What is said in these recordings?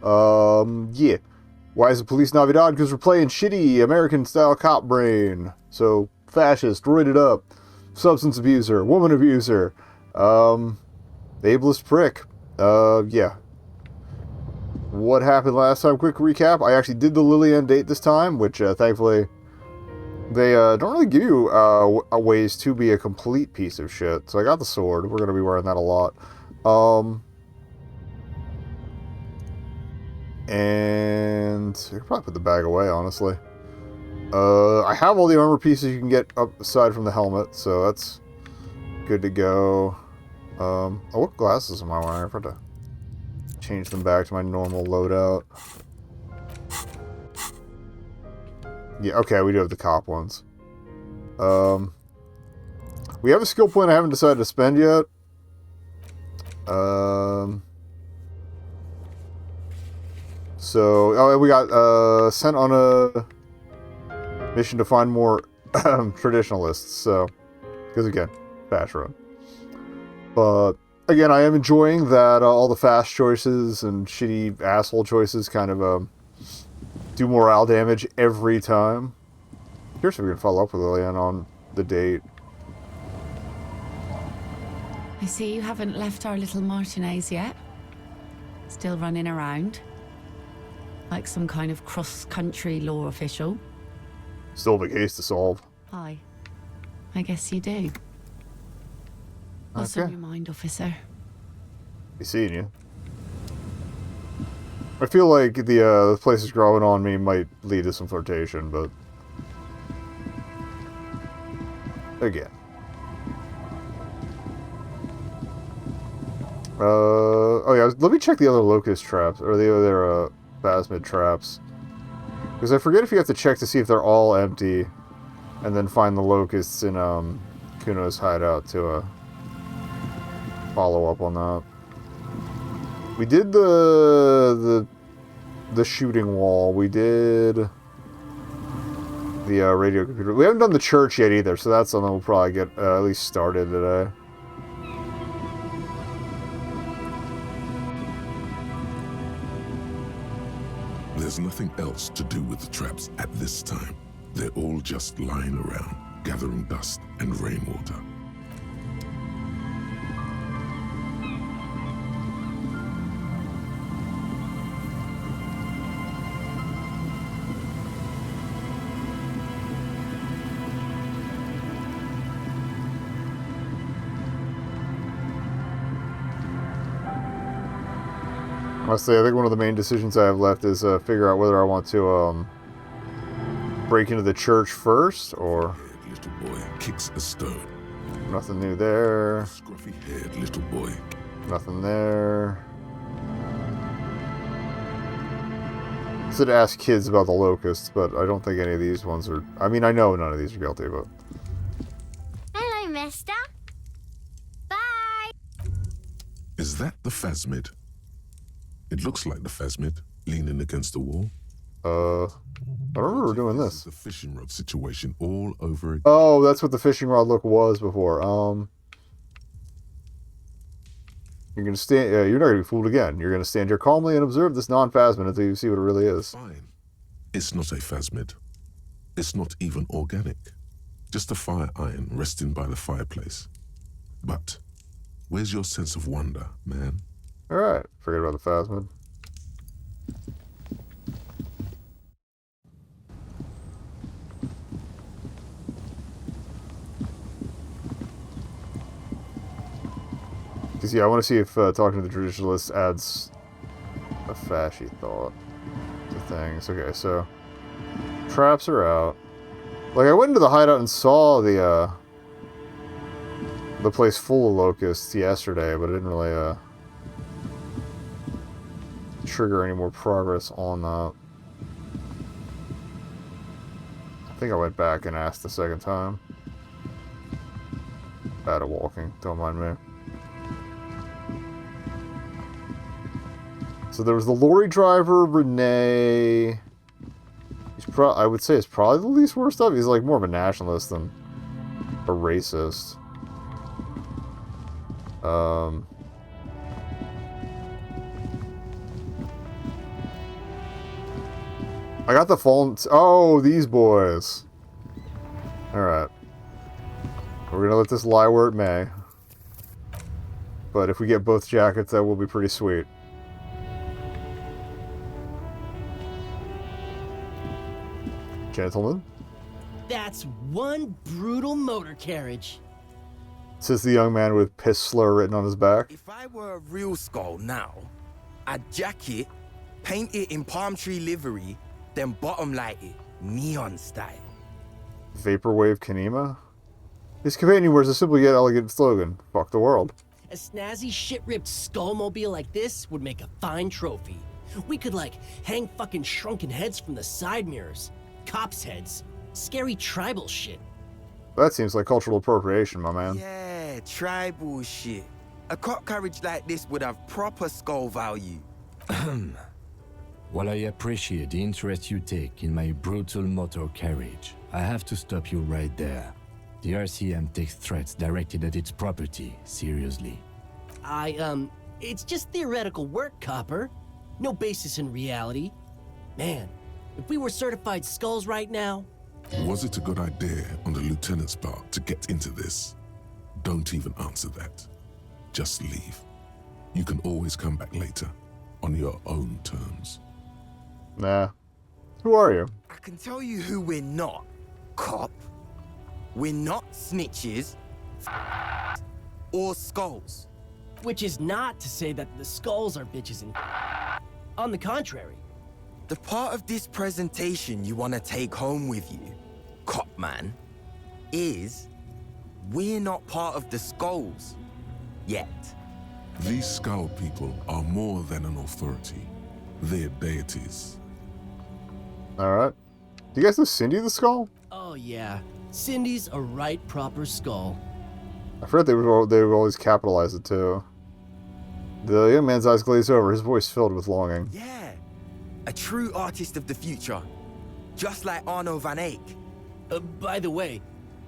Yeah. Why is the police Navidad? Because we're playing shitty American-style cop brain. So, fascist, roided up, substance abuser, woman abuser, ableist prick. Yeah. What happened last time? Quick recap. I actually did the Lillian date this time, which, thankfully, they, don't really give you, ways to be a complete piece of shit. So I got the sword. We're gonna be wearing that a lot. And I could probably put the bag away, honestly. I have all the armor pieces you can get up aside from the helmet, so that's good to go. Oh, what glasses am I wearing? I forgot to change them back to my normal loadout. Yeah, okay, we do have the cop ones. We have a skill point I haven't decided to spend yet. So, oh, we got, sent on a mission to find more traditionalists, so, because again, fash run. But, again, I am enjoying that all the fast choices and shitty asshole choices kind of, do morale damage every time. Curious if we can follow up with Lillian on the date. I see you haven't left our little Martinez yet. Still running around. Like some kind of cross-country law official. Still have a case to solve. Hi. I guess you do. What's on your mind, officer? Be seeing you. I feel like the places growing on me might lead to some flirtation, but again. Oh yeah, let me check the other locust traps, or the other, phasmid traps. Because I forget if you have to check to see if they're all empty, and then find the locusts in, Kuno's hideout to, follow up on that. We did the shooting wall. We did the, radio computer. We haven't done the church yet either, so that's something we'll probably get, at least started today. There's nothing else to do with the traps at this time. They're all just lying around, gathering dust and rainwater. Honestly, I think one of the main decisions I have left is figure out whether I want to break into the church first, or... Little boy kicks a stone. Nothing new there. Scruffy-haired little boy. Nothing there. I said ask kids about the locusts, but I don't think any of these ones are... I mean, I know none of these are guilty, but... Hello, mister. Bye! Is that the phasmid? It looks like the phasmid, leaning against the wall. I don't remember doing this. The fishing rod situation all over again. Oh, that's what the fishing rod look was before. You're gonna stand. You're not gonna be fooled again. You're gonna stand here calmly and observe this non-phasmid until you see what it really is. Fine. It's not a phasmid. It's not even organic. Just a fire iron resting by the fireplace. But where's your sense of wonder, man? Alright, forget about the phasmid. Because, yeah, I want to see if talking to the traditionalists adds a fashy thought to things. Okay, so traps are out. Like, I went into the hideout and saw the place full of locusts yesterday, but I didn't really, trigger any more progress on that. I think I went back and asked the second time. Bad at walking, don't mind me. So there was the lorry driver, Renee. I would say it's probably the least worst of. He's like more of a nationalist than a racist. I got the fallen... Oh, these boys. Alright. We're gonna let this lie where it may. But if we get both jackets, that will be pretty sweet. Gentlemen, That's one brutal motor carriage. says the young man with piss slur written on his back. If I were a real skull now, I'd jack it, paint it in palm tree livery, then bottom light it, neon style. Vaporwave Kanema? His companion wears a simple yet elegant slogan, fuck the world. A snazzy shit-ripped skullmobile like this would make a fine trophy. We could, like, hang fucking shrunken heads from the side mirrors. Cops' heads. Scary tribal shit. That seems like cultural appropriation, my man. Yeah, tribal shit. A cop carriage like this would have proper skull value. While I appreciate the interest you take in my brutal motor carriage, I have to stop you right there. The RCM takes threats directed at its property seriously. It's just theoretical work, Copper. No basis in reality. Man, if we were certified skulls right now... Was it a good idea on the lieutenant's part to get into this? Don't even answer that. Just leave. You can always come back later, on your own terms. Nah. Who are you? I can tell you who we're not, cop. We're not snitches or skulls. Which is not to say that the skulls are bitches and... On the contrary. The part of this presentation you want to take home with you, cop man, is we're not part of the skulls yet. These skull people are more than an authority. They're deities. Alright. Do you guys know Cindy the Skull? Oh yeah, Cindy's a right proper skull. I forgot they would always capitalize it too. The young man's eyes glaze over, his voice filled with longing. Yeah, a true artist of the future, just like Arno van Eyck. By the way,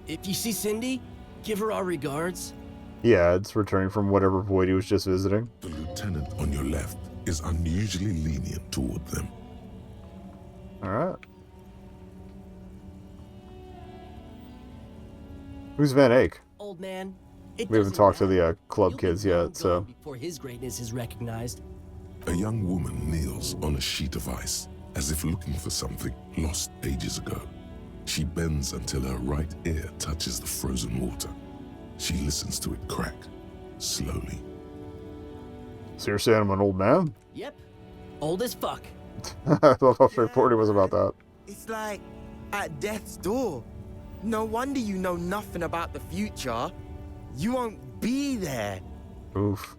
if you see Cindy, give her our regards. Yeah, it's returning from whatever void he was just visiting. The lieutenant on your left is unusually lenient toward them. Alright. Who's Van Eyck? Old man, it We haven't doesn't talked to matter. the club He'll be kids long yet, so... gone before his greatness is recognized. A young woman kneels on a sheet of ice, as if looking for something lost ages ago. She bends until her right ear touches the frozen water. She listens to it crack, slowly. So you're saying I'm an old man? Yep, old as fuck. I thought how straightforward it was about that. It's like at death's door. No wonder you know nothing about the future. You won't be there. Oof.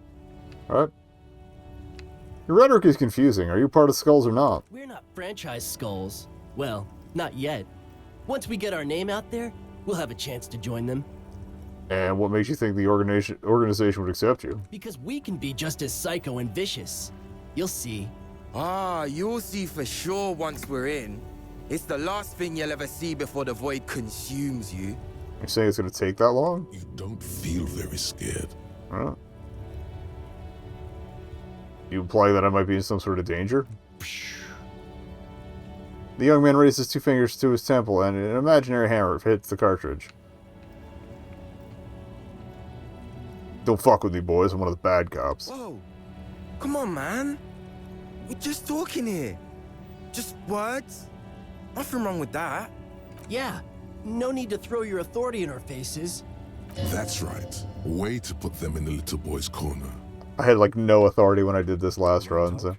Alright. Your rhetoric is confusing. Are you part of Skulls or not? We're not franchise skulls. Well, not yet. Once we get our name out there, we'll have a chance to join them. And what makes you think the organization would accept you? Because we can be just as psycho and vicious. You'll see. Ah, you'll see for sure once we're in. It's the last thing you'll ever see before the void consumes you. You're saying it's going to take that long? You don't feel very scared. Alright. You imply that I might be in some sort of danger? The young man raises 2 fingers to his temple, and an imaginary hammer hits the cartridge. Don't fuck with me, boys. I'm one of the bad cops. Whoa. Come on, man. We're just talking here. Just words. Nothing wrong with that. Yeah, no need to throw your authority in our faces. That's right. Way to put them in the little boy's corner. I had, like, no authority when I did this last run, so...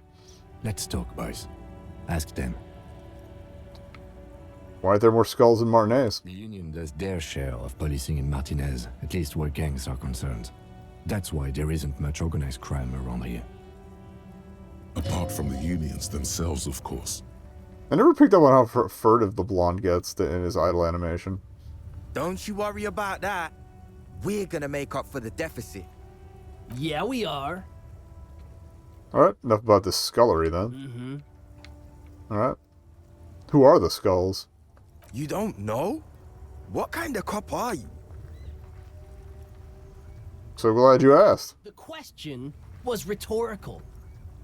Let's talk, boys. Ask them. Why aren't there more Skulls in Martinez? The Union does their share of policing in Martinez, at least where gangs are concerned. That's why there isn't much organized crime around here. Apart from the unions themselves, of course. I never picked up on how furtive the blonde gets in his idle animation. Don't you worry about that. We're gonna make up for the deficit. Yeah, we are. Alright, enough about this scullery then. Mm-hmm. Alright. Who are the Skulls? You don't know? What kind of cop are you? So glad you asked. The question was rhetorical.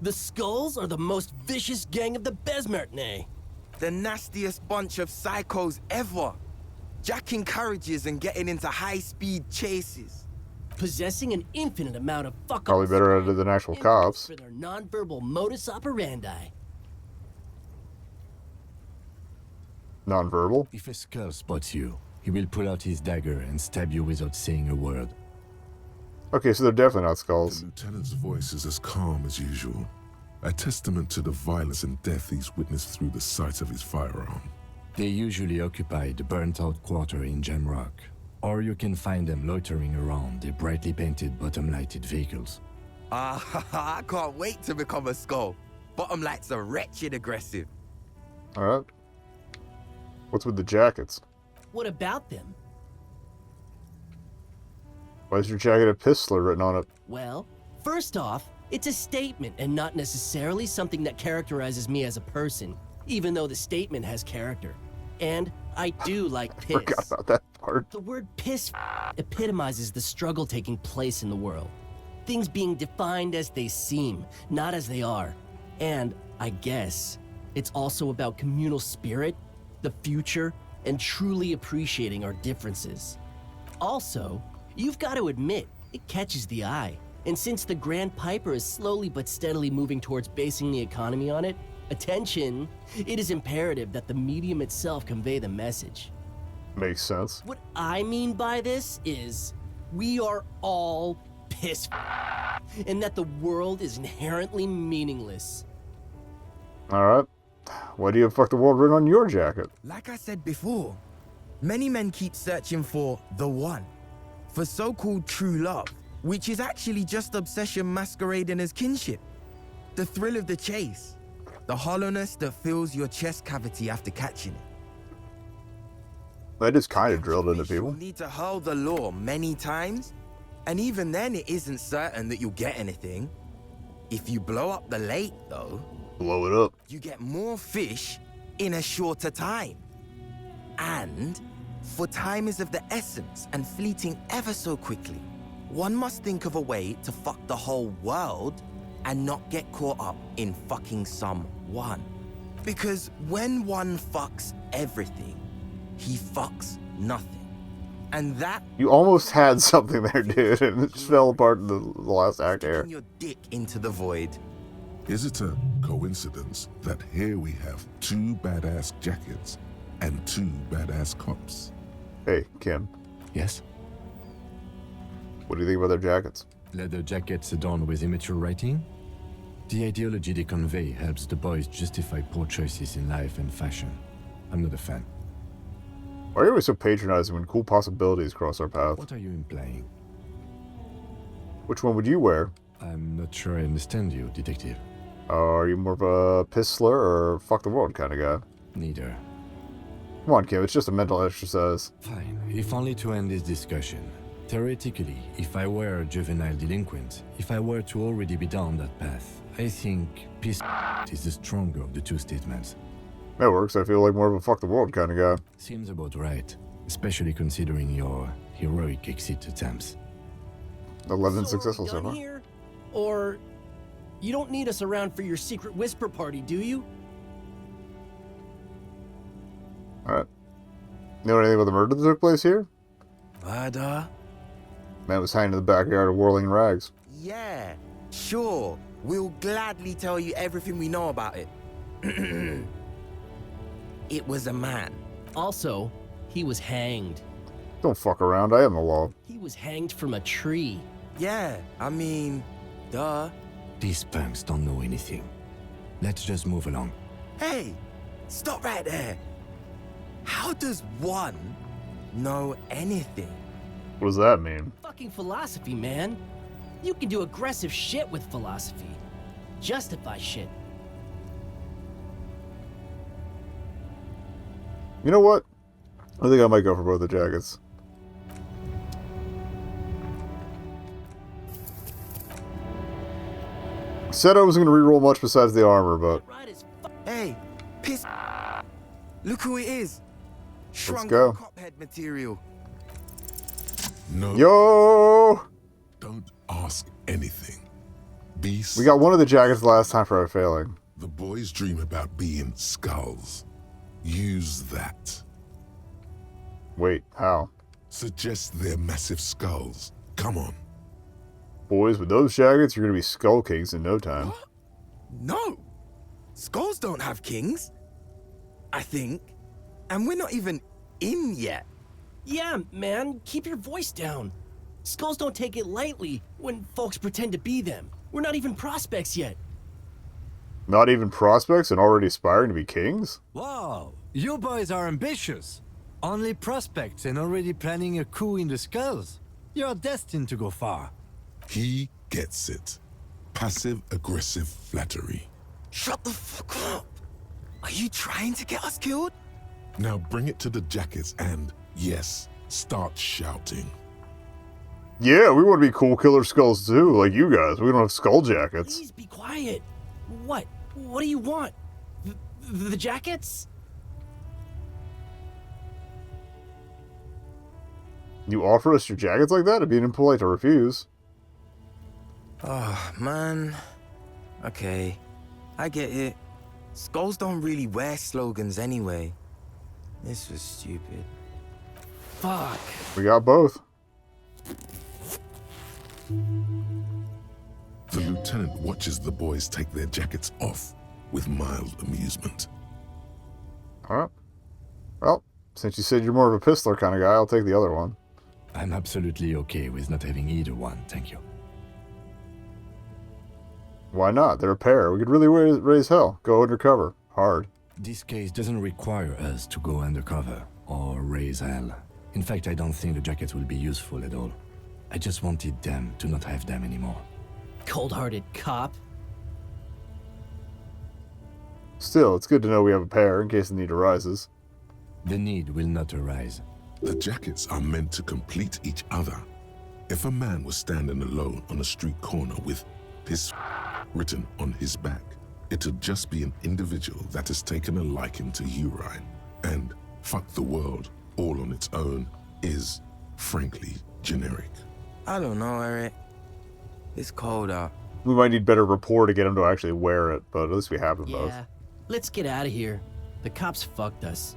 The Skulls are the most vicious gang of the Besmertne. The nastiest bunch of psychos ever. Jacking carriages and getting into high-speed chases. Possessing an infinite amount of fuck Probably better at it than actual cops. for their non-verbal modus operandi. Non-verbal. If a skull spots you, he will pull out his dagger and stab you without saying a word. Okay, so they're definitely not The skulls. lieutenant's voice is as calm as usual, a testament to the violence and death he's witnessed through the sight of his firearm. They usually occupy the burnt-out quarter in Jamrock, or you can find them loitering around the brightly painted bottom-lighted vehicles. I can't wait to become a skull. Bottom lights are wretched aggressive. Alright. What's with the jackets? What about them? Why is your jacket a Pistler written on it? Well, first off, it's a statement and not necessarily something that characterizes me as a person, even though the statement has character. And I do like piss. Forgot about that part. The word piss epitomizes the struggle taking place in the world. Things being defined as they seem, not as they are. And I guess it's also about communal spirit, the future, and truly appreciating our differences. Also, you've got to admit, it catches the eye. And since the Grand Piper is slowly but steadily moving towards basing the economy on it, attention, it is imperative that the medium itself convey the message. Makes sense. What I mean by this is, we are all piss and that the world is inherently meaningless. Alright. Why do you have fuck the world written on your jacket? Like I said before, many men keep searching for the one, for so-called true love, which is actually just obsession masquerading as kinship. The thrill of the chase, the hollowness that fills your chest cavity after catching it. That is kind of drilled into people. You'll need to hurl the lure many times, and even then it isn't certain that you'll get anything. If you blow up the lake, though, Blow it up. you get more fish in a shorter time. And, for time is of the essence and fleeting ever so quickly, one must think of a way to fuck the whole world and not get caught up in fucking someone. Because when one fucks everything, he fucks nothing. And that You almost had something there, dude, and it just fell apart in the last act here. sticking your dick into the void. Is it a coincidence that here we have two badass jackets and two badass cops? Hey, Kim, Yes? what do you think about their jackets? Leather jackets adorned with immature writing? The ideology they convey helps the boys justify poor choices in life and fashion. I'm not a fan. Why are you always so patronizing when cool possibilities cross our path? What are you implying? Which one would you wear? I'm not sure I understand you, detective. Are you more of a Pistler or fuck the world kind of guy? Neither. Come on, Kim, it's just a mental exercise. Fine, if only to end this discussion. Theoretically, if I were a juvenile delinquent, if I were to already be down that path, I think peace is the stronger of the two statements. That works. I feel like more of a fuck the world kind of guy. Seems about right, especially considering your heroic exit attempts. 11 So successful are we so done far. here? Or you don't need us around for your secret whisper party, do you? Alright. You know anything about the murder that took place here? Murder? Man was hanging in the backyard of whirling rags. Yeah, sure. We'll gladly tell you everything we know about it. It was a man. Also, he was hanged. Don't fuck around, I am the law. He was hanged from a tree. Yeah, I mean, duh. These punks don't know anything. Let's just move along. Hey, stop right there. How does one know anything? What does that mean? Fucking philosophy, man. You can do aggressive shit with philosophy. Justify shit. You know what? I think I might go for both the jackets. Said I wasn't going to reroll much besides the armor, but Right as Hey, piss. Look who it is. Shrunk go. cophead material. No, yo, don't ask anything. Beast, we got one of the jackets last time for our failing. the boys dream about being skulls. Use that. Wait, how? Suggest their massive skulls. Come on. Boys, with those jackets, you're gonna be Skull Kings in no time. What? No! Skulls don't have kings. I think. And we're not even in yet. Yeah, man, keep your voice down. Skulls don't take it lightly when folks pretend to be them. We're not even prospects yet. Not even prospects and already aspiring to be kings? Wow, you boys are ambitious. Only prospects and already planning a coup in the skulls. You're destined to go far. He gets it. Passive-aggressive flattery. Shut the fuck up. Are you trying to get us killed? Now bring it to the jackets and, yes, start shouting. Yeah, we want to be cool killer skulls too, like you guys. We don't have skull jackets. Please be quiet. What? What do you want? The jackets? You offer us your jackets like that? It'd be impolite to refuse. Oh, man. Okay. I get it. Skulls don't really wear slogans anyway. This was stupid. Fuck. We got both. The lieutenant watches the boys take their jackets off with mild amusement. Alright. Well, since you said you're more of a pistoler kind of guy, I'll take the other one. I'm absolutely okay with not having either one, thank you. Why not? They're a pair. We could really raise hell. Go undercover. Hard. This case doesn't require us to go undercover or raise hell. In fact, I don't think the jackets will be useful at all. I just wanted them to not have them anymore. Cold-hearted cop. Still, it's good to know we have a pair in case the need arises. The need will not arise. The jackets are meant to complete each other. If a man was standing alone on a street corner with his written on his back, it'd just be an individual that has taken a liking to urine. And fuck the world all on its own is, frankly, generic. I don't know, Eric. It's cold out. We might need better rapport to get him to actually wear it, but at least we have them both. Yeah. Let's get out of here. The cops fucked us.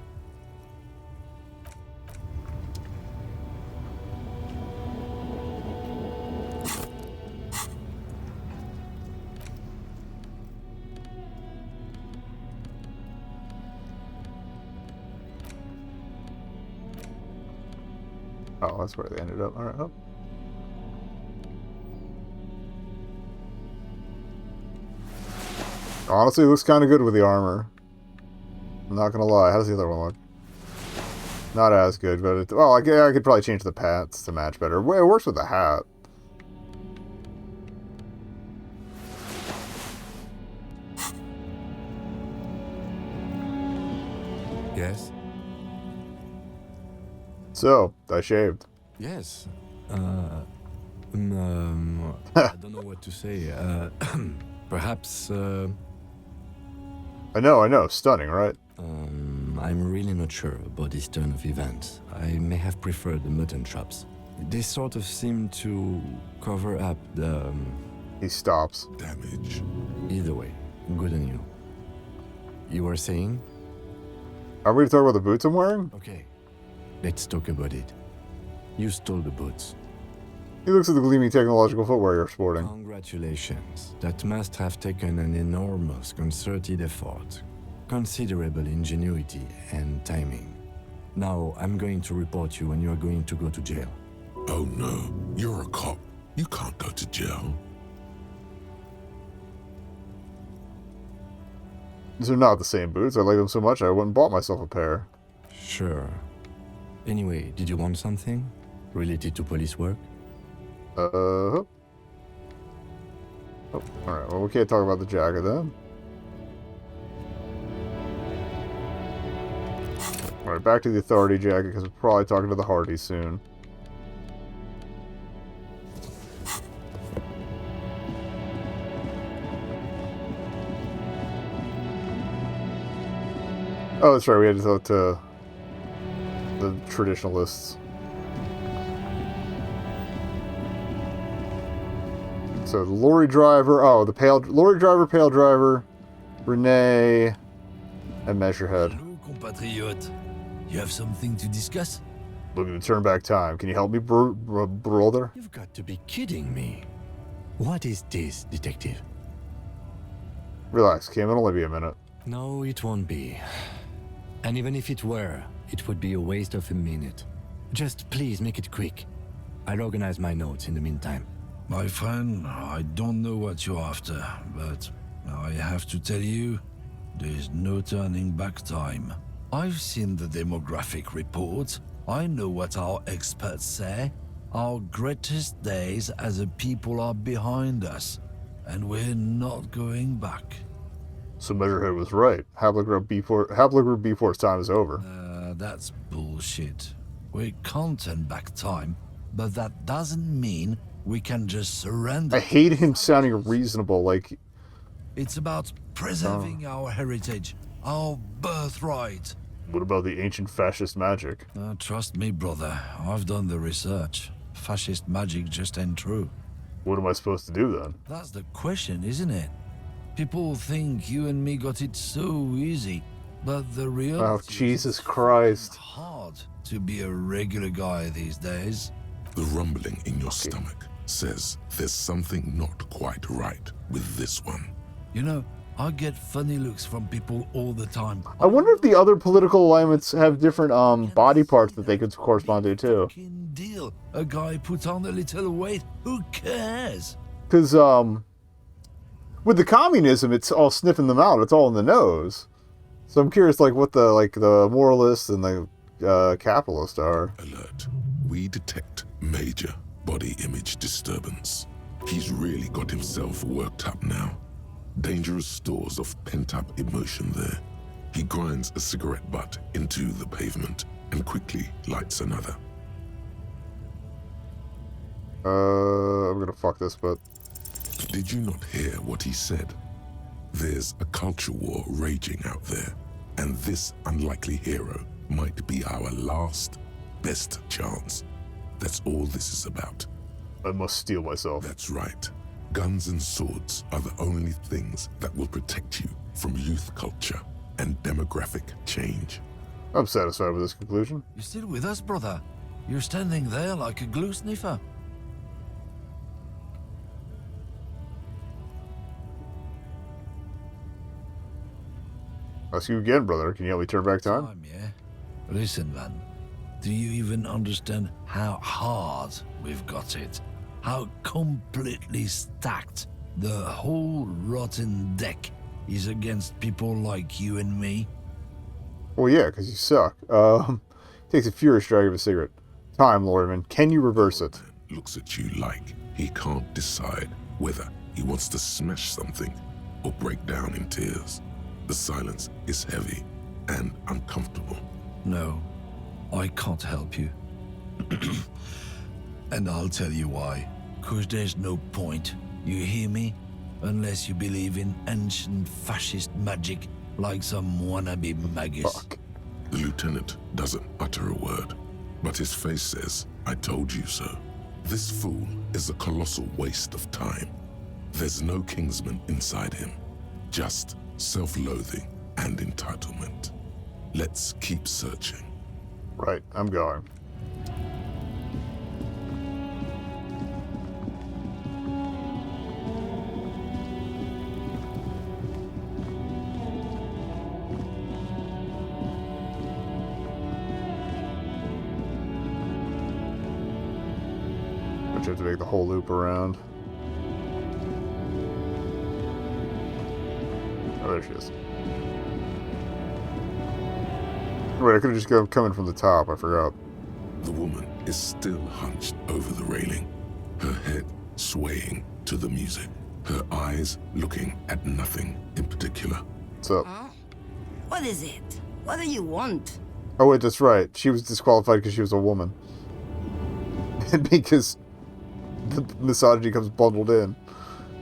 Oh, that's where they ended up. Alright, oh. Honestly, it looks kind of good with the armor. I'm not gonna lie. How does the other one look? Not as good, but it, well, I could probably change the pants to match better. Well, it works with the hat. Yes? So, I shaved. Yes. I don't know what to say. Perhaps, I know. Stunning, right? I'm really not sure about this turn of events. I may have preferred the mutton chops. They sort of seem to cover up the... He stops. Damage. Either way, good on you. You were saying? Are we to talk about the boots I'm wearing? Okay, let's talk about it. You stole the boots. He looks at the gleaming technological footwear you're sporting. Congratulations. That must have taken an enormous concerted effort, considerable ingenuity and timing. Now, I'm going to report you and you're going to go to jail. Oh no, you're a cop. You can't go to jail. These are not the same boots. I like them so much I went and bought myself a pair. Sure. Anyway, did you want something? Related to police work? Oh, alright, well, we can't talk about the jacket then. Alright, back to the authority jacket, because we're probably talking to the Hardys soon. Oh, that's right, we had to talk to the traditionalists. So the lorry driver, lorry driver, pale driver, Renee, and Measurehead. Nous compatriot. You have something to discuss? Looking to turn back time. Can you help me, brother? You've got to be kidding me. What is this, detective? Relax, Kim. It'll only be a minute. No, it won't be. And even if it were, it would be a waste of a minute. Just please make it quick. I'll organize my notes in the meantime. My friend, I don't know what you're after, but I have to tell you, there's no turning back time. I've seen the demographic report. I know what our experts say. Our greatest days as a people are behind us, and we're not going back. So Measurehead was right. Haplogroup B4's time is over. That's bullshit. We can't turn back time, but that doesn't mean we can just surrender. I hate him sounding reasonable, like... It's about preserving our heritage, our birthright. What about the ancient fascist magic? Trust me, brother, I've done the research. Fascist magic just ain't true. What am I supposed to do then? That's the question, isn't it? People think you and me got it so easy, but the reality Oh, Jesus Christ. It's hard to be a regular guy these days. The rumbling in your stomach says there's something not quite right with this one. You know, I get funny looks from people all the time. I wonder if the other political alignments have different body parts that they could correspond to too. Fucking deal. A guy put on a little weight. Who cares? Because with the communism, it's all sniffing them out. It's all in the nose. So I'm curious, like what the moralists and the capitalists are. Alert. We detect major body image disturbance. He's really got himself worked up now. Dangerous stores of pent-up emotion there. He grinds a cigarette butt into the pavement and quickly lights another. I'm gonna fuck this, but... Did you not hear what he said? There's a culture war raging out there, and this unlikely hero might be our last, best chance. That's all this is about. I must steel myself. That's right. Guns and swords are the only things that will protect you from youth culture and demographic change. I'm satisfied with this conclusion. You still with us, brother? You're standing there like a glue sniffer. Ask you again, brother. Can you help me turn back time? Yeah. Listen, man. Do you even understand how hard we've got it? How completely stacked the whole rotten deck is against people like you and me? Well, yeah, because you suck. Takes a furious drag of a cigarette. Time, Lorryman. Can you reverse it? Looks at you like he can't decide whether he wants to smash something or break down in tears. The silence is heavy and uncomfortable. No, I can't help you. And I'll tell you why. 'Cause there's no point, you hear me? Unless you believe in ancient fascist magic like some wannabe magus. Fuck. The lieutenant doesn't utter a word, but his face says, I told you so. This fool is a colossal waste of time. There's no Kingsman inside him, just self-loathing and entitlement. Let's keep searching. Right, I'm going. But you have to make the whole loop around. Oh, there she is. Wait, I could have just come in from the top. I forgot. The woman is still hunched over the railing, her head swaying to the music, her eyes looking at nothing in particular. What's up? Huh? What is it? What do you want? Oh, wait, that's right. She was disqualified because she was a woman. And because the misogyny comes bundled in.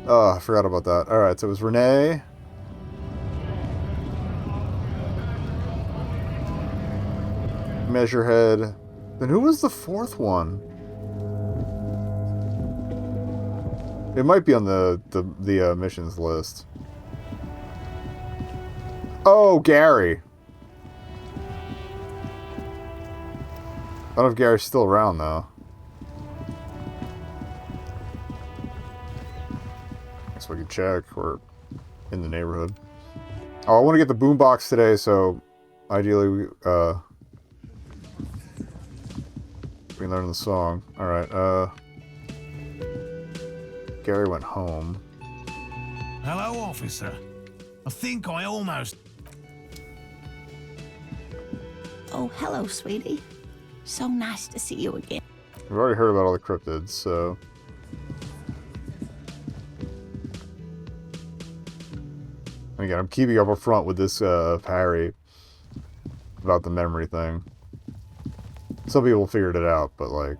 Oh, I forgot about that. Alright, so it was Renee. Measurehead. Then who was the fourth one? It might be on the missions list. Oh, Gary. don't know if Gary's still around, though. Guess we can check. We're in the neighborhood. Oh, I want to get the boombox today, so ideally we can learn the song. Alright, Gary went home. Hello, officer. I think I almost... Oh, hello, sweetie. So nice to see you again. We've already heard about all the cryptids, so... And again, I'm keeping up front with this parry about the memory thing. Some people figured it out, but like...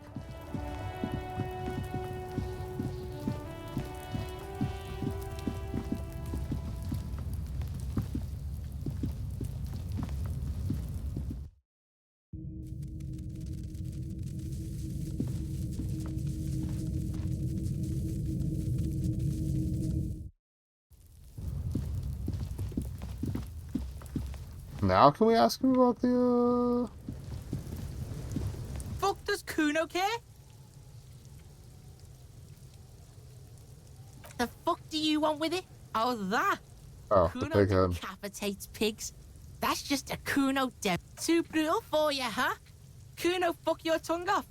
Now can we ask him about the, Fuck, does Kuno care? The fuck do you want with it? Oh, that? Oh, the Kuno pig head. decapitates pigs. That's just a Kuno death. Too brutal for you, huh? Kuno, fuck your tongue off.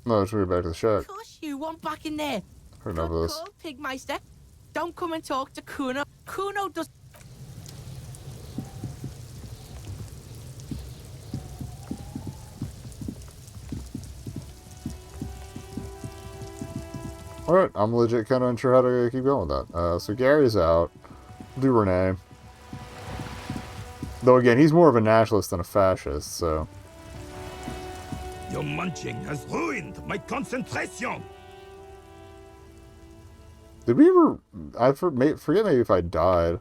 No, let's move back to the shack. Of course you want back in there. Heard enough of this. Call, Pigmeister. Don't come and talk to Kuno. Kuno does... Alright, I'm legit kind of unsure how to keep going with that. So Gary's out. We'll do Renee. Though again, he's more of a nationalist than a fascist, so... Your munching has ruined my concentration. Did we ever... I forget maybe if I died.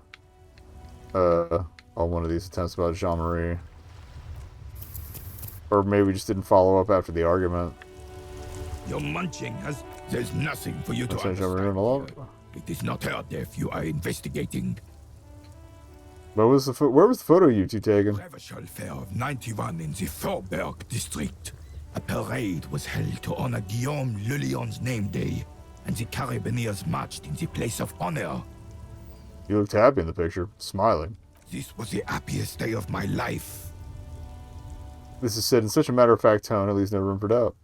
On one of these attempts about Jean-Marie. Or maybe we just didn't follow up after the argument. Your munching has... There's nothing for you to Jean-Marie understand. alone? It is not her death you are investigating. Where was the photo you two taken? Reversal Fair of 91 in the Faubourg district. A parade was held to honor Guillaume Le Lion's name day, and the Carabineers marched in the place of honor. You looked happy in the picture, smiling. This was the happiest day of my life. This is said in such a matter-of-fact tone, at least no room for doubt.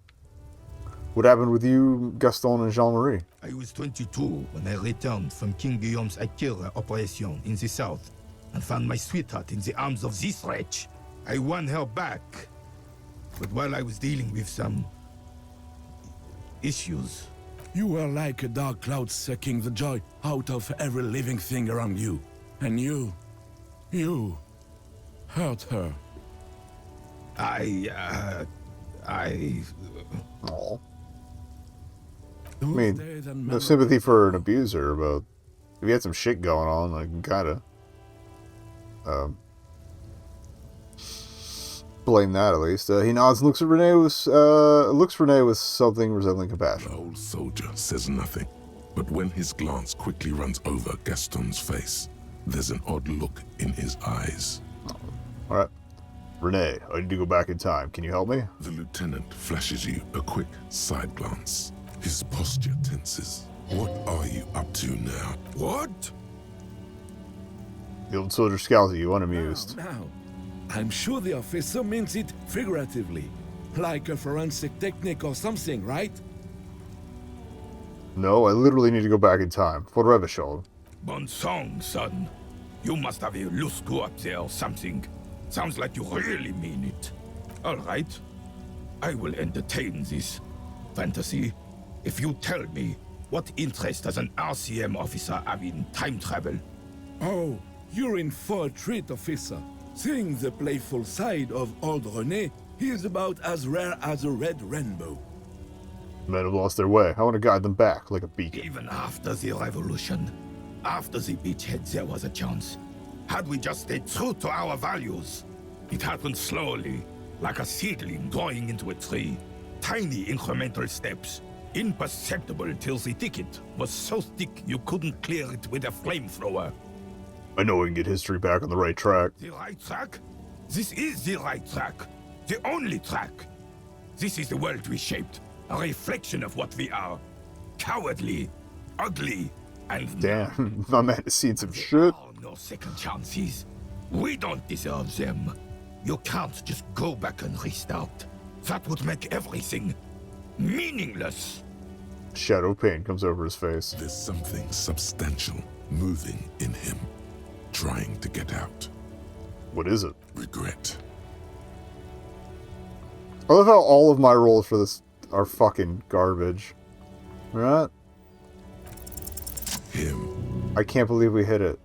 What happened with you, Gaston, and Jean-Marie? I was 22 when I returned from King Guillaume's Akira operation in the south, and found my sweetheart in the arms of this wretch. I won her back. But while I was dealing with some... issues... You were like a dark cloud sucking the joy out of every living thing around you. And you hurt her. I... Aww. I mean, no sympathy for an abuser, but if you had some shit going on, I can kind of blame that at least. He nods and looks at Renee with something resembling compassion. The old soldier says nothing, but when his glance quickly runs over Gaston's face, there's an odd look in his eyes. All right, Renee, I need to go back in time. Can you help me? The lieutenant flashes you a quick side glance. His posture tenses. What are you up to now? What? The old soldier scowls at you, unamused. Now, I'm sure the officer means it figuratively. Like a forensic technique or something, right? No, I literally need to go back in time. For Revachol. Bon song, son. You must have a loose screw up there or something. Sounds like you really mean it. All right. I will entertain this fantasy if you tell me what interest does an RCM officer have in time travel. Oh, you're in for a treat, officer. Seeing the playful side of old René is about as rare as a red rainbow. Men have lost their way. I want to guide them back like a beacon. Even after the revolution, after the beachhead, there was a chance. Had we just stayed true to our values. It happened slowly, like a seedling growing into a tree. Tiny incremental steps, imperceptible till the ticket was so thick you couldn't clear it with a flamethrower. I know we can get history back on the right track. The right track? This is the right track. The only track. This is the world we shaped. A reflection of what we are. Cowardly, ugly, and... Damn, my man has seen some shit. Oh, no second chances. We don't deserve them. You can't just go back and restart. That would make everything meaningless. Shadow pain comes over his face. There's something substantial moving in him, trying to get out. What is it? Regret. I love how all of my rolls for this are fucking garbage. Right? Him. I can't believe we hit it.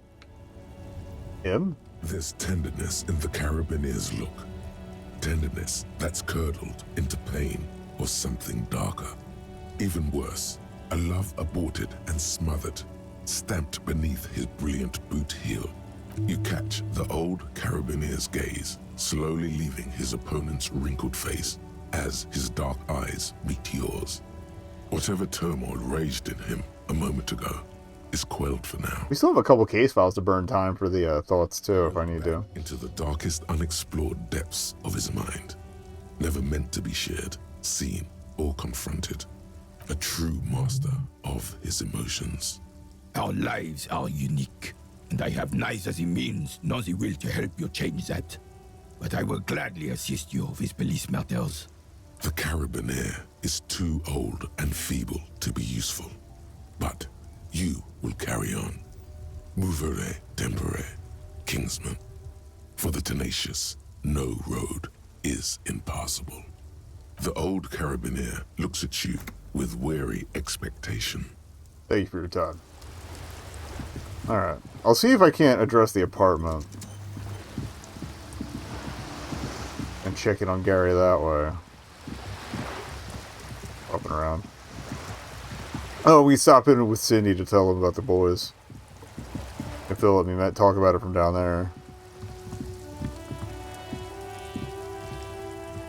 Him? There's tenderness in the Carabineer's look. Tenderness that's curdled into pain or something darker. Even worse, a love aborted and smothered, stamped beneath his brilliant boot heel. You catch the old Carabineer's gaze, slowly leaving his opponent's wrinkled face as his dark eyes meet yours. Whatever turmoil raged in him a moment ago is quelled for now. We still have a couple case files to burn time for the thoughts too, if I need to. Into the darkest unexplored depths of his mind. Never meant to be shared, seen, or confronted. A true master of his emotions. Our lives are unique, and I have neither the means nor the will to help you change that. But I will gladly assist you with police matters. The Carabineer is too old and feeble to be useful. But you will carry on. Mouvere tempore, Kingsman. For the tenacious, no road is impassable. The old Carabineer looks at you with weary expectation. Thank you for your time. Alright. I'll see if I can't address the apartment. And check in on Gary that way. Up and around. Oh, we stopped in with Cindy to tell him about the boys. If they'll let me talk about it from down there.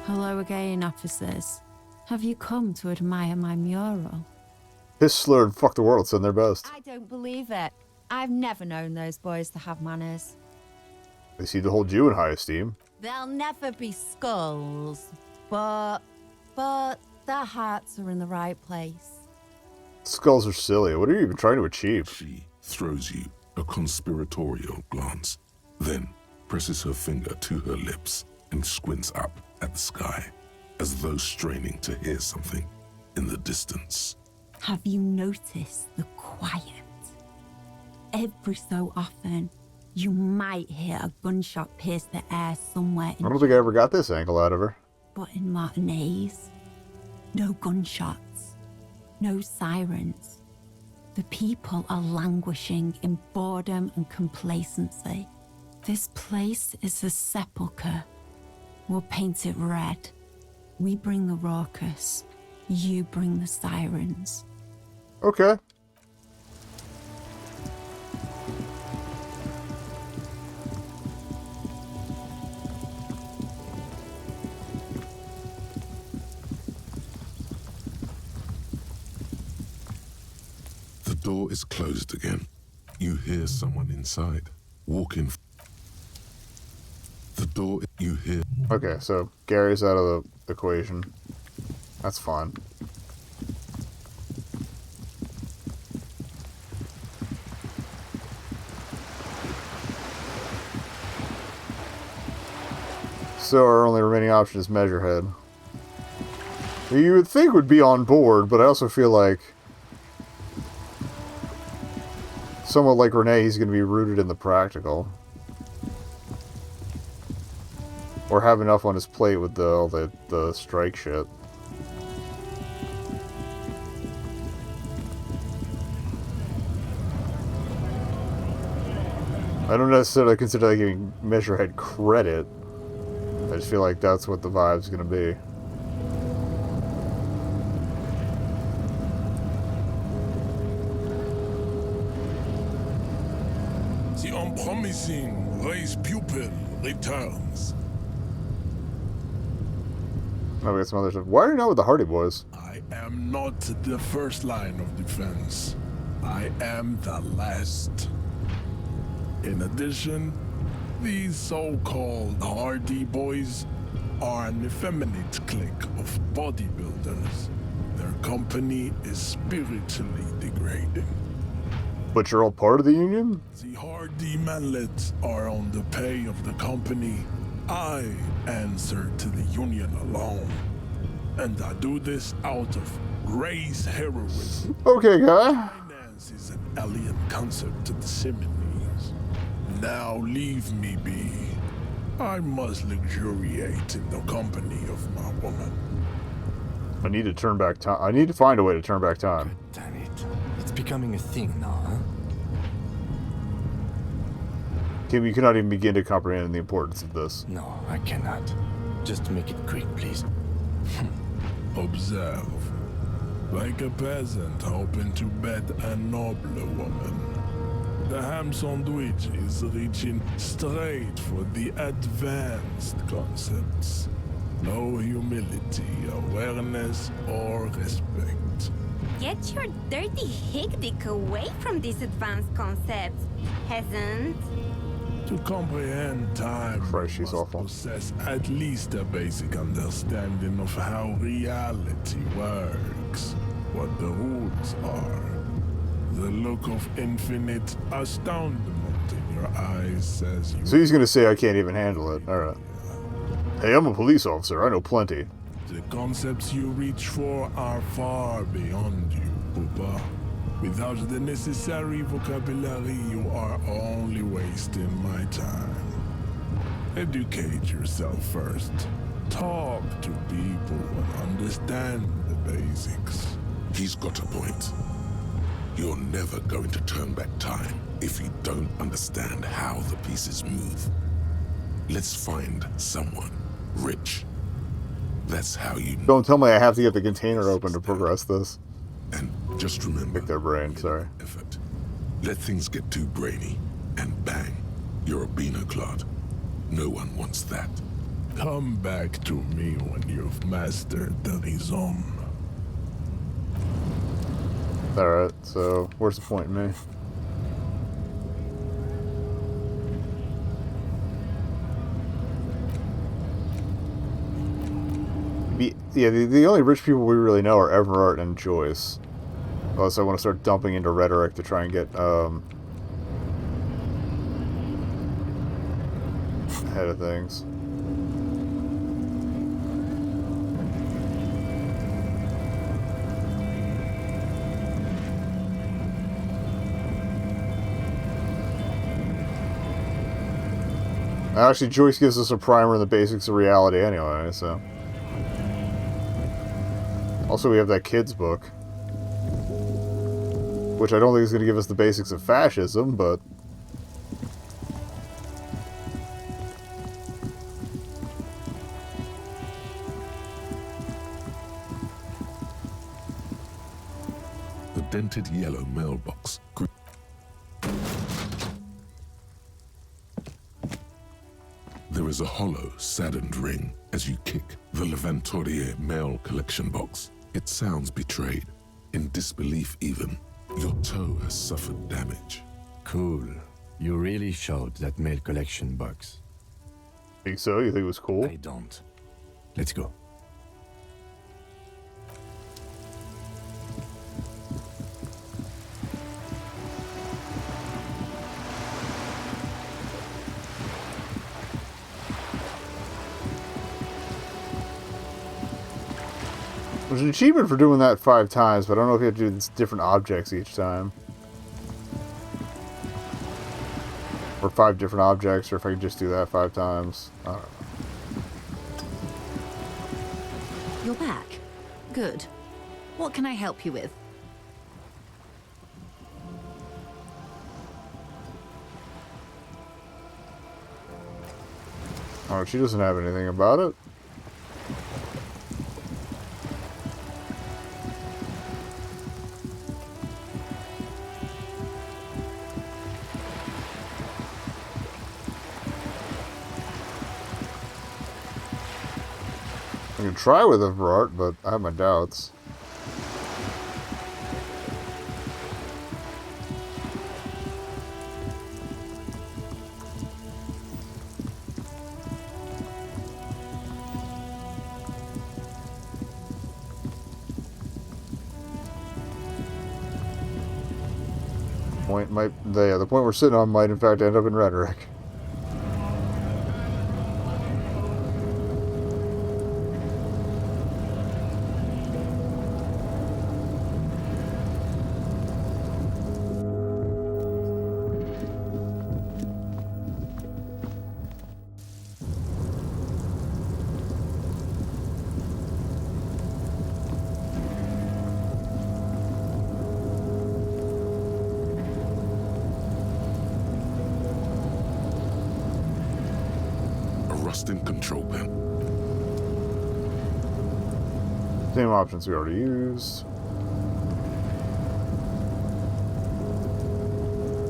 Hello again, officers. Have you come to admire my mural? His slurred fuck the world send their best. I don't believe it. I've never known those boys to have manners. They seem to hold you in high esteem. They'll never be skulls, but their hearts are in the right place. Skulls are silly. What are you even trying to achieve? She throws you a conspiratorial glance, then presses her finger to her lips and squints up at the sky, as though straining to hear something in the distance. Have you noticed the quiet? Every so often, you might hear a gunshot pierce the air somewhere in... I don't think I ever got this angle out of her. But in Martinez, no gunshots, no sirens. The people are languishing in boredom and complacency. This place is a sepulchre. We'll paint it red. We bring the raucous. You bring the sirens. Okay. The door is closed again. You hear someone inside, walking. The door, you hear... Okay, so Gary's out of the equation. That's fine. So our only remaining option is Measurehead. You would think would be on board, but I also feel like somewhat like Renee, he's going to be rooted in the practical. Or have enough on his plate with all the strike shit. I don't necessarily consider that giving Measurehead credit. I just feel like that's what the vibe's gonna be. The unpromising raised pupil returns. Oh, we got some other stuff. Why are you not with the Hardy Boys? I am not the first line of defense. I am the last. In addition, these so-called Hardy Boys are an effeminate clique of bodybuilders. Their company is spiritually degrading. But you're all part of the union? The hardy manlets are on the pay of the company. I answer to the union alone. And I do this out of race heroism. Okay, guy. Finance is an alien concept to the Simonees. Now leave me be. I must luxuriate in the company of my woman. I need to turn back time. I need to find a way to turn back time. Damn it. It's becoming a thing now, huh? Kim, you cannot even begin to comprehend the importance of this. No, I cannot. Just make it quick, please. Observe. Like a peasant hoping to bet a nobler woman. The ham sandwich is reaching straight for the advanced concepts. No humility, awareness, or respect. Get your dirty hick dick away from these advanced concepts, peasant. To comprehend time, Christ, she's you must awful. possess at least a basic understanding of how reality works, what the rules are. The look of infinite astoundment in your eyes says you... So he's gonna say I can't even handle it. Alright. Hey, I'm a police officer. I know plenty. The concepts you reach for are far beyond you, Poopa. Without the necessary vocabulary, you are only wasting my time. Educate yourself first. Talk to people and understand the basics. He's got a point. You're never going to turn back time if you don't understand how the pieces move. Let's find someone rich. That's how you know. Don't tell me I have to get the container open to progress this. And just remember, Pick their brain, sorry. effort. Let things get too brainy, and bang, you're a Beano-Clod. No one wants that. Come back to me when you've mastered the Rizom. Alright, so where's the point in me? The only rich people we really know are Everard and Joyce. Unless I want to start dumping into rhetoric to try and get ahead of things. Actually, Joyce gives us a primer in the basics of reality anyway, so... Also, we have that kid's book. Which I don't think is going to give us the basics of fascism, but... The dented yellow mailbox. There is a hollow, saddened ring as you kick the Levantorie mail collection box. It sounds betrayed, in disbelief even. Your toe has suffered damage. Cool. You really showed that mail collection box. Think so? You think it was cool? I don't. Let's go. There's an achievement for doing that 5 times, but I don't know if you have to do different objects each time. Or 5 different objects, or if I can just do that 5 times. I don't know. You're back. Good. What can I help you with? Oh, she doesn't have anything about it. I can try with a Verart, but I have my doubts. point might the point we're sitting on might in fact end up in rhetoric. Rusting control pen. Same options we already used.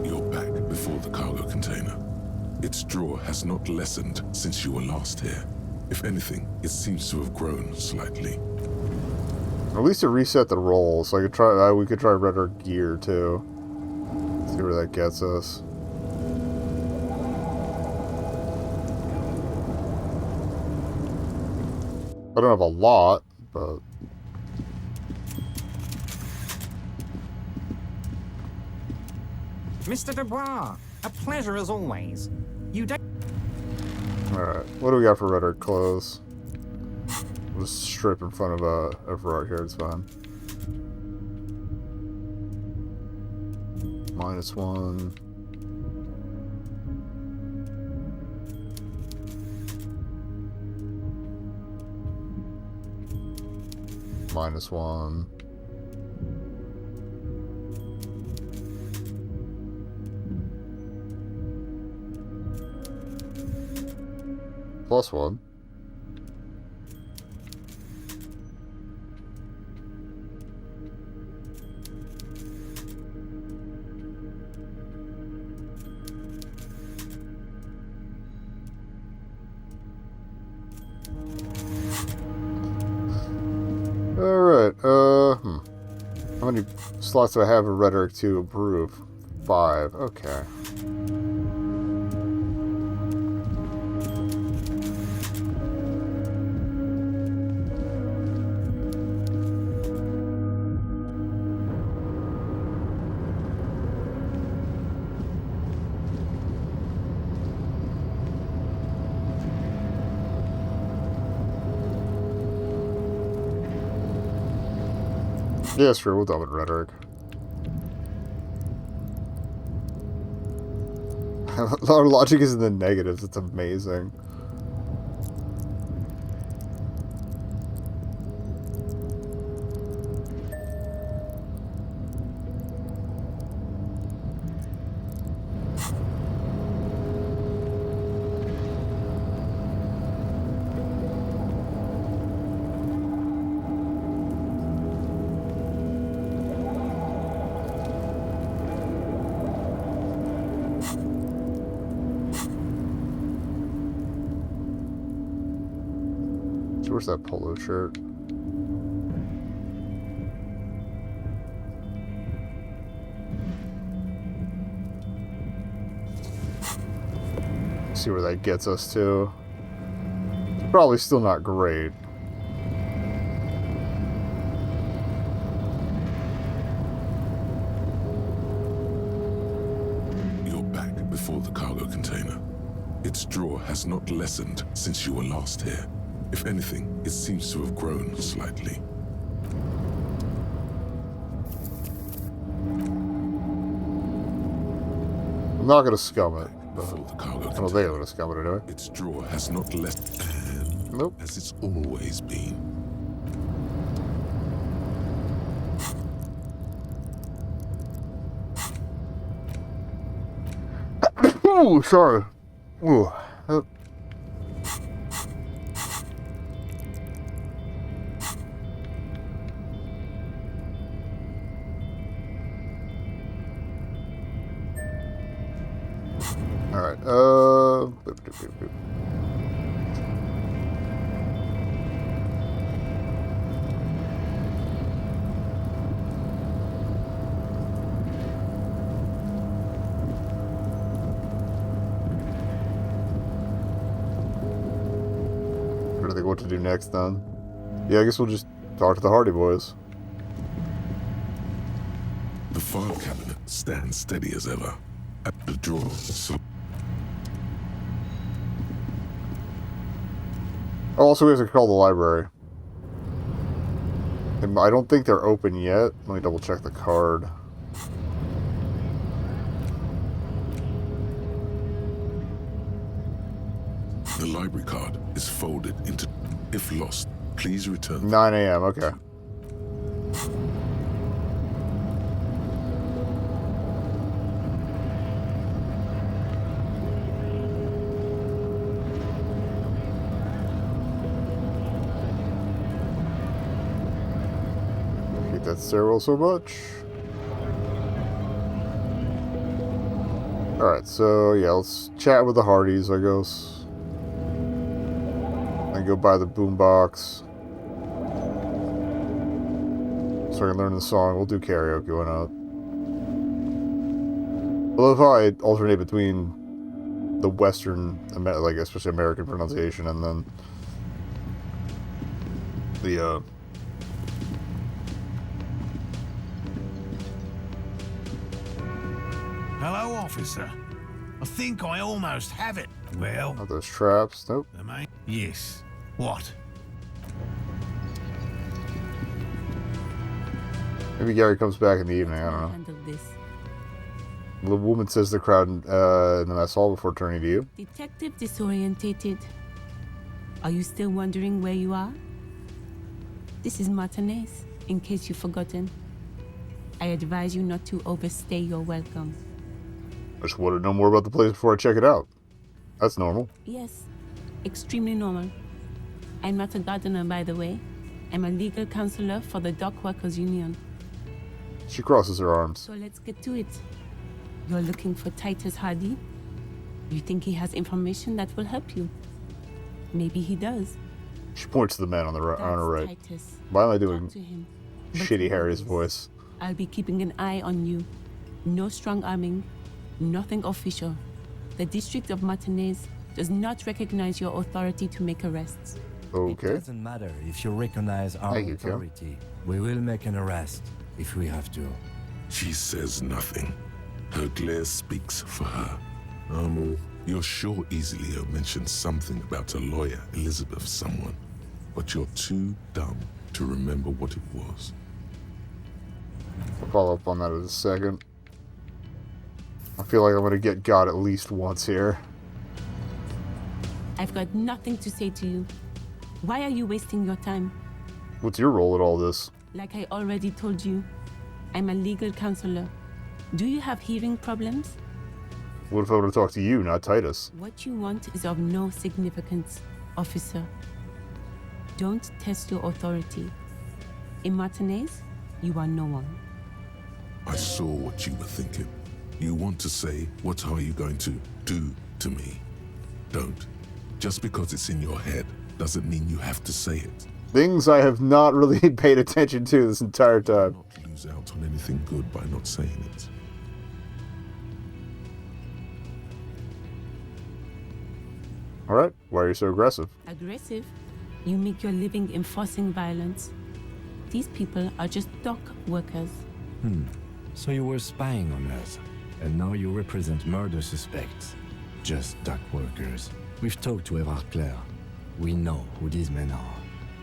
You're back before the cargo container. Its draw has not lessened since you were last here. If anything, it seems to have grown slightly. At least it reset the roll, so I could try. We could try rhetoric gear too. See where that gets us. I don't have a lot, but Mr. Dubois, a pleasure as always. You don't. alright. What do we got for rhetoric clothes? We'll just strip in front of Everard here, it's fine. -1. -1. +1. Alright, how many slots do I have of rhetoric to improve? 5, okay. Yeah, sure, we'll dump it in rhetoric. Our logic is in the negatives, it's amazing. Where's that polo shirt? See where that gets us to. Probably still not great. You're back before the cargo container. Its draw has not lessened since you were last here. If anything, it seems to have grown slightly. I'm not gonna scum it. Before the cargo I don't think I'm gonna scum it anyway. Its draw has not lessened. Nope. As it's always been. Ooh, sorry. Ooh. Alright, boop, boop, boop, boop. I don't think what to do next then. Yeah, I guess we'll just talk to the Hardy Boys. The file cabinet Stand steady as ever. At the draw, so Oh, also, we have to call the library. I don't think they're open yet. Let me double check the card. the library card is folded into. If lost, please return. 9 a.m., okay. Hate that stairwell so much. Alright, so yeah, let's chat with the Hardys, I guess. And go buy the boombox. So I can learn the song. We'll do karaoke, why not? I love how I alternate between the Western, like especially American pronunciation, and then the Hello, officer. I think I almost have it. Well, not those traps. Nope. am I? Yes. What? Maybe Gary comes back in the evening. I don't know. Handle this. The woman says the crowd in the mess hall before turning to you. Detective disorientated. Are you still wondering where you are? This is Martinez, in case you've forgotten. I advise you not to overstay your welcome. I just want to know more about the place before I check it out. That's normal. Yes, extremely normal. I'm not a gardener, by the way. I'm a legal counselor for the Dock Workers Union. She crosses her arms. So let's get to it. You're looking for Titus Hardy? You think he has information that will help you? Maybe he does. She points to the man on the on her right. Titus. Why am I Talk doing to him. shitty But Harry's please, voice? I'll be keeping an eye on you. No strong arming, nothing official. The District of Martinez does not recognize your authority to make arrests. Okay. It doesn't matter if you recognize our Thank you, Kim. authority. We will make an arrest if we have to. She says nothing. Her glare speaks for her. You're sure Easilio mentioned something about a lawyer, Elizabeth someone, but you're too dumb to remember what it was. I'll follow up on that in a second. I feel like I'm going to get got at least once here. I've got nothing to say to you. Why are you wasting your time? What's your role in all this? Like I already told you, I'm a legal counselor. Do you have hearing problems? What if I were to talk to you, not Titus? What you want is of no significance, officer. Don't test your authority. In Martinez, you are no one. I saw what you were thinking. You want to say, what are you going to do to me? Don't. Just because it's in your head doesn't mean you have to say it. Things I have not really paid attention to this entire time. Not lose out on anything good by not saying it. Alright, why are you so aggressive? Aggressive? You make your living enforcing violence. These people are just dock workers. So you were spying on us, and now you represent murder suspects. Just dock workers. We've talked to Everard Clare. We know who these men are.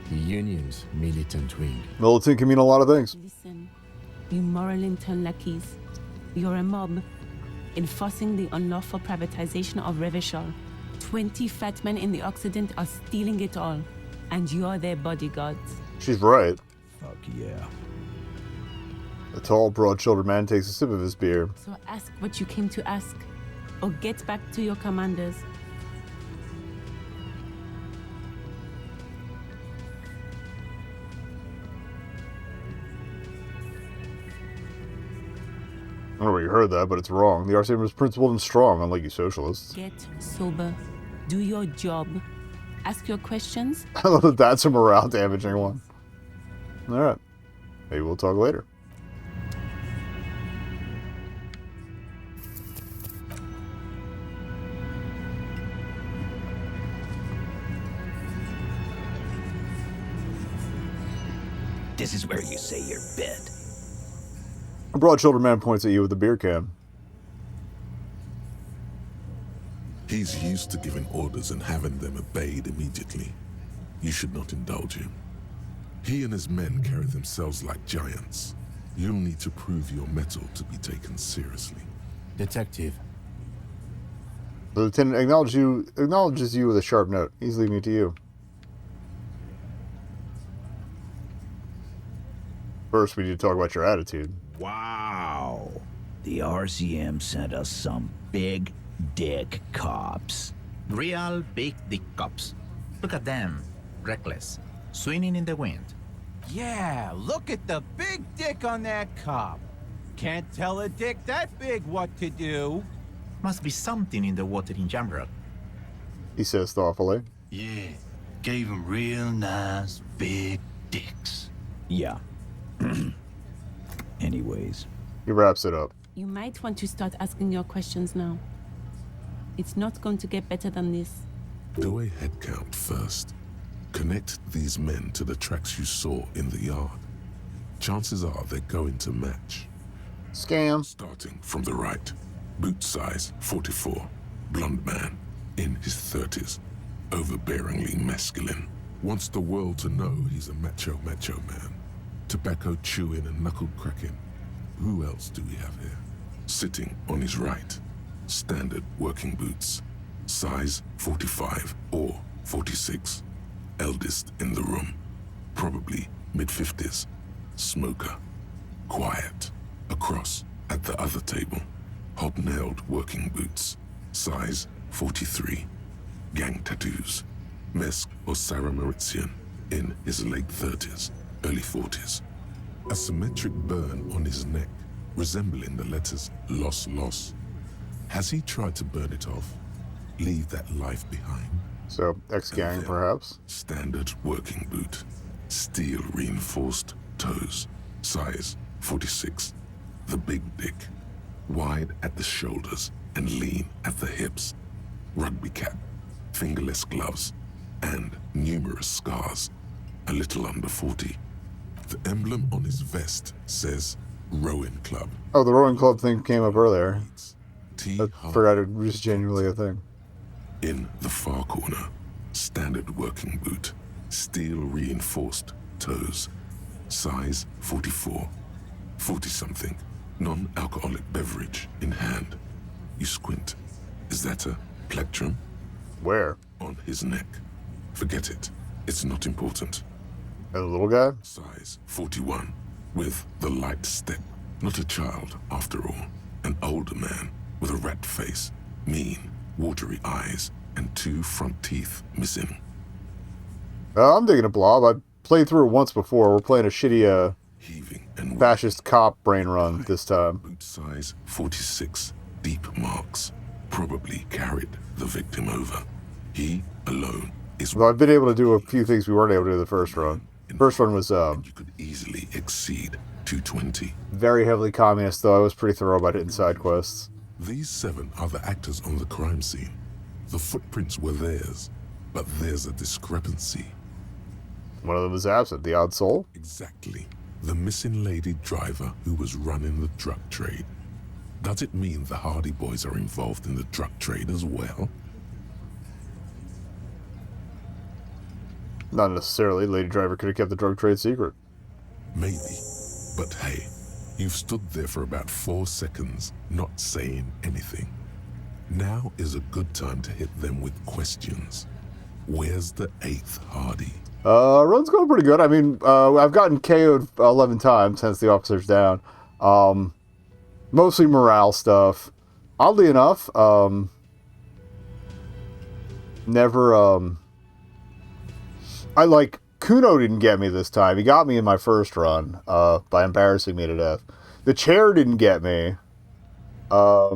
The union's militant wing. Militant can mean a lot of things. Listen, you moral intern lackeys. You're a mob, enforcing the unlawful privatization of Revachol. 20 fat men in the Occident are stealing it all, and you're their bodyguards. She's right. Fuck yeah. The tall, broad-shouldered man takes a sip of his beer. So ask what you came to ask, or get back to your commanders. I don't know where you heard that, but it's wrong. The RCM is principled and strong, unlike you socialists. Get sober. Do your job. Ask your questions. I love that that's a morale-damaging one. Alright. Maybe we'll talk later. This is where you say your bit. A broad shouldered man points at you with a beer can. He's used to giving orders and having them obeyed immediately. You should not indulge him. He and his men carry themselves like giants. You'll need to prove your mettle to be taken seriously. Detective. The lieutenant acknowledges you with a sharp note. He's leaving it to you. First, we need to talk about your attitude. Wow. The RCM sent us some big dick cops. Real big dick cops. Look at them. Reckless. Swinging in the wind. Yeah, look at the big dick on that cop. Can't tell a dick that big what to do. Must be something in the water in Jamrock. He says thoughtfully. Yeah, gave them real nice big dicks. Yeah. Anyways. He wraps it up. You might want to start asking your questions now. It's not going to get better than this. Do a head count first. Connect these men to the tracks you saw in the yard. Chances are they're going to match. Scam. Starting from the right. Boot size 44. Blonde man. In his 30s. Overbearingly masculine. Wants the world to know he's a macho man. Tobacco chewing and knuckle cracking. Who else do we have here? Sitting on his right. Standard working boots. Size 45 or 46. Eldest in the room. Probably mid-50s. Smoker. Quiet. Across at the other table. Hobnailed working boots. Size 43. Gang tattoos. Mesk or Sarah Mauritian. In his late 30s. Early 40s. A symmetric burn on his neck, resembling the letters Loss. Has he tried to burn it off? Leave that life behind? So, ex-gang, perhaps? Standard working boot. Steel reinforced toes. Size 46. The big dick. Wide at the shoulders and lean at the hips. Rugby cap. Fingerless gloves. And numerous scars. A little under 40. The emblem on his vest says Rowing Club. Oh, the rowing club thing came up earlier. I forgot it was genuinely a thing. In the far corner, standard working boot, steel reinforced toes, size 44, 40-something, non-alcoholic beverage in hand. You squint. Is that a plectrum? Where? On his neck. Forget it. It's not important. A little guy? Size 41, with the light step. Not a child, after all. An older man with a rat face, mean, watery eyes, and 2 front teeth missing. I'm digging a blob. I played through it once before. We're playing a shitty, heaving and fascist cop brain run this time. Boot size 46, deep marks. Probably carried the victim over. He alone is... Well, I've been able to do a few things we weren't able to do the first run. First one was, you could easily exceed 220. Very heavily communist, though. I was pretty thorough about hitting side quests. These 7 are the actors on the crime scene. The footprints were theirs, but there's a discrepancy. One of them was absent, the odd soul? Exactly. The missing lady driver who was running the drug trade. Does it mean the Hardy Boys are involved in the drug trade as well? Not necessarily. Lady driver could have kept the drug trade secret. Maybe. But hey, you've stood there for about 4 seconds, not saying anything. Now is a good time to hit them with questions. Where's the 8th Hardy? Run's going pretty good. I mean, I've gotten KO'd 11 times, hence the officer's down. Mostly morale stuff. Oddly enough, Kuno didn't get me this time. He got me in my first run, by embarrassing me to death. The chair didn't get me. I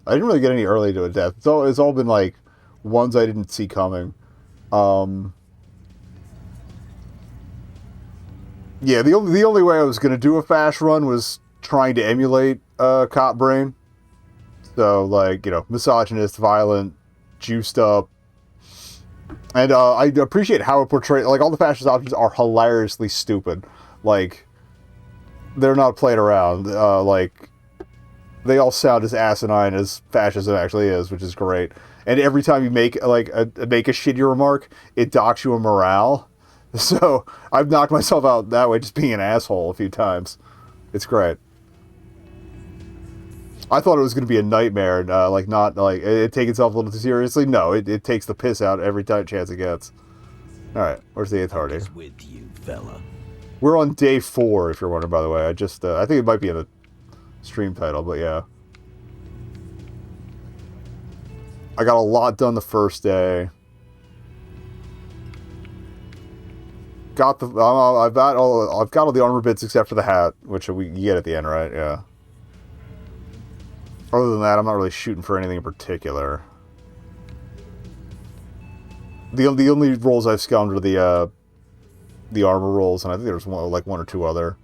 didn't really get any early to a death. It's all been, like, ones I didn't see coming. Yeah, the only way I was going to do a fash run was trying to emulate cop brain. So, like, misogynist, violent, juiced up. And I appreciate how it portrays, like, all the fascist options are hilariously stupid. Like, they're not playing around. Like, they all sound as asinine as fascism actually is, which is great. And every time you make like make a shitty remark, it docks you a morale. So I've knocked myself out that way, just being an asshole a few times. It's great. I thought it was going to be a nightmare, and like not like it take itself a little too seriously. No, it takes the piss out every time chance it gets. All right, where's the 8th Hardy? With you, fella. We're on day 4, if you're wondering. By the way, I think it might be in the stream title, but yeah. I got a lot done the first day. Got the I've got all the armor bits except for the hat, which you get at the end, right? Yeah. Other than that, I'm not really shooting for anything in particular. The only rolls I've scummed are the armor rolls, and I think there's one or two other.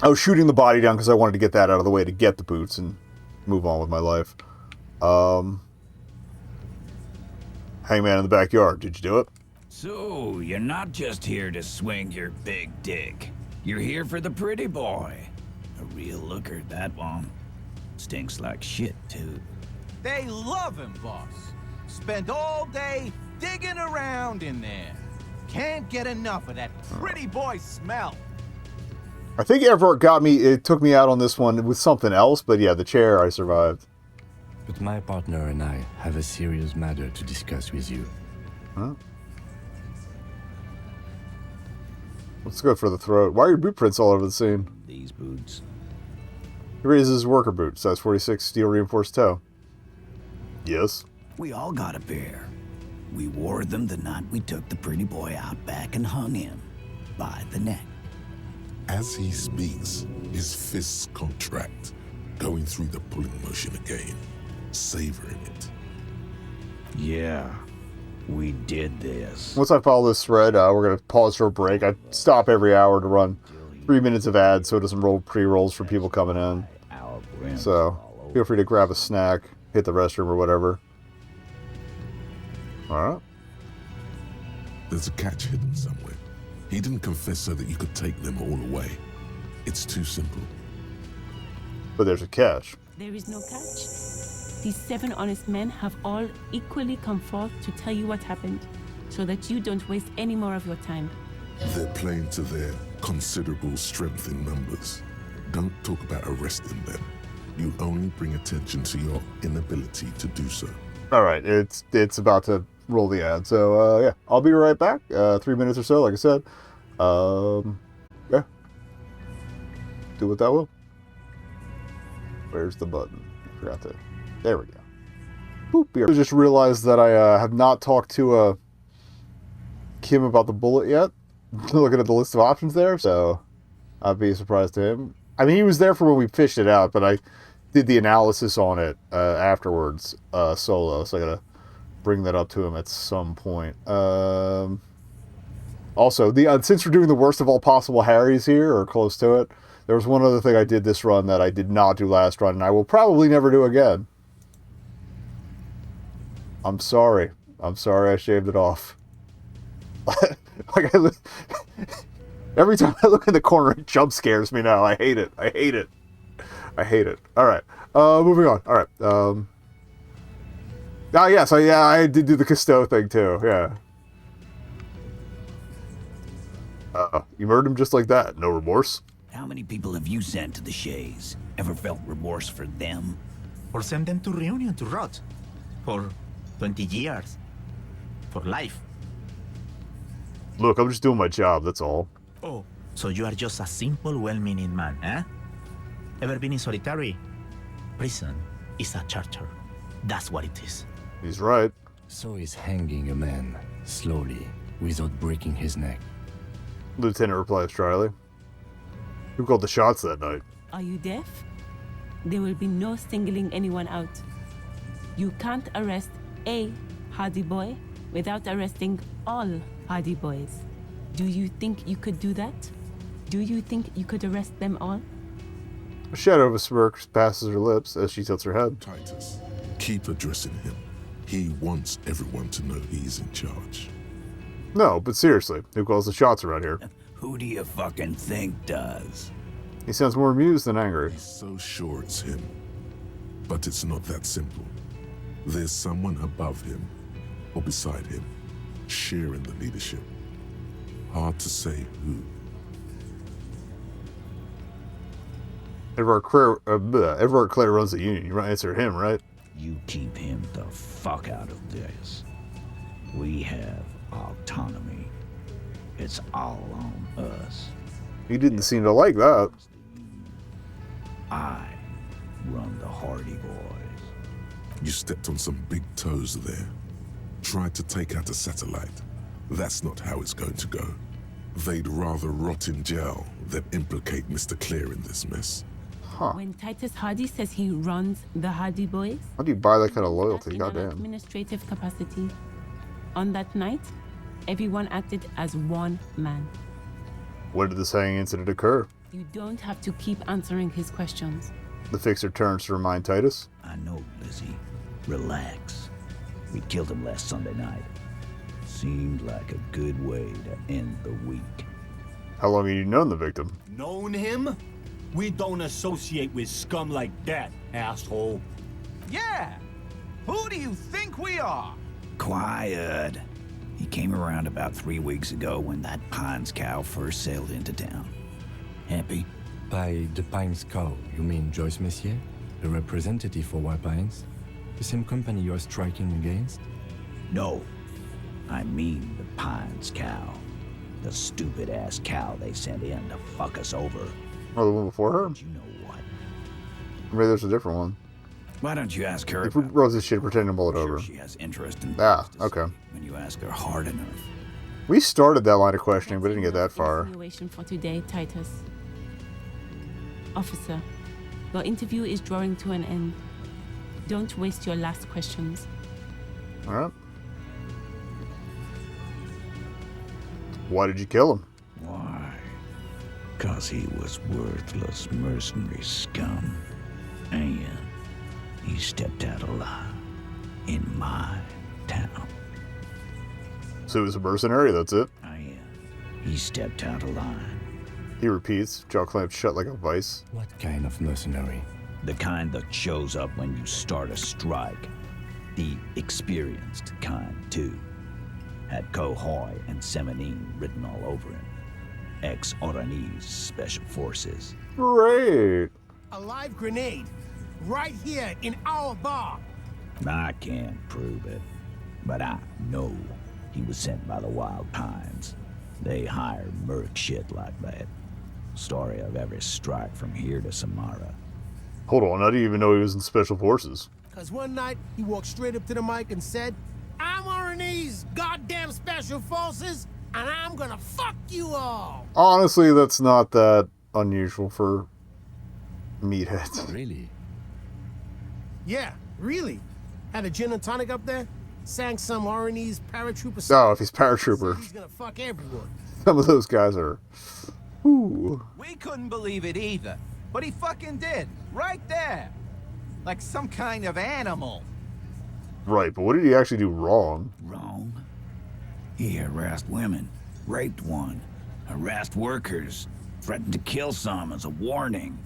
I was shooting the body down because I wanted to get that out of the way to get the boots and move on with my life. Hangman in the backyard. Did you do it? So, you're not just here to swing your big dick. You're here for the pretty boy. A real looker, that one. Stinks like shit, too. They love him, boss. Spend all day digging around in there. Can't get enough of that pretty boy smell. I think Everett got me. It took me out on this one with something else, but yeah, the chair I survived. But my partner and I have a serious matter to discuss with you. Huh? Let's go for the throat. Why are your boot prints all over the scene? These boots. He raises his worker boot, size 46, steel reinforced toe. Yes. We all got a pair. We wore them the night we took the pretty boy out back and hung him by the neck. As he speaks, his fists contract, going through the pulling motion again, savoring it. Yeah, we did this. Once I follow this thread, we're going to pause for a break. I stop every hour to run 3 minutes of ads so it doesn't roll pre-rolls for people coming in. So, feel free to grab a snack, hit the restroom or whatever. Alright. There's a catch hidden somewhere. He didn't confess so that you could take them all away. It's too simple. But there's a catch. There is no catch. These 7 honest men have all equally come forth to tell you what happened, so that you don't waste any more of your time. They're playing to their considerable strength in numbers. Don't talk about arresting them. You only bring attention to your inability to do so. Alright, it's about to roll the ad. So, yeah, I'll be right back. 3 minutes or so, like I said. Yeah. Do what that will. Where's the button? Forgot to... There we go. Boop, here. I just realized that I have not talked to Kim about the bullet yet. Looking at the list of options there, so I'd be surprised to him. I mean, he was there for when we fished it out, but I did the analysis on it afterwards, solo, so I gotta bring that up to him at some point. Also, since we're doing the worst of all possible Harrys here, or close to it, there was one other thing I did this run that I did not do last run, and I will probably never do again. I'm sorry. I'm sorry I shaved it off. Like every time I look in the corner, it jump scares me now. I hate it. I hate it. I hate it. All right. Moving on. All right. Yes. I did do the Cousteau thing too. Yeah. You murdered him just like that. No remorse. How many people have you sent to the Shays? Ever felt remorse for them? Or send them to Reunion to rot. For 20 years. For life. Look, I'm just doing my job, that's all. Oh, so you are just a simple, well-meaning man, eh? Ever been in solitary? Prison is a charter. That's what it is. He's right. So he's hanging a man, slowly, without breaking his neck. Lieutenant replies dryly. Who called the shots that night? Are you deaf? There will be no singling anyone out. You can't arrest a Hardy boy without arresting all Hardy boys. Do you think you could do that? Do you think you could arrest them all? A shadow of a smirk passes her lips as she tilts her head. Titus, keep addressing him. He wants everyone to know he's in charge. No, but seriously, who calls the shots around here? Who do you fucking think does? He sounds more amused than angry. He's so sure it's him. But it's not that simple. There's someone above him, or beside him, sharing the leadership. Hard to say who. Everard Clare runs the union. You might answer him, right? You keep him the fuck out of this. We have autonomy. It's all on us. He didn't seem to like that. I run the Hardy Boys. You stepped on some big toes there. Tried to take out a satellite. That's not how it's going to go. They'd rather rot in jail than implicate Mr. Clare in this mess. Huh. When Titus Hardy says he runs the Hardy Boys, How do you buy that kind of loyalty? in an Goddamn. administrative capacity. On that night, everyone acted as one man. When did this hanging incident occur? You don't have to keep answering his questions. The fixer turns to remind Titus. I know, Lizzie. Relax. We killed him last Sunday night. Seemed like a good way to end the week. How long have you known the victim? Known him? We don't associate with scum like that, asshole. Yeah! Who do you think we are? Quiet. He came around about 3 weeks ago when that Pines cow first sailed into town. Happy? By the Pines cow, you mean Joyce Messier? The representative for White Pines? The same company you're striking against? No. I mean the Pines cow. The stupid-ass cow they sent in to fuck us over. Oh, the one before her? You know what? Maybe there's a different one. Why don't you ask her? If we rose this shit, pretend to mull it over. She has interest in Okay. when you ask her hard enough. We started that line of questioning, but didn't get that far. Insinuation for today, Titus. Officer, your interview is drawing to an end. Don't waste your last questions. Alright. Why did you kill him? Why? 'Cause he was worthless mercenary scum. And he stepped out alive in my town. So he was a mercenary, that's it? He stepped out of line. He repeats, jaw clamped shut like a vice. What kind of mercenary? The kind that shows up when you start a strike. The experienced kind, too. Had Kohoy and Semanin written all over him. Ex-Oranese Special Forces. Great! A live grenade, right here in our bar. I can't prove it, but I know he was sent by the Wild Pines. They hire merc shit like that. Story of every strike from here to Samara. Hold on, I didn't even know he was in Special Forces. Because one night, he walked straight up to the mic and said, I'm Oranese goddamn Special Forces, and I'm gonna fuck you all. Honestly, that's not that unusual for meatheads. Really? Yeah, really. Had a gin and tonic up there, sang some Oranese paratrooper Oh, if he's paratrooper. He's gonna fuck everyone. Some of those guys are... Ooh. We couldn't believe it either, but he fucking did, right there. Like some kind of animal. Right, but what did he actually do wrong? Wrong? He harassed women, raped one, harassed workers, threatened to kill some as a warning.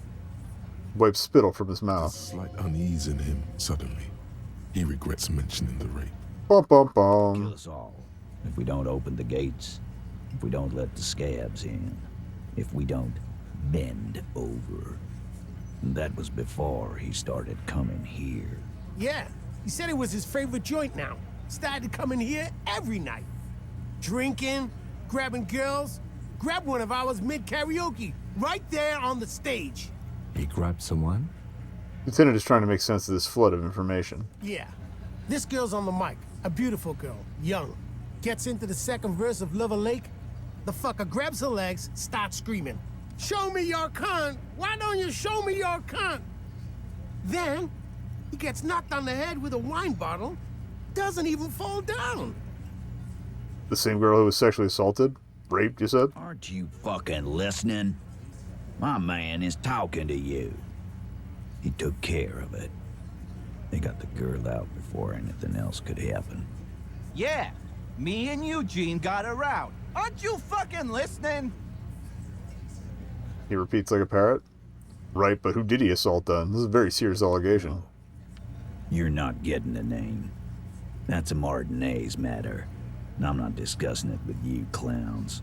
Wiped spittle from his mouth. Slight unease in him suddenly. He regrets mentioning the rape. Bum bum bum. Kill us all if we don't open the gates, if we don't let the scabs in, if we don't bend over. And that was before he started coming here. Yeah, he said it was his favorite joint now. Started coming here every night. Drinking, grabbing girls. Grabbed one of ours mid-karaoke, right there on the stage. He grabbed someone? Lieutenant is trying to make sense of this flood of information. Yeah. This girl's on the mic. A beautiful girl. Young. Gets into the second verse of Lover Lake. The fucker grabs her legs, starts screaming. Show me your cunt! Why don't you show me your cunt? Then, he gets knocked on the head with a wine bottle. Doesn't even fall down. The same girl who was sexually assaulted? Raped, you said? Aren't you fucking listening? My man is talking to you. He took care of it. They got the girl out before anything else could happen. Yeah, me and Eugene got her out. Aren't you fucking listening? He repeats like a parrot. Right, but who did he assault then? This is a very serious allegation. You're not getting the name. That's a Martinez matter. And I'm not discussing it with you clowns.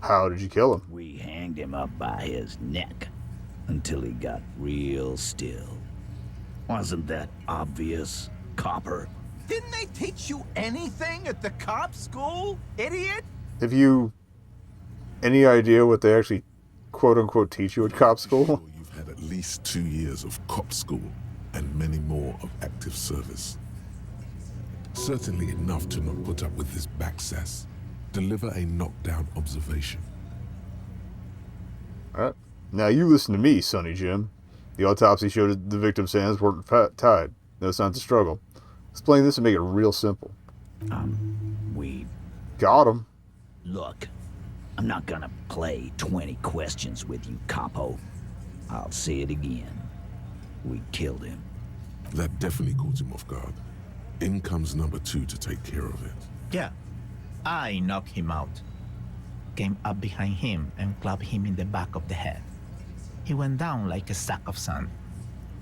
How did you kill him? We hanged him up by his neck until he got real still. Wasn't that obvious, Copper? Didn't they teach you anything at the cop school, idiot? Have you any idea what they actually quote-unquote teach you at cop school? Sure you've had at least 2 years of cop school and many more of active service. Certainly enough to not put up with this backsass. Deliver a knockdown observation. Alright. Now you listen to me, Sonny Jim. The autopsy showed that the victim's hands weren't tied. No signs of struggle. Explain this and make it real simple. We... Got him. Look, I'm not gonna play 20 questions with you, Capo. I'll say it again. We killed him. That definitely caught him off guard. In comes number 2 to take care of it. Yeah, I knocked him out. Came up behind him and clubbed him in the back of the head. He went down like a sack of sand.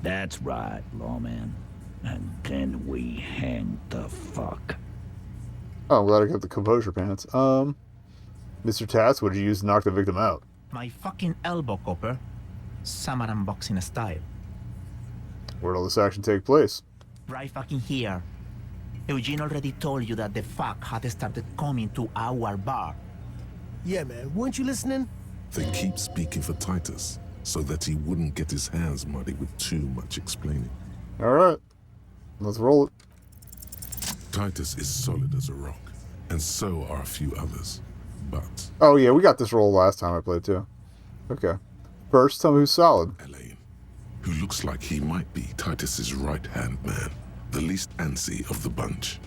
That's right, lawman. And then we hanged the fuck. Oh, I'm glad I got the composure pants. Mr. Tats, what did you use to knock the victim out? My fucking elbow, Copper. Samurai boxing style. Where'd all this action take place? Right fucking here. Eugene already told you that the fuck had started coming to our bar. Yeah, man. Weren't you listening? They keep speaking for Titus, so that he wouldn't get his hands muddy with too much explaining. Alright. Let's roll it. Titus is solid as a rock, and so are a few others. But... Oh yeah, we got this roll last time I played too. Okay. First, tell me who's solid. Elaine, who looks like he might be Titus's right-hand man, the least antsy of the bunch.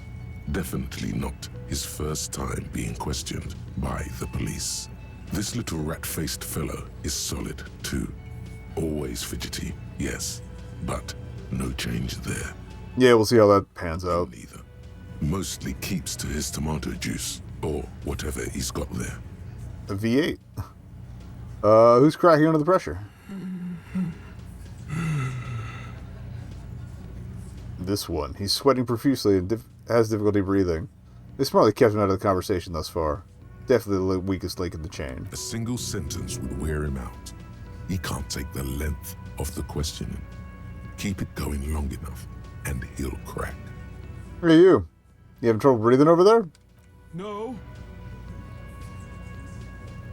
Definitely not his first time being questioned by the police. This little rat-faced fellow is solid too. Always fidgety, yes, but no change there. Yeah, we'll see how that pans out. Neither. Mostly keeps to his tomato juice, or whatever he's got there. A V8. Who's cracking under the pressure? This one. He's sweating profusely and has difficulty breathing. They smartly kept him out of the conversation thus far. Definitely the weakest link in the chain. A single sentence would wear him out. He can't take the length of the questioning. Keep it going long enough, and he'll crack. Look at you. You having trouble breathing over there? No.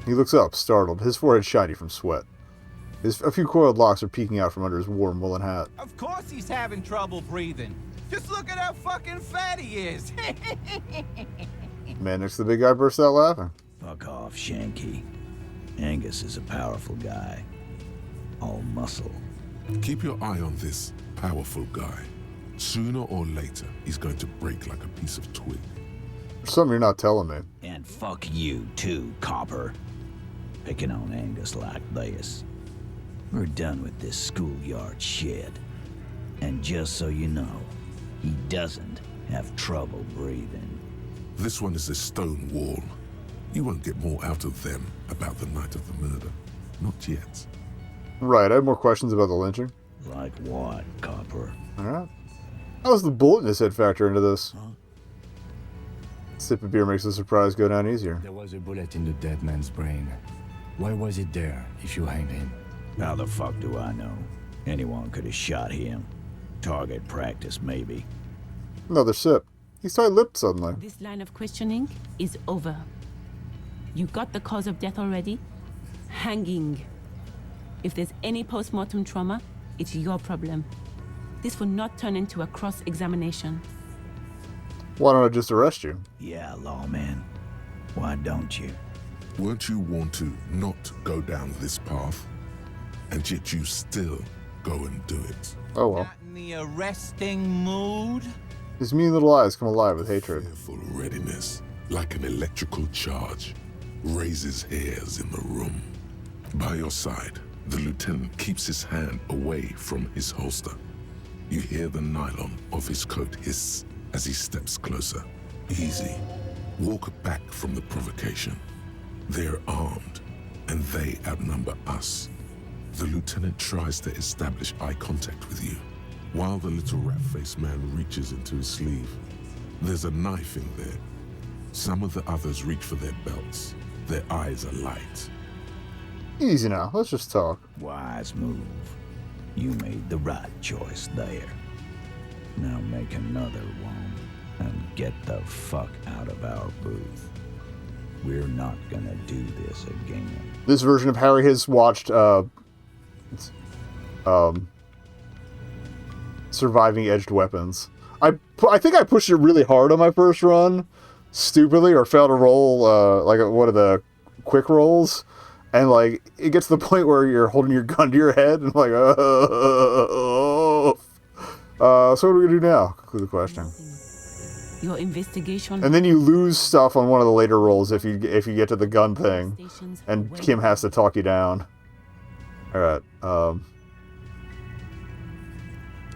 He looks up, startled, his forehead shiny from sweat. A few coiled locks are peeking out from under his warm woolen hat. Of course he's having trouble breathing. Just look at how fucking fat he is. Man next to the big guy bursts out laughing. Fuck off, Shanky. Angus is a powerful guy. All muscle. Keep your eye on this powerful guy. Sooner or later, he's going to break like a piece of twig. There's something you're not telling me. And fuck you too, Copper. Picking on Angus like this. We're done with this schoolyard shit. And just so you know, he doesn't have trouble breathing. This one is a stone wall. You won't get more out of them about the night of the murder. Not yet. Right, I have more questions about the lynching. Like what, Copper? Alright. How does the bullet in his head factor into this? Huh? Sip of beer makes the surprise go down easier. There was a bullet in the dead man's brain. Why was it there if you hanged him? How the fuck do I know? Anyone could have shot him. Target practice, maybe. Another sip. He's tight-lipped suddenly. This line of questioning is over. You got the cause of death already? Hanging. If there's any post-mortem trauma, it's your problem. This will not turn into a cross-examination. Why don't I just arrest you? Yeah, lawman. Why don't you? Weren't you warned to not go down this path? And yet you still go and do it. Oh well. Not in the arresting mood? His mean little eyes come alive with hatred. Fearful readiness, like an electrical charge, raises hairs in the room. By your side, the lieutenant keeps his hand away from his holster. You hear the nylon of his coat hiss as he steps closer. Easy. Walk back from the provocation. They're armed, and they outnumber us. The lieutenant tries to establish eye contact with you, while the little rat-faced man reaches into his sleeve. There's a knife in there. Some of the others reach for their belts. Their eyes are light. Easy now. Let's just talk. Wise move. You made the right choice there. Now make another one and get the fuck out of our booth. We're not gonna do this again. This version of Harry has watched Surviving Edged Weapons. I think I pushed it really hard on my first run, stupidly, or failed to roll like one of the quick rolls, and like it gets to the point where you're holding your gun to your head and like, so what are we gonna do now? Conclude the question. Your investigation. And then you lose stuff on one of the later rolls if you get to the gun thing, and Kim has to talk you down. All right.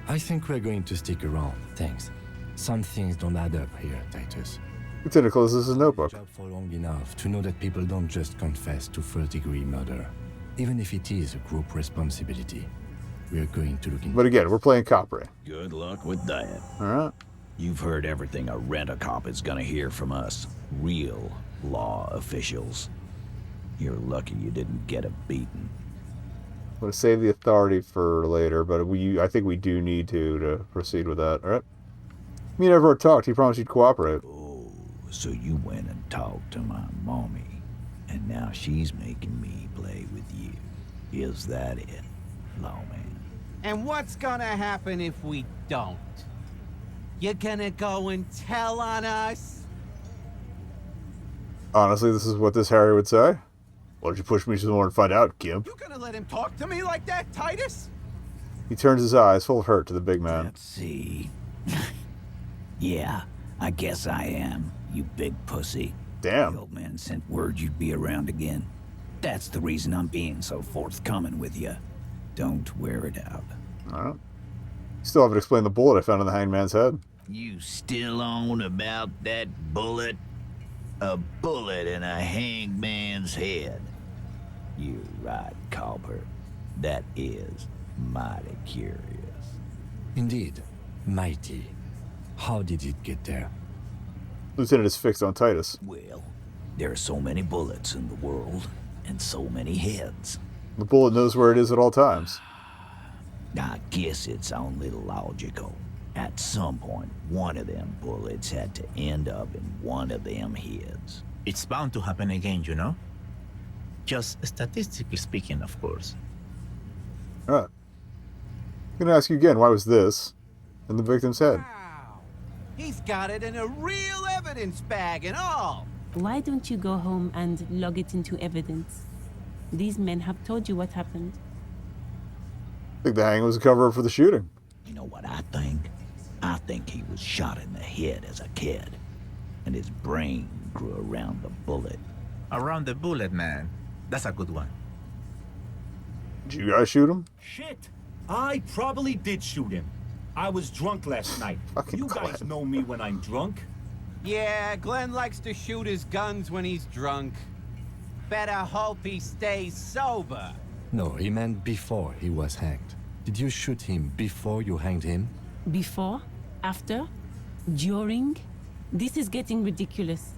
I think we're going to stick around. Thanks. Some things don't add up here, Titus. Lieutenant closes his notebook. Job for long enough to know that people don't just confess to first-degree murder, even if it is a group responsibility. We're going to look into. But again, we're playing Capri. Good luck with that. All right. You've heard everything a rent-a-cop is gonna hear from us. Real law officials. You're lucky you didn't get a beating. I'm going to save the authority for later, but I think we do need to proceed with that. All right. Me and Everett talked. He promised he'd cooperate. Oh, so you went and talked to my mommy, and now she's making me play with you. Is that it, lawman? And what's gonna happen if we don't? You're gonna go and tell on us? Honestly, this is what this Harry would say. Why don't you push me some more and find out, Gimp? You gonna let him talk to me like that, Titus? He turns his eyes full of hurt to the big man. Let's see. Yeah, I guess I am, you big pussy. Damn. The old man sent word you'd be around again. That's the reason I'm being so forthcoming with you. Don't wear it out. Alright. Still haven't explained the bullet I found in the hangman's head. You still on about that bullet? A bullet in a hangman's head. You're right, Copper. That is mighty curious. Indeed. Mighty. How did it get there? Lieutenant is fixed on Titus. Well, there are so many bullets in the world, and so many heads. The bullet knows where it is at all times. I guess it's only logical. At some point, one of them bullets had to end up in one of them heads. It's bound to happen again, you know? Just statistically speaking, of course. Alright. I'm going to ask you again, why was this in the victim's head? Wow. He's got it in a real evidence bag and all. Why don't you go home and log it into evidence? These men have told you what happened. I think the hang was a cover-up for the shooting. You know what I think? I think he was shot in the head as a kid, and his brain grew around the bullet. Around the bullet, man. That's a good one. Did you guys shoot him? Shit! I probably did shoot him. I was drunk last night. You guys know me when I'm drunk. Yeah, Glenn likes to shoot his guns when he's drunk. Better hope he stays sober. No, he meant before he was hanged. Did you shoot him before you hanged him? Before? After? During? This is getting ridiculous.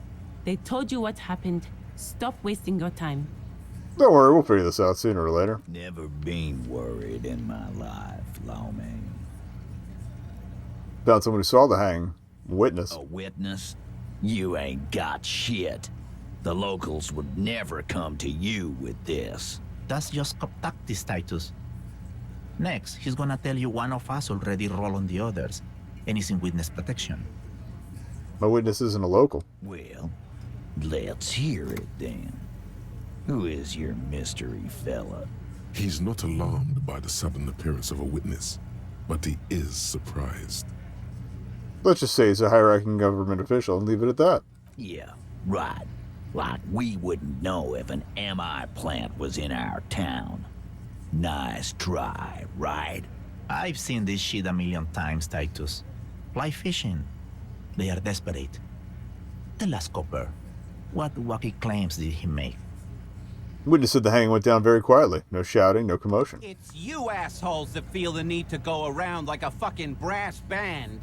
They told you what happened. Stop wasting your time. Don't worry, we'll figure this out sooner or later. Never been worried in my life, lawman. Found someone who saw the hang. Witness. A witness? You ain't got shit. The locals would never come to you with this. That's just cop tactics, Titus. Next, he's gonna tell you one of us already rolled on the others, and is in witness protection. My witness isn't a local. Well, let's hear it then. Who is your mystery fella? He's not alarmed by the sudden appearance of a witness, but he is surprised. Let's just say he's a high-ranking government official and leave it at that. Yeah, right. Like we wouldn't know if an MI plant was in our town. Nice try, right? I've seen this shit a million times, Titus. Fly fishing. They are desperate. Tell us, Copper, what wacky claims did he make? Witness said the hanging went down very quietly. No shouting, no commotion. It's you assholes that feel the need to go around like a fucking brass band.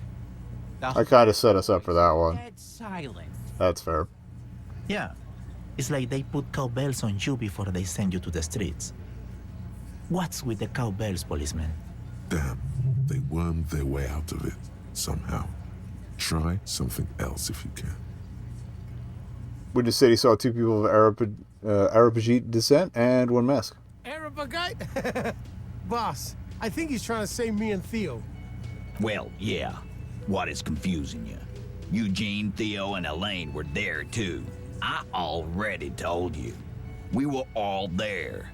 I kind of set us up for that one. Dead silence. That's fair. Yeah. It's like they put cowbells on you before they send you to the streets. What's with the cowbells, policeman? Damn, they wormed their way out of it, somehow. Try something else if you can. Witness said he saw 2 people of Arabajite descent and 1 mask. Arabagite? Boss, I think he's trying to say me and Theo. Well, yeah. What is confusing you? Eugene, Theo, and Elaine were there too. I already told you. We were all there.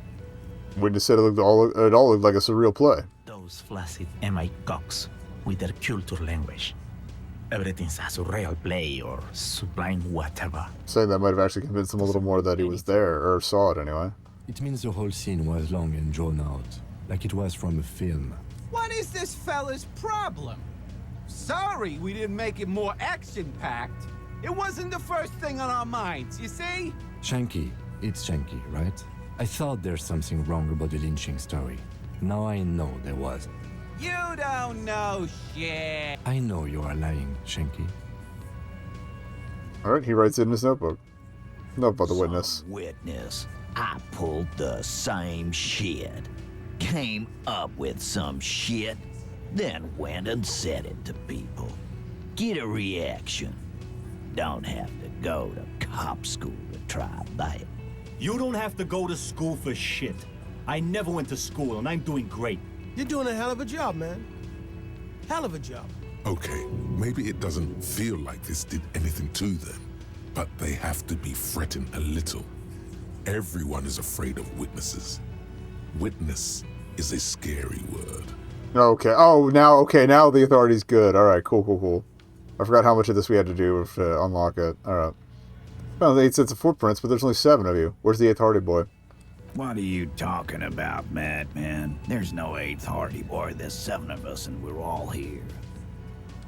Witness said it all looked like a surreal play. Those flaccid MI cocks with their culture language. Everything's a surreal play or sublime whatever. Saying that might have actually convinced him a little more that he was there, or saw it anyway. It means the whole scene was long and drawn out, like it was from a film. What is this fella's problem? Sorry we didn't make it more action-packed. It wasn't the first thing on our minds, you see? Shanky. It's Shanky, right? I thought there's something wrong about the lynching story. Now I know there was. You don't know shit. I know you are lying, Shanky. Alright, he writes it in his notebook. Note about the witness. Witness. I pulled the same shit. Came up with some shit, then went and said it to people. Get a reaction. Don't have to go to cop school to try that. You don't have to go to school for shit. I never went to school, and I'm doing great. You're doing a hell of a job, man. Hell of a job. Okay, maybe it doesn't feel like this did anything to them, but they have to be fretting a little. Everyone is afraid of witnesses. Witness is a scary word. Okay. Oh, now the authority's good. Alright, cool. I forgot how much of this we had to do to unlock it. Alright. Well, 8 sets of footprints, but there's only 7 of you. Where's the 8th Hardy boy? What are you talking about, madman? There's no 8th Hardy boy. There's 7 of us, and we're all here.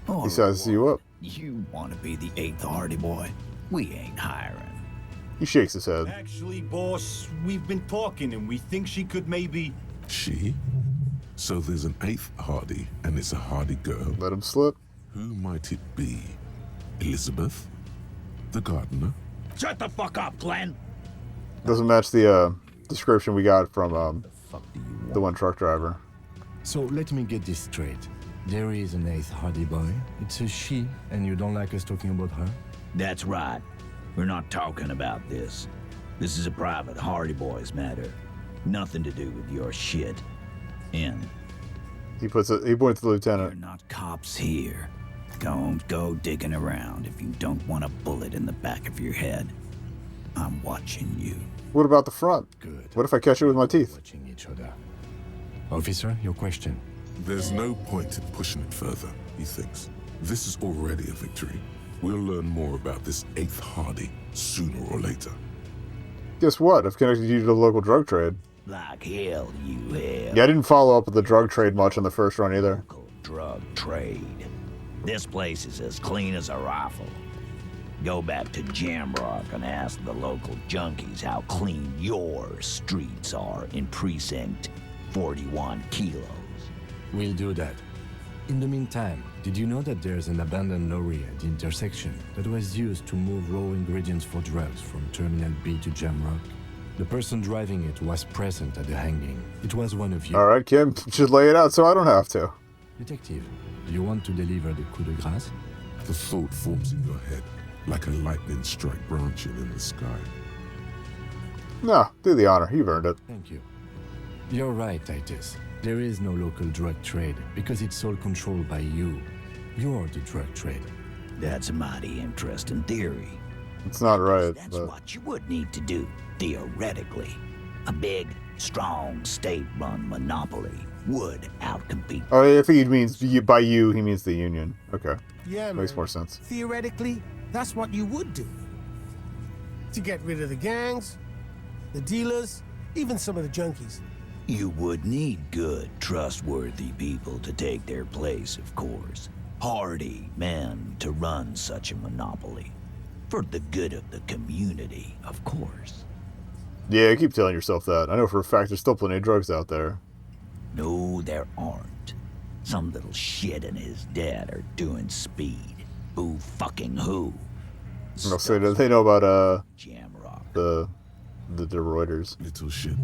He sizes you up. You want to be the 8th Hardy boy? We ain't hiring. He shakes his head. Actually, boss, we've been talking, and we think she could maybe... She? So there's an 8th Hardy, and it's a Hardy girl. Let him slip. Who might it be? Elizabeth? The gardener? Shut the fuck up, Glenn! Doesn't match the description we got from the one truck driver. So let me get this straight. There is an 8th Hardy boy. It's a she, and you don't like us talking about her? That's right. We're not talking about this. This is a private Hardy Boys matter. Nothing to do with your shit. And he points to the lieutenant. You're not cops here. Don't go digging around if you don't want a bullet in the back of your head. I'm watching you. What about the front? Good. What if I catch it with my teeth? Watching each other. Officer, your question. There's no point in pushing it further, he thinks. This is already a victory. We'll learn more about this 8th Hardy sooner or later. Guess what? I've connected you to the local drug trade. Like hell you have. Yeah, I didn't follow up with the drug trade much on the first run either. Local drug trade. This place is as clean as a rifle. Go back to Jamrock and ask the local junkies how clean your streets are in Precinct 41 kilos. We'll do that. In the meantime, did you know that there's an abandoned lorry at the intersection that was used to move raw ingredients for drugs from Terminal B to Jamrock? The person driving it was present at the hanging. It was one of you. Alright, Kim, just lay it out so I don't have to. Detective, do you want to deliver the coup de grâce? The thought forms in your head, like a lightning strike branching in the sky. No, do the honor. You've earned it. Thank you. You're right, Titus. There is no local drug trade because it's all controlled by you. You're the drug trade. That's a mighty interesting theory. It's not right. That's what you would need to do, theoretically. A big, strong, state-run monopoly would outcompete. Oh, I think he means by you, he means the union. Okay. Yeah, Makes man. more sense. Theoretically, that's what you would do. To get rid of the gangs, the dealers, even some of the junkies. You would need good, trustworthy people to take their place, of course. Hardy men to run such a monopoly. For the good of the community, of course. Yeah, you keep telling yourself that. I know for a fact there's still plenty of drugs out there. No, there aren't. Some little shit and his dad are doing speed. Who fucking who? I'll say that they know about the Reuters. Little shit.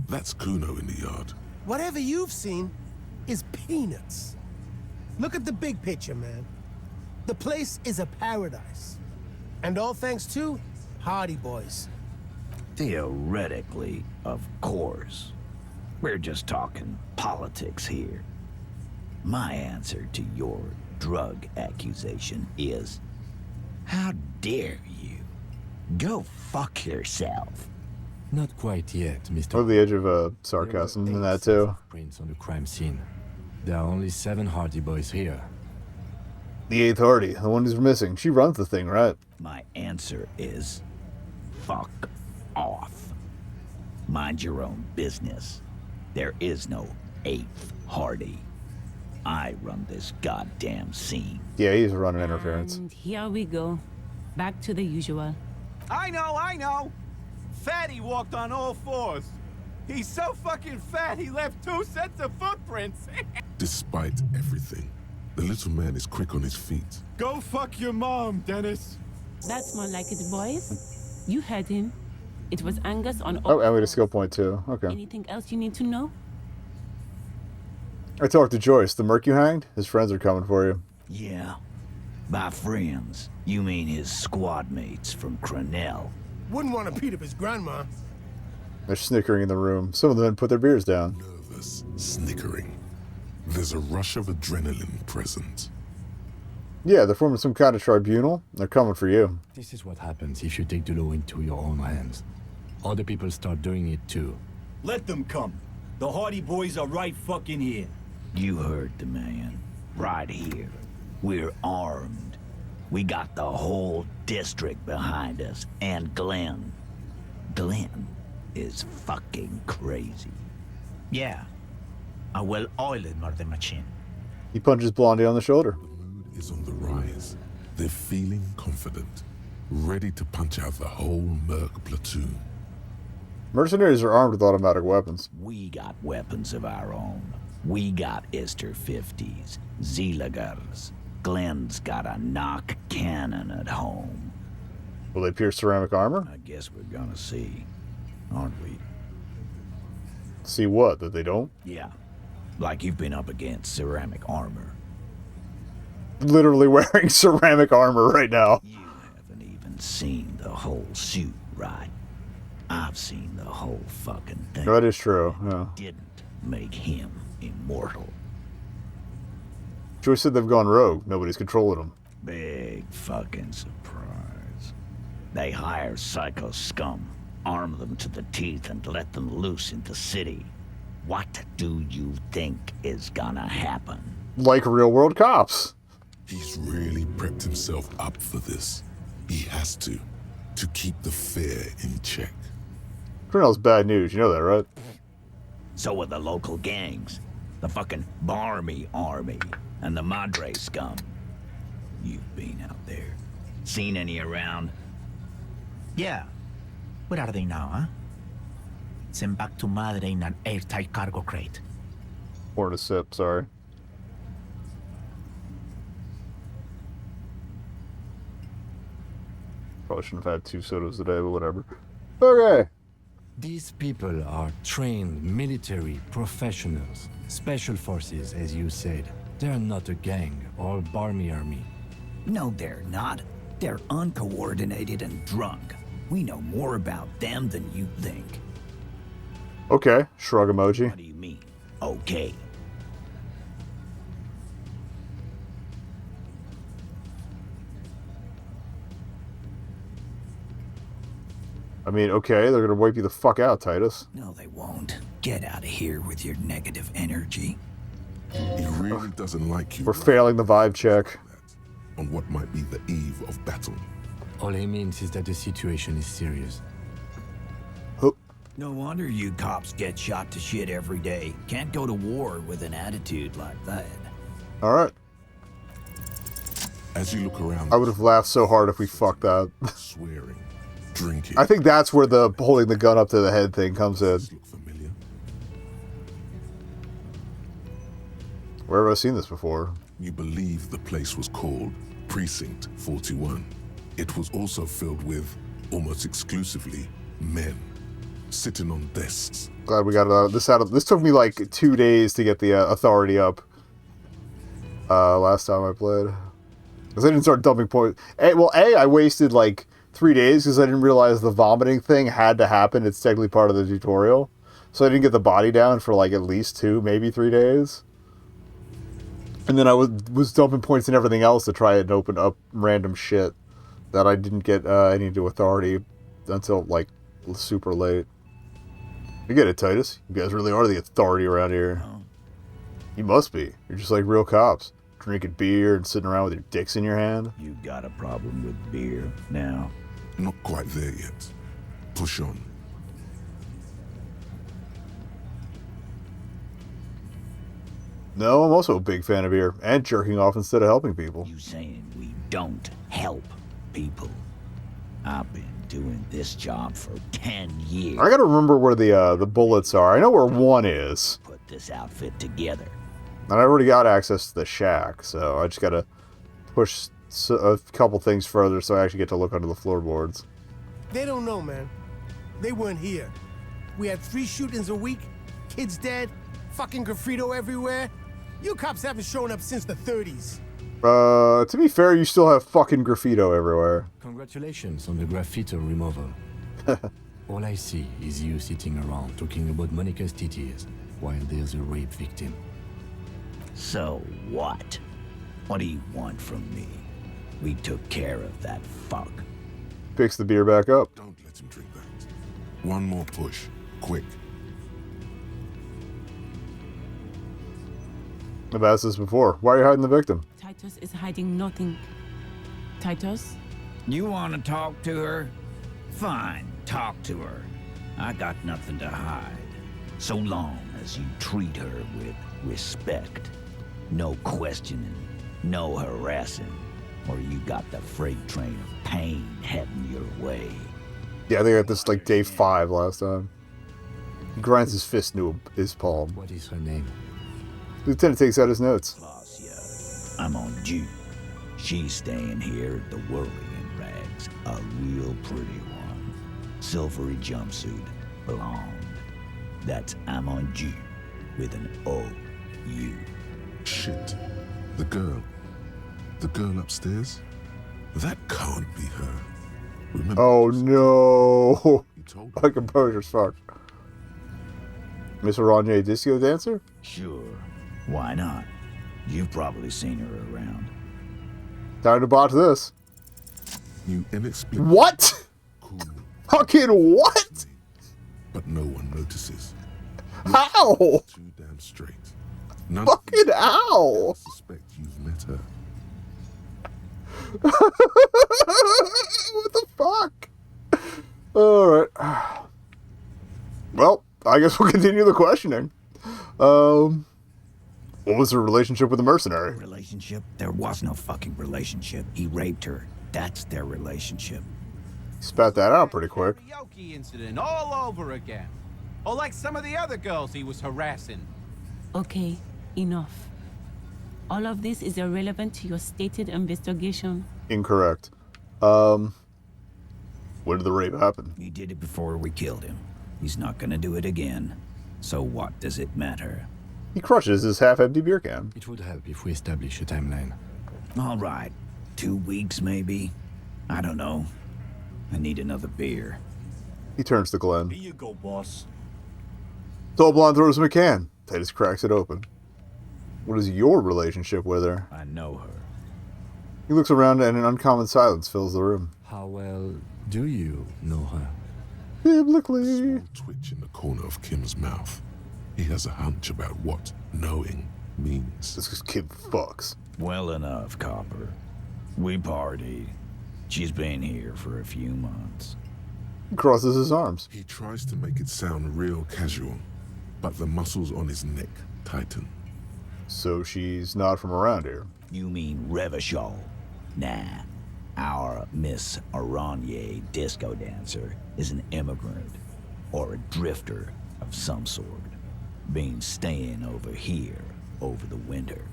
That's Kuno in the yard. Whatever you've seen is peanuts. Look at the big picture, man. The place is a paradise. And all thanks to Hardy Boys. Theoretically, of course. We're just talking politics here. My answer to your drug accusation is, how dare you? Go fuck yourself. Not quite yet, Mr. Over the edge of sarcasm in that too. Prints on the crime scene. There are only 7 Hardy Boys here. The 8th Hardy, the one who's missing. She runs the thing, right? My answer is, fuck off. Mind your own business. There is no 8th Hardy. I run this goddamn scene. Yeah, he's running interference. And here we go. Back to the usual. I know. Fatty walked on all 4s. He's so fucking fat, he left 2 sets of footprints. Despite everything, the little man is quick on his feet. Go fuck your mom, Dennis. That's more like it, boys. You heard him. It was Angus on Oh, and we had a skill point too. Okay. Anything else you need to know? I talked to Joyce. The merc you hanged? His friends are coming for you. Yeah. By friends, you mean his squad mates from Crenell. Wouldn't want to beat up his grandma. They're snickering in the room. Some of the men put their beers down. Nervous, snickering. There's a rush of adrenaline present. Yeah, they're forming some kind of tribunal. They're coming for you. This is what happens if you take the law into your own hands. Other people start doing it too. Let them come. The Hardy Boys are right fucking here. You heard the man. Right here. We're armed. We got the whole district behind us. And Glenn. Glenn is fucking crazy. Yeah. A well-oiled murder machine. He punches Blondie on the shoulder. The mood is on the rise. They're feeling confident. Ready to punch out the whole merc platoon. Mercenaries are armed with automatic weapons. We got weapons of our own. We got Ister 50s, Zeelagers. Glenn's got a knock cannon at home. Will they pierce ceramic armor? I guess we're gonna see, aren't we? See what? That they don't? Yeah. Like you've been up against ceramic armor. Literally wearing ceramic armor right now. You haven't even seen the whole suit, right? I've seen the whole fucking thing. That is true, yeah. Didn't make him immortal. Joyce said they've gone rogue. Nobody's controlling them. Big fucking surprise. They hire psycho scum, arm them to the teeth, and let them loose in the city. What do you think is gonna happen? Like real-world cops. He's really prepped himself up for this. He has to keep the fear in check. Colonel's bad news, you know that, right? So are the local gangs. The fucking Barmy army and the Madre scum. You've been out there. Seen any around? Yeah. Where are they now, huh? Sent back to Madre in an airtight cargo crate. Or to sip, sorry. Probably shouldn't have had 2 sodas today, but whatever. Okay. These people are trained military professionals, special forces, as you said. They're not a gang or Barmy army. No, they're not. They're uncoordinated and drunk. We know more about them than you think. Okay, shrug emoji. What do you mean, okay? I mean, okay, they're gonna wipe you the fuck out, Titus. No, they won't. Get out of here with your negative energy. He really doesn't like you. We're failing the vibe check. On what might be the eve of battle. All he means is that the situation is serious. No wonder you cops get shot to shit every day. Can't go to war with an attitude like that. Alright. As you look around, I would have laughed so hard if we fucked that. swearing, Drink it. I think that's where the holding the gun up to the head thing comes in. Look familiar. Where have I seen this before? You believe the place was called Precinct 41. It was also filled with, almost exclusively, men sitting on desks. Glad we got this out of. This took me like 2 days to get the authority up. Last time I played, because I didn't start dumping points. I wasted like 3 days because I didn't realize the vomiting thing had to happen. It's technically part of the tutorial, so I didn't get the body down for like at least 2, maybe 3 days. And then I was dumping points and everything else to try and open up random shit that I didn't get any to authority until like super late. You get it, Titus. You guys really are the authority around here. Oh. You must be. You're just like real cops, drinking beer and sitting around with your dicks in your hand. You got a problem with beer now? Not quite there yet. Push on. No, I'm also a big fan of beer and jerking off instead of helping people. You saying we don't help people? I've been doing this job for 10 years. I gotta remember where the bullets are. I know where one is. Put this outfit together. And I already got access to the shack, so I just gotta push a couple things further so I actually get to look under the floorboards. They don't know, man. They weren't here. We had 3 shootings a week, kids dead, fucking graffito everywhere. You cops haven't shown up since the 30s. To be fair, you still have fucking graffito everywhere. Congratulations on the graffito removal. All I see is you sitting around talking about Monica's titties while there's a rape victim. So what? What do you want from me? We took care of that fuck. Picks the beer back up. Don't let him drink that. One more push. Quick. I've asked this before. Why are you hiding the victim? Titus is hiding nothing. Titus? You want to talk to her? Fine, talk to her. I got nothing to hide. So long as you treat her with respect. No questioning, no harassing, or you got the freight train of pain heading your way. Yeah, I think I got this like day 5 last time. He grinds his fist into his palm. What is her name? Lieutenant takes out his notes. I'm on due. She's staying here at the Whirling Rags. A real pretty one. Silvery jumpsuit. Blonde. That's I'm on due with an O-U. Shit. The girl. The girl upstairs? That can't be her. Remember? Oh no! My composure's fucked. Miss Oranje, disco dancer? Sure. Why not? You've probably seen her around. Time to botch this. You inexplicably. What? Cool. Fucking what? But no one notices. How? Too damn straight. None Fucking how? suspect you've met her. What the fuck? Alright. Well, I guess we'll continue the questioning. What was her relationship with the mercenary? Relationship? There was no fucking relationship. He raped her. That's their relationship. Spat that out pretty quick. Karaoke incident all over again. Or like some of the other girls he was harassing. Okay, enough. All of this is irrelevant to your stated investigation. Incorrect. When did the rape happen? He did it before we killed him. He's not gonna do it again. So what does it matter? He crushes his half-empty beer can. It would help if we establish a timeline. All right. 2 weeks, maybe? I don't know. I need another beer. He turns to Glenn. Here you go, boss. Tall blonde throws him a can. Titus cracks it open. What is your relationship with her? I know her. He looks around and an uncommon silence fills the room. How well do you know her? Biblically. Small twitch in the corner of Kim's mouth. He has a hunch about what knowing means. This is Kim fucks. Well enough, Copper. We party. She's been here for a few months. He crosses his arms. He tries to make it sound real casual, but the muscles on his neck tighten. So she's not from around here. You mean Revachol? Nah. Our Miss Oranje disco dancer is an immigrant or a drifter of some sort, been staying over here over the winter.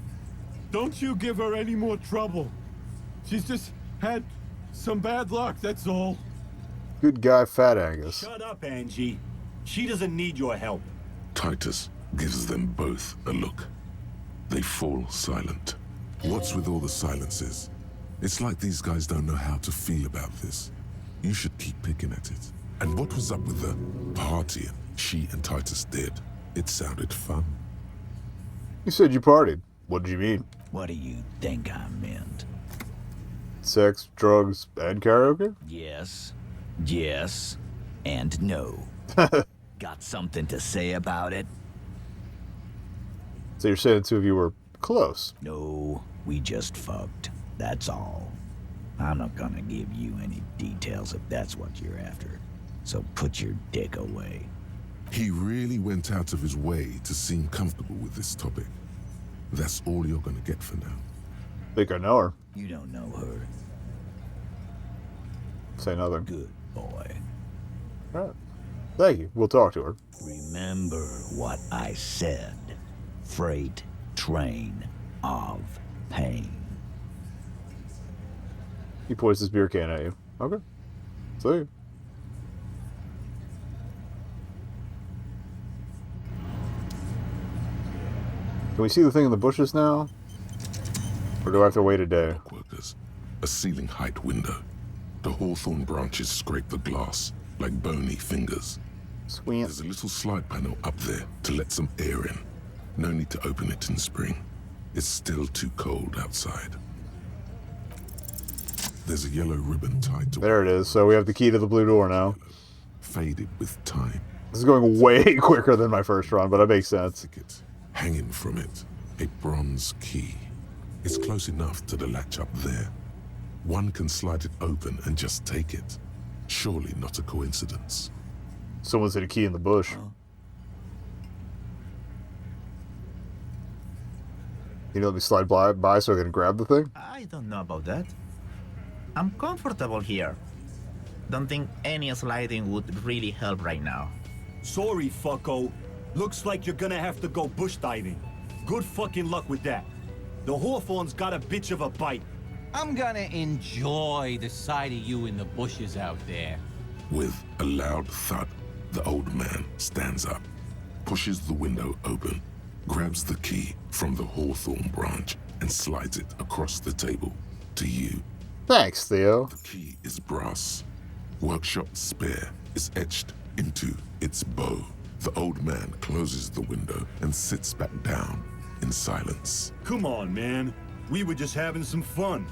Don't you give her any more trouble. She's just had some bad luck, that's all. Good guy, Fat Angus. Shut up, Angie. She doesn't need your help. Titus gives them both a look. They fall silent. What's with all the silences? It's like these guys don't know how to feel about this. You should keep picking at it. And what was up with the partying she and Titus did? It sounded fun. You said you partied. What did you mean? What do you think I meant? Sex, drugs, and karaoke? Yes, yes, and no. Got something to say about it? So you're saying the two of you were close? No, we just fucked. That's all. I'm not gonna give you any details if that's what you're after. So put your dick away. He really went out of his way to seem comfortable with this topic. That's all you're gonna get for now. Think I know her. You don't know her. Say nothing. Good boy. Alright. Thank you. We'll talk to her. Remember what I said. Freight train of pain. He points his beer can at you. Okay. See you. Can we see the thing in the bushes now? Or do I have to wait a day? Workers, a ceiling height window. The hawthorn branches scrape the glass like bony fingers. Squint. There's a little slide panel up there to let some air in. No need to open it in spring. It's still too cold outside. There's a yellow ribbon tied to it. There it is. So we have the key to the blue door now. Faded with time. This is going way quicker than my first run, but it makes sense. Hanging from it, a bronze key. It's close enough to the latch up there. One can slide it open and just take it. Surely not a coincidence. Someone's hit a key in the bush. You know, let me slide by so I can grab the thing? I don't know about that. I'm comfortable here. Don't think any sliding would really help right now. Sorry, fucko. Looks like you're gonna have to go bush diving. Good fucking luck with that. The hawthorn's got a bitch of a bite. I'm gonna enjoy the sight of you in the bushes out there. With a loud thud, the old man stands up, pushes the window open, grabs the key from the hawthorn branch, and slides it across the table to you. Thanks, Theo. The key is brass. Workshop spare is etched into its bow. The old man closes the window and sits back down in silence. Come on, man. We were just having some fun.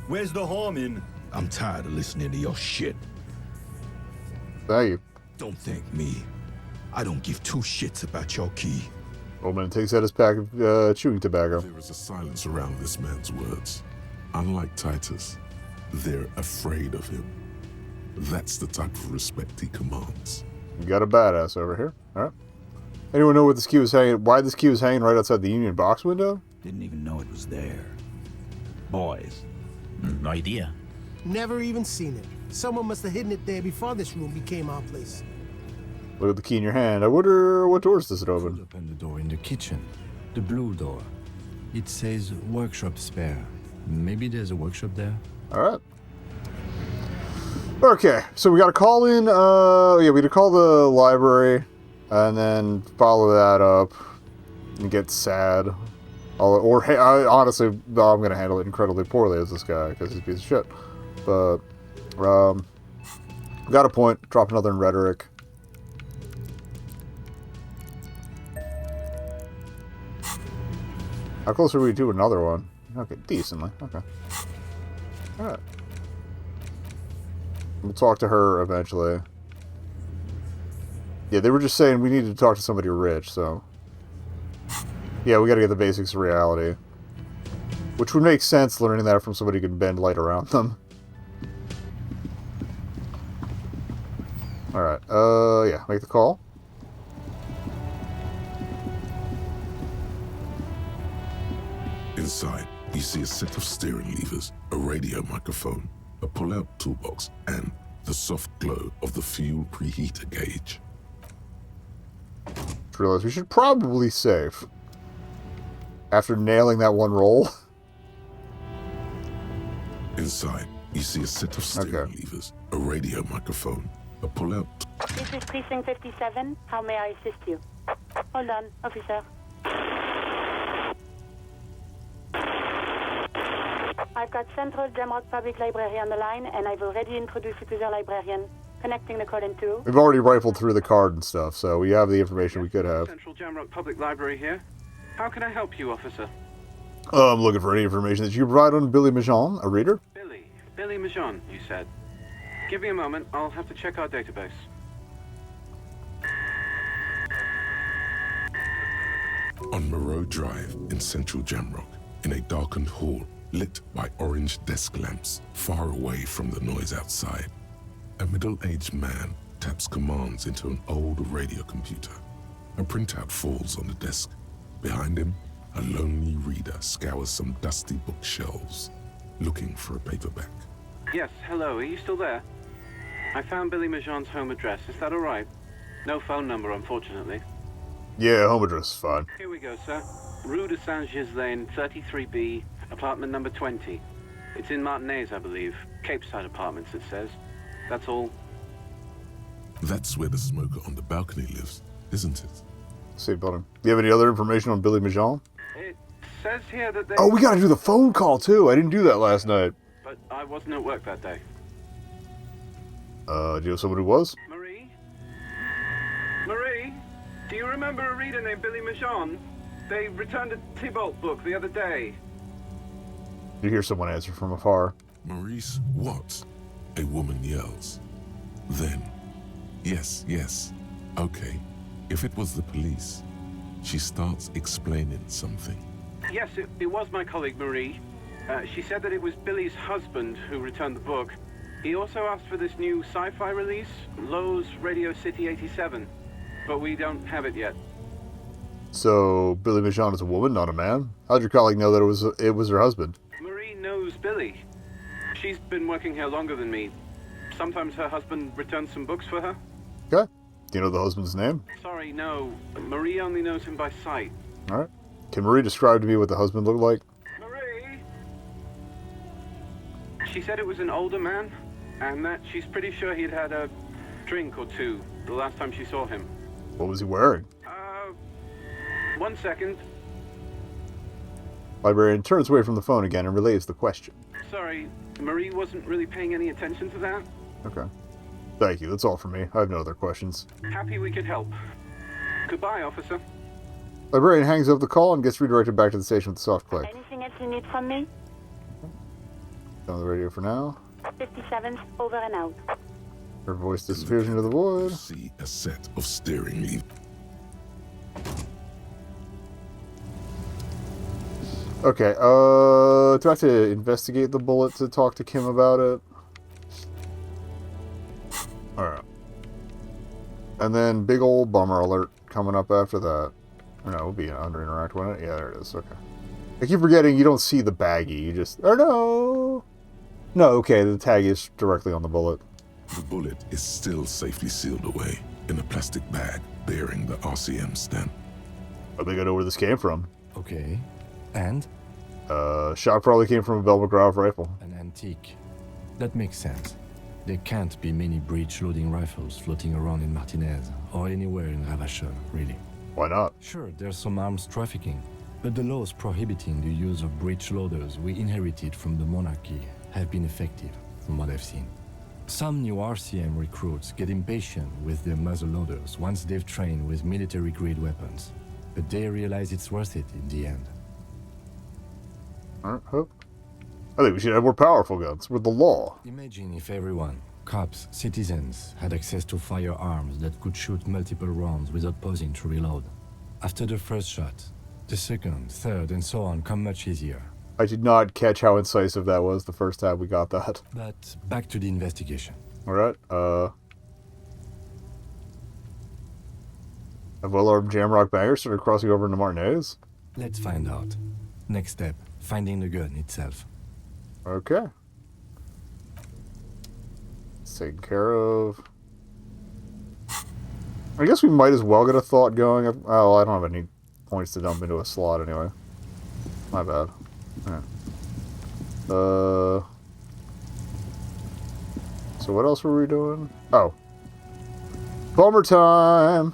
Where's the harm in? I'm tired of listening to your shit. Thank you. Don't thank me. I don't give two shits about your key. Old man takes out his pack of chewing tobacco. There is a silence around this man's words. Unlike Titus, they're afraid of him. That's the type of respect he commands. You got a badass over here. Alright. Anyone know what this key was hanging? Why this key was hanging right outside the Union box window? Didn't even know it was there. Boys. No idea. Never even seen it. Someone must have hidden it there before this room became our place. Look at the key in your hand. I wonder what doors does it open? Open the door in the kitchen. The blue door. It says workshop spare. Maybe there's a workshop there. Alright. Okay, so we gotta call in, we gotta call the library, and then follow that up, and get sad. Honestly, I'm gonna handle it incredibly poorly as this guy, because he's a piece of shit. But, got a point, drop another in rhetoric. How close are we to another one? Okay, decently, okay. Alright. We'll talk to her eventually. Yeah, they were just saying we needed to talk to somebody rich, so... Yeah, we gotta get the basics of reality. Which would make sense, learning that from somebody who can bend light around them. Alright, yeah, make the call. Inside, you see a set of steering levers, a radio microphone, a pull-out toolbox, and the soft glow of the fuel preheater gauge. Just realized we should probably save. After nailing that one roll. Inside, you see a set of steering levers, a radio microphone, a pull-out. This is Precinct 57. How may I assist you? Hold on, officer. I've got Central Jamrock Public Library on the line, and I've already introduced you to the librarian. Connecting the code in 2. We've already rifled through the card and stuff, so we have the information we could have. Central Jamrock Public Library here. How can I help you, officer? I'm looking for any information that you provide on Billy Majon, a reader. Billy Majon, you said. Give me a moment, I'll have to check our database. On Moreau Drive in central Jamrock, in a darkened hall lit by orange desk lamps far away from the noise outside, a middle-aged man taps commands into an old radio computer. A printout falls on the desk. Behind him, a lonely reader scours some dusty bookshelves, looking for a paperback. Yes, hello, are you still there? I found Billy Majon's home address, is that alright? No phone number, unfortunately. Yeah, home address is fine. Here we go, sir. Rue de Saint-Ghislain, 33B, apartment number 20. It's in Martinez, I believe. Capeside Apartments, it says. That's all. That's where the smoker on the balcony lives, isn't it? Same building. Do you have any other information on Billy Majon? It says here that they... Oh, we gotta do the phone call, too. I didn't do that last night. But I wasn't at work that day. Do you know someone who was? Marie? Marie? Do you remember a reader named Billy Majon? They returned a Tybalt book the other day. You hear someone answer from afar. Maurice, what? A woman yells. Then, yes, okay. If it was the police, she starts explaining something. Yes, it was my colleague Marie. She said that it was Billy's husband who returned the book. He also asked for this new sci-fi release, Lowe's Radio City 87. But we don't have it yet. So, Billy Majon is a woman, not a man? How'd your colleague know that it was her husband? Marie knows Billy. She's been working here longer than me. Sometimes her husband returns some books for her. Okay. Do you know the husband's name? Sorry, no. Marie only knows him by sight. Alright. Can Marie describe to me what the husband looked like? Marie? She said it was an older man, and that she's pretty sure he'd had a drink or two the last time she saw him. What was he wearing? 1 second. Librarian turns away from the phone again and relays the question. Sorry, Marie wasn't really paying any attention to that. Okay. Thank you, that's all for me. I have no other questions. Happy we could help. Goodbye, officer. Librarian hangs up the call and gets redirected back to the station with a soft click. Anything else you need from me? On the radio for now. 57's over and out. Her voice disappears into the void. See a set of steering levers. Okay, do I have to investigate the bullet to talk to Kim about it? Alright. And then big old bummer alert coming up after that. Or no, it will be under interact, won't it? Yeah, there it is, okay. I keep forgetting you don't see the baggie, you just... Oh no! No, okay, the tag is directly on the bullet. The bullet is still safely sealed away in a plastic bag bearing the RCM stamp. I think I know where this came from. Okay. And? Shot probably came from a Bell McGraw rifle. An antique. That makes sense. There can't be many breech-loading rifles floating around in Martinez, or anywhere in Ravachol, really. Why not? Sure, there's some arms trafficking, but the laws prohibiting the use of breech loaders we inherited from the monarchy have been effective, from what I've seen. Some new RCM recruits get impatient with their muzzle loaders once they've trained with military-grade weapons, but they realize it's worth it in the end. Alright, hope. I think we should have more powerful guns with the law. Imagine if everyone, cops, citizens, had access to firearms that could shoot multiple rounds without pausing to reload. After the first shot, the second, third, and so on come much easier. I did not catch how incisive that was the first time we got that. But back to the investigation. Alright, have well-armed Jamrock bangers started crossing over into Martinez? Let's find out. Next step, finding the gun itself. Okay. It's taken care of. I guess we might as well get a thought going. Oh, I don't have any points to dump into a slot anyway. My bad. Alright. So what else were we doing? Oh. Bummer time!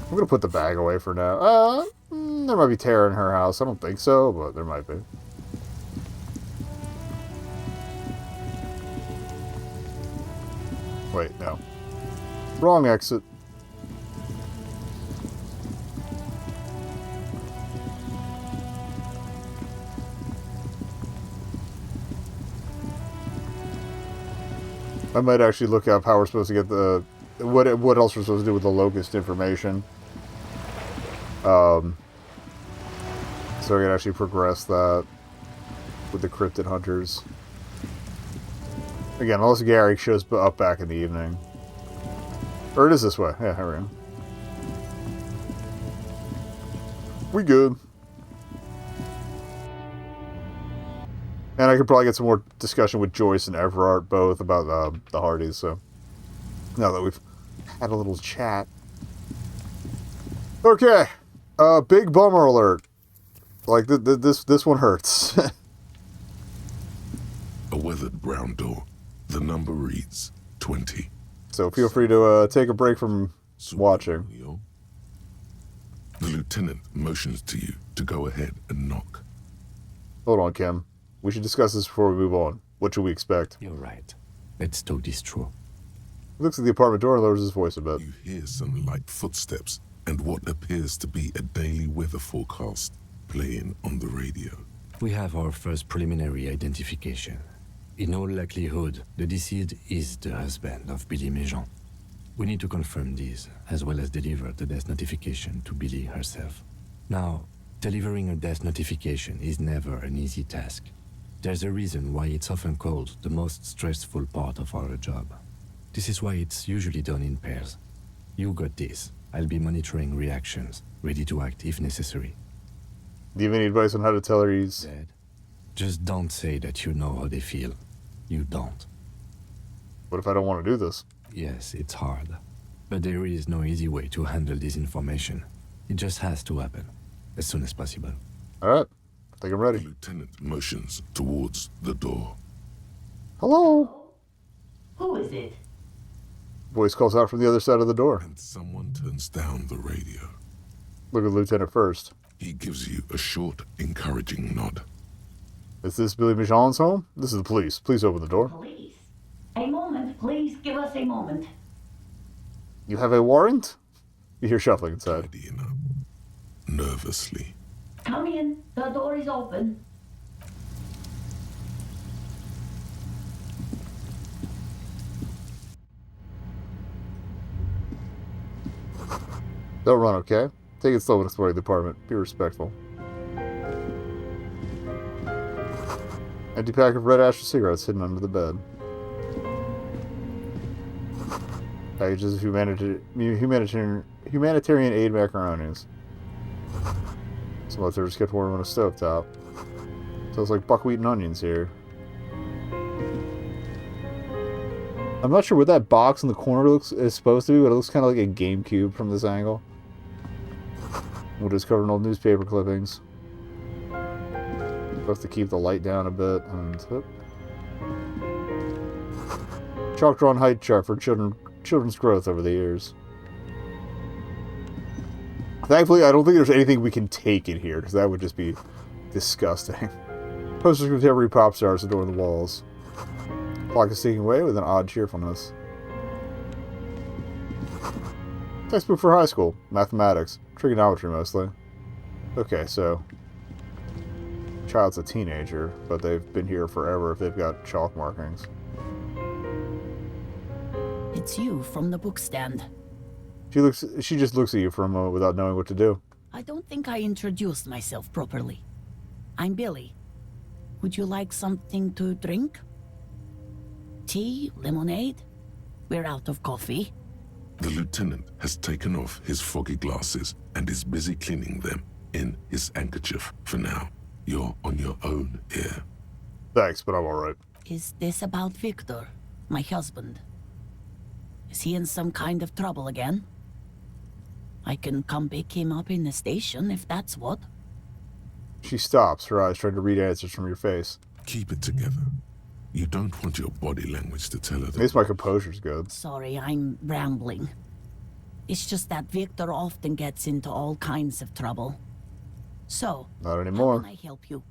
I'm gonna put the bag away for now. There might be terror in her house. I don't think so, but there might be. Wait, no. Wrong exit. I might actually look up how we're supposed to get the... What else we're supposed to do with the locust information. So I can actually progress that with the cryptid hunters. Again, unless Gary shows up back in the evening. Or it is this way. Yeah, here we go. We good. And I could probably get some more discussion with Joyce and Everard both about the Hardys, so... Now that we've had a little chat. Okay. Big bummer alert. Like, this one hurts. A weathered brown door. The number reads 20. So feel free to take a break from watching. The lieutenant motions to you to go ahead and knock. Hold on, Kim. We should discuss this before we move on. What should we expect? You're right. Let's talk this through. He looks at the apartment door and lowers his voice a bit. You hear some light footsteps and what appears to be a daily weather forecast playing on the radio. We have our first preliminary identification. In all likelihood, the deceased is the husband of Billy Méjean. We need to confirm this, as well as deliver the death notification to Billy herself. Now, delivering a death notification is never an easy task. There's a reason why it's often called the most stressful part of our job. This is why it's usually done in pairs. You got this. I'll be monitoring reactions, ready to act if necessary. Do you have any advice on how to tell her he's dead? Just don't say that you know how they feel. You don't. What if I don't want to do this? Yes, it's hard. But there is no easy way to handle this information. It just has to happen, as soon as possible. Alright, I think I'm ready. The lieutenant motions towards the door. Hello? Who is it? Voice calls out from the other side of the door. And someone turns down the radio. Look at the lieutenant first. He gives you a short, encouraging nod. Is this Billy Méjean's home? This is the police. Please open the door. Police. A moment, please. Give us a moment. You have a warrant? You hear shuffling inside. Tidying up. Nervously. Come in. The door is open. Don't run, okay? Take it slow when exploring the apartment. Be respectful. Empty pack of red Asher cigarettes hidden under the bed. Packages of humanitarian aid macaronis. Some leftovers kept warm on a stovetop. Smells like buckwheat and onions here. I'm not sure what that box in the corner is supposed to be, but it looks kind of like a GameCube from this angle. We'll just cover in old newspaper clippings. Supposed to keep the light down a bit, and chalk drawn height chart for children's growth over the years. Thankfully, I don't think there's anything we can take in here, because that would just be disgusting. Posters of contemporary pop stars adorn the walls. Clock is ticking away with an odd cheerfulness. Textbook for high school. Mathematics. Trigonometry, mostly. Okay, so... Child's a teenager, but they've been here forever if they've got chalk markings. It's you from the book stand. She just looks at you for a moment without knowing what to do. I don't think I introduced myself properly. I'm Billy. Would you like something to drink? Tea? Lemonade? We're out of coffee. The lieutenant has taken off his foggy glasses and is busy cleaning them in his handkerchief for now. You're on your own here. Thanks, but I'm alright. Is this about Victor, my husband? Is he in some kind of trouble again? I can come pick him up in the station if that's what. She stops, her eyes trying to read answers from your face. Keep it together. You don't want your body language to tell her At least my composure's good. Sorry, I'm rambling. It's just that Victor often gets into all kinds of trouble. So, not anymore. How can I help you?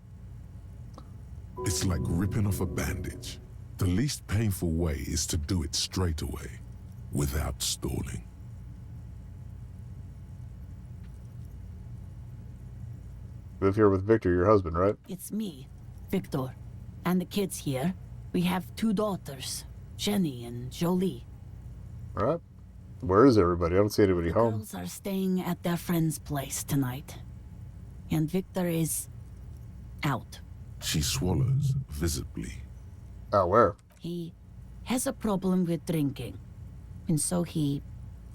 It's like ripping off a bandage. The least painful way is to do it straight away, without stalling. You live here with Victor, your husband, right? It's me, Victor, and the kids here. We have 2 daughters, Jenny and Jolie. Right. Where is everybody? I don't see anybody home. Girls are staying at their friend's place tonight. And Victor is out. She swallows visibly. Out where? He has a problem with drinking. And so he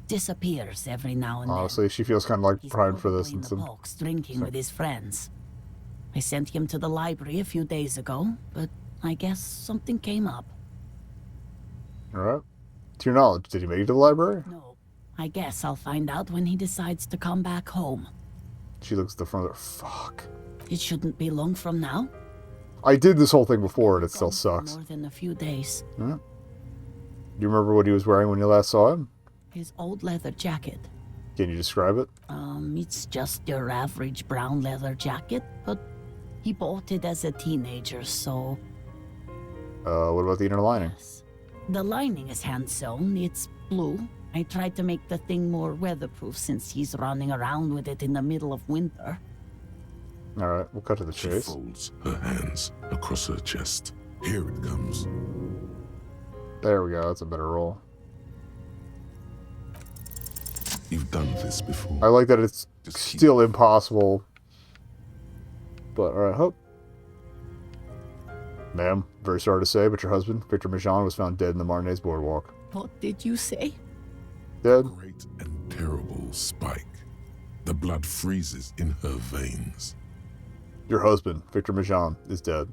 disappears every now and then. Honestly, she feels kind of like primed for this. In the box, drinking with his friends. I sent him to the library a few days ago, but I guess something came up. Alright. To your knowledge, did he make it to the library? No. I guess I'll find out when he decides to come back home. She looks at the front of her. Fuck. It shouldn't be long from now. I did this whole thing before and it still sucks. More than a few days. Huh? Do you remember what he was wearing when you last saw him? His old leather jacket. Can you describe it? It's just your average brown leather jacket, but he bought it as a teenager, so... What about the inner lining? The lining is hand-sewn. It's blue. I tried to make the thing more weatherproof since he's running around with it in the middle of winter. Alright, we'll cut to the chase. She folds her hands across her chest. Here it comes. There we go, that's a better roll. You've done this before. I like that it's still impossible. But, alright, hope. Ma'am, very sorry to say, but your husband, Victor Mijan, was found dead in the Martinez boardwalk. What did you say? Dead? Great and terrible spike. The blood freezes in her veins. Your husband, Victor Mijan, is dead.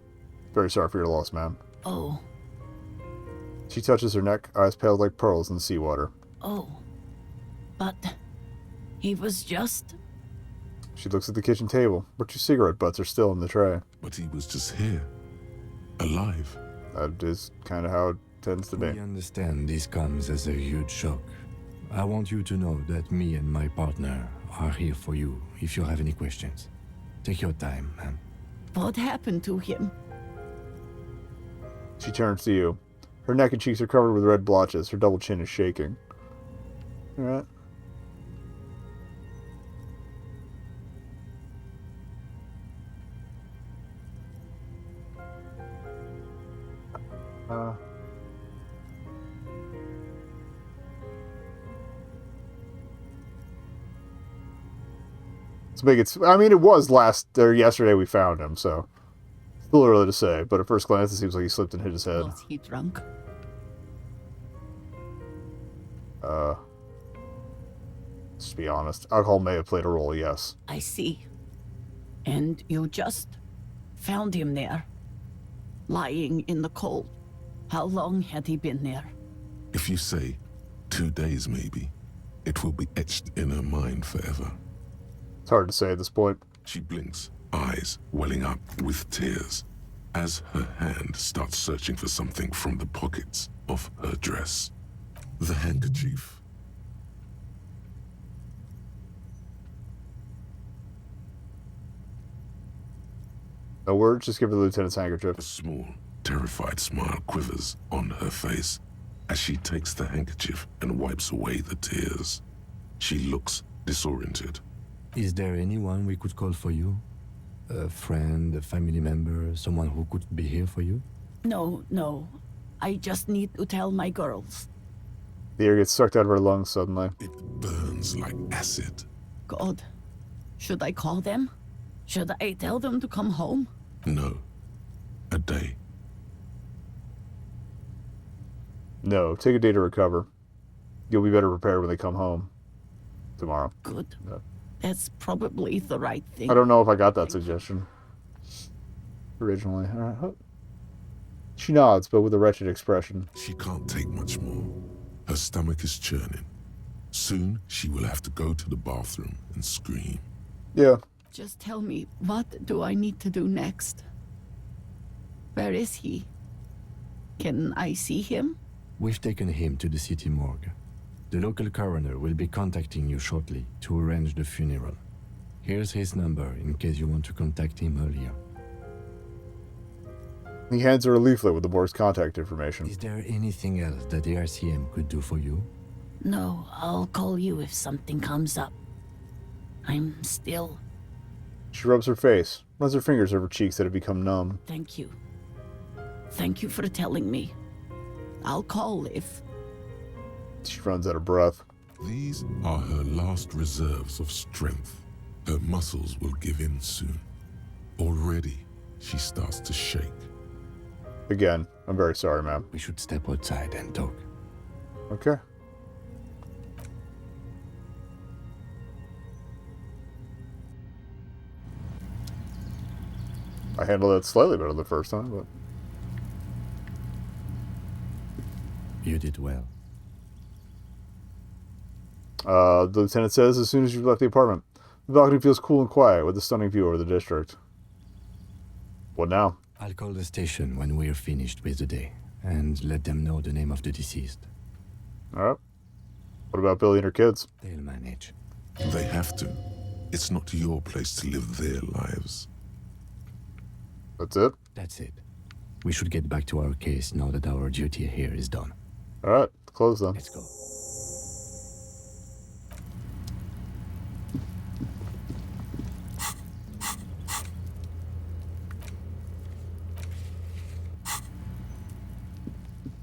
Very sorry for your loss, ma'am. Oh. She touches her neck, eyes pale like pearls in the seawater. Oh. But he was just... She looks at the kitchen table, but 2 cigarette butts are still in the tray. But he was just here. Alive. That is kind of how it tends to be. We understand this comes as a huge shock. I want you to know that me and my partner are here for you if you have any questions. Take your time, ma'am. What happened to him? She turns to you. Her neck and cheeks are covered with red blotches. Her double chin is shaking. Alright. Let's make it... I mean, it was yesterday we found him, so... Still early to say, but at first glance it seems like he slipped and hit his head. Was he drunk? Let's be honest. Alcohol may have played a role, yes. I see. And you just found him there, lying in the cold. How long had he been there? If you say 2 days maybe, it will be etched in her mind forever. It's hard to say at this point. She blinks, eyes welling up with tears, as her hand starts searching for something from the pockets of her dress. The handkerchief. No words, just give her the lieutenant's handkerchief. A small, terrified smile quivers on her face as she takes the handkerchief and wipes away the tears. She looks disoriented. Is there anyone we could call for you? A friend, a family member, someone who could be here for you? No. I just need to tell my girls. The air gets sucked out of her lungs suddenly. It burns like acid. God. Should I call them? Should I tell them to come home? No. A day. No, take a day to recover. You'll be better prepared when they come home. Tomorrow. Good. No. That's probably the right thing. I don't know if I got that suggestion originally. All right. She nods, but with a wretched expression. She can't take much more. Her stomach is churning. Soon, she will have to go to the bathroom and scream. Yeah. Just tell me, what do I need to do next? Where is he? Can I see him? We've taken him to the city morgue. The local coroner will be contacting you shortly to arrange the funeral. Here's his number in case you want to contact him earlier. He hands her a leaflet with the morgue's contact information. Is there anything else that the RCM could do for you? No, I'll call you if something comes up. I'm still... She rubs her face, runs her fingers over cheeks that have become numb. Thank you. Thank you for telling me. I'll call if... She runs out of breath. These are her last reserves of strength. Her muscles will give in soon. Already, she starts to shake. Again, I'm very sorry, ma'am. We should step outside and talk. Okay. I handled that slightly better the first time, but... You did well. The lieutenant says as soon as you've left the apartment. The balcony feels cool and quiet with a stunning view over the district. What now? I'll call the station when we're finished with the day, and let them know the name of the deceased. Alright. What about Billy and her kids? They'll manage. They have to. It's not your place to live their lives. That's it? That's it. We should get back to our case now that our duty here is done. Alright, close then. Let's go.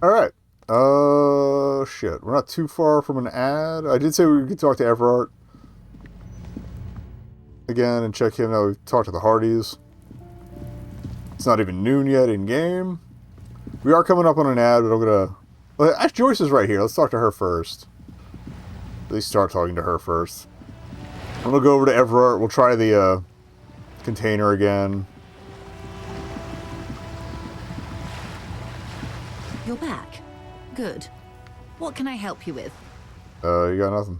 Alright. Shit. We're not too far from an ad. I did say we could talk to Everard again and check him out. We've talked to the Hardys. It's not even noon yet in game. We are coming up on an ad, but I'm gonna... Well, actually, Joyce is right here. Let's talk to her first. At least start talking to her first. I'm gonna go over to Everard. We'll try the container again. You're back. Good. What can I help you with? You got nothing.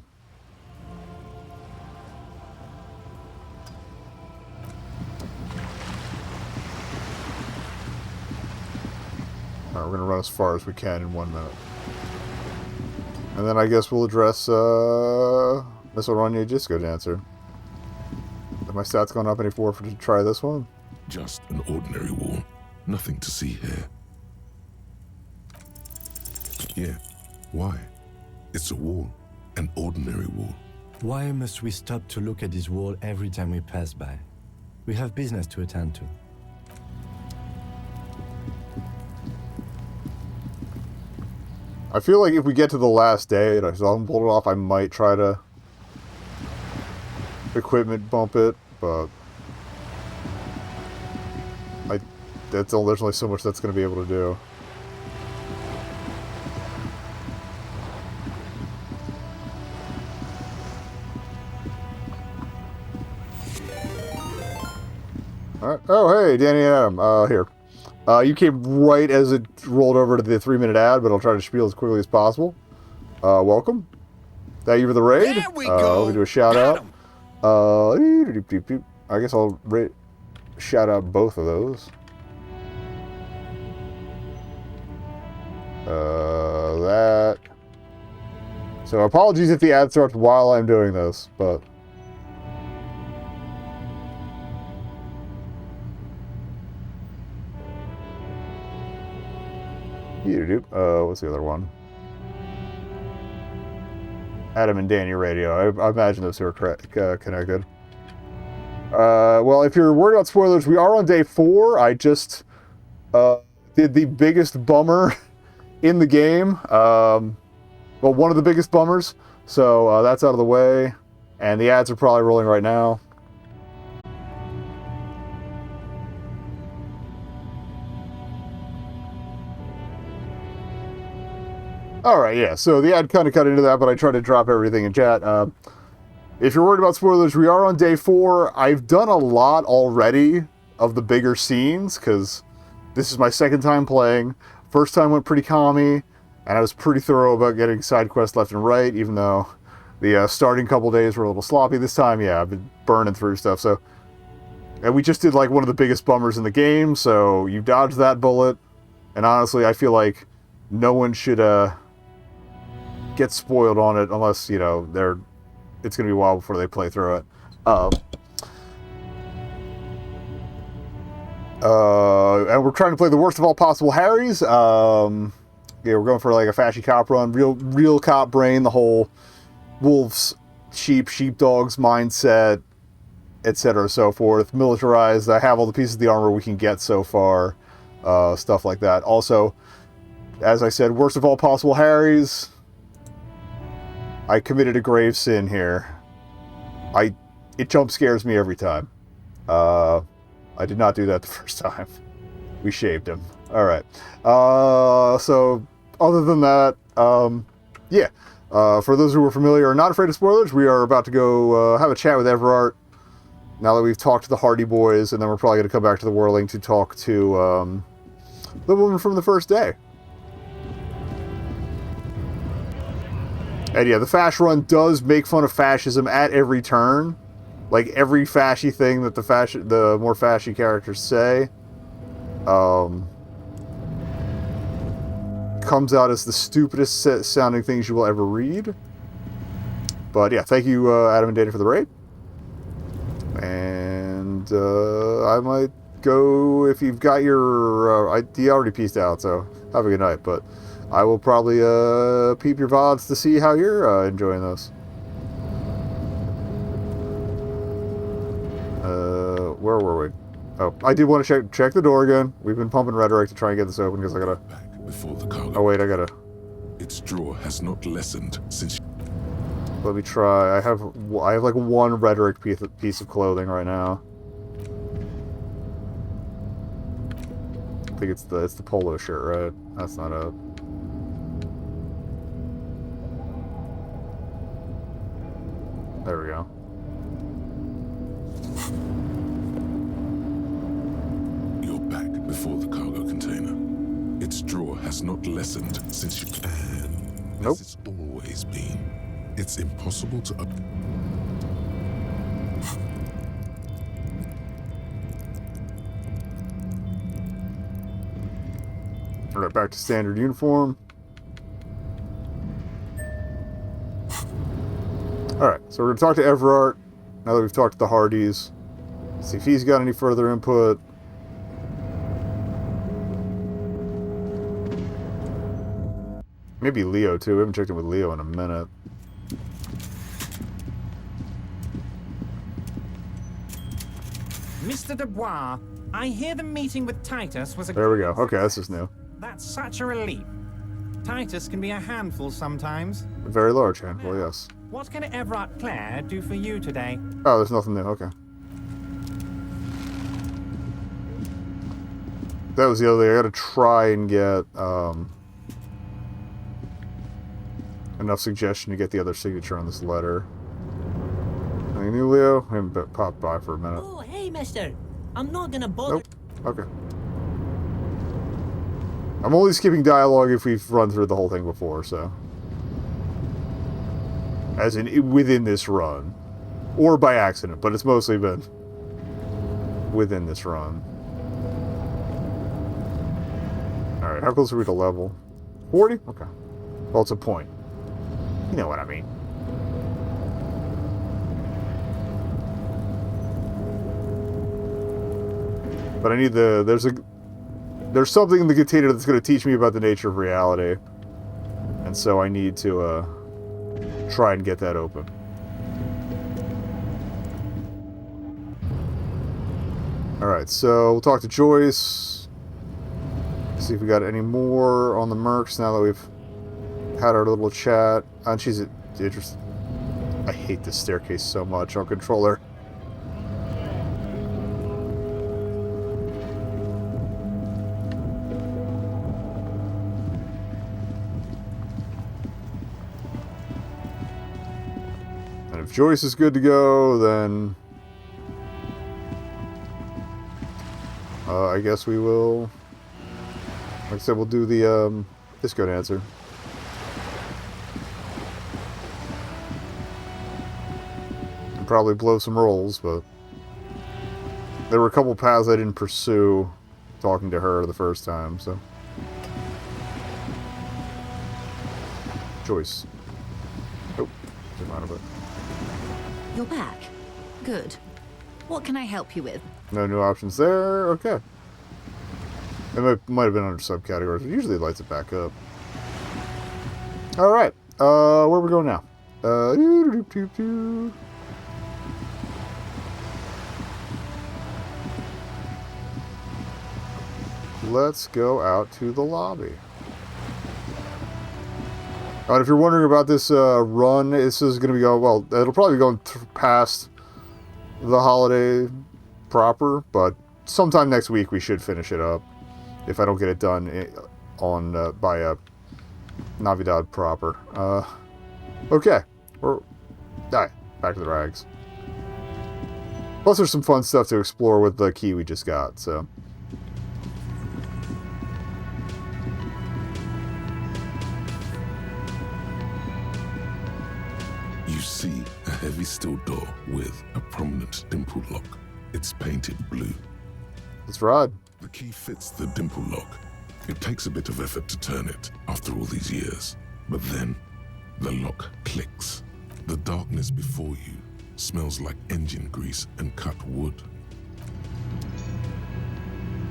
Alright, we're gonna run as far as we can in 1 minute. And then I guess we'll address, Miss Oranje Disco Dancer. Have my stats gone up any more to try this one? Just an ordinary wall. Nothing to see here. Yeah. Why? It's a wall. An ordinary wall. Why must we stop to look at this wall every time we pass by? We have business to attend to. I feel like if we get to the last day and I saw him pull it off, I might try to equipment bump it, but there's only so much that's going to be able to do. Alright. Oh, hey, Danny and Adam. Here. You came right as it rolled over to the 3-minute ad, but I'll try to spiel as quickly as possible. Welcome. Thank you for the raid. There we go. Let me do a shout out. I guess I'll shout out both of those. That. So apologies if the ad starts while I'm doing this, but... what's the other one? Adam and Danny Radio. I imagine those two are connected. Well, if you're worried about spoilers, we are on day 4. I just did the biggest bummer in the game. Well, one of the biggest bummers. So that's out of the way. And the ads are probably rolling right now. Alright, yeah, so the ad kind of cut into that, but I tried to drop everything in chat. If you're worried about spoilers, we are on day 4. I've done a lot already of the bigger scenes, because this is my second time playing. First time went pretty calmy, and I was pretty thorough about getting side quests left and right, even though the starting couple days were a little sloppy. This time, yeah, I've been burning through stuff. So, and we just did like one of the biggest bummers in the game, so you dodged that bullet. And honestly, I feel like no one should get spoiled on it unless, you know, it's going to be a while before they play through it. And we're trying to play the worst of all possible Harrys. Yeah, we're going for like a fashy cop run, real cop brain, the whole wolves, sheepdogs mindset, etc. so forth. Militarized. I have all the pieces of the armor we can get so far, stuff like that. Also, as I said, worst of all possible Harrys. I committed a grave sin here. It jump scares me every time. I did not do that the first time. We shaved him. Alright. So, other than that, yeah. For those who are familiar or not afraid of spoilers, we are about to go have a chat with Everart. Now that we've talked to the Hardy Boys, and then we're probably going to come back to the Whirling to talk to the woman from the first day. And yeah, the Fash run does make fun of fascism at every turn. Like, every fashy thing that the more fashy characters say comes out as the stupidest sounding things you will ever read. But yeah, thank you, Adam and Data, for the raid. And I might go, if you've got your... he already peaced out, so have a good night. But I will probably peep your VODs to see how you're enjoying those. Where were we? Oh, I did want to check the door again. We've been pumping rhetoric to try and get this open because I gotta... Before the cargo. Oh wait, I gotta... Its draw has not lessened since... Let me try. I have like one rhetoric piece of clothing right now. I think it's the polo shirt, right? That's not it. There we go. You're back before the cargo container. Its draw has not lessened since you can. Nope. As it's always been. It's impossible to Alright, back to standard uniform. Alright, so we're going to talk to Everart, now that we've talked to the Hardys. See if he's got any further input. Maybe Leo, too. We haven't checked in with Leo in a minute. Mr. Dubois, I hear the meeting with Titus was a... There we go. Okay, this is new. That's such a relief. Titus can be a handful sometimes. A very large handful, yes. What can Everart Clare do for you today? Oh, there's nothing new. Okay. That was the other thing. I gotta try and get enough suggestion to get the other signature on this letter. Anything new, Leo? I haven't popped by for a minute. Oh, hey, mister. I'm not gonna bother... Nope. Okay. I'm only skipping dialogue if we've run through the whole thing before, so... As in, within this run. Or by accident, but it's mostly been within this run. Alright, how close are we to level? 40? Okay. Well, it's a point. You know what I mean. But I need there's something in the container that's going to teach me about the nature of reality. And so I need to try and get that open. Alright, so we'll talk to Joyce. See if we got any more on the mercs now that we've had our little chat. And she's interested. I hate this staircase so much on controller. And if Joyce is good to go, then I guess we will Like I said, we'll do the disco dancer. And probably blow some rolls, but there were a couple paths I didn't pursue talking to her the first time, so. Choice. Oh, didn't mind a bit. You're back. Good. What can I help you with? No new options there. Okay. It might have been under subcategories, but usually it lights it back up. Alright. Where are we going now? Let's go out to the lobby. And if you're wondering about this run, this is going to be going, well, it'll probably be going past the holiday proper, but sometime next week we should finish it up. If I don't get it done on by Navidad proper. Okay. Back to the rags. Plus there's some fun stuff to explore with the key we just got, so. You see a heavy steel door with a prominent dimple lock. It's painted blue. Let's ride. The key fits the dimple lock. It takes a bit of effort to turn it after all these years. But then, the lock clicks. The darkness before you smells like engine grease and cut wood.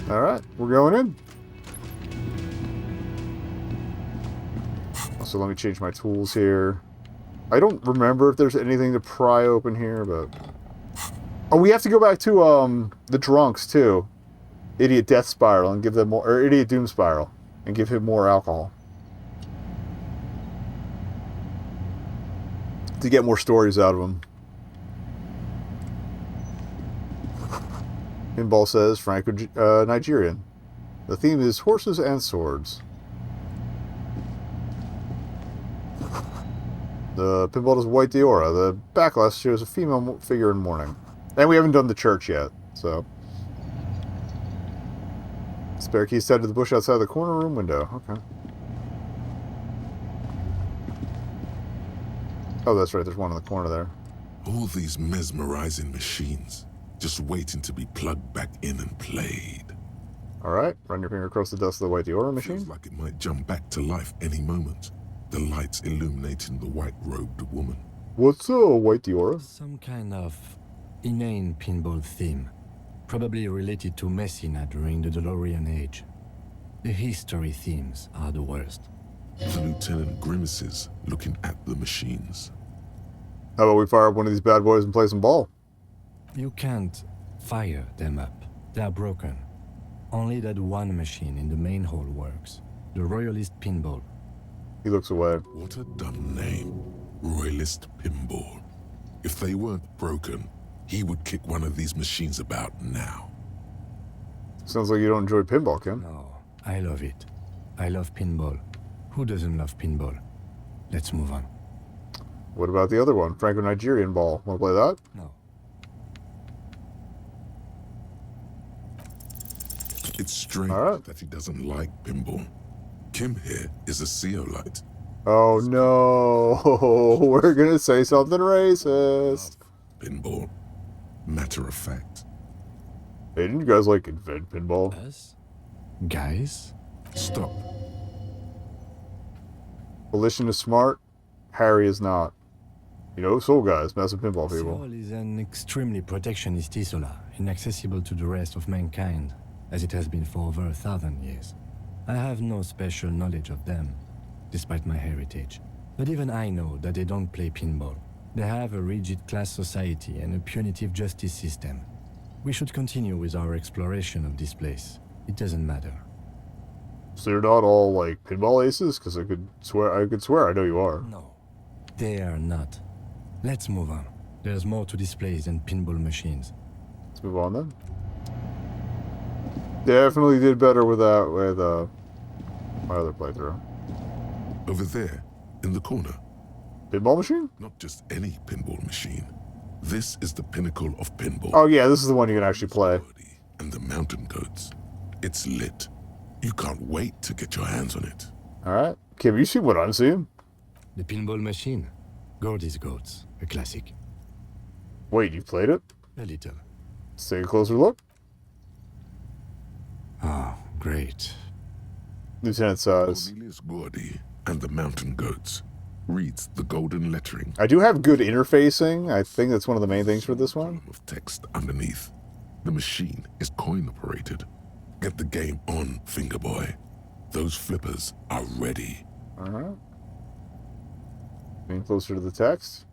Alright, we're going in. Also, let me change my tools here. I don't remember if there's anything to pry open here, but... Oh, we have to go back to the drunks, too. Idiot Death Spiral and give them more... Or Idiot Doom Spiral and give him more alcohol. To get more stories out of him. Pinball says, Franco Nigerian. The theme is horses and swords. The pinball is white Diora. The backlash shows a female figure in mourning. And we haven't done the church yet, so. Spare keys tied to the bush outside the corner room window. Okay. Oh, that's right. There's one in the corner there. All these mesmerizing machines, just waiting to be plugged back in and played. Alright, run your finger across the dust of the white Diora machine. Feels like it might jump back to life any moment. The lights illuminating the white-robed woman. What's white Diora? Some kind of inane pinball theme. Probably related to Messina during the DeLorean age. The history themes are the worst. The lieutenant grimaces, looking at the machines. How about we fire up one of these bad boys and play some ball? You can't fire them up. They are broken. Only that one machine in the main hall works. The Royalist Pinball. He looks away. What a dumb name. Royalist Pinball. If they weren't broken, he would kick one of these machines about now. Sounds like you don't enjoy pinball, Kim. No, I love it. I love pinball. Who doesn't love pinball? Let's move on. What about the other one? Franco-Nigerian ball. Want to play that? No. It's strange that he doesn't like pinball. Kim here is a Zeolite. Oh no, we're gonna say something racist. Pinball. Matter of fact. Hey, didn't you guys like invent pinball? Us? Guys? Stop. Volition is smart, Harry is not. You know, Soul Guys, massive pinball people. Soul is an extremely protectionist Isola, inaccessible to the rest of mankind, as it has been for over 1,000 years. I have no special knowledge of them, despite my heritage. But even I know that they don't play pinball. They have a rigid class society and a punitive justice system. We should continue with our exploration of this place. It doesn't matter. So you're not all like pinball aces? Because I could swear I know you are. No, they are not. Let's move on. There's more to this place than pinball machines. Let's move on then. Definitely did better with that with my other playthrough. Over there, in the corner. Pinball machine? Not just any pinball machine. This is the pinnacle of pinball. Oh yeah, this is the one you can actually play. And the mountain goats. It's lit. You can't wait to get your hands on it. Alright. Kim, you see what I'm seeing? The pinball machine. Gordy's Goats, a classic. Wait, you played it? A little. Let's take a closer look. Oh, great. Lieutenant says. Cornelius Gordy and the Mountain Goats reads the golden lettering. I do have good interfacing. I think that's one of the main things for this one. Of text underneath. The machine is coin operated. Get the game on, Fingerboy. Those flippers are ready. Alright. Getting closer to the text.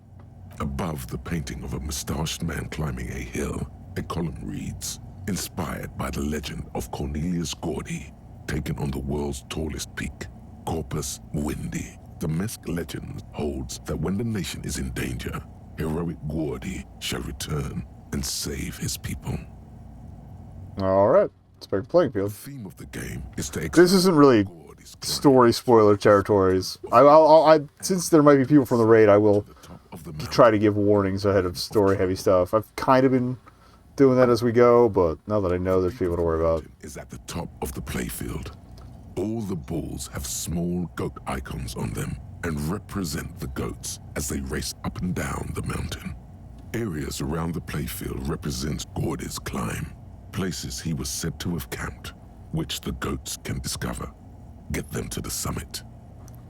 Above the painting of a mustached man climbing a hill, a column reads, inspired by the legend of Cornelius Gordy, taken on the world's tallest peak, Corpus Windy. The Mesk legend holds that when the nation is in danger, heroic Gordy shall return and save his people. Alright. Expect playing field. The theme of the game is to this isn't really story spoiler territories. I since there might be people from the raid, I will try to give warnings ahead of story heavy stuff. I've kind of been doing that as we go, but now that I know there's people to worry about. Is at the top of the playfield. All the balls have small goat icons on them and represent the goats as they race up and down the mountain. Areas around the playfield represent Gordy's climb, places he was said to have camped, which the goats can discover. Get them to the summit.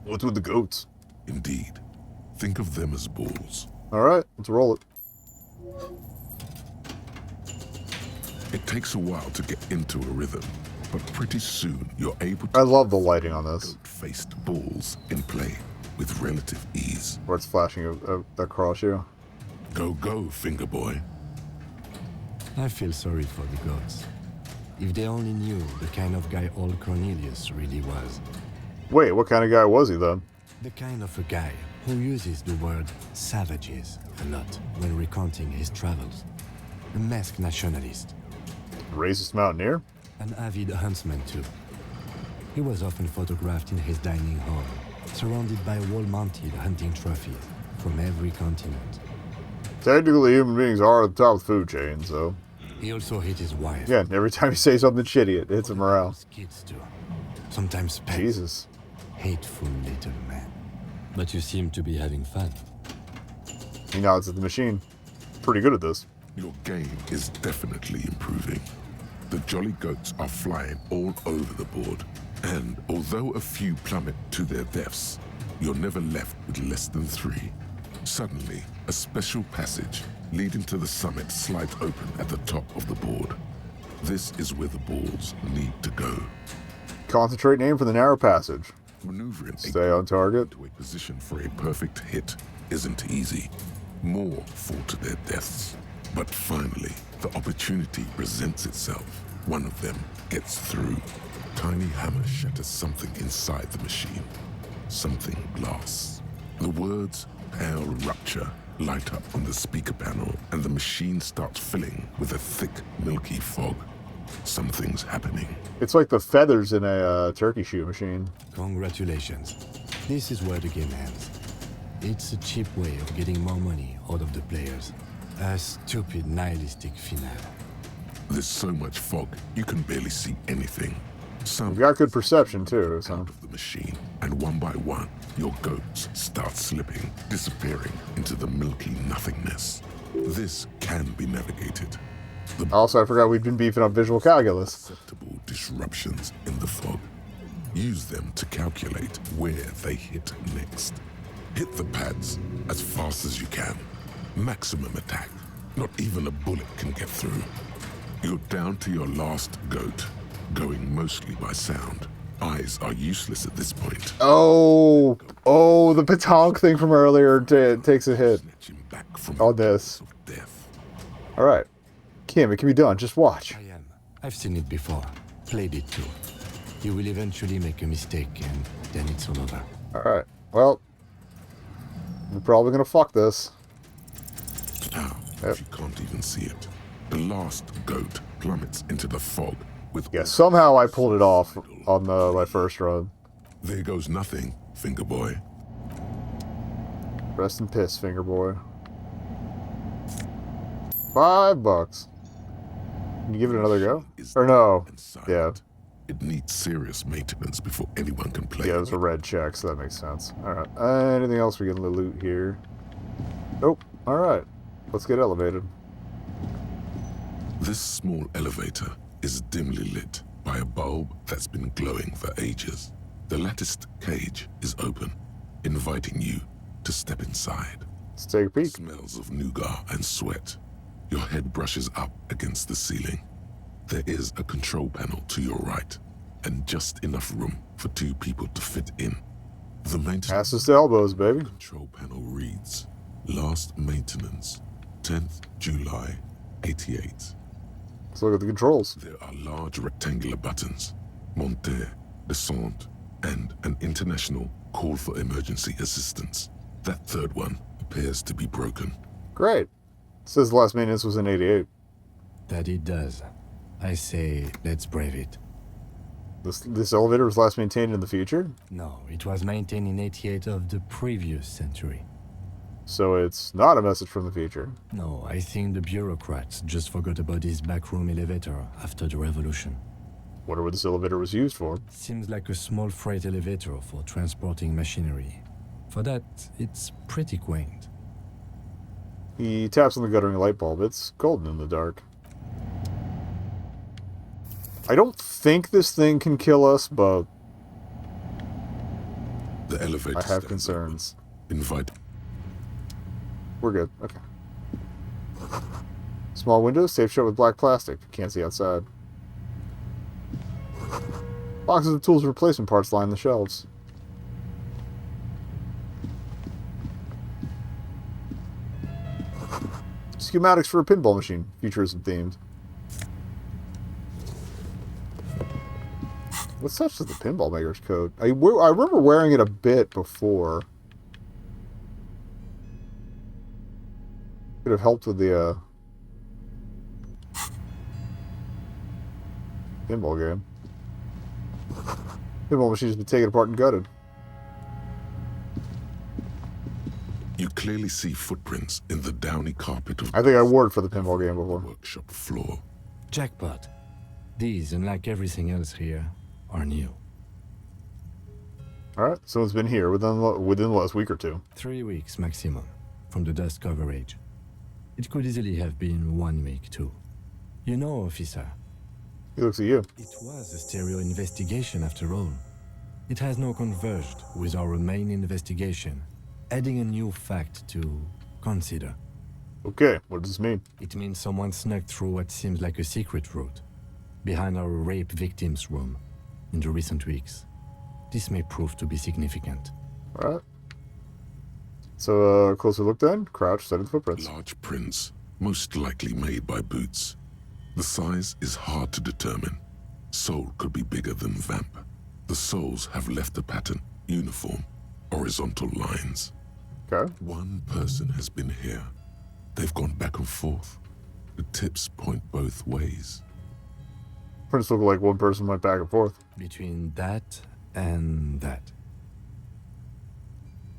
What's with the goats? Indeed. Think of them as balls. Alright, let's roll it. It takes a while to get into a rhythm, but pretty soon you're able to... I love the lighting on this. ...faced balls in play with relative ease. Where it's flashing across you. Go, go, Fingerboy. I feel sorry for the goats. If they only knew the kind of guy old Cornelius really was. Wait, what kind of guy was he then? The kind of a guy who uses the word savages a lot when recounting his travels. A masked nationalist. Racist mountaineer? An avid huntsman too. He was often photographed in his dining hall, surrounded by wall-mounted hunting trophies from every continent. Technically, human beings are at the top of the food chain, so... He also hit his wife. Yeah, every time you say something shitty, it hits a morale. Kids too. Sometimes pets. Jesus. Hateful little man. But you seem to be having fun. He nods at the machine. Pretty good at this. Your game is definitely improving. The jolly goats are flying all over the board. And although a few plummet to their deaths, you're never left with less than 3. Suddenly, a special passage leading to the summit slides open at the top of the board. This is where the balls need to go. Concentrate and aim for the narrow passage. Maneuvering Stay on target. To a position for a perfect hit isn't easy. More fall to their deaths. But finally, the opportunity presents itself. One of them gets through. Tiny hammer shatters something inside the machine. Something glass. The words "Pale Rupture" light up on the speaker panel, and the machine starts filling with a thick, milky fog. Something's happening. It's like the feathers in a turkey shoe machine. Congratulations. This is where the game ends. It's a cheap way of getting more money out of the players. A stupid, nihilistic finale. There's so much fog, you can barely see anything. You've got good perception, too, so... Out of the machine, and one by one, your goats start slipping, disappearing into the milky nothingness. This can be navigated. Also, I forgot we've been beefing up visual calculus. Acceptable disruptions in the fog. Use them to calculate where they hit next. Hit the pads as fast as you can. Maximum attack. Not even a bullet can get through. You're down to your last goat, going mostly by sound. Eyes are useless at this point. Oh, the petanque thing from earlier takes a hit on this. Alright. Kim, it can be done. Just watch. I am. I've seen it before. Played it too. You will eventually make a mistake and then it's all over. Alright. Well, we're probably going to fuck this. Now, you can't even see it. The last goat plummets into the fog with... Yeah, somehow I pulled it off on my first run. There goes nothing, Fingerboy. Rest in piss, Fingerboy. $5. Can you give it another go? Or no? Yeah. It needs serious maintenance before anyone can play. Yeah, there's a red check, so that makes sense. Alright. Anything else we can loot here? Nope. Alright. Let's get elevated. This small elevator is dimly lit by a bulb that's been glowing for ages. The latticed cage is open, inviting you to step inside. Let's take a peek. Smells of nougat and sweat. Your head brushes up against the ceiling. There is a control panel to your right, and just enough room for 2 people to fit in. The maintenance asses to elbows, baby. Control panel reads, last maintenance, 10th July, 88. Let's look at the controls. There are large rectangular buttons, monter, descente, and an international call for emergency assistance. That third one appears to be broken. Great. It says the last maintenance was in 88. That it does. I say, let's brave it. This elevator was last maintained in the future? No, it was maintained in 88 of the previous century. So it's not a message from the future? No, I think the bureaucrats just forgot about this backroom elevator after the revolution. Wonder what this elevator was used for. Seems like a small freight elevator for transporting machinery. For that, it's pretty quaint. He taps on the guttering light bulb. It's golden in the dark. I don't think this thing can kill us, but the elevator I have concerns. Invite. We're good. Okay. Small windows, safe shut with black plastic. Can't see outside. Boxes of tools and replacement parts line the shelves. Schematics for a pinball machine. Futurism themed. What's such as the pinball maker's code? I remember wearing it a bit before. Could have helped with the pinball game. Pinball machine's been taken apart and gutted. You clearly see footprints in the downy carpet of... I think I wore it for the pinball game before. ...workshop floor. Jackpot. These, unlike everything else here, are new. Alright, someone's been here within the last week or 2. 3 weeks maximum, from the dust coverage. It could easily have been 1 week too. You know, officer. He looks at you. It was a stereo investigation after all. It has now converged with our main investigation, adding a new fact to consider. Okay, what does this mean? It means someone snuck through what seems like a secret route, behind our rape victim's room, in the recent weeks. This may prove to be significant. Alright. So, closer look then. Crouch, study the footprints. Large prints, most likely made by boots. The size is hard to determine. Sole could be bigger than vamp. The soles have left a pattern, uniform, horizontal lines. Okay. One person has been here. They've gone back and forth. The tips point both ways. Prints look like one person went back and forth. Between that and that.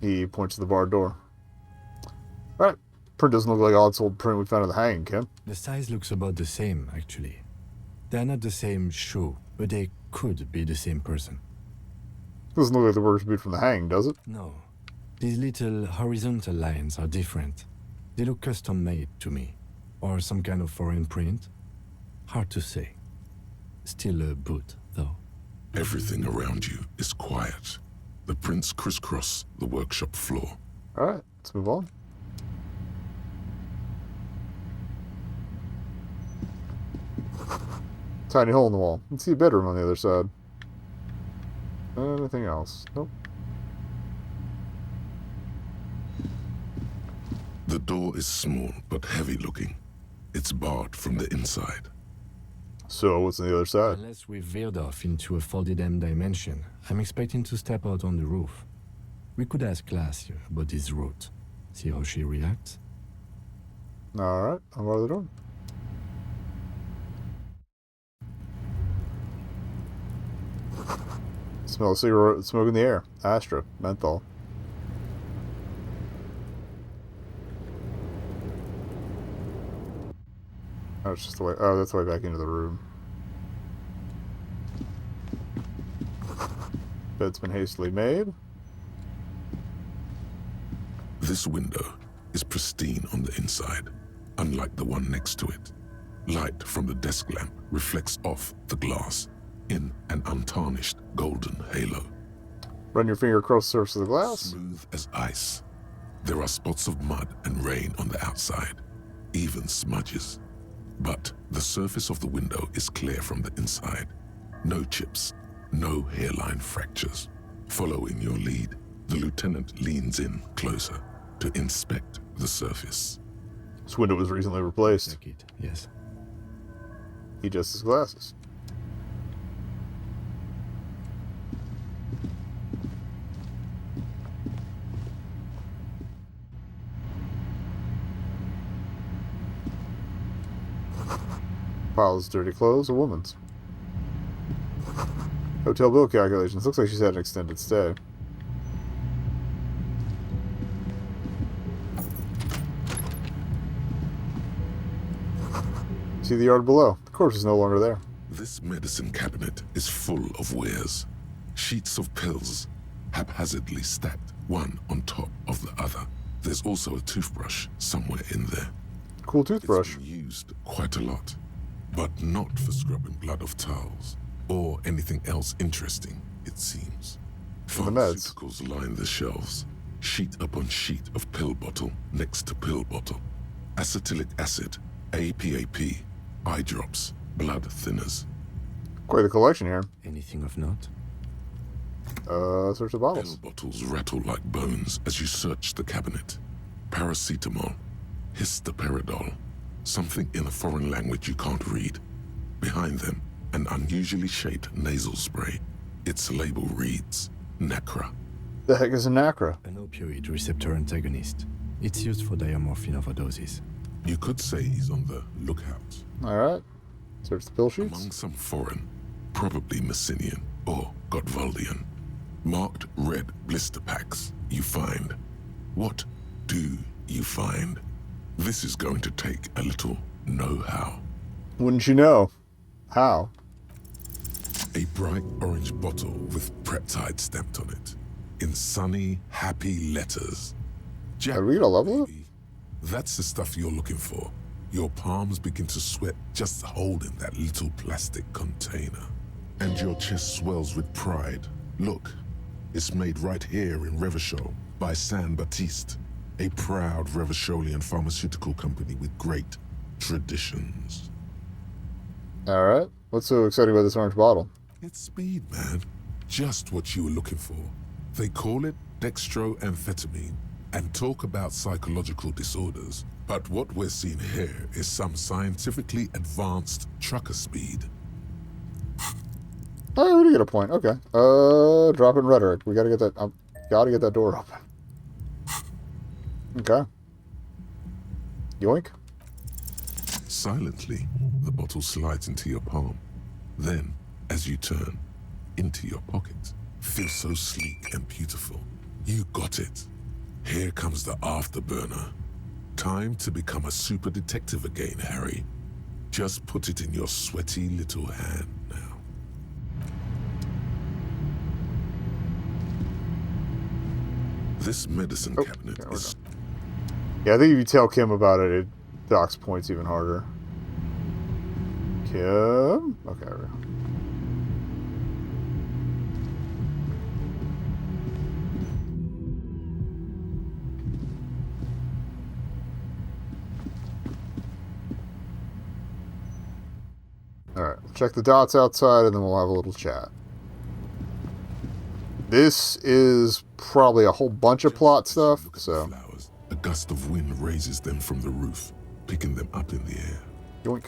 He points to the barred door. Alright. Print doesn't look like all its old print we found in the hanging, Kim. The size looks about the same, actually. They're not the same shoe, but they could be the same person. Doesn't look like the worker's boot from the hanging, does it? No. These little horizontal lines are different. They look custom-made to me. Or some kind of foreign print. Hard to say. Still a boot, though. Everything around you is quiet. The prints crisscross the workshop floor. Alright, let's move on. Tiny hole in the wall. Let's see a bedroom on the other side. Anything else? Nope. The door is small but heavy looking. It's barred from the inside. So, what's on the other side? Unless we've veered off into a 4D dimension, I'm expecting to step out on the roof. We could ask Class about this route. See how she reacts. Alright, I'm out of the door. Smell of cigarette smoke in the air. Astra. Menthol. Oh, it's just the way. Oh, that's the way back into the room. Bed's been hastily made. This window is pristine on the inside, unlike the one next to it. Light from the desk lamp reflects off the glass in an untarnished golden halo. Run your finger across the surface of the glass. Smooth as ice. There are spots of mud and rain on the outside, even smudges. But the surface of the window is clear from the inside. No chips, no hairline fractures. Following your lead, the lieutenant leans in closer to inspect the surface. This window was recently replaced. Yes. He adjusts his glasses. Piles of dirty clothes, a woman's. Hotel bill calculations. Looks like she's had an extended stay. See the yard below. The corpse is no longer there. This medicine cabinet is full of wares. Sheets of pills, haphazardly stacked, one on top of the other. There's also a toothbrush somewhere in there. Cool toothbrush. It's been used quite a lot, but not for scrubbing blood off towels or anything else interesting, it seems. Pharmaceuticals line the shelves, sheet upon sheet of pill bottle next to pill bottle. Acetylic acid, APAP, eye drops, blood thinners. Quite a collection here. Anything of note? Search the bottles. Pill bottles rattle like bones as you search the cabinet. Paracetamol, histoperidol, something in a foreign language you can't read. Behind them, an unusually shaped nasal spray. Its label reads, Nacra. The heck is a Nacra? An opioid receptor antagonist. It's used for diamorphine overdoses. You could say he's on the lookout. Alright. Search the pill sheets. Among some foreign, probably Messinian or Gotvaldian, marked red blister packs you find. What do you find? This is going to take a little know-how. Wouldn't you know? How? A bright orange bottle with Preptide stamped on it, in sunny, happy letters. Jack, are we gonna level up? That's the stuff you're looking for. Your palms begin to sweat just holding that little plastic container. And your chest swells with pride. Look, it's made right here in Revachol by San Baptiste, a proud Revacholian pharmaceutical company with great traditions. Alright. What's so exciting about this orange bottle? It's speed, man. Just what you were looking for. They call it dextroamphetamine and talk about psychological disorders. But what we're seeing here is some scientifically advanced trucker speed. Oh, we do get a point. Okay. Drop in rhetoric. We gotta get that. Gotta get that door open. Okay. Yoink. Silently, the bottle slides into your palm. Then, as you turn, into your pocket. Feels so sleek and beautiful. You got it. Here comes the afterburner. Time to become a super detective again, Harry. Just put it in your sweaty little hand now. This medicine cabinet is... Yeah, I think if you tell Kim about it, it docks points even harder. Kim? Okay. Alright, check the dots outside and then we'll have a little chat. This is probably a whole bunch of plot stuff, so... A gust of wind raises them from the roof, picking them up in the air. Yoink.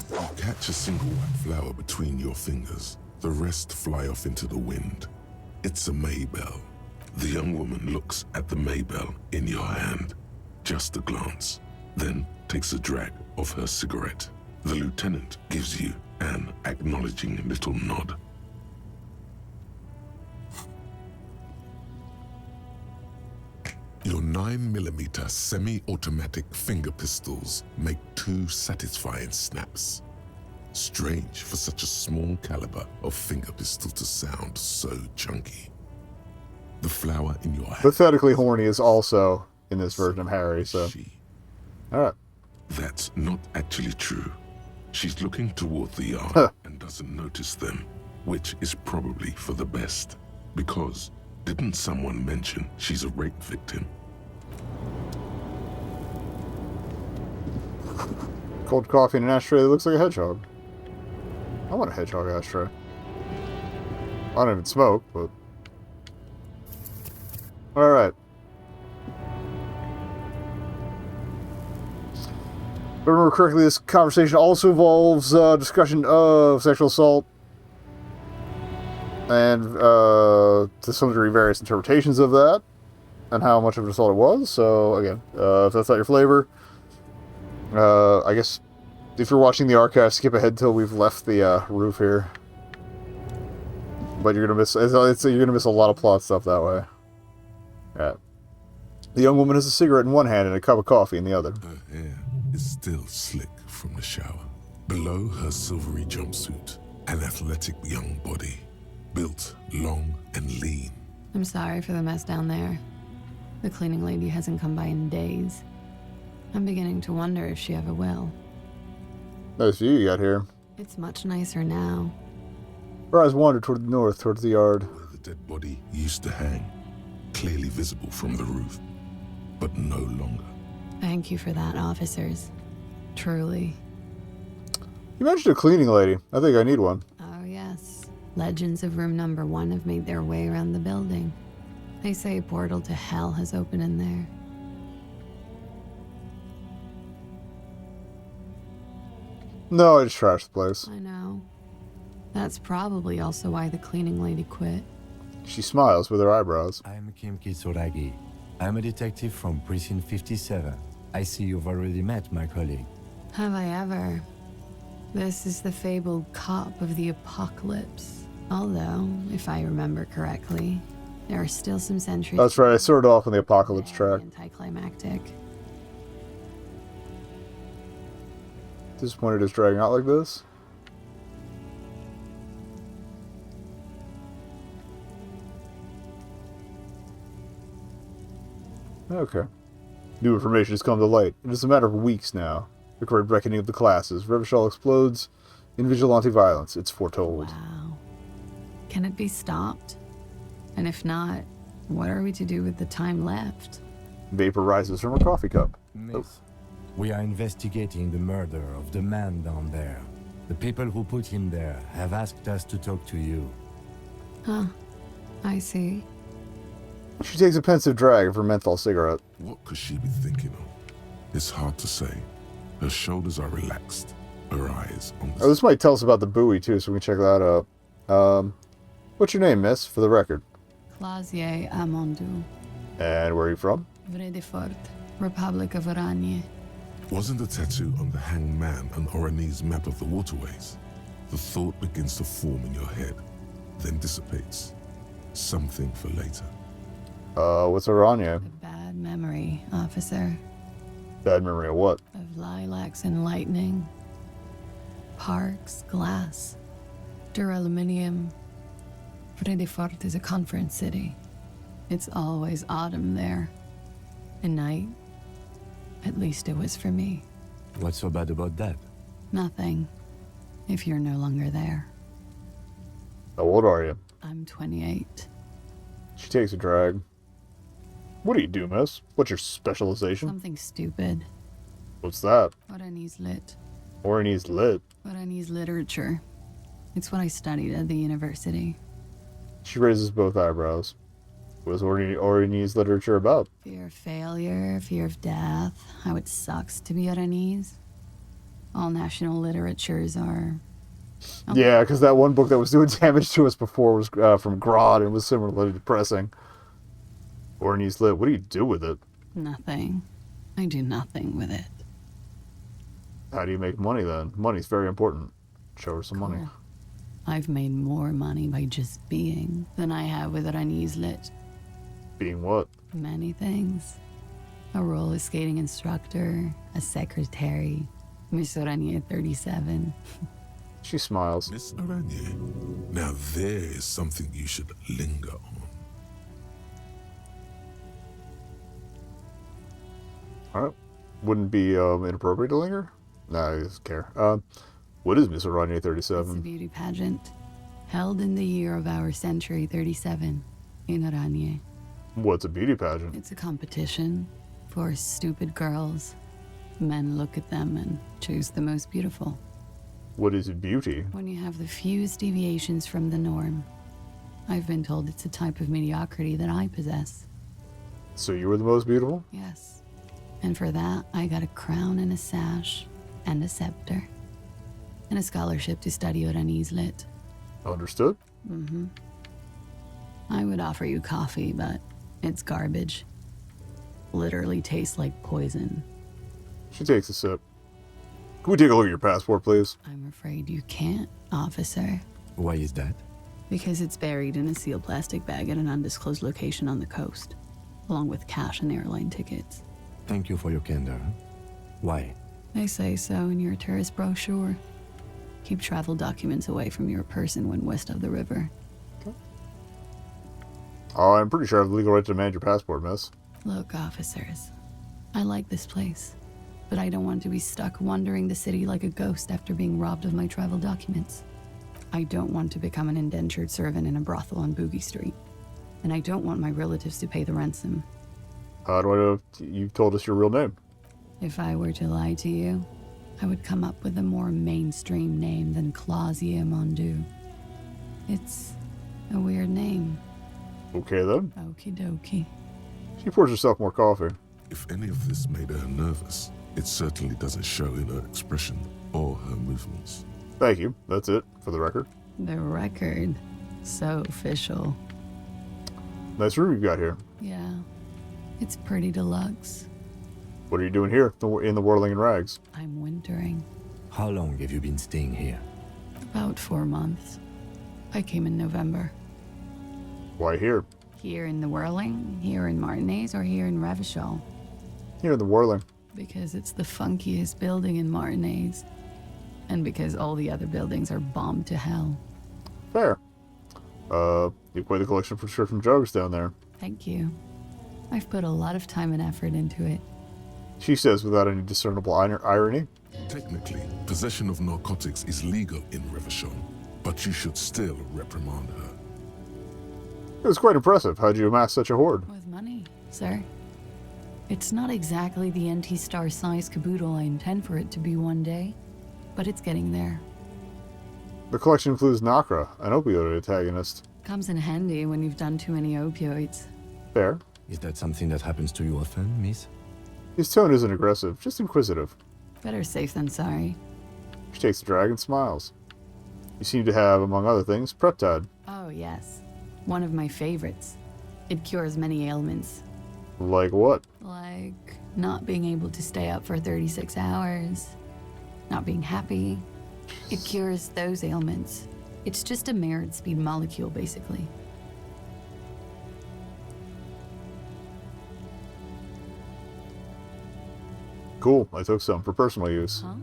You catch a single white flower between your fingers. The rest fly off into the wind. It's a Maybell. The young woman looks at the Maybell in your hand. Just a glance, then takes a drag of her cigarette. The lieutenant gives you an acknowledging little nod. Your 9mm semi-automatic finger pistols make 2 satisfying snaps. Strange for such a small caliber of finger pistol to sound so chunky. The flower in your hand. Pathetically horny is also in this version of Harry, so. Alright. That's not actually true. She's looking toward the yard and doesn't notice them, which is probably for the best. Because, didn't someone mention she's a rape victim? Cold coffee in an ashtray that looks like a hedgehog. I want a hedgehog ashtray. I don't even smoke, but... Alright. If I remember correctly, this conversation also involves discussion of sexual assault and, to some degree, various interpretations of that and how much of an assault it was. So, again, if that's not your flavor, I guess if you're watching the archive, skip ahead till we've left the roof here. But you're gonna miss. You're gonna miss a lot of plot stuff that way. Yeah. The young woman has a cigarette in one hand and a cup of coffee in the other. Her hair is still slick from the shower. Below her silvery jumpsuit, an athletic young body, built long and lean. I'm sorry for the mess down there. The cleaning lady hasn't come by in days. I'm beginning to wonder if she ever will. Nice view you got here. It's much nicer now. Her eyes wandered toward the north, towards the yard. Where the dead body used to hang, clearly visible from the roof, but no longer. Thank you for that, officers. Truly. You mentioned a cleaning lady. I think I need one. Oh, yes. Legends of room number 1 have made their way around the building. They say a portal to hell has opened in there. No, I just trashed the place. I know. That's probably also why the cleaning lady quit. She smiles with her eyebrows. I'm Kim Kitsuragi. I'm a detective from Precinct 57. I see you've already met my colleague. Have I ever? This is the fabled cop of the apocalypse. Although, if I remember correctly, there are still some sentries. That's right, I started off on the apocalypse track. Anticlimactic. Disappointed it's dragging out like this. Okay. New information has come to light. It is a matter of weeks now. The great reckoning of the classes. Revachol explodes in vigilante violence. It's foretold. Wow. Can it be stopped? And if not, what are we to do with the time left? Vapor rises from a coffee cup. Miss, we are investigating the murder of the man down there. The people who put him there have asked us to talk to you. Huh. I see. She takes a pensive drag of her menthol cigarette. What could she be thinking of? It's hard to say. Her shoulders are relaxed. Her eyes on the... Oh, this might tell us about the buoy, too, so we can check that out. What's your name, miss, for the record? Clausier Amondou. And where are you from? Vredefort, Republic of Oranje. Wasn't the tattoo on the hanged man an Oranese map of the waterways? The thought begins to form in your head, then dissipates. Something for later. What's Oranje? Bad memory, officer. Bad memory of what? Of lilacs and lightning. Parks, glass, duraluminium. Vredefort is a conference city. It's always autumn there. And night. At least it was for me. What's so bad about that? Nothing. If you're no longer there. How old are you? I'm 28. She takes a drag. What do you do, miss? What's your specialization? Something stupid. What's that? Oranese lit. Oranese lit. Oranese literature. It's what I studied at the university. She raises both eyebrows. What's Oranese literature about? Fear of failure, fear of death, how it sucks to be Oranese. All national literatures are... Okay. Yeah, because that one book that was doing damage to us before was from Grodd and was similarly depressing. Oranese lit, what do you do with it? Nothing. I do nothing with it. How do you make money then? Money's very important. Show her some money. I've made more money by just being than I have with Oranese lit. Being what? Many things. A roller skating instructor, a secretary, Miss Oranje 37. She smiles. Miss Oranje, now there is something you should linger on. Alright. Wouldn't be inappropriate to linger? Nah, I just care. What is Miss Oranje It's a 37? beauty pageant held in the year of our century 37 in Oranje. What's a beauty pageant? It's a competition for stupid girls. Men look at them and choose the most beautiful. What is beauty? When you have the fewest deviations from the norm. I've been told it's a type of mediocrity that I possess. So you were the most beautiful? Yes. And for that, I got a crown and a sash and a scepter. And a scholarship to study Oranese lit. Understood. Mm-hmm. I would offer you coffee, but it's garbage. Literally tastes like poison. She takes a sip. Can we take a look at your passport, please? I'm afraid you can't, officer. Why is that? Because it's buried in a sealed plastic bag at an undisclosed location on the coast, along with cash and airline tickets. Thank you for your candor. Why? They say so in your tourist brochure. Keep travel documents away from your person when west of the river. Oh, I'm pretty sure I have the legal right to demand your passport, miss. Look, officers, I like this place, but I don't want to be stuck wandering the city like a ghost after being robbed of my travel documents. I don't want to become an indentured servant in a brothel on Boogie Street. And I don't want my relatives to pay the ransom. How do I know if you told us your real name? If I were to lie to you, I would come up with a more mainstream name than Clausia Mondu. It's a weird name. Okay, then. Okie dokie. She pours herself more coffee. If any of this made her nervous, it certainly doesn't show in her expression or her movements. Thank you. That's it, for the record. The record. So official. Nice room you got here. Yeah. It's pretty deluxe. What are you doing here in the whirling in rags? I'm wintering. How long have you been staying here? About 4 months. I came in November. Why here? Here in the Whirling, here in Martinez, or here in Revachol? Here in the whirling. Because it's the funkiest building in Martinez. And because all the other buildings are bombed to hell. Fair. You have quite the collection of prescription drugs down there. Thank you. I've put a lot of time and effort into it. She says without any discernible irony. Technically, possession of narcotics is legal in Revachol, but you should still reprimand her. It was quite impressive. How'd you amass such a hoard? With money, sir. It's not exactly the NT-star size caboodle I intend for it to be one day, but it's getting there. The collection includes Nacra, an opioid antagonist. Comes in handy when you've done too many opioids. Fair. Is that something that happens to you often, miss? His tone isn't aggressive, just inquisitive. Better safe than sorry. She takes a drag and smiles. You seem to have, among other things, Preptide. Oh, yes. One of my favorites. It cures many ailments. Like what? Like not being able to stay up for 36 hours, not being happy. It cures those ailments. It's just a merit speed molecule, basically. Cool, I took some for personal use. Huh?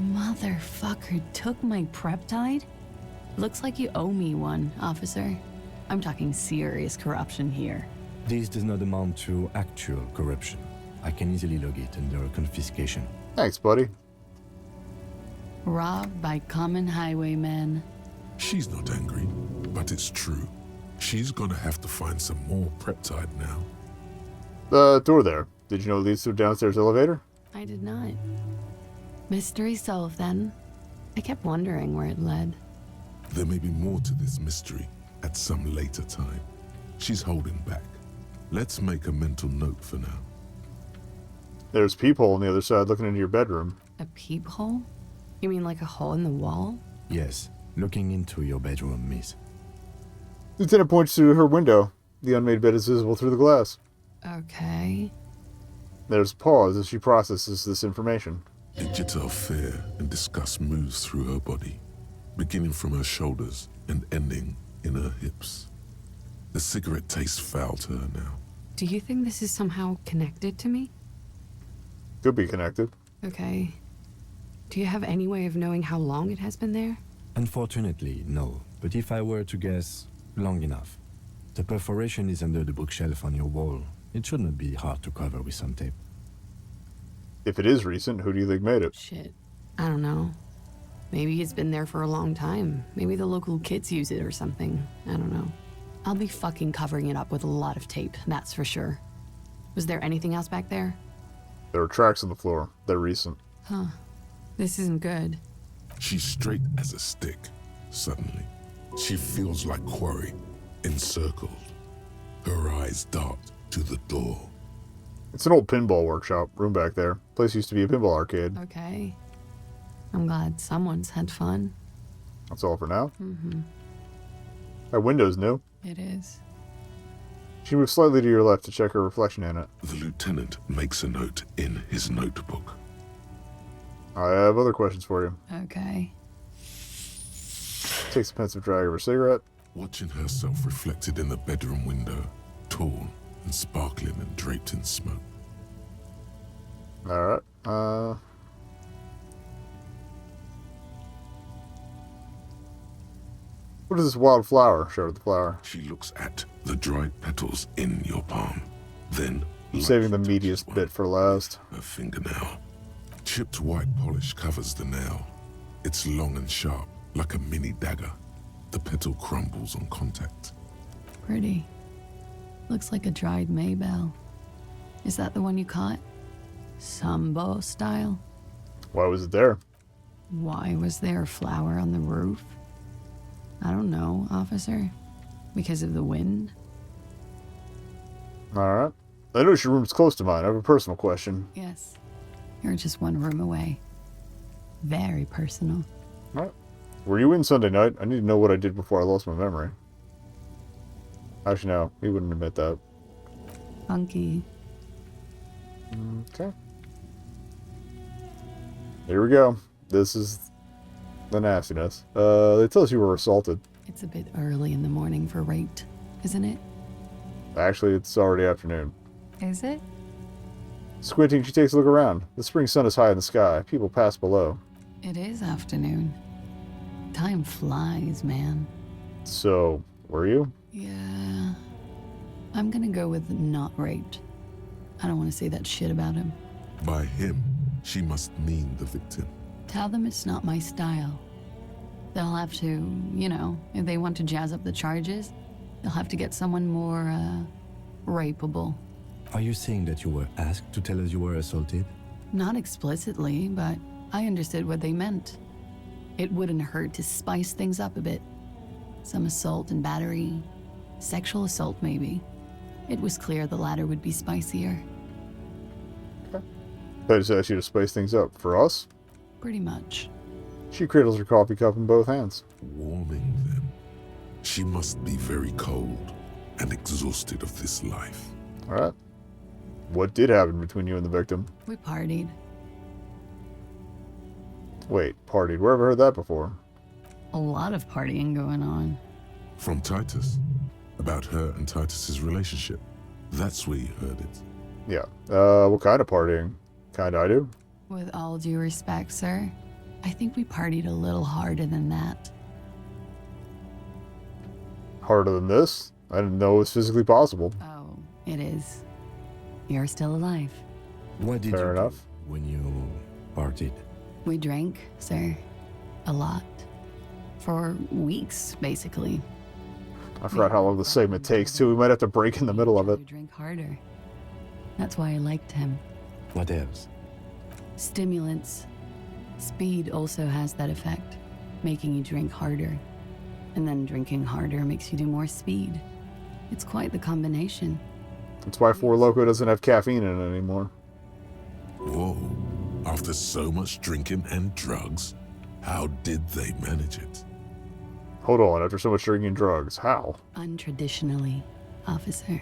Motherfucker took my Preptide? Looks like you owe me one, officer. I'm talking serious corruption here. This does not amount to actual corruption. I can easily log it under confiscation. Thanks, buddy. Robbed by common highwaymen. She's not angry, but it's true. She's gonna have to find some more Preptide now. The door there. Did you know it leads to a downstairs elevator? I did not. Mystery solved then. I kept wondering where it led. There may be more to this mystery at some later time. She's holding back. Let's make a mental note for now. There's a peephole on the other side looking into your bedroom. A peephole? You mean like a hole in the wall? Yes, looking into your bedroom, miss. Lieutenant points to her window. The unmade bed is visible through the glass. Okay. There's a pause as she processes this information. A jitter of fear and disgust moves through her body, beginning from her shoulders and ending in her hips. The cigarette tastes foul to her now. Do you think this is somehow connected to me? Could be connected. Okay. Do you have any way of knowing how long it has been there? Unfortunately, no. But if I were to guess, long enough. The perforation is under the bookshelf on your wall. It shouldn't be hard to cover with some tape. If it is recent, who do you think made it? Shit. I don't know. Maybe it's been there for a long time. Maybe the local kids use it or something. I don't know. I'll be fucking covering it up with a lot of tape, that's for sure. Was there anything else back there? There are tracks on the floor. They're recent. Huh. This isn't good. She's straight as a stick. Suddenly, she feels like quarry, encircled. Her eyes dart to the door. It's an old pinball workshop. Room back there. Place used to be a pinball arcade. Okay. I'm glad someone's had fun. That's all for now. Mm-hmm. That window's new. It is. She moves slightly to your left to check her reflection in it. The lieutenant makes a note in his notebook. I have other questions for you. Okay. Takes a pensive drag of her cigarette. Watching herself reflected in the bedroom window, torn and sparkling and draped in smoke. Alright. What is this wild flower? Show her the flower. She looks at the dried petals in your palm. Then, saving the meatiest bit for last. Her fingernail. Chipped white polish covers the nail. It's long and sharp, like a mini dagger. The petal crumbles on contact. Pretty. Looks like a dried maybell. Is that the one you caught? Sambo style? Why was it there? Why was there a flower on the roof? I don't know, officer. Because of the wind? Alright. I notice your room's close to mine. I have a personal question. Yes. You're just one room away. Very personal. Alright. Were you in Sunday night? I need to know what I did before I lost my memory. Actually, no. He wouldn't admit that. Funky. Okay. Here we go. This is the nastiness. They tell us you were assaulted. It's a bit early in the morning for rape, isn't it? Actually, it's already afternoon. Is it? Squinting, she takes a look around. The spring sun is high in the sky. People pass below. It is afternoon. Time flies, man. So, were you? Yeah. I'm gonna go with not raped. I don't want to say that shit about him. By him, she must mean the victim. Tell them it's not my style. They'll have to, you know, if they want to jazz up the charges, they'll have to get someone more, rapeable. Are you saying that you were asked to tell us you were assaulted? Not explicitly, but I understood what they meant. It wouldn't hurt to spice things up a bit. Some assault and battery. Sexual assault, maybe. It was clear the latter would be spicier. I just asked you to spice things up. For us? Pretty much. She cradles her coffee cup in both hands. Warming them. She must be very cold and exhausted of this life. Alright. What did happen between you and the victim? We partied. Wait, partied. Where have I heard that before? A lot of partying going on. From Titus. About her and Titus's relationship. That's where you heard it. Yeah. What kind of partying? Kind I do? With all due respect, sir, I think we partied a little harder than that. Harder than this? I didn't know it was physically possible. Oh, it is. You're still alive. What did Fair you enough. do when you partied? We drank, sir. A lot. For weeks, basically. I forgot how long the segment takes, too. We might have to break in the middle of it. We drink harder. That's why I liked him. What else? Stimulants. Speed also has that effect, making you drink harder. And then drinking harder makes you do more speed. It's quite the combination. That's why Four Loko doesn't have caffeine in it anymore. Whoa. After so much drinking and drugs, how did they manage it? Hold on, after so much drinking and drugs, how? Untraditionally, officer.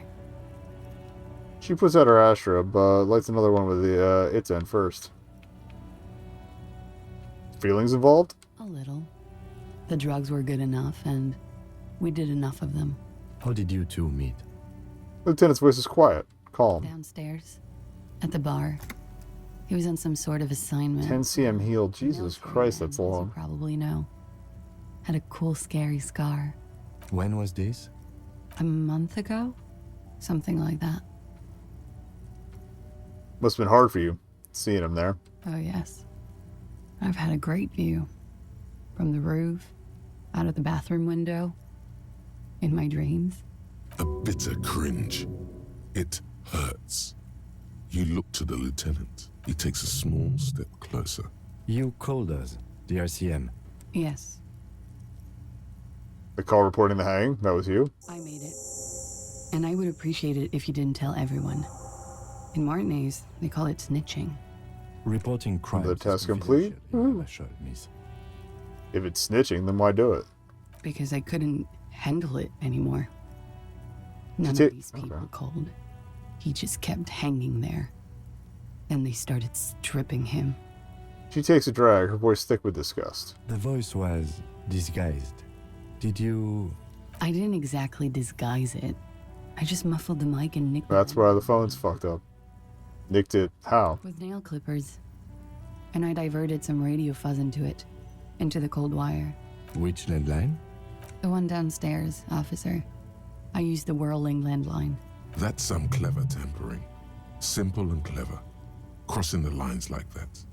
She puts out her ashtray, but lights another one with the its end first. Feelings involved? A little. The drugs were good enough, and we did enough of them. How did you two meet? The lieutenant's voice is quiet, calm. Downstairs. At the bar. He was on some sort of assignment. 10 cm healed. Jesus Christ, that's long. Probably know. Had a cool, scary scar. When was this? A month ago? Something like that. Must have been hard for you, seeing him there. Oh, yes. I've had a great view. From the roof, out of the bathroom window, in my dreams. A bitter cringe. It hurts. You look to the lieutenant. He takes a small step closer. You called us, the RCM. Yes. The call reporting the hanging? That was you? I made it. And I would appreciate it if you didn't tell everyone. In Martinez, they call it snitching. Reporting crimes. The test complete? Miss. If it's snitching, then why do it? Because I couldn't handle it anymore. None of these people called. He just kept hanging there. Then they started stripping him. She takes a drag, her voice thick with disgust. The voice was disguised. Did you... I didn't exactly disguise it. I just muffled the mic and nicked it. That's why the phone's fucked up. Nicked it how? With nail clippers. And I diverted some radio fuzz into it. Into the cold wire. Which landline? The one downstairs, officer. I used the whirling landline. That's some clever tampering. Simple and clever. Crossing the lines like that.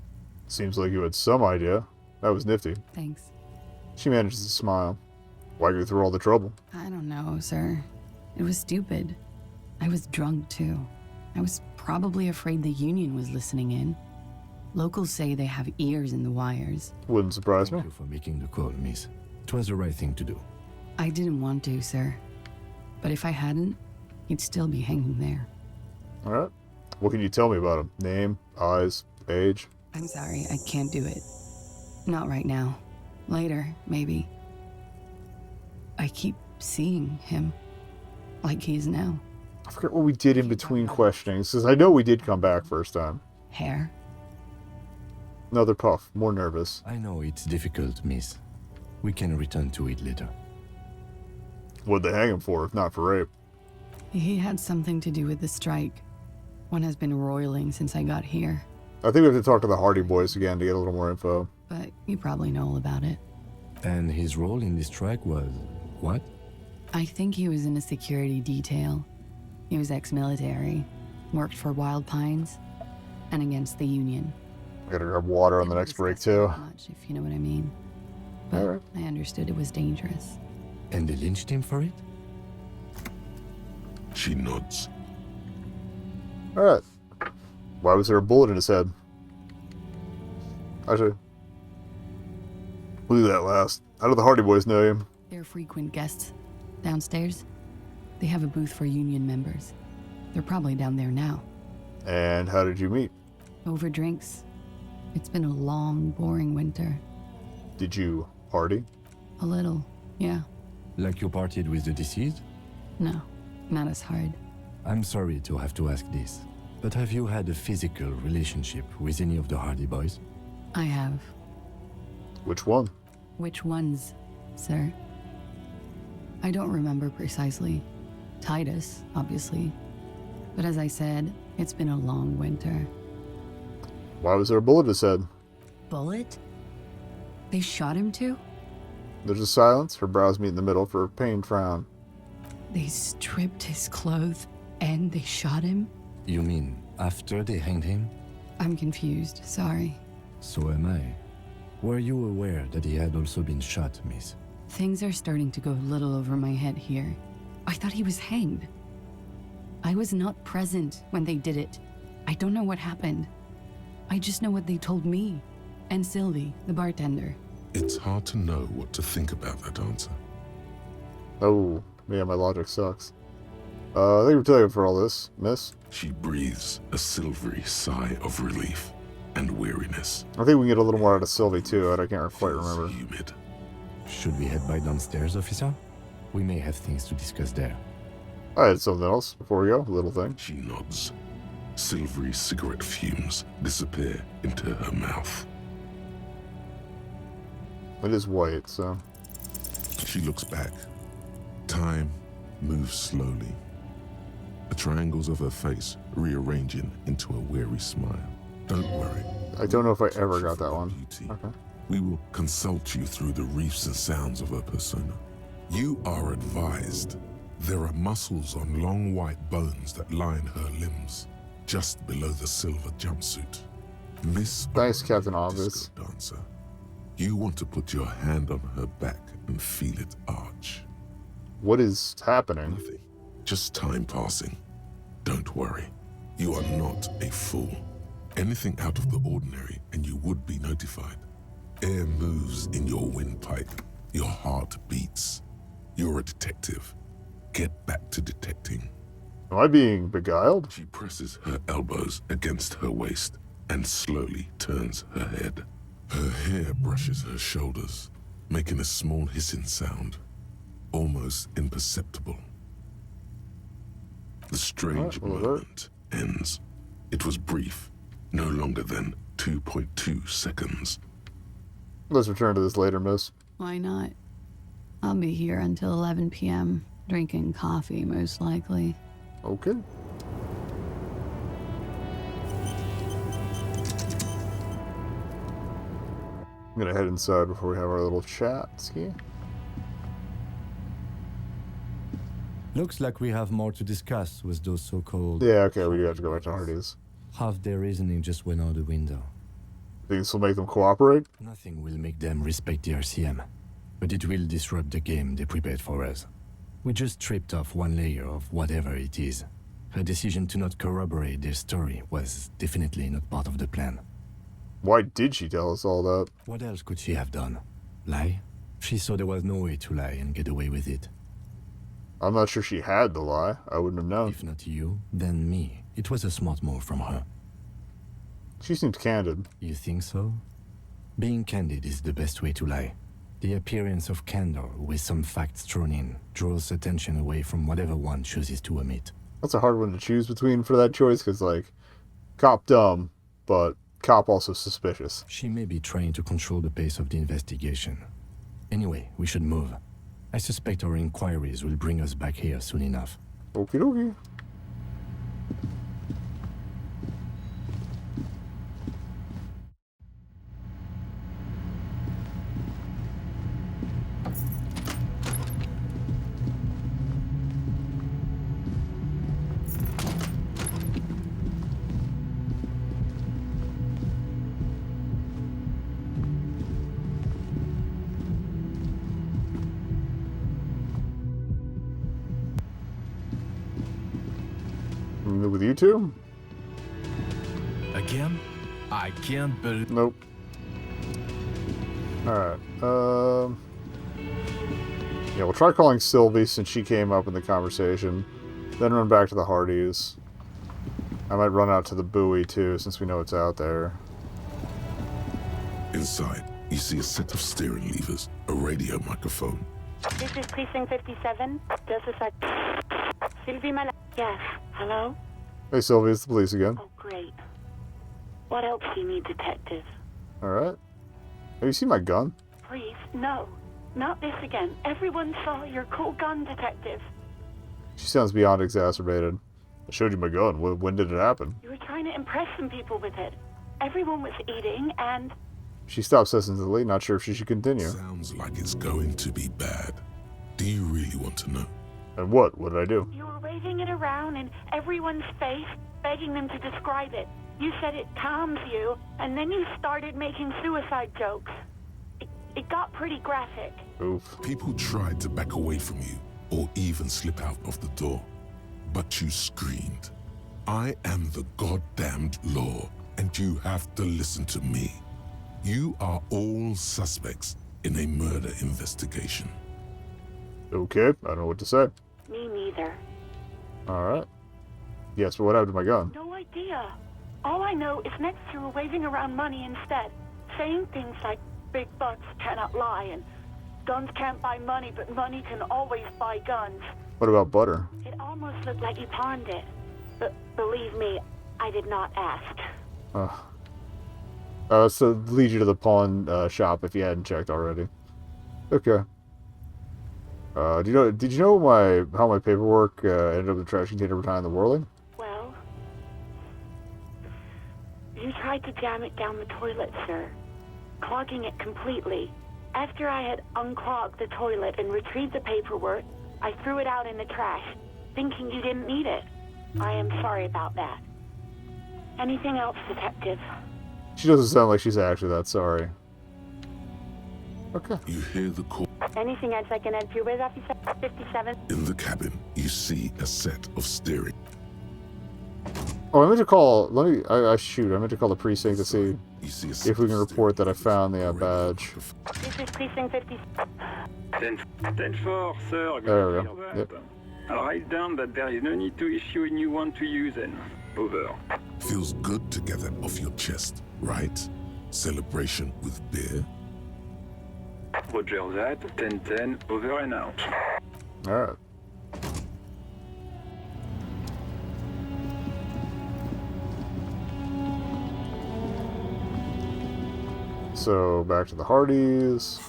Seems like you had some idea. That was nifty. Thanks. She manages to smile. Why go through all the trouble? I don't know, sir. It was stupid. I was drunk, too. I was probably afraid the union was listening in. Locals say they have ears in the wires. Wouldn't surprise me. Thank you for making the call, miss. It was the right thing to do. I didn't want to, sir. But if I hadn't, he'd still be hanging there. Alright. What can you tell me about him? Name, eyes, age? I'm sorry, I can't do it. Not right now. Later, maybe. I keep seeing him. Like he is now. I forget what we did in between questionings, because I know we did come back first time. Hair. Another puff, more nervous. I know it's difficult, miss. We can return to it later. What'd they hang him for, if not for rape? He had something to do with the strike. One has been roiling since I got here. I think we have to talk to the Hardy Boys again to get a little more info. But you probably know all about it. And his role in this strike was what? I think he was in a security detail. He was ex-military, worked for Wild Pines, and against the Union. I gotta grab water on the next break, too. Much, if you know what I mean. But I understood it was dangerous. And they lynched him for it? She nods. Alright. Why was there a bullet in his head? Actually, we'll do that last. How do the Hardy Boys know you? They're frequent guests. Downstairs, they have a booth for Union members. They're probably down there now. And how did you meet? Over drinks. It's been a long, boring winter. Did you party? A little, yeah. Like you partied with the deceased? No, not as hard. I'm sorry to have to ask this, but have you had a physical relationship with any of the Hardy Boys? I have. Which one? Which ones, sir? I don't remember precisely. Titus, obviously. But as I said, it's been a long winter. Why was there a bullet in his head? Bullet? They shot him too? There's a silence. Her brows meet in the middle for a pained frown. They stripped his clothes and they shot him? You mean after they hanged him? I'm confused, sorry. So am I. Were you aware that he had also been shot, miss? Things are starting to go a little over my head here. I thought he was hanged. I was not present when they did it. I don't know what happened. I just know what they told me. And Sylvie, the bartender. It's hard to know what to think about that answer. Oh, yeah, my logic sucks. Thank you for telling for all this, miss. She breathes a silvery sigh of relief and weariness. I think we can get a little more out of Sylvie, too, and I can't quite remember. Humid. Should we head by downstairs, officer? We may have things to discuss there. I had something else before we go, a little thing. She nods. Silvery cigarette fumes disappear into her mouth. It is white, so... She looks back. Time moves slowly. The triangles of her face rearranging into a weary smile. Don't worry. I don't know if I ever got that one. Okay. We will consult you through the reefs and sounds of her persona. You are advised. There are muscles on long white bones that line her limbs, just below the silver jumpsuit. Miss Thanks, Captain Obvious. Dancer, you want to put your hand on her back and feel it arch. What is happening? Nothing. Just time passing. Don't worry. You are not a fool. Anything out of the ordinary and you would be notified. Air moves in your windpipe. Your heart beats. You're a detective. Get back to detecting. Am I being beguiled? She presses her elbows against her waist and slowly turns her head. Her hair brushes her shoulders, making a small hissing sound, almost imperceptible. The strange moment ends. It was brief, no longer than 2.2 seconds. Let's return to this later, miss. Why not? I'll be here until 11 p.m., drinking coffee, most likely. Okay. I'm gonna head inside before we have our little chat. See? Looks like we have more to discuss with those so-called... Yeah, okay, we do have to go back to Hardy's. Half their reasoning just went out the window. Think this will make them cooperate? Nothing will make them respect the RCM, but it will disrupt the game they prepared for us. We just stripped off one layer of whatever it is. Her decision to not corroborate their story was definitely not part of the plan. Why did she tell us all that? What else could she have done? Lie? She saw there was no way to lie and get away with it. I'm not sure she had to lie. I wouldn't have known. If not you, then me. It was a smart move from her. She seemed candid. You think so? Being candid is the best way to lie. The appearance of candor with some facts thrown in draws attention away from whatever one chooses to omit. That's a hard one to choose between for that choice, because, like, cop dumb, but cop also suspicious. She may be trying to control the pace of the investigation. Anyway, we should move. I suspect our inquiries will bring us back here soon enough. Okie dokie. With you two? Again? I can't believe... Nope. Alright, yeah, we'll try calling Sylvie since she came up in the conversation. Then run back to the Hardys. I might run out to the buoy too, since we know it's out there. Inside, you see a set of steering levers, a radio microphone. This is Precinct 57. Just a sec. Sylvie Mal... Yes. Hello? Hey Sylvie, it's the police again. Oh, great. What else do you need, detective? Alright. Have you seen my gun? Please, no. Not this again. Everyone saw your cool gun, detective. She sounds beyond exacerbated. I showed you my gun. When did it happen? You were trying to impress some people with it. Everyone was eating, and... She stops hesitantly, not sure if she should continue. Sounds like it's going to be bad. Do you really want to know? And what? What did I do? You were waving it around in everyone's face, begging them to describe it. You said it calms you, and then you started making suicide jokes. It got pretty graphic. Oof. People tried to back away from you, or even slip out of the door. But you screamed, "I am the goddamned law, and you have to listen to me. You are all suspects in a murder investigation." Okay, I don't know what to say. Me neither. Alright. Yes, but what happened to my gun? No idea. All I know is next you were waving around money instead, saying things like, big bucks cannot lie, and guns can't buy money, but money can always buy guns. What about butter? It almost looked like you pawned it. But believe me, I did not ask. So lead you to the pawn shop if you hadn't checked already. Okay. Did you know how my paperwork ended up in the trash container behind the whirling? Well, you tried tried to jam it down the toilet, sir, clogging it completely. After I had unclogged the toilet and retrieved the paperwork, I threw it out in the trash, thinking you didn't need it. I am sorry about that. Anything else, Detective? She doesn't sound like she's actually that sorry. Okay. You hear the call. Anything else I can help you with, Officer 57? In the cabin, you see a set of steering. Oh, I meant to call. Shoot. I meant to call the precinct to see if we can report that I found the badge. This is Precinct 50. 10-4, sir. There we go. Yep. I'll write down that there is no need to issue a new one to you then. Over. Feels good to get that off your chest, right? Celebration with beer? Roger that. 10-10, over and out. Alright. So, back to the Hardys.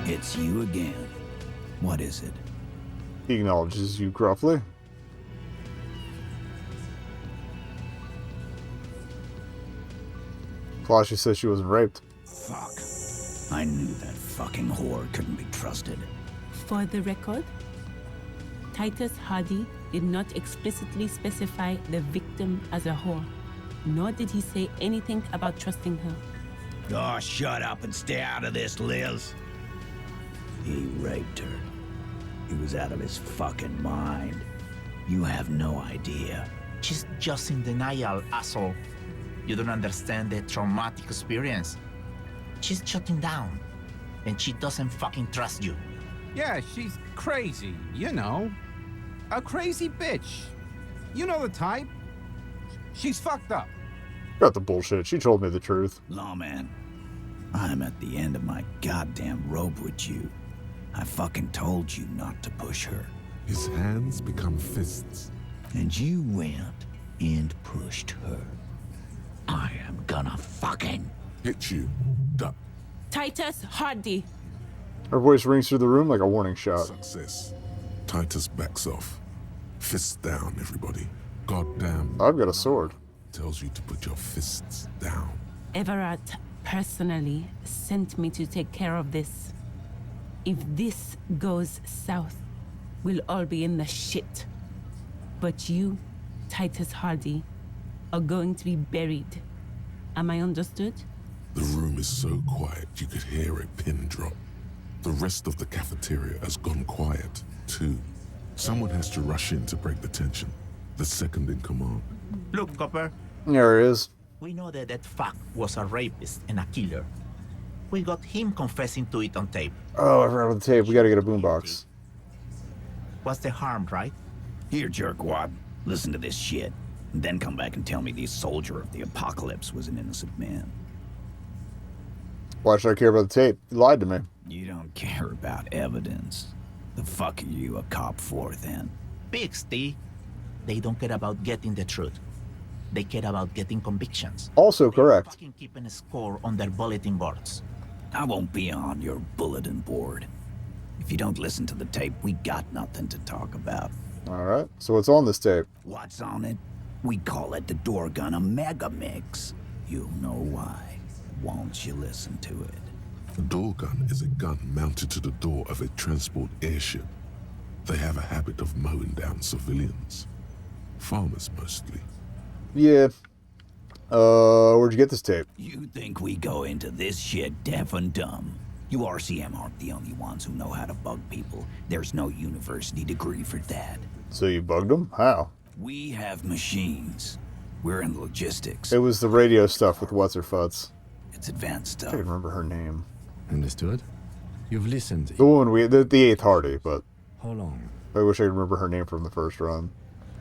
It's you again. What is it? He acknowledges you gruffly. Flashy says she wasn't raped. Fuck. I knew that fucking whore couldn't be trusted. For the record, Titus Hardy did not explicitly specify the victim as a whore, nor did he say anything about trusting her. Oh, shut up and stay out of this, Liz. He raped her. He was out of his fucking mind. You have no idea. She's just in denial, asshole. You don't understand the traumatic experience. She's shutting down, and she doesn't fucking trust you. Yeah, she's crazy, you know. A crazy bitch. You know the type. She's fucked up. Got the bullshit. She told me the truth. Lawman, I'm at the end of my goddamn rope with you. I fucking told you not to push her. His hands become fists. And you went and pushed her. I am gonna fucking hit you. Duck. Titus Hardy. Her voice rings through the room like a warning shot. Success. Titus backs off. Fists down, everybody. Goddamn. I've got a sword. Tells you to put your fists down. Everett personally sent me to take care of this. If this goes south, we'll all be in the shit. But you, Titus Hardy, are going to be buried. Am I understood? The room is so quiet you could hear a pin drop. The rest of the cafeteria has gone quiet, too. Someone has to rush in to break the tension. The second in command. Look, Copper. There it is. We know that that fuck was a rapist and a killer. We got him confessing to it on tape. Oh, I forgot about the tape. We gotta get a boombox. What's the harm, right? Here, jerkwad. Listen to this shit. And then come back and tell me the soldier of the apocalypse was an innocent man. Why should I care about the tape? You lied to me. You don't care about evidence. The fuck are you a cop for, then? Pigs, T. They don't care about getting the truth. They care about getting convictions. Also correct. Fucking keeping a score on their bulletin boards. I won't be on your bulletin board. If you don't listen to the tape, we got nothing to talk about. Alright, so what's on this tape? What's on it? We call it the door gun a mega mix. You'll know why, once you listen to it. A door gun is a gun mounted to the door of a transport airship. They have a habit of mowing down civilians. Farmers mostly. Yeah. Where'd you get this tape? You think we go into this shit deaf and dumb? You RCM aren't the only ones who know how to bug people. There's no university degree for that. So you bugged them? How? We have machines. We're in logistics. It was the radio stuff with What's-Her-Futs. It's advanced stuff. I can't remember her name. Understood? You've listened. The woman the 8th Hardy, but... How long? I wish I could remember her name from the first run.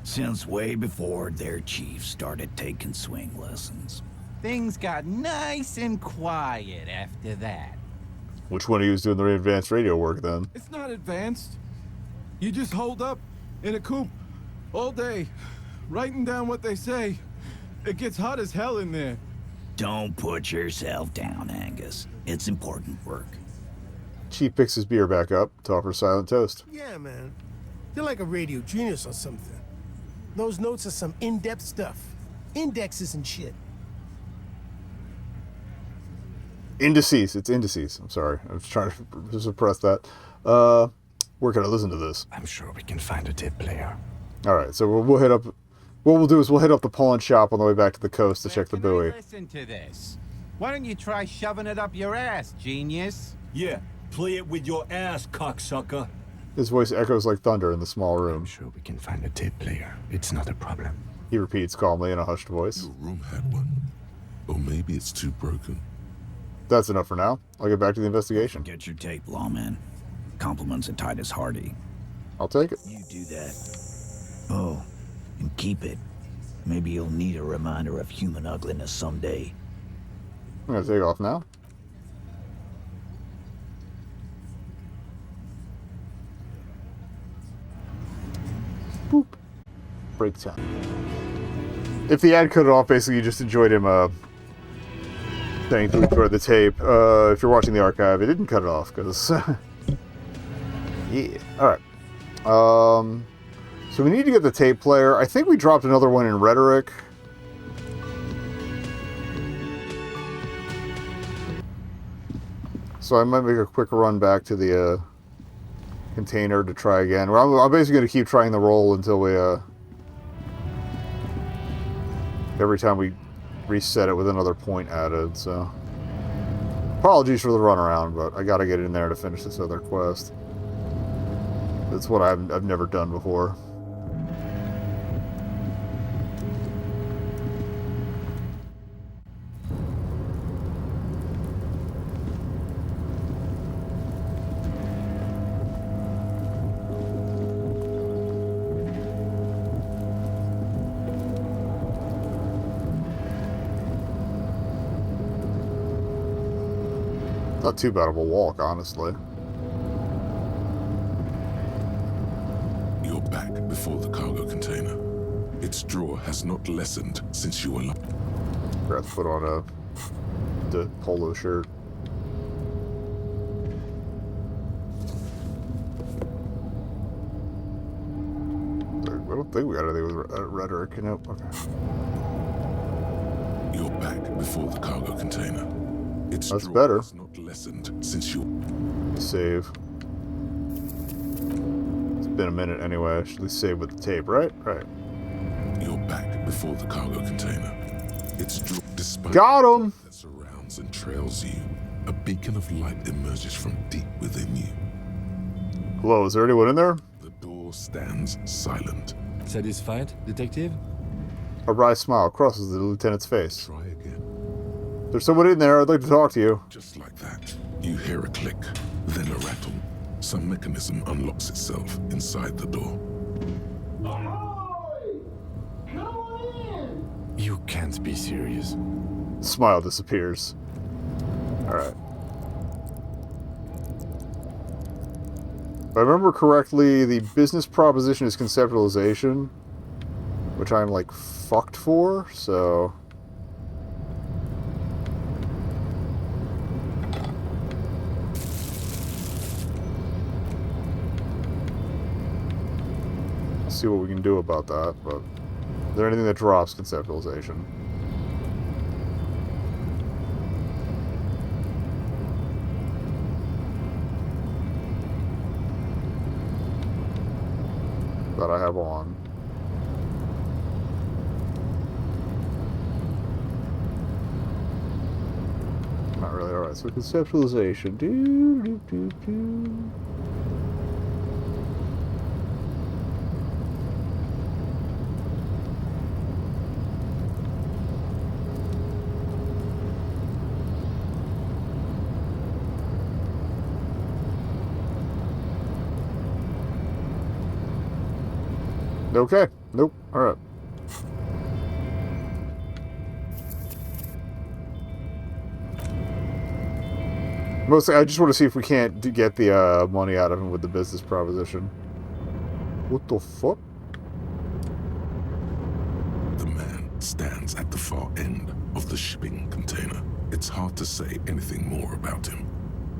Since way before their chief started taking swing lessons. Things got nice and quiet after that. Which one of you was doing the advanced radio work then? It's not advanced. You just hold up in a coop all day, writing down what they say, It gets hot as hell in there. Don't put yourself down, Angus. It's important work. Chief picks his beer back up to offer silent toast. Yeah, man. You're like a radio genius or something. Those notes are some in-depth stuff. Indexes and shit. Indices. It's indices. I'm sorry. I was trying to suppress that. Where can I listen to this? I'm sure we can find a tape player. All right, so we'll hit up. What we'll do is we'll hit up the pawn shop on the way back to the coast to check the buoy. Listen to this. Why don't you try shoving it up your ass, genius? Yeah, play it with your ass, cocksucker. His voice echoes like thunder in the small room. I'm sure we can find a tape player. It's not a problem. He repeats calmly in a hushed voice. Your room had one. Or maybe it's too broken. That's enough for now. I'll get back to the investigation. Get your tape, lawman. Compliments of Titus Hardy. I'll take it. You do that. Oh, and keep it. Maybe you'll need a reminder of human ugliness someday. I'm going to take off now. Boop. Break time. If the ad cut it off, basically you just enjoyed him saying to enjoy the tape. If you're watching the archive, it didn't cut it off because yeah. Alright. So we need to get the tape player. I think we dropped another one in rhetoric. So I might make a quick run back to the container to try again. Well, I'm basically going to keep trying the roll until we every time we reset it with another point added. So apologies for the runaround, but I got to get in there to finish this other quest. That's what I've never done before. Not too bad of a walk, honestly. You're back before the cargo container. Its drawer has not lessened since you were locked. Forgot to put on the polo shirt. I don't think we got anything with rhetoric. Nope. Okay. You're back before the cargo container. Its That's drawer better. has not lessened since you Save. It's been a minute anyway. I should at least save with the tape, right? Right. You're back before the cargo container. Its drawer, despite Got him! that surrounds and trails you, a beacon of light emerges from deep within you. Hello, is there anyone in there? The door stands silent. Satisfied, detective? A wry smile crosses the lieutenant's face. Try again. There's someone in there. I'd like to talk to you. Just like that, you hear a click, then a rattle. Some mechanism unlocks itself inside the door. You can't be serious. Smile disappears. Alright. If I remember correctly, the business proposition is conceptualization, which I'm like fucked for, so... see what we can do about that, but is there anything that drops conceptualization? That I have on. Not really. Alright, so conceptualization. Okay. Nope. Alright. Mostly, I just want to see if we can't get the money out of him with the business proposition. What the fuck? The man stands at the far end of the shipping container. It's hard to say anything more about him.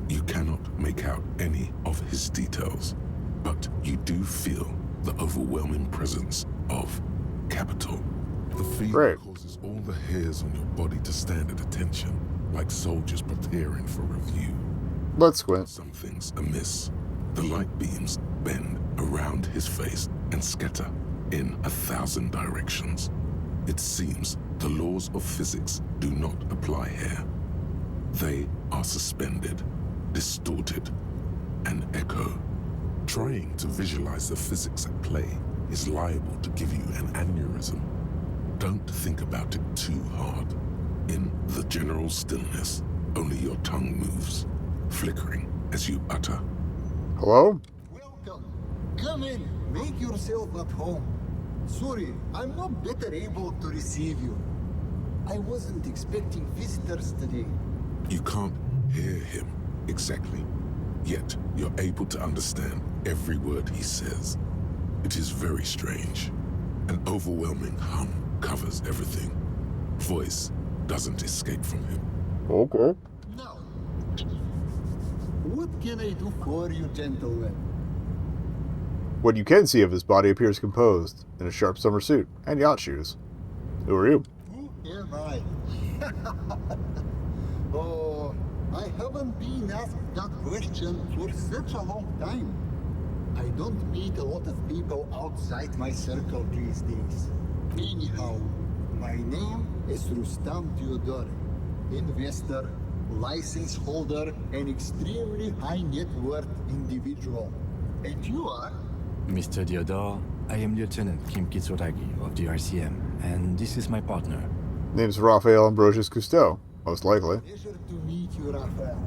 You cannot make out any of his details, but you do feel the overwhelming presence of capital. The feeling causes all the hairs on your body to stand at attention, like soldiers preparing for review. Let's squint. Something's amiss. The light beams bend around his face and scatter in 1,000 directions. It seems the laws of physics do not apply here. They are suspended, distorted, and echo. Trying to visualize the physics at play is liable to give you an aneurysm. Don't think about it too hard. In the general stillness, only your tongue moves, flickering as you utter. Hello? Welcome. Come in. Make yourself at home. Sorry, I'm not better able to receive you. I wasn't expecting visitors today. You can't hear him exactly, yet you're able to understand every word he says. It is very strange. An overwhelming hum covers everything. Voice doesn't escape from him. Okay. Now, what can I do for you, gentlemen? What you can see of his body appears composed, in a sharp summer suit and yacht shoes. Who are you? Who am I? Oh, I haven't been asked that question for such a long time. I don't meet a lot of people outside my circle these days. Anyhow, my name is Rustam Theodore, investor, license holder, and extremely high net worth individual. And you are? Mr. Theodore, I am Lieutenant Kim Kitsuragi of the RCM, and this is my partner. Name's Raphael Ambrosius Cousteau, most likely. Pleasure to meet you, Raphael.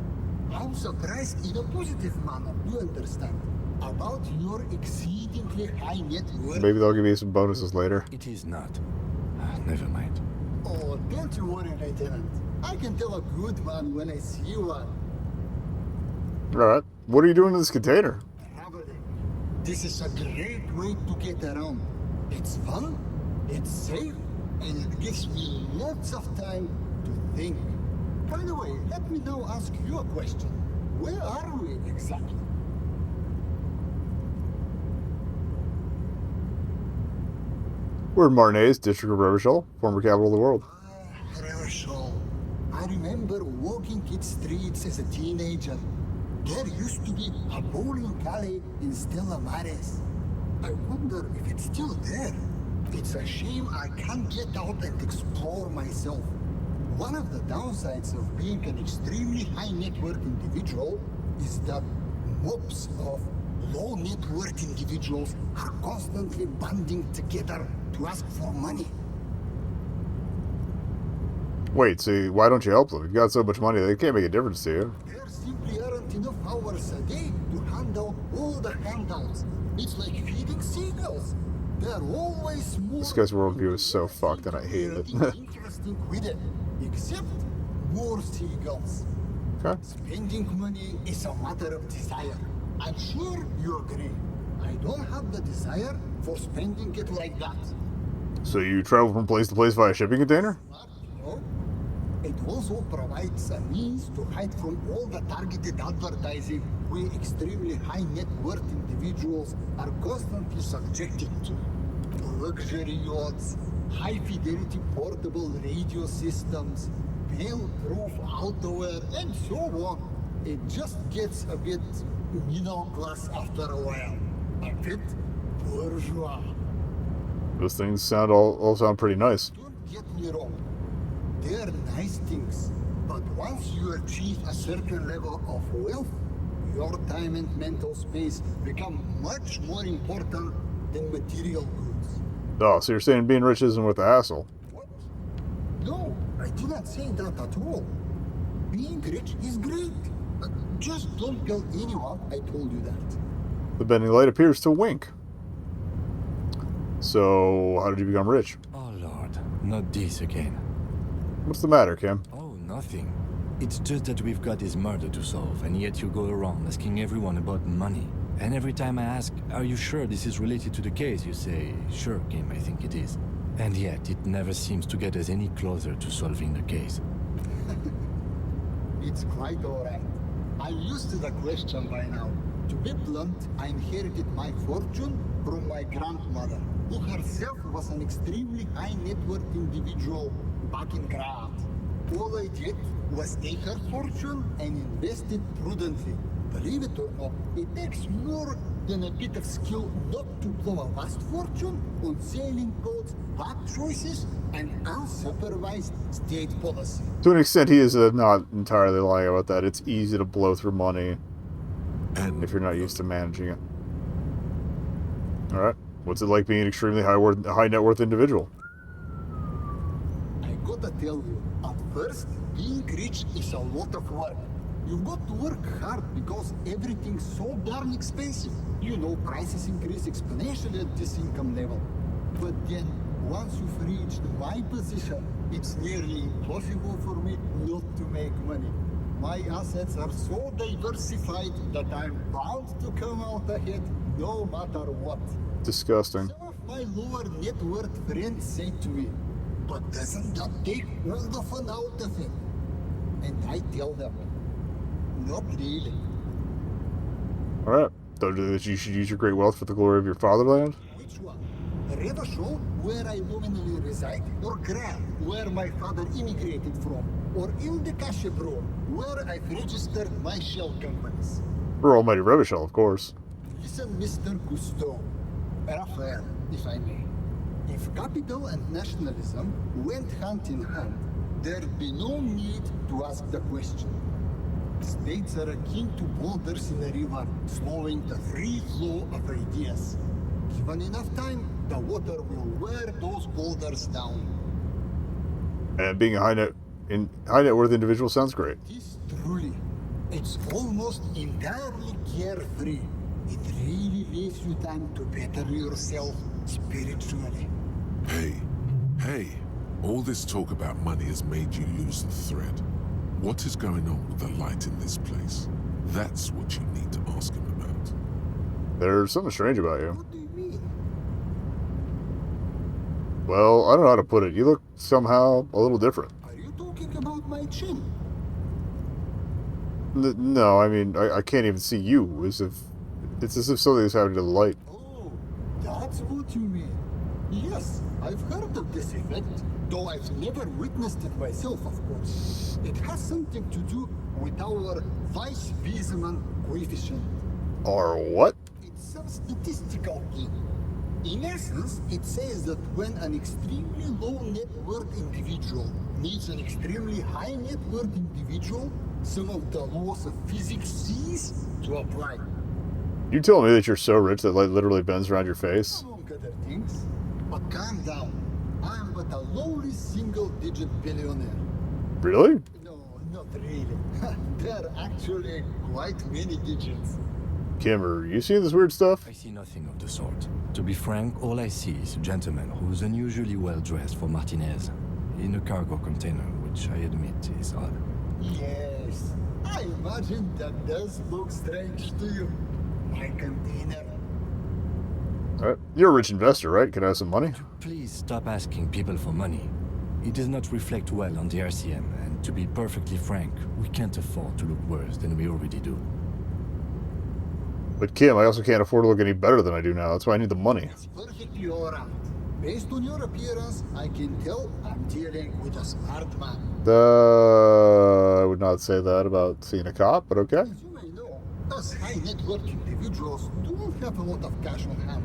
I'm surprised in a positive manner, you understand, about your exceedingly high net worth. Maybe they'll give you some bonuses later. It is not. Never mind. Oh, don't you worry, Lieutenant. I can tell a good man when I see one. Alright. What are you doing in this container? This is a great way to get around. It's fun, it's safe, and it gives me lots of time to think. By the way, let me now ask you a question. Where are we exactly? We're in Marnay's district of Revachol, former capital of the world. Revachol. I remember walking its streets as a teenager. There used to be a bowling alley in Stella Maris. I wonder if it's still there. It's a shame I can't get out and explore myself. One of the downsides of being an extremely high net worth individual is that mobs of low net worth individuals are constantly banding together to ask for money. Wait, see, why don't you help them? You've got so much money, they can't make a difference to you. There simply aren't enough hours a day to handle all the handouts. It's like feeding seagulls. They're always more. This guy's worldview is so fucked and I hate it. Interesting with it, except more seagulls. Okay. Spending money is a matter of desire. I'm sure you agree. I don't have the desire for spending it like that. So you travel from place to place via shipping container? No. It also provides a means to hide from all the targeted advertising we extremely high net worth individuals are constantly subjected to. Luxury yachts, high fidelity portable radio systems, fail-proof outerwear, and so on. It just gets a bit middle class after a while. A bit bourgeois. Those things all sound pretty nice. Don't get me wrong. They're nice things, but once you achieve a certain level of wealth, your time and mental space become much more important than material goods. Oh, so you're saying being rich isn't worth the hassle? No, I didn't say that at all. Being rich is great. Just don't tell anyone I told you that. The bending light appears to wink. So, how did you become rich? Oh lord, not this again. What's the matter, Kim? Oh, nothing. It's just that we've got this murder to solve, and yet you go around asking everyone about money. And every time I ask, are you sure this is related to the case, you say, sure, Kim, I think it is. And yet, it never seems to get us any closer to solving the case. It's quite alright. I'm used to the question by now. To be blunt, I inherited my fortune from my grandmother, who herself was an extremely high net worth individual back in Grad. All I did was take her fortune and invest it prudently. Believe it or not, it takes more than a bit of skill not to blow a vast fortune on sailing boats, bad choices, and unsupervised state policy. To an extent, he is not entirely lying about that. It's easy to blow through money if you're not used to managing it. Alright, what's it like being an extremely high net worth individual? I gotta tell you, at first, being rich is a lot of work. You've got to work hard because everything's so darn expensive. You know, prices increase exponentially at this income level. But then, once you've reached my position, it's nearly impossible for me not to make money. My assets are so diversified that I'm bound to come out ahead no matter what. Disgusting. Some of my lower net worth friends say to me, but doesn't that take all the fun out of it? And I tell them, not really. Alright. Don't you think that you should use your great wealth for the glory of your fatherland? Which one? Revachol, where I nominally reside, or Gran, where my father immigrated from, or Ildekashebro, where I've registered my shell companies. For almighty Revachol, of course. Listen, Mr. Cousteau, Raphael, if I may. If capital and nationalism went hand in hand, there'd be no need to ask the question. States are akin to boulders in a river, slowing the free flow of ideas. Given enough time, the water will wear those boulders down. And being a high net worth individual sounds great. Truly, it's almost entirely carefree. It really leaves you time to better yourself spiritually. Hey, all this talk about money has made you lose the thread. What is going on with the light in this place? That's what you need to ask him about. There's something strange about you. What do you mean? Well, I don't know how to put it. You look somehow a little different. Are you talking about my chin? No, I mean, I can't even see you. It's as if something is happening to the light. Oh, that's what you mean. Yes, I've heard of this effect, though I've never witnessed it myself, of course. It has something to do with our Weisswiesemann coefficient. Or what? It's some statistical thing. In essence, it says that when an extremely low net worth individual meets an extremely high net worth individual, some of the laws of physics cease to apply. You telling me that you're so rich that light literally bends around your face? Among other things. But calm down. I'm but a lowly single-digit billionaire. Really? No, not really. There are actually quite many digits. Kim, are you seeing this weird stuff? I see nothing of the sort. To be frank, all I see is a gentleman who's unusually well dressed for Martinez, in a cargo container, which I admit is odd. Yes, I imagine that does look strange to you. My container. Alright. You're a rich investor, right? Can I have some money? Please stop asking people for money. It does not reflect well on the RCM, and to be perfectly frank, we can't afford to look worse than we already do. But Kim, I also can't afford to look any better than I do now. That's why I need the money. It's perfectly alright. Based on your appearance, I can tell I'm dealing with a smart man. I would not say that about seeing a cop, but okay. As you may know, us high net worth individuals do have a lot of cash on hand.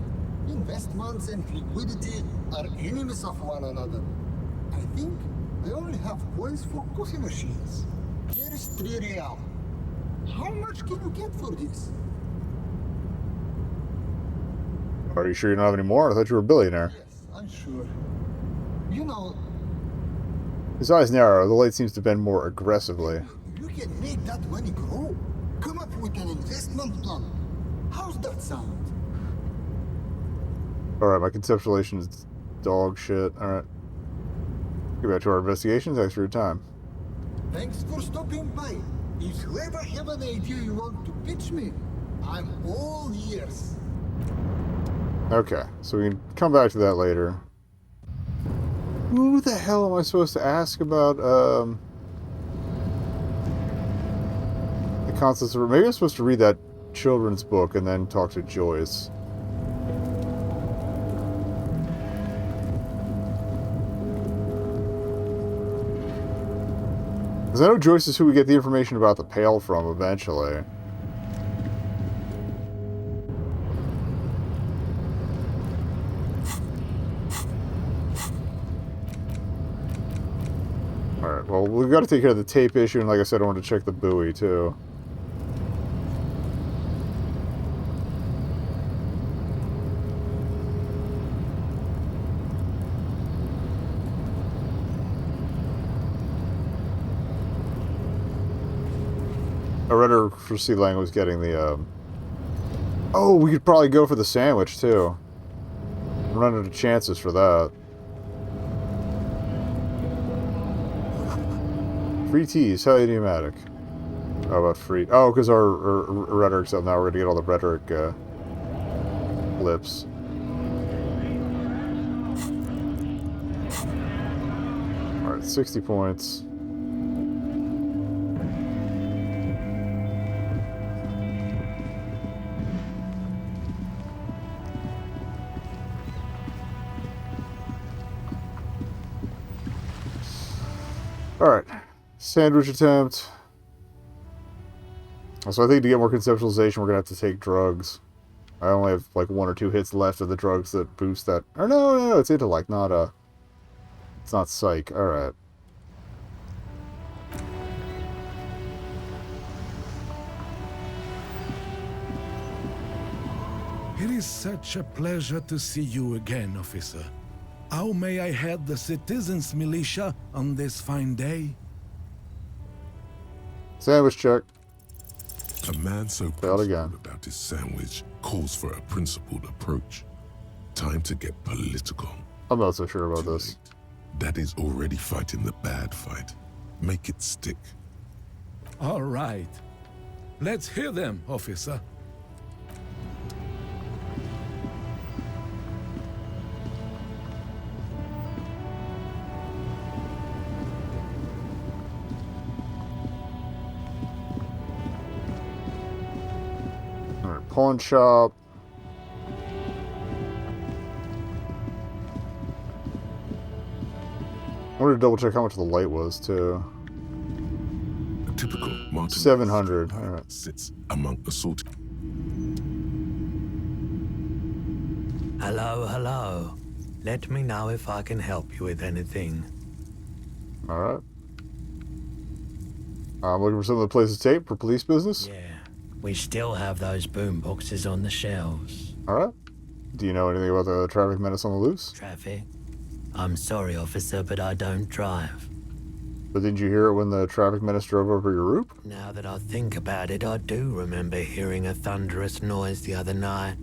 Investments and liquidity are enemies of one another. I think I only have coins for coffee machines. Here is 3 real. How much can you get for this? Are you sure you don't have any more? I thought you were a billionaire. Yes, I'm sure. You know... His eyes narrow. The light seems to bend more aggressively. You can make that money grow. Come up with an investment plan. How's that sound? Alright, my conceptualization is dog shit. Alright. Get back to our investigation. Thanks for your time. Thanks for stopping by. If you ever have an idea you want to pitch me, I'm all ears. Okay, so we can come back to that later. Who the hell am I supposed to ask about, the concepts of... Maybe I'm supposed to read that children's book and then talk to Joyce. Because I know Joyce is who we get the information about the pail from eventually. Alright, well, we've got to take care of the tape issue, and like I said, I want to check the buoy, too. I read her for Sea Lang was getting the, Oh, we could probably go for the sandwich, too. I'm running out of chances for that. Free teas, how idiomatic. How about free... Oh, because our rhetoric's up now. We're going to get all the rhetoric, lips. Alright, 60 points. Alright. Sandwich attempt. So I think to get more conceptualization, we're going to have to take drugs. I only have like 1 or 2 hits left of the drugs that boost that. Or no, it's intellect, not it's not psych. Alright. It is such a pleasure to see you again, officer. How may I head the citizens' militia on this fine day? Sandwich check. A man so concerned about his sandwich calls for a principled approach. Time to get political. I'm not so sure about this. That is already fighting the bad fight. Make it stick. All right. Let's hear them, officer. Pawn shop. I wanted to double check how much the light was too. A typical Martin 700. All right. Sits among assaulted. Hello, hello. Let me know if I can help you with anything. All right. I'm looking for some of the places tape for police business. Yeah. We still have those boom boxes on the shelves. Alright. Do you know anything about the traffic menace on the loose? Traffic? I'm sorry, officer, but I don't drive. But didn't you hear it when the traffic menace drove over your roof? Now that I think about it, I do remember hearing a thunderous noise the other night.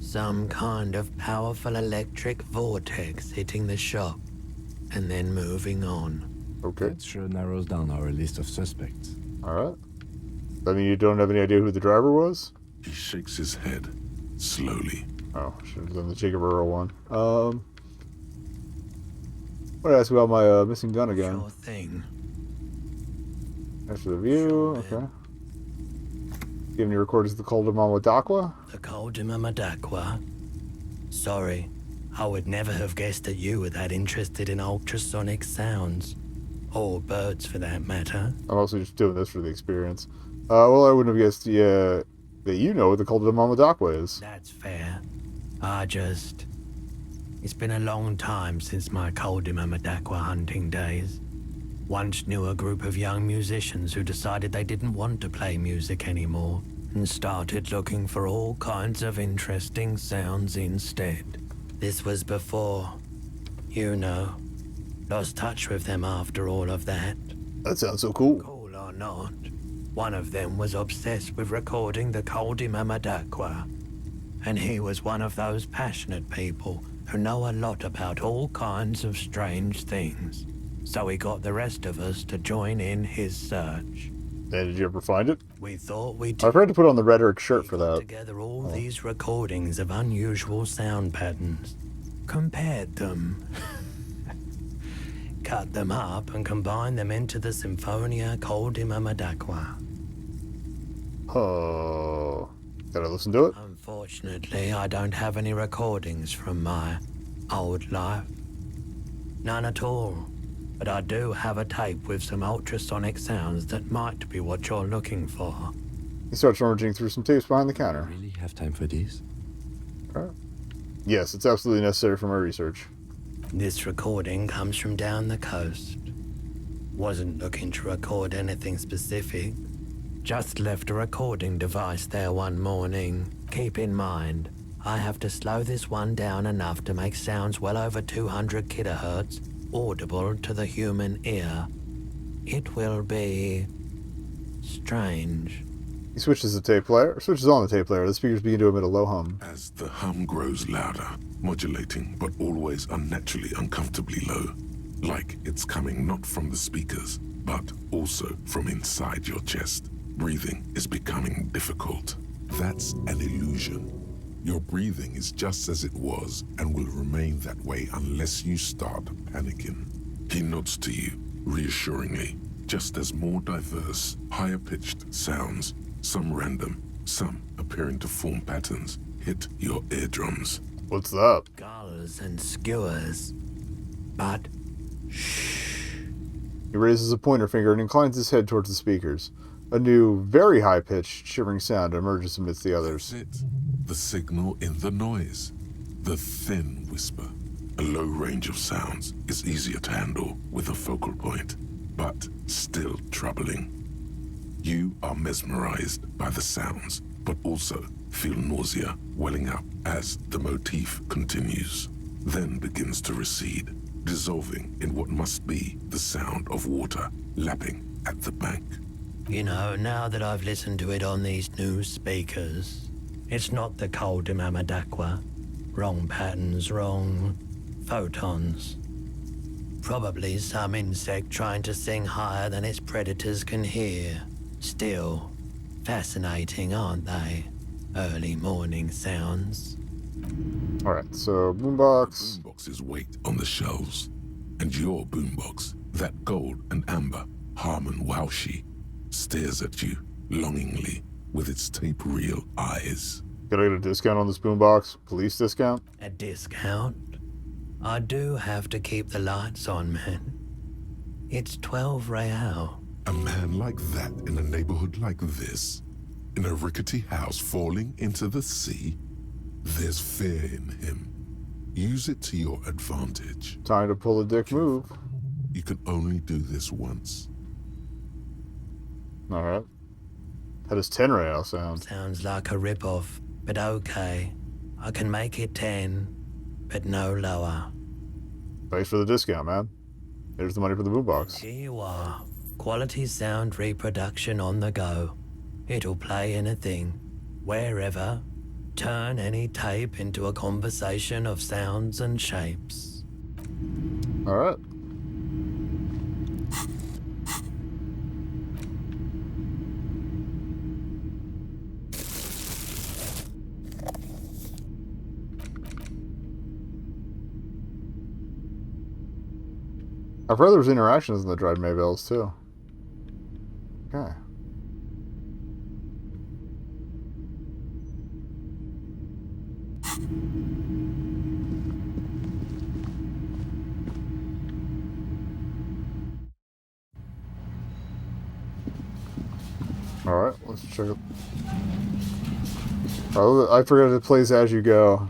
Some kind of powerful electric vortex hitting the shop, and then moving on. Okay. That sure narrows down our list of suspects. Alright. I mean, you don't have any idea who the driver was? He shakes his head, slowly. Oh, should have done the Jacob Earl one. I want to ask about my missing gun again. Sure thing. After the view, okay. Giving you recordings of the Coldemama Dakwa? The Coldemama Dakwa? Sorry, I would never have guessed that you were that interested in ultrasonic sounds. Or birds, for that matter. I'm also just doing this for the experience. Well, I wouldn't have guessed that you know what the Coldemama Dakwa is. That's fair. It's been a long time since my Coldemama Dakwa hunting days. Once knew a group of young musicians who decided they didn't want to play music anymore and started looking for all kinds of interesting sounds instead. This was before, you know, lost touch with them after all of that. That sounds so cool. Cool or not, one of them was obsessed with recording the Coldemama Dakwa. And he was one of those passionate people who know a lot about all kinds of strange things. So he got the rest of us to join in his search. And did you ever find it? We thought we'd... I've heard to put on the rhetoric shirt for that. Together all these recordings of unusual sound patterns. Compared them. cut them up and combine them into the Symphonia Coldima Madaqua. Oh, gotta listen to it? Unfortunately, I don't have any recordings from my old life. None at all. But I do have a tape with some ultrasonic sounds that might be what you're looking for. He starts rummaging through some tapes behind the counter. Really have time for this? Yes, it's absolutely necessary for my research. This recording comes from down the coast. Wasn't looking to record anything specific. Just left a recording device there one morning. Keep in mind, I have to slow this one down enough to make sounds well over 200 kilohertz audible to the human ear. It will be strange. He switches on the tape player. The speakers begin to emit a low hum. As the hum grows louder, modulating but always unnaturally uncomfortably low, like it's coming not from the speakers, but also from inside your chest. Breathing is becoming difficult. That's an illusion. Your breathing is just as it was and will remain that way unless you start panicking. He nods to you, reassuringly, just as more diverse, higher-pitched sounds, some random, some appearing to form patterns, hit your eardrums. What's that? Gulls and skewers. But He raises a pointer finger and inclines his head towards the speakers. A new, very high-pitched, shivering sound emerges amidst the others. That's it. The signal in the noise. The thin whisper. A low range of sounds is easier to handle with a focal point, but still troubling. You are mesmerized by the sounds, but also feel nausea welling up as the motif continues, then begins to recede, dissolving in what must be the sound of water lapping at the bank. you know, now that I've listened to it on these new speakers, it's not the Coldima Madaqua. Wrong patterns, wrong photons. Probably some insect trying to sing higher than its predators can hear. Still, fascinating, aren't they? Early morning sounds. Alright, so boombox. Boomboxes wait on the shelves, and your boombox, that gold and amber Harmon Waushi, stares at you longingly with its tape reel eyes. Gotta get a discount on this boombox? Police discount? A discount? I do have to keep the lights on, man. It's 12 real. A man like that in a neighborhood like this, in a rickety house falling into the sea, there's fear in him. Use it to your advantage. Time to pull a dick move. You can only do this once. Alright. How does 10 real sound? Sounds like a rip-off, but okay. I can make it 10, but no lower. Thanks for the discount, man. Here's the money for the boombox. Here you are. Quality sound reproduction on the go. It'll play anything, wherever. Turn any tape into a conversation of sounds and shapes. Alright. I've heard there's interactions in the dried Maybells, too. Okay. Alright, let's check it. Oh, I forgot it plays as you go.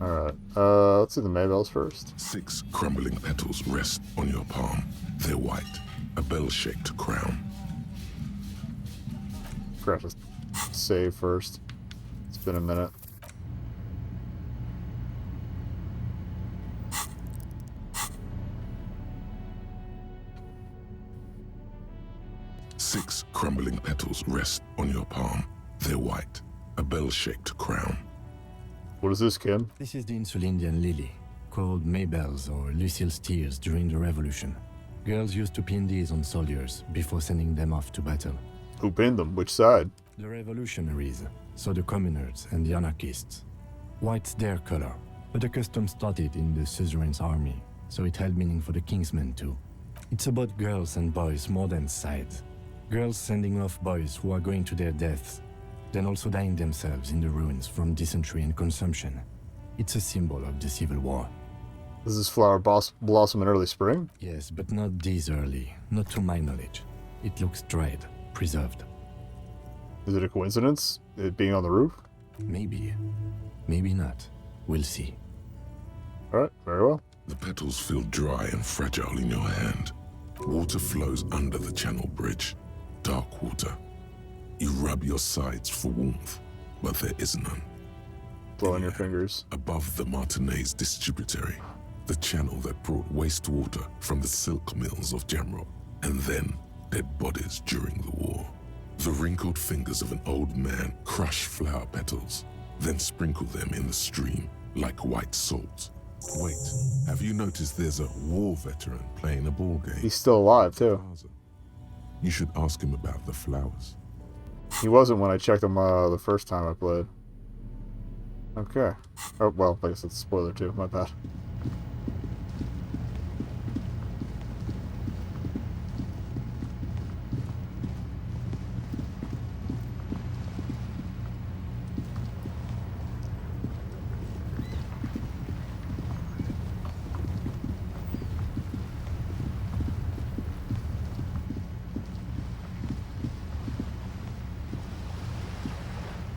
Alright, let's see the Maybells first. 6 crumbling petals rest on your palm. They're white, a bell-shaped crown. Forgot to save first. It's been a minute. Six crumbling petals rest on your palm. They're white, a bell-shaped crown. What is this, Kim? This is the Insulindian lily, called Maybells or Lucille's tears during the Revolution. Girls used to pin these on soldiers before sending them off to battle. Who pinned them? Which side? The revolutionaries, so the communers and the anarchists. White's their color, but the custom started in the suzerain's army, so it held meaning for the kingsmen too. It's about girls and boys more than sides. Girls sending off boys who are going to their deaths, then also dying themselves in the ruins from dysentery and consumption. It's a symbol of the Civil War. Does this flower blossom in early spring? Yes, but not this early, not to my knowledge. It looks dried, preserved. Is it a coincidence, it being on the roof? Maybe. Maybe not. We'll see. Alright, very well. The petals feel dry and fragile in your hand. Water flows under the channel bridge. Dark water. You rub your sides for warmth, but there is none. Blow on your fingers. Above the Martinez distributary, the channel that brought wastewater from the silk mills of Jamrock, and then dead bodies during the war. The wrinkled fingers of an old man crush flower petals, then sprinkle them in the stream like white salt. Wait, have you noticed there's a war veteran playing a ball game? He's still alive, too. You should ask him about the flowers. He wasn't when I checked him the first time I played. Okay. Oh, well, I guess it's a spoiler, too. My bad.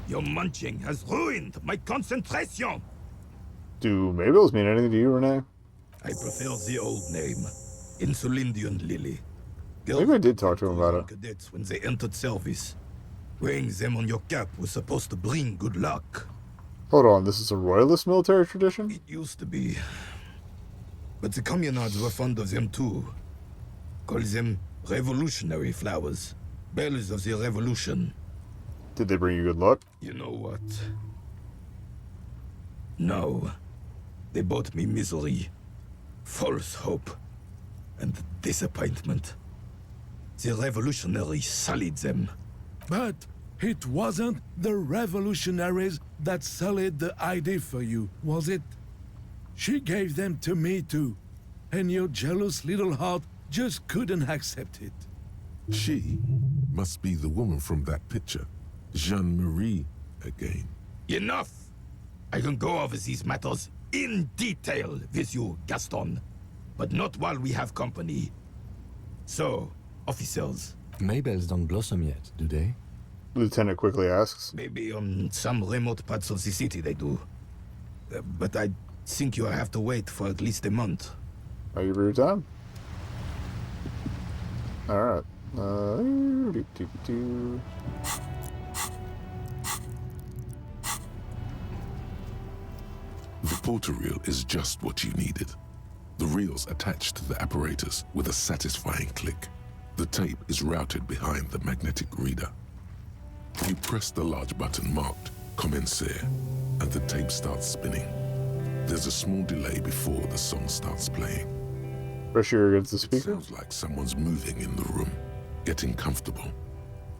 Your munching has ruined my concentration. Do Maybells mean anything to you, Renee? I prefer the old name, Insulindian Lily. Maybe I did talk to him about it. Cadets when they entered service. Wearing them on your cap was supposed to bring good luck. Hold on, this is a royalist military tradition? It used to be. But the communards were fond of them too. Call them revolutionary flowers. Bells of the revolution. Did they bring you good luck? You know what? No. They brought me misery, false hope, and disappointment. The revolutionaries sullied them. But it wasn't the revolutionaries that sullied the ID for you, was it? She gave them to me too, and your jealous little heart just couldn't accept it. She must be the woman from that picture. Jean-Marie again. Enough! I can go over these matters in detail with you, Gaston. But not while we have company. So, officers. Maybells don't blossom yet, do they? Lieutenant quickly asks. Maybe on some remote parts of the city they do. But I think you'll have to wait for at least a month. Are you your time? Alright. The porter reel is just what you needed. The reels attached to the apparatus with a satisfying click. The tape is routed behind the magnetic reader. You press the large button marked Commencer, and the tape starts spinning. There's a small delay before the song starts playing. Pressure against the speaker? It sounds like someone's moving in the room, getting comfortable.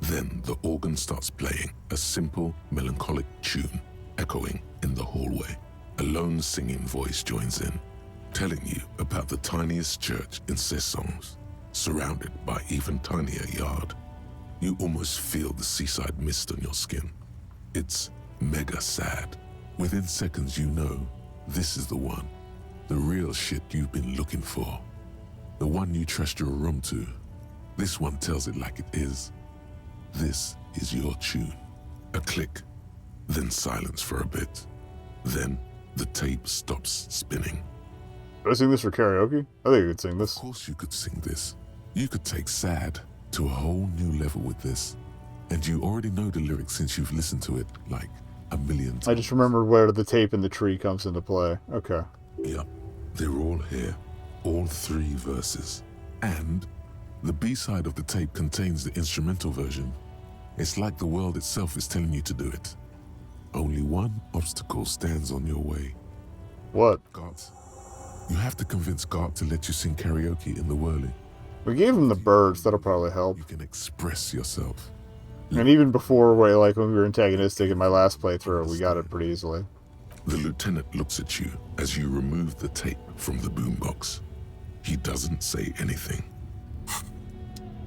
Then the organ starts playing a simple, melancholic tune, echoing in the hallway. A lone singing voice joins in, telling you about the tiniest church in Cessons, surrounded by even tinier yard. You almost feel the seaside mist on your skin. It's mega sad. Within seconds you know this is the one. The real shit you've been looking for. The one you trust your room to. This one tells it like it is. This is your tune. A click, then silence for a bit. Then the tape stops spinning. Could I sing this for karaoke? I think I could sing this. Of course you could sing this. You could take sad to a whole new level with this. And you already know the lyrics since you've listened to it like a million times. I just remembered where the tape in the tree comes into play. Okay. Yep, they're all here. All 3 verses. And the B-side of the tape contains the instrumental version. It's like the world itself is telling you to do it. Only one obstacle stands on your way. What? Gart. You have to convince Gart to let you sing karaoke in the whirling. We gave him the birds, that'll probably help. You can express yourself. And even before, like when we were antagonistic in my last playthrough, we got it pretty easily. The lieutenant looks at you as you remove the tape from the boombox. He doesn't say anything.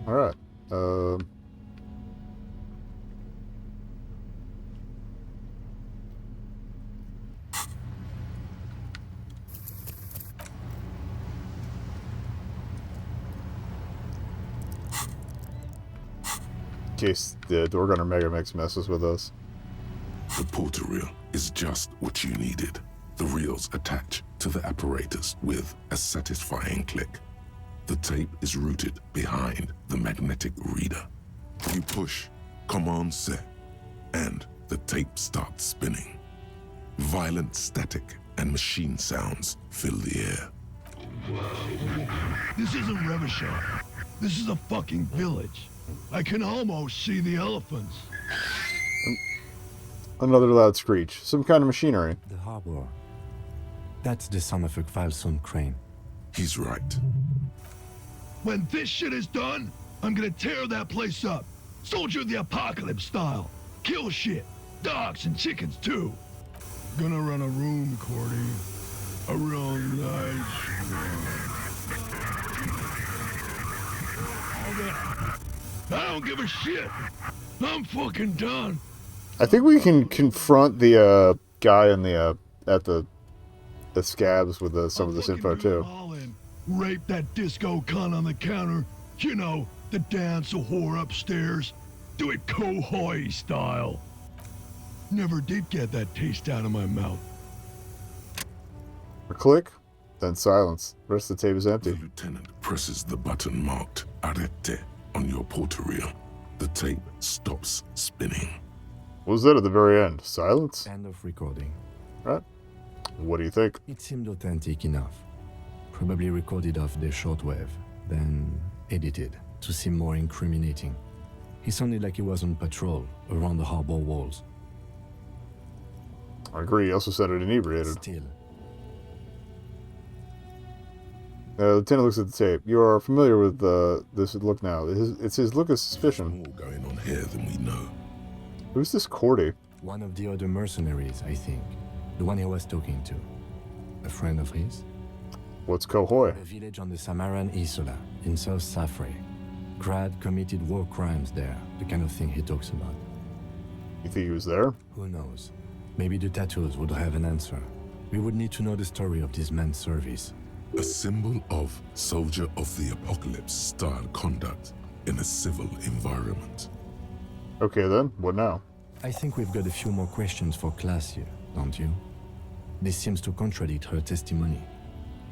All right. In case the Doorgunner Megamix messes with us. The porter reel is just what you needed. The reels attach to the apparatus with a satisfying click. The tape is routed behind the magnetic reader. You push Command Set, and the tape starts spinning. Violent static and machine sounds fill the air. This isn't Revachol. This is a fucking village. I can almost see the elephants. Another loud screech. Some kind of machinery. The harbor. That's the sound of a Kvalson crane. He's right. When this shit is done, I'm gonna tear that place up. Soldier of the Apocalypse style. Kill shit. Dogs and chickens too. Gonna run a room, Cordy. A real nice room. I don't give a shit. I'm fucking done. I think we can confront the guy in the at the scabs with some of this info too. Rape that disco cunt on the counter. You know, the dance a whore upstairs. Do it Kohoi style. Never did get that taste out of my mouth. A click, then silence. The rest of the tape is empty. The lieutenant presses the button marked Arete on your porter reel. The tape stops spinning. What was that at the very end? Silence? End of recording. Right. What do you think? It seemed authentic enough. Probably recorded off the shortwave, then edited to seem more incriminating. He sounded like he was on patrol around the harbor walls. I agree. He also said it inebriated. Still. Lieutenant looks at the tape. You are familiar with this look now. It's his look of suspicion. More going on here than we know. Who's this Cordy? One of the other mercenaries, I think. The one he was talking to. A friend of his? What's Kohoi? A village on the Samaran Isola, in South Safre. Grad committed war crimes there, the kind of thing he talks about. You think he was there? Who knows? Maybe the tattoos would have an answer. We would need to know the story of this man's service. A symbol of soldier of the apocalypse style conduct in a civil environment. Okay then, what now? I think we've got a few more questions for class here, don't you? This seems to contradict her testimony,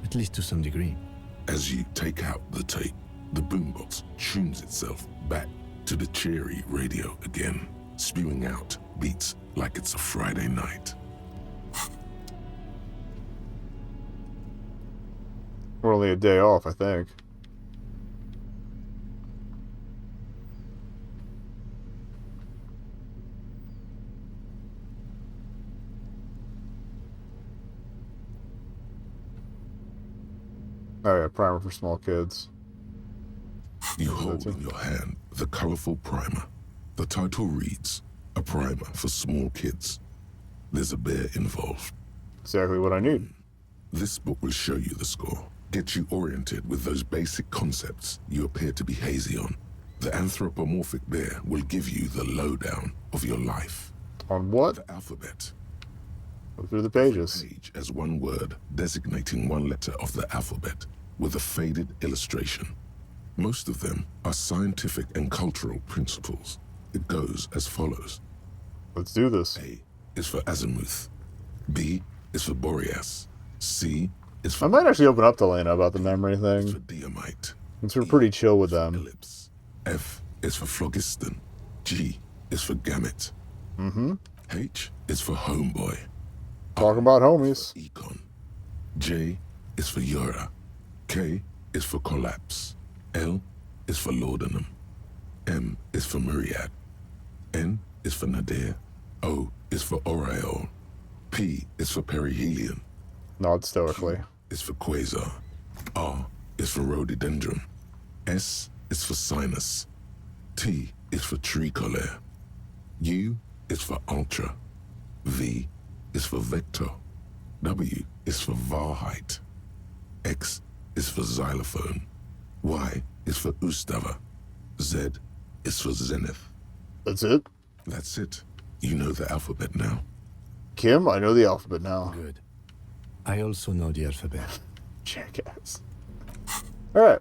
at least to some degree. As you take out the tape, the boombox tunes itself back to the cheery radio again, spewing out beats like it's a Friday night. We're only a day off, I think. Oh yeah, primer for small kids. You hold in your hand the colorful primer. The title reads, "A primer for small kids." There's a bear involved. Exactly what I need. This book will show you the score, get you oriented with those basic concepts you appear to be hazy on. The anthropomorphic bear will give you the lowdown of your life. On what? The alphabet. Go through the pages. Page as one word, designating one letter of the alphabet, with a faded illustration. Most of them are scientific and cultural principles. It goes as follows. Let's do this. A is for azimuth. B is for Boreas. C is for... I might actually open up to Lena about the memory thing. For Diamite. Since we're pretty chill with them. Ellipse. F is for phlogiston. G is for gamete. Mm-hmm. H is for homeboy. Talking about homies. Econ. J is for Yura. K is for collapse. L is for laudanum. M is for myriad. N is for nadir. O is for aureole. P is for perihelion. Nod stoically. Q is for quasar. R is for rhododendron. S is for sinus. T is for tricolor. U is for ultra. V is for vector. W is for Wahrheit. X is for xylophone. Y is for Ustava. Z is for zenith. That's it? That's it. You know the alphabet now. Kim, I know the alphabet now. Good. I also know the alphabet. Jackass. Alright.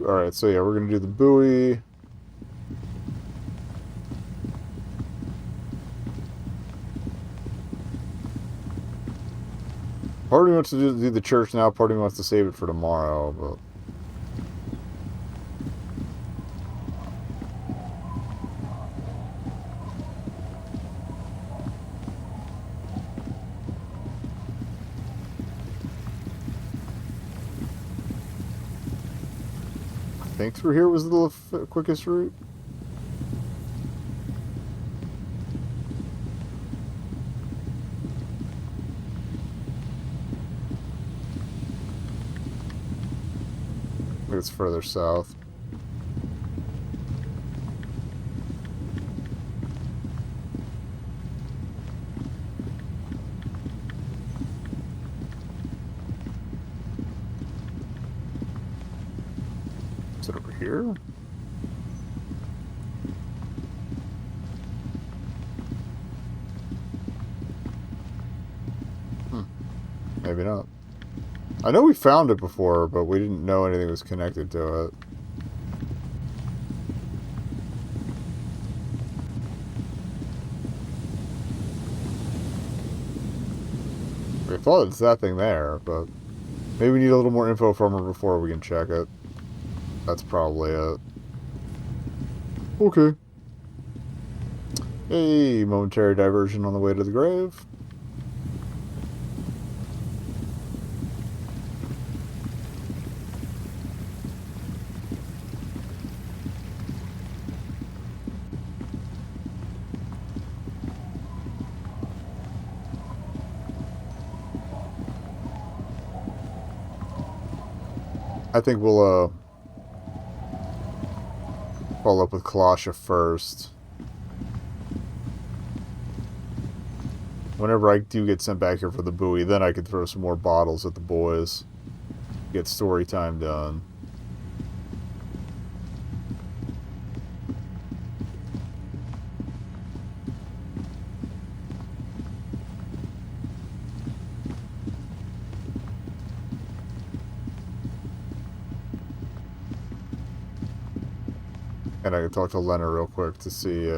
Alright, so yeah, we're going to do the buoy. Part of me wants to do the church now, part of me wants to save it for tomorrow, but... I think through here was the quickest route. I think it's further south. Is it over here? Maybe not. I know we found it before, but we didn't know anything was connected to it. We thought it's that thing there, but maybe we need a little more info from her before we can check it. That's probably it. Okay. A momentary diversion on the way to the grave. I think we'll follow up with Kalasha first. Whenever I do get sent back here for the buoy, then I can throw some more bottles at the boys. Get story time done. And I can talk to Lena real quick to see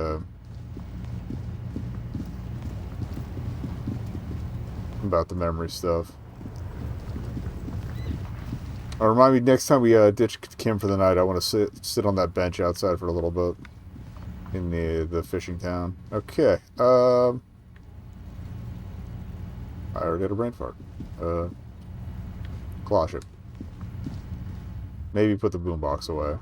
about the memory stuff. Remind me next time we ditch Kim for the night, I want to sit on that bench outside for a little bit in the fishing town. Okay. I already had a brain fart. Closh it. Maybe put the boombox away.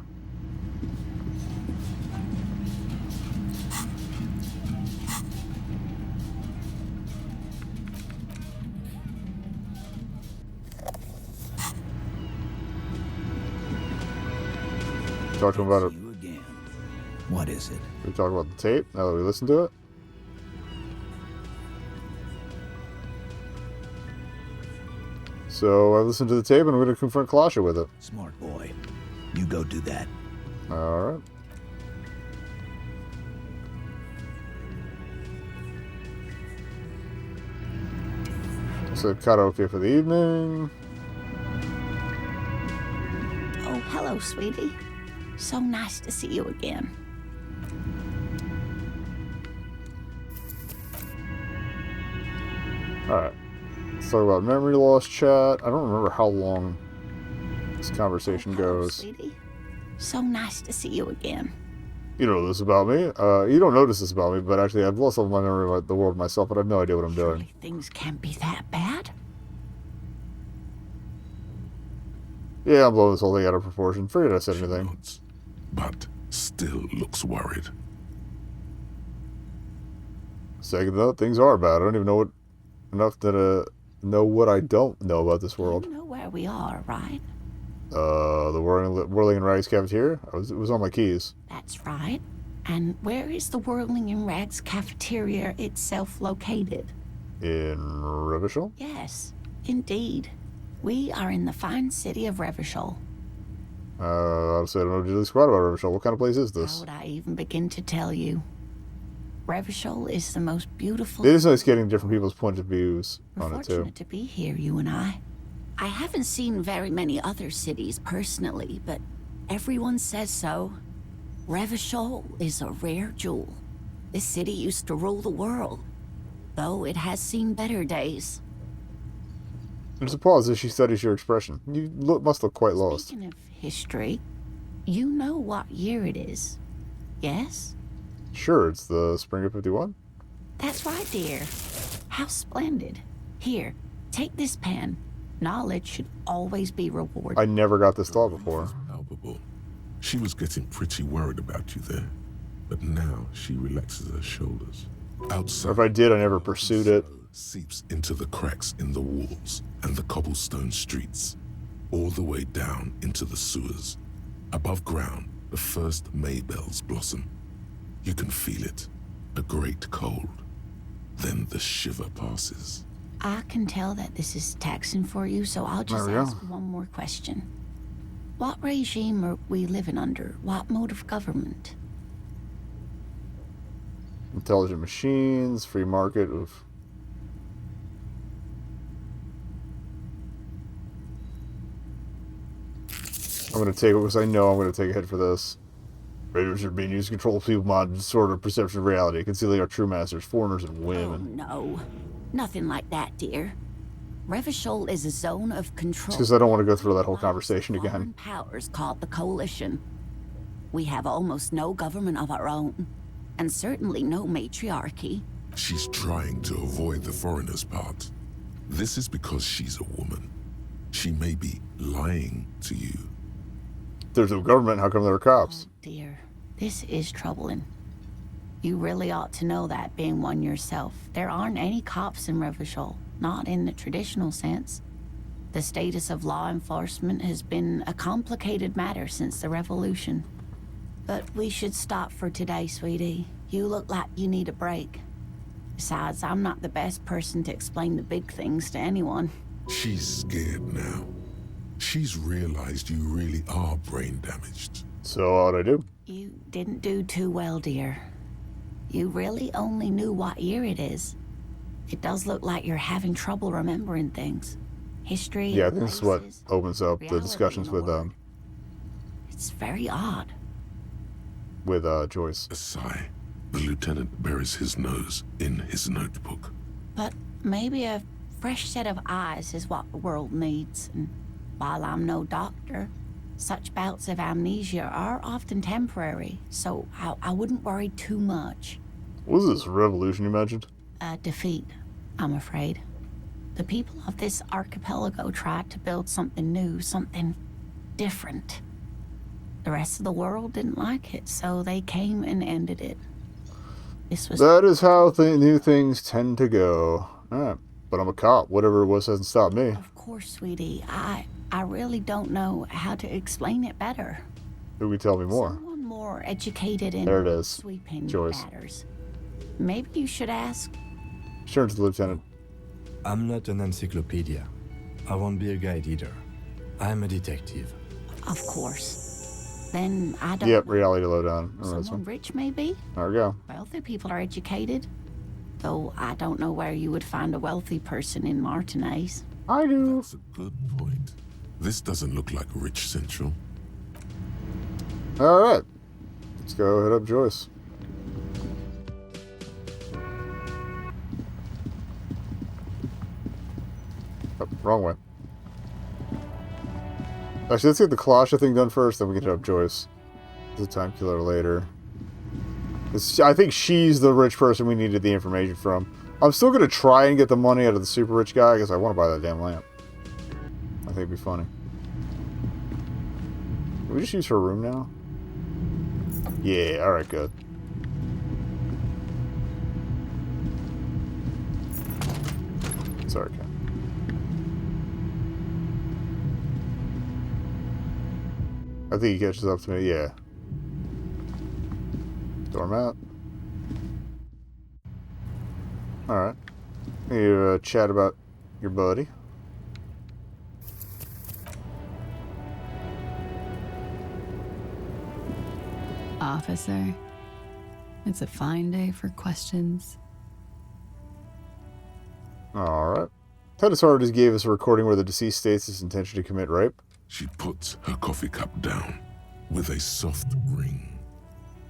Talk to him about it. What is it? We talk about the tape now that we listen to it. So I listened to the tape and I'm going to confront Kalasha with it. Smart boy. You go do that. All right. So karaoke for the evening. Oh, hello, sweetie. So nice to see you again. Alright. Let's talk about memory loss chat. I don't remember how long this conversation goes. Sweetie. So nice to see you again. You know this about me. You don't notice this about me, but actually I've lost all my memory of the world myself, but I have no idea what I'm doing. Things can't be that bad. Yeah, I'm blowing this whole thing out of proportion. Forget I said anything. But still looks worried. Second note, things are bad. I don't even know enough to know what I don't know about this world. You know where we are, right? The Whirling in Rags cafeteria? It was on my keys. That's right. And where is the Whirling in Rags cafeteria itself located? In Revachol? Yes, indeed. We are in the fine city of Revachol. Honestly, I don't know really squat about Revachol. What kind of place is this? How would I even begin to tell you? Revachol is the most beautiful... It is nice getting different people's point of views on it, too. Fortunate to be here, you and I. I haven't seen very many other cities personally, but everyone says so. Revachol is a rare jewel. This city used to rule the world, though it has seen better days. There's a pause as she studies your expression. You must look quite lost. Speaking of history, you know what year it is, yes? Sure, it's the spring of 51. That's right, dear. How splendid. Here, take this pen. Knowledge should always be rewarded. I never got this thought before. Palpable. She was getting pretty worried about you there, but now she relaxes her shoulders. Outside, or if I did, I never pursued it. Seeps into the cracks in the walls and the cobblestone streets, all the way down into the sewers. Above ground, the first Maybells blossom. You can feel it, a great cold. Then the shiver passes. I can tell that this is taxing for you, so I'll just ask one more question. What regime are we living under? What mode of government? Intelligent machines, free market. Oof. I'm going to take it because I know I'm going to take a hit for this. Raiders are being used to control people mod disorder perception of reality, concealing our true masters, foreigners, and women. Oh, no. Nothing like that, dear. Revachol is a zone of control. It's because I don't want to go through that whole conversation again. Powers called the Coalition. We have almost no government of our own, and certainly no matriarchy. She's trying to avoid the foreigners part. This is because she's a woman. She may be lying to you. There's no government, how come there are cops? Oh, dear. This is troubling. You really ought to know that, being one yourself. There aren't any cops in Revachol, not in the traditional sense. The status of law enforcement has been a complicated matter since the revolution. But we should stop for today, sweetie. You look like you need a break. Besides, I'm not the best person to explain the big things to anyone. She's scared now. She's realized you really are brain damaged. So what'd I do? You didn't do too well, dear. You really only knew what year it is. It does look like you're having trouble remembering things. History. Yeah, I think this is what opens up the discussions with It's very odd. With Joyce. A sigh. The lieutenant buries his nose in his notebook. But maybe a fresh set of eyes is what the world needs. And while I'm no doctor, such bouts of amnesia are often temporary, so I wouldn't worry too much. What was this revolution you mentioned? A defeat, I'm afraid. The people of this archipelago tried to build something new, something different. The rest of the world didn't like it, so they came and ended it. This was... That is how new things tend to go. Alright, but I'm a cop. Whatever it was hasn't stopped me. Of course, sweetie. I really don't know how to explain it better. Who can tell me more? Someone more educated in there it is. Sweeping Joyce. matters. Maybe you should ask. Sure, to the lieutenant. I'm not an encyclopedia. I won't be a guide either. I'm a detective. Of course. Then I don't Yep, know. reality lowdown. Someone rich, maybe? There we go. Wealthy people are educated. Though I don't know where you would find a wealthy person in Martinez. I do. That's a good point. This doesn't look like Rich Central. Alright. Let's go hit up Joyce. Oh, wrong way. Actually, let's get the Kalasha thing done first, then we can hit up Joyce. It's a time killer later. I think she's the rich person we needed the information from. I'm still going to try and get the money out of the super rich guy because I want to buy that damn lamp. I think it'd be funny. Can we just use her room now? Yeah, alright, good. Sorry, Ken. I think he catches up to me, yeah. Doormat. Alright. You chat about your buddy. Officer, it's a fine day for questions. Alright. Titus just gave us a recording where the deceased states his intention to commit rape. She puts her coffee cup down with a soft ring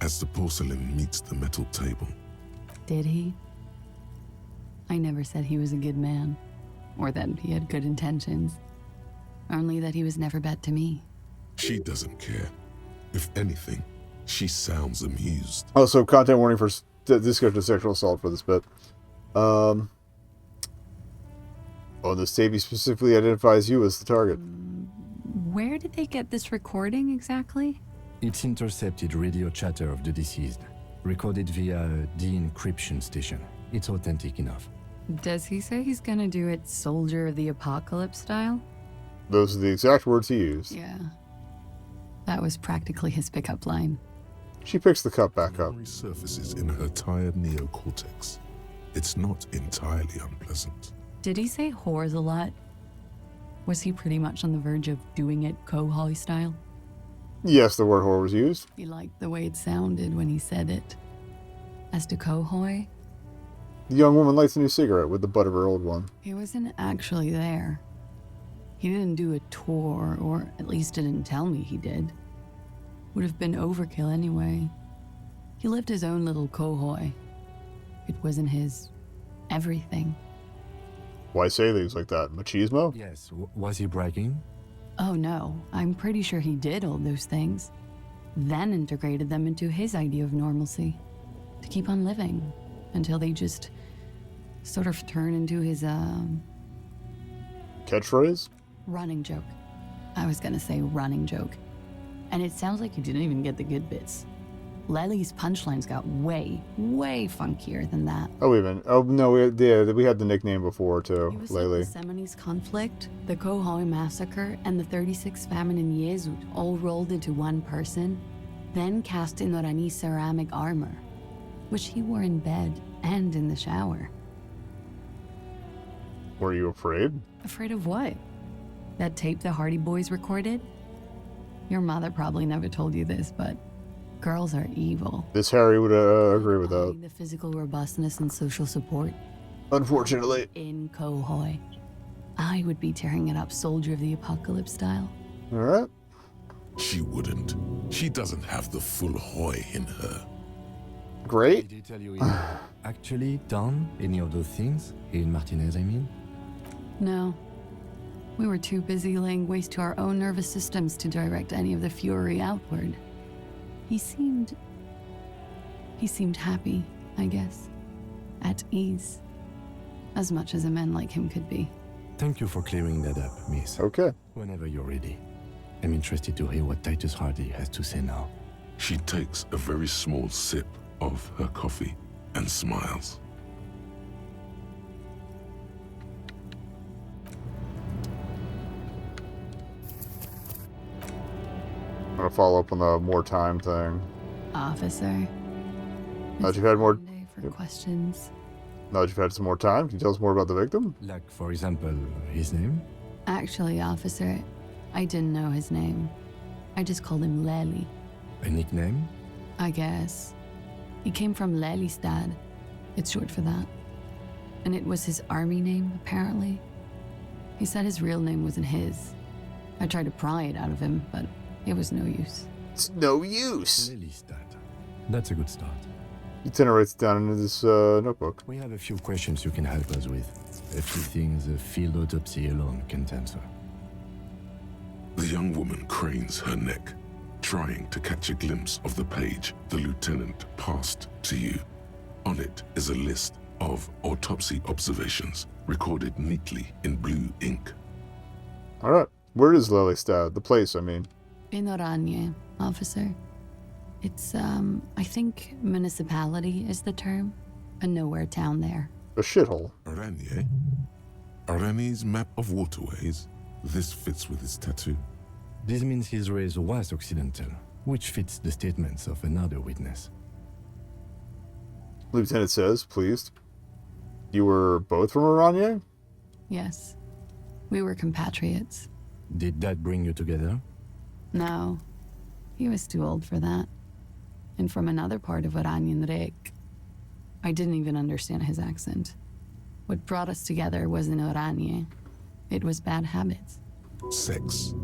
as the porcelain meets the metal table. Did he? I never said he was a good man, or that he had good intentions. Only that he was never bad to me. She doesn't care. If anything, she sounds amused. Also, content warning for discussion of sexual assault for this bit. Oh, the Savvy specifically identifies you as the target. Where did they get this recording exactly? It's intercepted radio chatter of the deceased, recorded via a de-encryption station. It's authentic enough. Does he say he's gonna do it Soldier of the Apocalypse style? Those are the exact words he used. Yeah. That was practically his pickup line. She picks the cup back up. Memory surfaces in her tired neocortex. It's not entirely unpleasant. Did he say whores a lot? Was he pretty much on the verge of doing it Kohoi style? Yes, the word whore was used. He liked the way it sounded when he said it. As to Kohoi, The young woman lights a new cigarette with the butt of her old one. he wasn't actually there. He didn't do a tour, or at least didn't tell me he did. Would have been overkill anyway. He lived his own little Kohoi. It wasn't his everything. Why say things like that? Machismo? Yes, was he bragging? Oh no, I'm pretty sure he did all those things. Then integrated them into his idea of normalcy. To keep on living. Until they just sort of turn into his, Catchphrase? running joke. I was gonna say running joke. And it sounds like you didn't even get the good bits. Lely's punchlines got way, way funkier than that. Oh, wait a minute. Oh, no, we had the nickname before, too. It was Lely. like the Seminoles conflict, the Kohoi massacre, and the 36 famine in Yezud all rolled into one person, then cast in Oranje ceramic armor, which he wore in bed and in the shower. Were you afraid? Afraid of what? That tape the Hardy Boys recorded? Your mother probably never told you this, but girls are evil. This Harry would agree with that. The physical robustness and social support. Unfortunately. In Kohoi. I would be tearing it up Soldier of the Apocalypse style. Alright. She wouldn't. She doesn't have the full Hoy in her. Great. Did he tell you he actually done any of those things? In Martinez, I mean? No. We were too busy laying waste to our own nervous systems to direct any of the fury outward. He seemed happy, I guess. At ease. As much as a man like him could be. Thank you for clearing that up, miss. Okay. Whenever you're ready. I'm interested to hear what Titus Hardy has to say now. She takes a very small sip of her coffee and smiles. I'm gonna follow up on the more time thing. Officer. Now that you've had more... For questions. Now that you've had some more time, can you tell us more about the victim? Like, for example, his name? Actually, officer, I didn't know his name. I just called him Lely. A nickname? I guess. He came from Lelystad. It's short for that. And it was his army name, apparently. He said his real name wasn't his. I tried to pry it out of him, but it was no use. It's no use. Lelystad. That's a good start. Lieutenant writes it down in this notebook. We have a few questions you can help us with. A few things a field autopsy alone can't answer. The young woman cranes her neck, trying to catch a glimpse of the page the lieutenant passed to you. On it is a list of autopsy observations recorded neatly in blue ink. All right. Where is Lelystad? The place, I mean. In Oranje, officer. It's, I think municipality is the term. A nowhere town there. A shithole. Oranje? Oranje's map of waterways? This fits with his tattoo. This means his race was Occidental, which fits the statements of another witness. Lieutenant says, pleased. You were both from Oranje? Yes. We were compatriots. Did that bring you together? No. He was too old for that. And from another part of Oranje. I didn't even understand his accent. What brought us together wasn't Oranje. It was bad habits. Sex,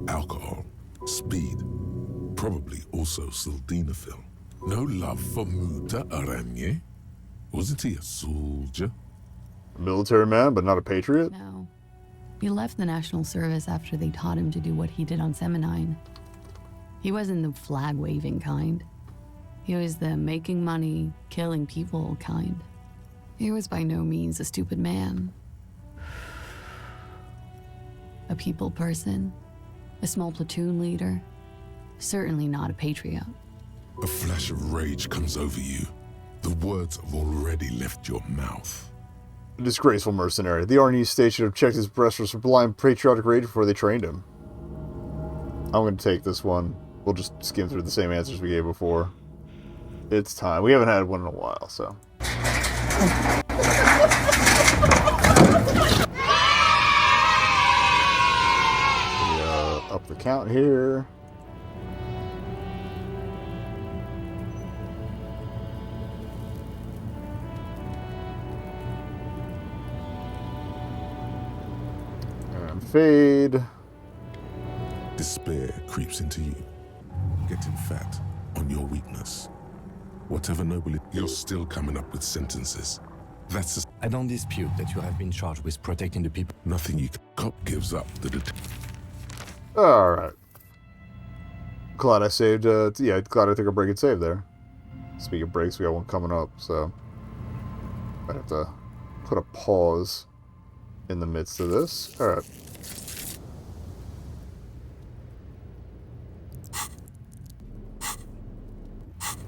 alcohol, speed, probably also sildenafil. No love for Muta Oranje? Wasn't he a soldier? A military man, but not a patriot? No. He left the National Service after they taught him to do what he did on Splainin. He wasn't the flag-waving kind. He was the making money, killing people kind. He was by no means a stupid man. A people person, a small platoon leader, certainly not a patriot. A flash of rage comes over you. The words have already left your mouth. A disgraceful mercenary. The Oranje state should have checked his breast for sublime patriotic rage before they trained him. I'm going to take this one. We'll just skim through the same answers we gave before. It's time. We haven't had one in a while, so. Up the count here. And fade. Despair creeps into you, getting fat on your weakness. Whatever noble it, you're still coming up with sentences. That's a... I don't dispute that you have been charged with protecting the people. Nothing you cop gives up the Alright. Glad I saved, yeah, glad I took a break and save there. Speaking of breaks, we got one coming up, so I have to put a pause in the midst of this. Alright.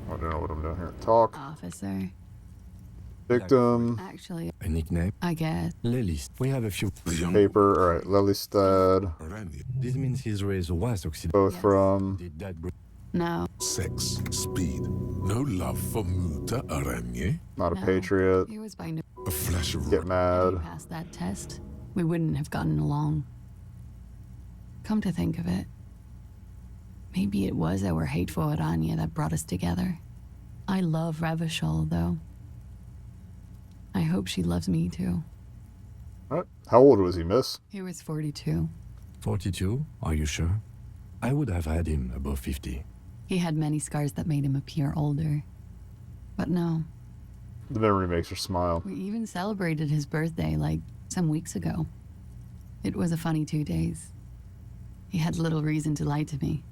I don't know what I'm doing here. Talk. Officer. Victim. Actually, A nickname? I guess. Lelist. We have a few. Paper. Alright, Lelystad. This means his race was Occidental. Both from. Did that bring... No. Sex, speed, no love for Muta Oranje. Not a patriot. He was by no. A flash of... Get mad. If he passed that test, we wouldn't have gotten along. Come to think of it, maybe it was our hateful Oranje that brought us together. I love Revachol, though. I hope she loves me, too. Alright. How old was he, miss? He was 42. 42? Are you sure? I would have had him above 50. He had many scars that made him appear older. But no. The memory makes her smile. We even celebrated his birthday, like, some weeks ago. It was a funny 2 days. He had little reason to lie to me.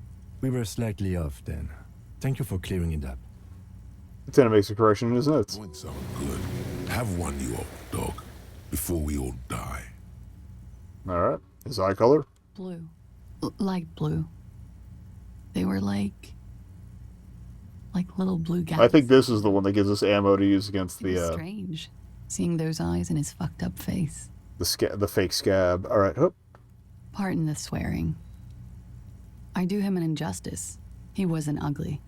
We were slightly off then. Thank you for clearing it up. Lieutenant makes a correction in his notes. Points are good. Have one, you old dog, before we all die. Alright. His eye color? Blue. Light blue. They were like little blue guys. I think this is the one that gives us ammo to use against It was the strange, seeing those eyes in his fucked up face. the fake scab. Alright, hoop. Pardon the swearing. I do him an injustice. He wasn't ugly.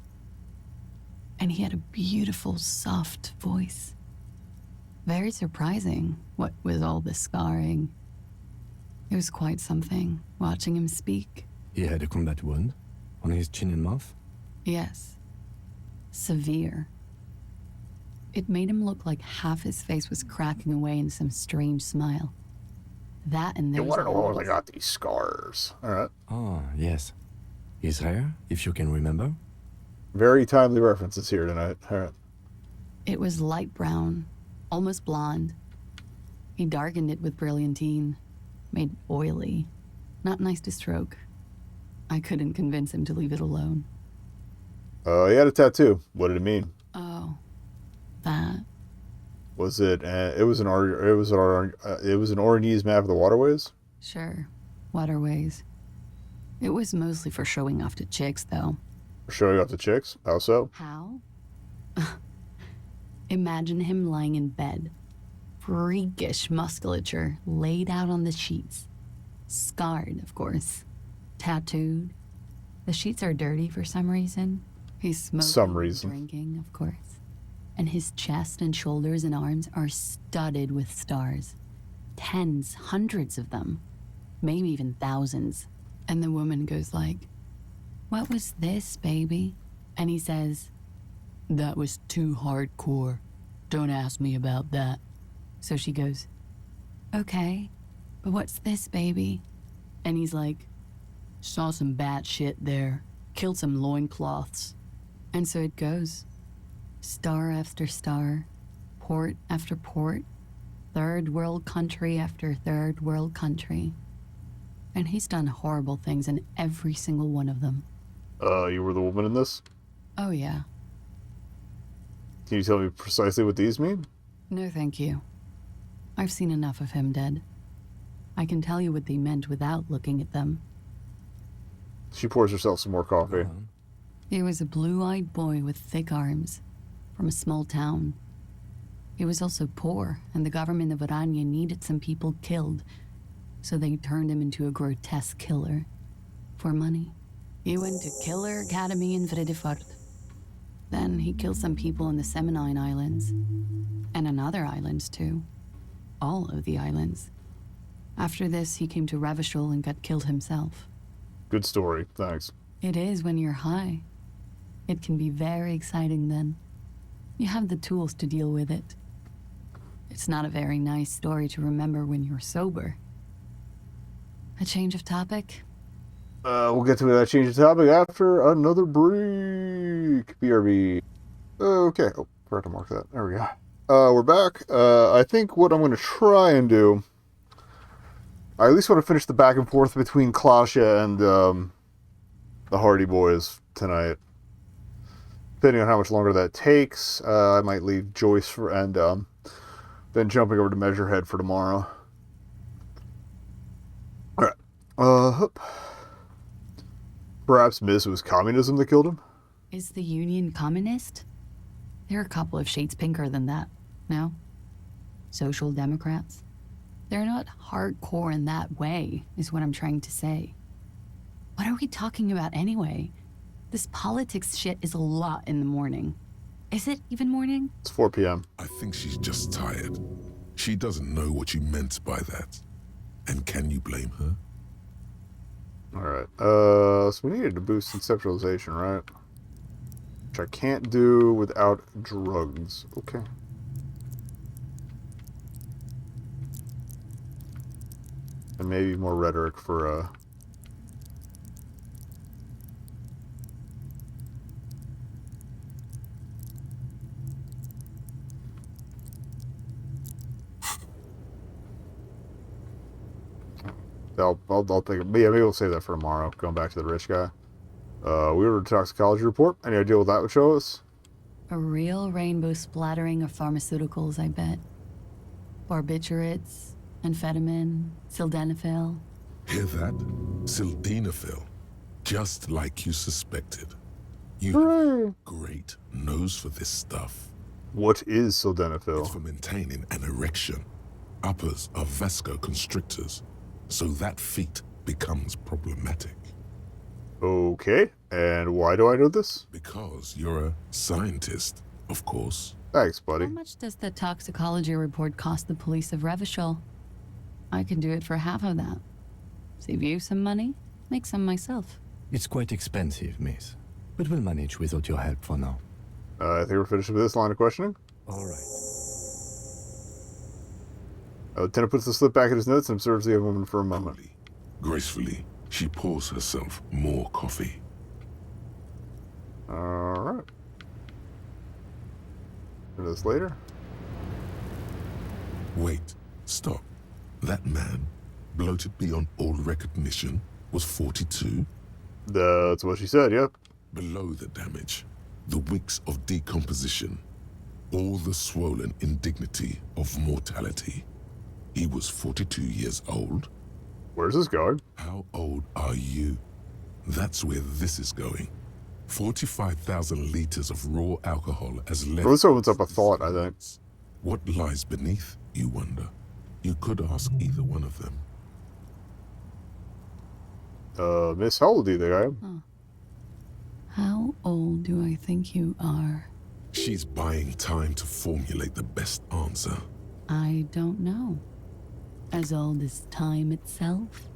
And he had a beautiful, soft voice. Very surprising, what with all the scarring. It was quite something, watching him speak. He had a combat wound on his chin and mouth? Yes. Severe. It made him look like half his face was cracking away in some strange smile. That and You those want to know eyes. where they got these scars. Alright. Ah, yes. His hair, if you can remember? Very timely references here tonight. Alright. It was light brown, almost blonde. He darkened it with brilliantine, made it oily. Not nice to stroke. I couldn't convince him to leave it alone. He had a tattoo. What did it mean? Oh, that. Was it? It was an Orangese map of the waterways. Sure, waterways. It was mostly for showing off to chicks, though. For showing off to chicks? How so? How? Imagine him lying in bed, freakish musculature laid out on the sheets, scarred, of course, tattooed. The sheets are dirty for some reason. He's smoking, drinking, of course. And his chest and shoulders and arms are studded with stars. Tens, hundreds of them. Maybe even thousands. And the woman goes like, "What was this, baby?" And he says, "That was too hardcore. Don't ask me about that." So she goes, "Okay, but what's this, baby?" And he's like, "Saw some bat shit there. Killed some loincloths." And so it goes. Star after star, port after port, third world country after third world country. And he's done horrible things in every single one of them. You were the woman in this? Oh, yeah. Can you tell me precisely what these mean? No, thank you. I've seen enough of him dead. I can tell you what they meant without looking at them. She pours herself some more coffee. He was a blue-eyed boy with thick arms, from a small town. He was also poor, and the government of Oranje needed some people killed, so they turned him into a grotesque killer. For money. He went to Killer Academy in Vredefort. Then he killed some people in the Samenine Islands. And on other islands, too. All of the islands. After this, he came to Revachol and got killed himself. Good story, thanks. It is when you're high. It can be very exciting then. You have the tools to deal with it. It's not a very nice story to remember when you're sober. A change of topic? We'll get to that change of topic after another break. BRB. Okay. Oh, forgot to mark that. There we go. We're back. I think what I'm going to try and do, I at least want to finish the back and forth between Klasha and the Hardy Boys tonight. Depending on how much longer that takes, I might leave Joyce for and then jumping over to Measurehead for tomorrow. Alright. Perhaps Miss was communism that killed him? Is the Union communist? They're a couple of shades pinker than that, no? Social Democrats? They're not hardcore in that way, is what I'm trying to say. What are we talking about anyway? This politics shit is a lot in the morning. Is it even morning? It's 4 p.m. I think she's just tired. She doesn't know what you meant by that. And can you blame her? Alright, so we needed to boost conceptualization, right? Which I can't do without drugs. Okay. And maybe more rhetoric for, I'll take it. Yeah, maybe we'll save that for tomorrow. Going back to the rich guy. We ordered a toxicology report. Any idea what that would show us? A real rainbow splattering of pharmaceuticals, I bet. Barbiturates, amphetamine, sildenafil. Hear that? Sildenafil. Just like you suspected. You have a great nose for this stuff. What is sildenafil? It's for maintaining an erection. Uppers are vasoconstrictors. So that feat becomes problematic. Okay, and why do I know this? Because you're a scientist, of course. Thanks, buddy. How much does the toxicology report cost the police of Revachol? I can do it for half of that. Save you some money, make some myself. It's quite expensive, miss. But we'll manage without your help for now. I think we're finished with this line of questioning. All right. Lieutenant puts the slip back in his notes and observes the young woman for a moment. Gracefully, she pours herself more coffee. Alright. This later. Wait, stop. That man, bloated beyond all recognition, was 42? That's what she said, yep. Below the damage, the wicks of decomposition, all the swollen indignity of mortality. He was 42 years old. Where's this going? How old are you? That's where this is going. 45,000 liters of raw alcohol has left. Well, this opens up a thought, I think. What lies beneath, you wonder? You could ask either one of them. Miss, how old do you think I am? How old do I think you are? She's buying time to formulate the best answer. I don't know. As old as time itself?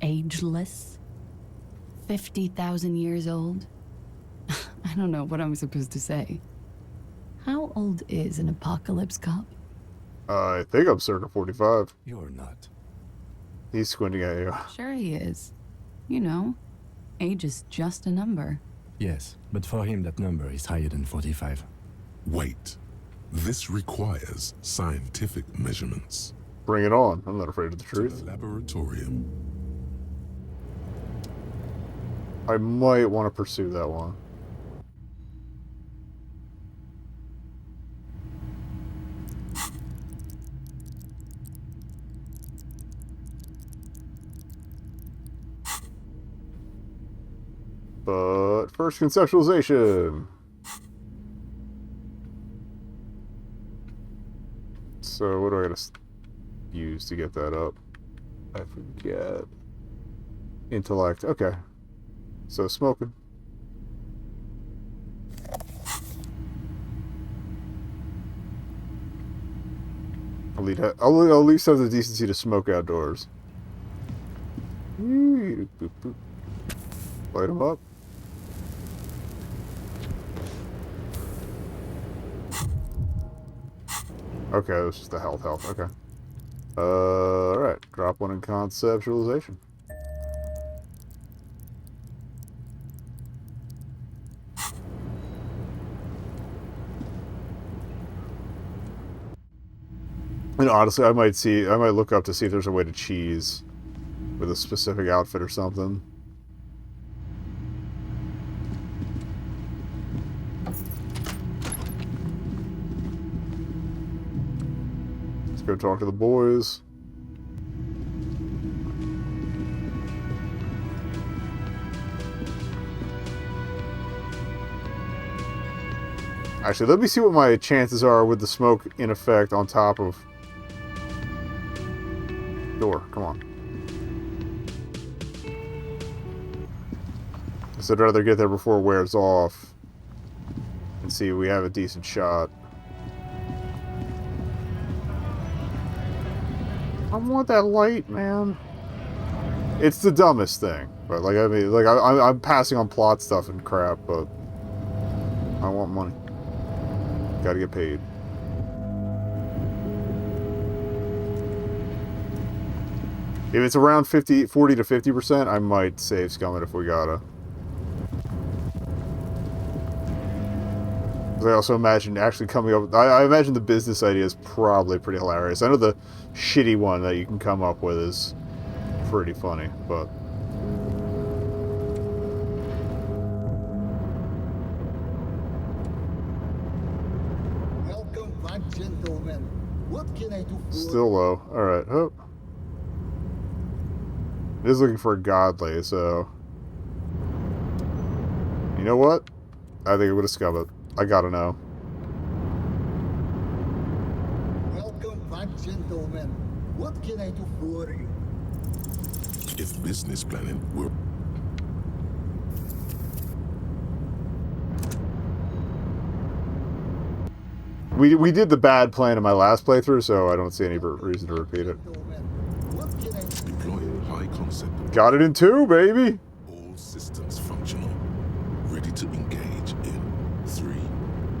Ageless? 50,000 years old? I don't know what I'm supposed to say. How old is an apocalypse cop? I think I'm circa 45. You're not. He's squinting at you. Sure he is. You know, age is just a number. Yes, but for him that number is higher than 45. Wait. This requires scientific measurements. Bring it on. I'm not afraid of the truth. To the laboratorium. I might want to pursue that one. But first, conceptualization. So what do I gotta use to get that up? I forget. Intellect. Okay. So smoking. I'll at least have the decency to smoke outdoors. Boop, boop. Light them up. Okay, that's just the health. Okay. Alright. Drop one in conceptualization. And honestly, I might look up to see if there's a way to cheese with a specific outfit or something. Let's go talk to the boys. Actually, let me see what my chances are with the smoke in effect on top of... Door, come on. So I'd rather get there before it wears off and see if we have a decent shot. I want that light, man. It's the dumbest thing, but like I mean, like I'm passing on plot stuff and crap, but I want money. Gotta get paid. If it's around 40 to 50%, I might save Scum it if we gotta. I also imagine actually coming up... I imagine the business idea is probably pretty hilarious. I know the shitty one that you can come up with is pretty funny, but... Welcome back, gentlemen. What can I do for you? Still low. Alright, hope. It is looking for a godly, so... You know what? I think it would have scum it. I gotta know. Welcome back, gentlemen. What can I do for you? If business planning were... We did the bad plan in my last playthrough, so I don't see any reason to repeat it. Deploy high concept. Got it in 2, baby! All systems functional. Ready to engage in 3,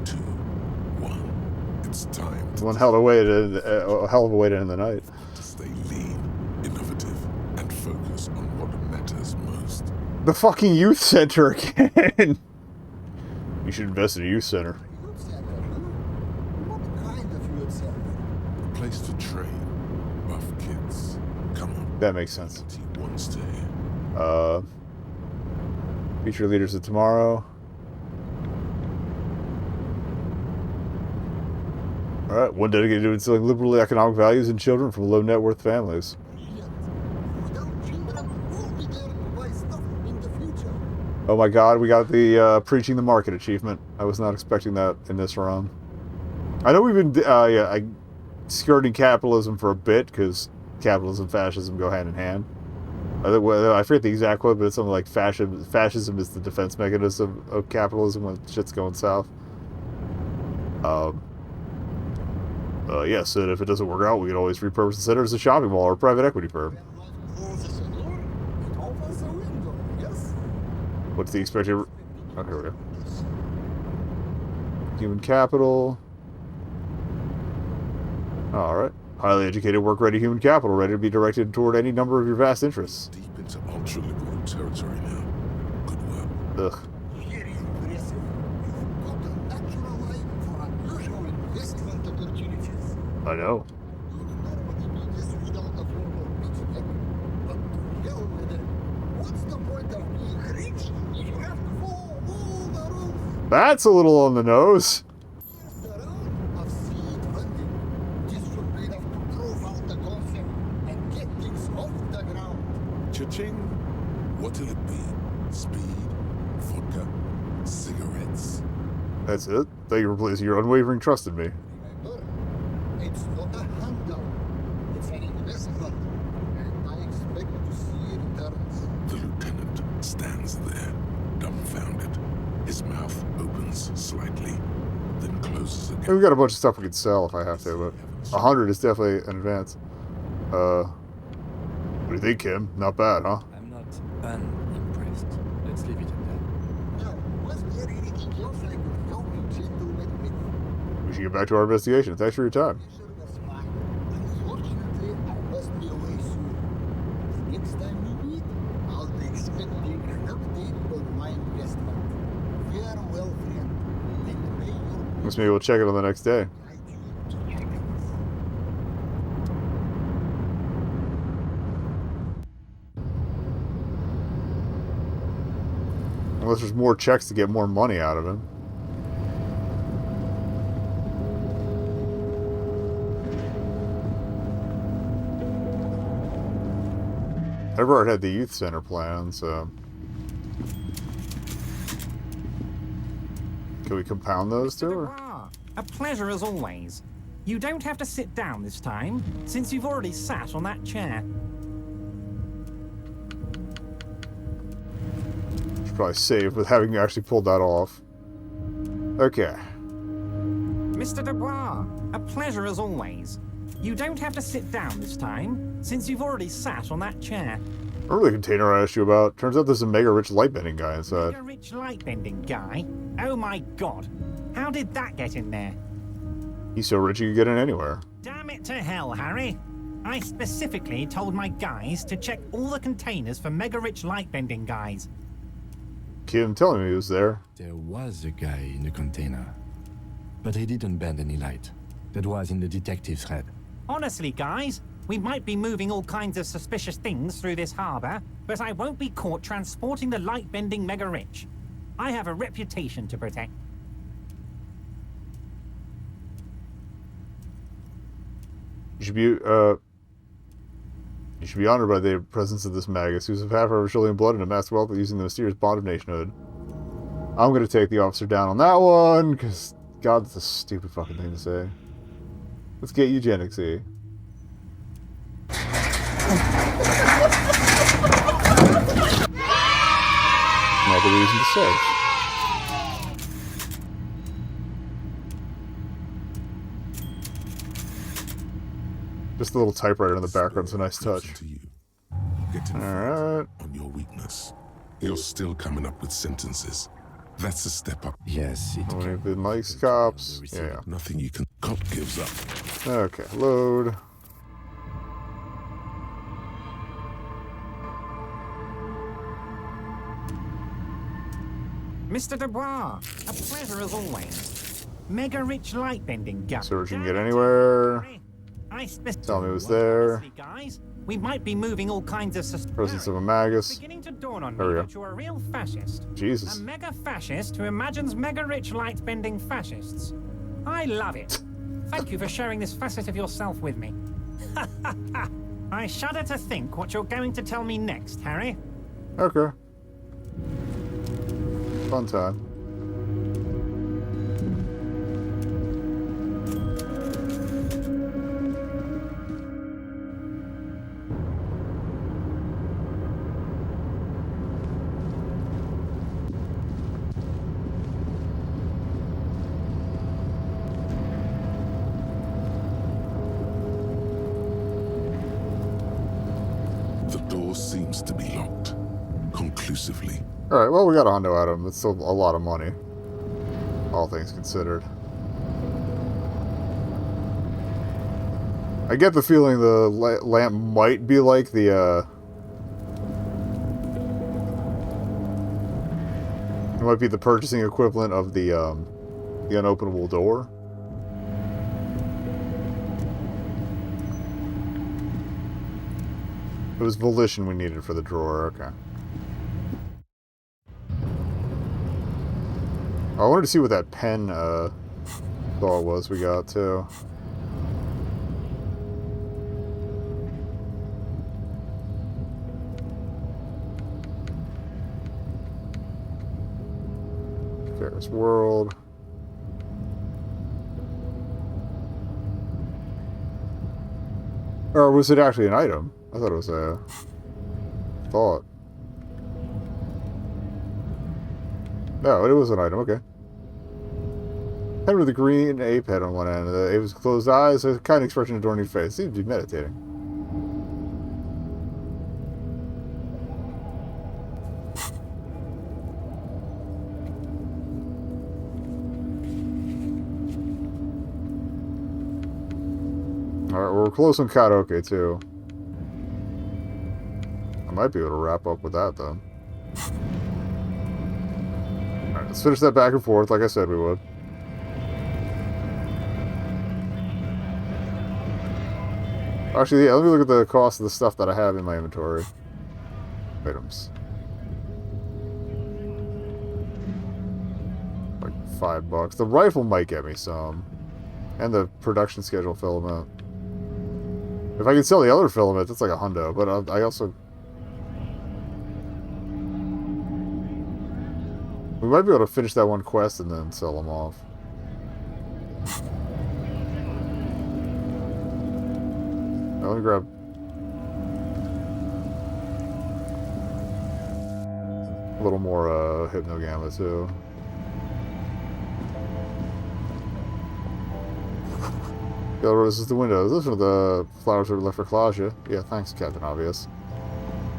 2, 1. It's time One hell of a way to end the night. to stay lean, innovative, and focus on what matters most. The fucking youth center again! You should invest in a youth center. What kind of youth center? A place to train buff kids. Come on. That makes sense. He wants to hear. Future leaders of tomorrow. Alright, one dedicated to instilling liberal economic values in children from low net worth families. Oh my god, we got the Preaching the Market achievement. I was not expecting that in this run. I know we've been skirting capitalism for a bit, because capitalism and fascism go hand in hand. I forget the exact quote, but it's something like fascism is the defense mechanism of capitalism when shit's going south. Yes, and if it doesn't work out, we can always repurpose the center as a shopping mall or a private equity firm. What's the expected... Oh, here we go. Human capital. Alright. Highly educated, work-ready human capital, ready to be directed toward any number of your vast interests. Deep into ultra-liberal territory now. Good work. Ugh. Very impressive. You've got a natural eye for unusual investment opportunities. I know. You'd normally be this without a formal pitch deck, but to hell with it. What's the point of being rich if you have to follow all the rules? That's a little on the nose. Here's the round of seed funding. This should be enough to prove out the concept and get things off the ground. Cha-ching. What'll it be? Speed, vodka, cigarettes. That's it. Thank you for placing your unwavering trust in me. Remember, it's not a handout. It's an investment. And I expect to see returns. The lieutenant stands there, dumbfounded. His mouth opens slightly, then closes again. Hey, we got a bunch of stuff we could sell if I have to, but 100 is definitely an advance. What do you think, Kim? Not bad, huh? I'm not unimpressed. Let's leave it at that. Now, was there anything else I could help you gentlemen with? We should get back to our investigation. Thanks for your time. Pleasure was mine. Unfortunately, I must be away soon. The next time we meet, I'll be expecting an update on my investment. Farewell, friend. And may your Guess maybe we'll check it on the next day. Unless there's more checks to get more money out of him. Everard had the youth center plan, so... Can we compound those two? Or? A pleasure as always. You don't have to sit down this time, since you've already sat on that chair. Should probably save with having actually pulled that off. Okay. Mr. Dubois, a pleasure as always. You don't have to sit down this time, since you've already sat on that chair. Remember the container I asked you about? Turns out there's a mega-rich lightbending guy inside. Mega-rich lightbending guy? Oh my god. How did that get in there? He's so rich he could get in anywhere. Damn it to hell, Harry. I specifically told my guys to check all the containers for mega-rich lightbending guys. Kim telling me he was there. There was a guy in the container, but he didn't bend any light. That was in the detective's head. Honestly, guys, we might be moving all kinds of suspicious things through this harbor, but I won't be caught transporting the light-bending mega-rich. I have a reputation to protect. You should be honored by the presence of this magus, who's of half Revacholian blood and amassed wealth using the mysterious bond of nationhood. I'm gonna take the officer down on that one, because God, that's a stupid fucking thing to say. Let's get eugenics, eh? Another reason to say. Just a little typewriter in the background's a nice touch. Alright. On your weakness. You're still coming up with sentences. That's a step up. Yes, it Only been likes cops. Yeah. Nothing you can. Cop gives up. Okay, load. Mr. Dubois, a pleasure as always. Mega-rich light-bending guy. So we can get anywhere. Tell me it was there. Honestly, guys, we might be moving all kinds of Presence of a magus. Beginning to dawn on There we me go. that you're a real fascist. Jesus. A mega fascist who imagines mega rich light bending fascists. I love it. Thank you for sharing this facet of yourself with me. I shudder to think what you're going to tell me next, Harry. Okay. Fun time. The door seems to be locked. Conclusively. Alright, well, we got a hundo out of him. It's still a lot of money. All things considered. I get the feeling the lamp might be like the, it might be the purchasing equivalent of the unopenable door. It was volition we needed for the drawer, okay. I wanted to see what that pen thought was we got too. Ferris World. Or was it actually an item? I thought it was a thought. No, it was an item, okay. Head with the green ape head on one end. The ape's closed eyes, a kind expression adorning face. Seems to be meditating. Alright, we're close on karaoke too. I might be able to wrap up with that though. Alright, let's finish that back and forth like I said we would. Actually, yeah, let me look at the cost of the stuff that I have in my inventory. Items. Like $5. The rifle might get me some. And the production schedule filament. If I can sell the other filament, that's like a hundo. But I also... We might be able to finish that one quest and then sell them off. Let me grab... a little more Hypnogamma too. This is the window. Those are the flowers that are left for Claudia. Yeah, thanks, Captain Obvious.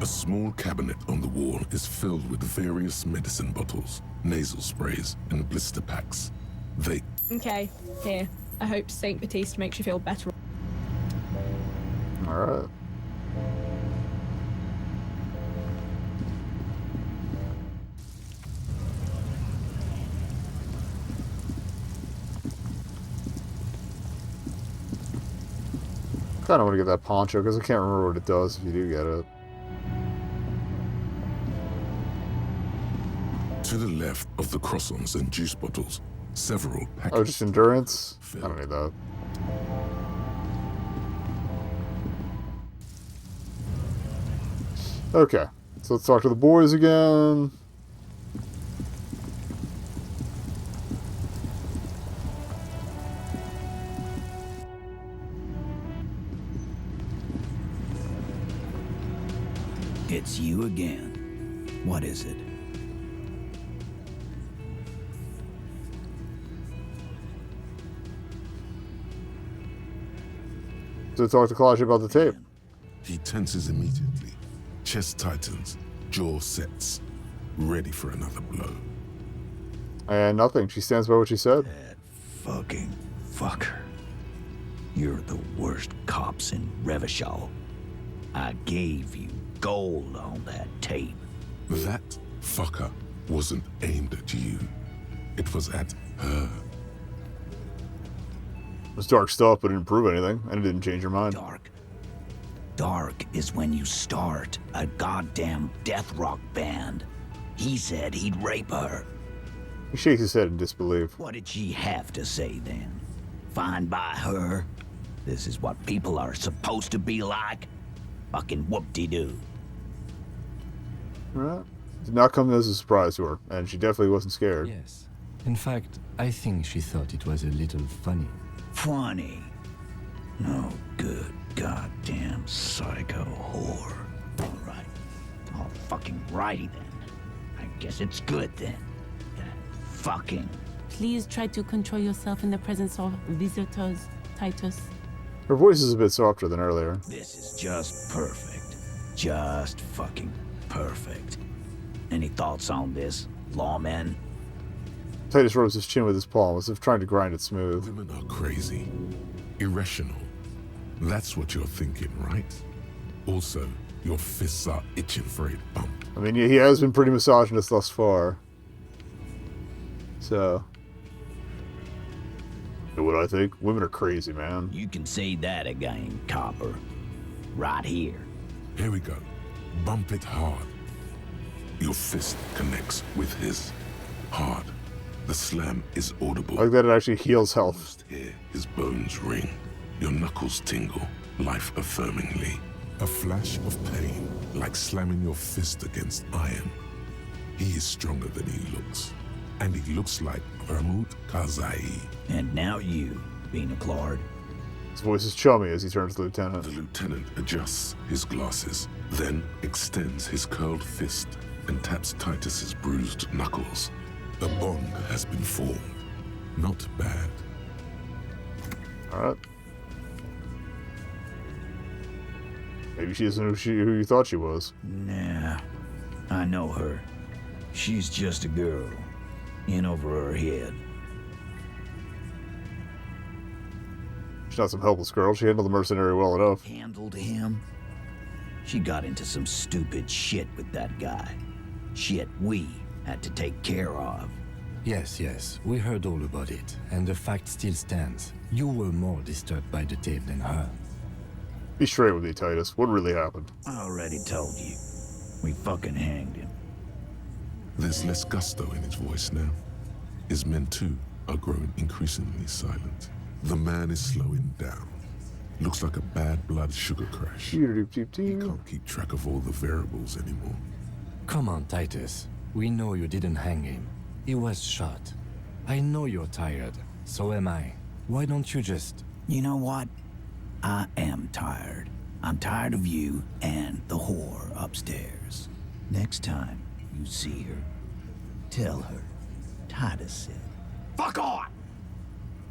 A small cabinet on the wall is filled with various medicine bottles, nasal sprays, and blister packs. They... Okay, here. I hope Saint Baptiste makes you feel better. Alright. I kind of want to get that poncho because I can't remember what it does if you do get it. To the left of the croissants and juice bottles, several packets... Oh, just endurance? I don't need that. Okay, so let's talk to the boys again. It's you again. What is it? So talk to Claudia about the tape. He tenses immediately. Chest tightens, jaw sets, ready for another blow. And nothing. She stands by what she said. That fucking fucker. You're the worst cops in Revachol. I gave you gold on that tape. That fucker wasn't aimed at you. It was at her. was dark stuff, but it didn't prove anything, and it didn't change your mind. Dark is when you start a goddamn death rock band. He said he'd rape her. He shakes his head in disbelief. What did she have to say then? Fine by her? This is what people are supposed to be like? Fucking whoop-de-doo. Right. Did not come as a surprise to her, and she definitely wasn't scared. Yes. In fact, I think she thought it was a little funny. Funny? No good goddamn psycho whore. Alright. All fucking righty then. I guess it's good then. That fucking... Please try to control yourself in the presence of visitors, Titus. Her voice is a bit softer than earlier. This is just perfect. Just fucking perfect. Any thoughts on this, lawmen? Titus rubs his chin with his palm as if trying to grind it smooth. Women are crazy. Irrational. That's what you're thinking, right? Also, your fists are itching for a bump. I mean, he has been pretty misogynist thus far. So... You know what I think? Women are crazy, man. You can say that again, copper. Right here. Here we go. Bump it hard. Your fist connects with his. Hard. The slam is audible. I like that it actually heals health. Almost hear his bones ring. Your knuckles tingle, life-affirmingly. A flash of pain, like slamming your fist against iron. He is stronger than he looks. And he looks like Vermouth Kazai. And now you, Bina Claude. His voice is chummy as he turns to the lieutenant. The lieutenant adjusts his glasses, then extends his curled fist and taps Titus's bruised knuckles. A bond has been formed. Not bad. Alright. Maybe she isn't who you thought she was. Nah, I know her. She's just a girl. In over her head. She's not some helpless girl. She handled the mercenary well enough. Handled him? She got into some stupid shit with that guy. Shit we had to take care of. Yes, we heard all about it, and the fact still stands. You were more disturbed by the tape than her. Be straight with me, Titus. What really happened? I already told you. We fucking hanged him. There's less gusto in his voice now. His men, too, are growing increasingly silent. The man is slowing down. Looks like a bad blood sugar crash. He can't keep track of all the variables anymore. Come on, Titus. We know you didn't hang him. He was shot. I know you're tired. So am I. Why don't you just... You know what? I am tired. I'm tired of you and the whore upstairs. Next time you see her, tell her Titus said, "Fuck on!"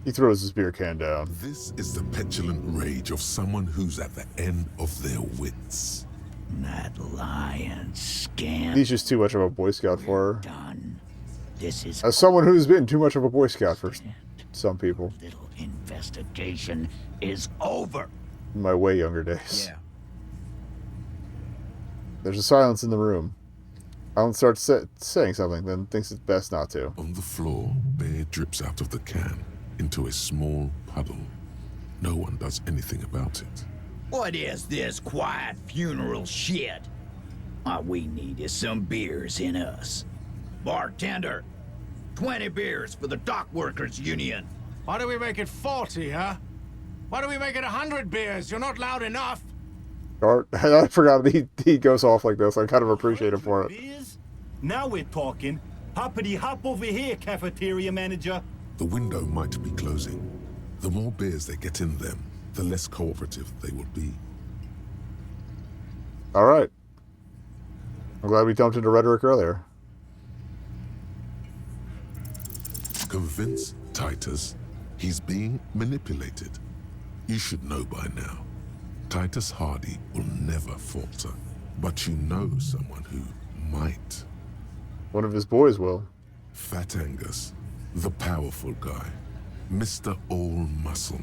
He throws his beer can down. This is the petulant rage of someone who's at the end of their wits. That lying scamp. He's just too much of a Boy Scout for her. Done. This is as someone who's been too much of a Boy Scout for some people. Little investigation is over. In my way younger days. Yeah. There's a silence in the room. Alan starts saying something, then thinks it's best not to. On the floor, beer drips out of the can into a small puddle. No one does anything about it. What is this quiet funeral shit? All we need is some beers in us. Bartender, 20 beers for the Dock Workers Union. Why do we make it 40, huh? Why do we make it 100 beers? You're not loud enough. Art, I forgot he goes off like this. I kind of appreciate him for it. Beers? Now we're talking. Hoppity hop over here, cafeteria manager. The window might be closing. The more beers they get in them, the less cooperative they will be. All right. I'm glad we dumped into rhetoric earlier. Convince Titus he's being manipulated. You should know by now. Titus Hardy will never falter. But you know someone who might. One of his boys will. Fat Angus, the powerful guy. Mr. All Muscle.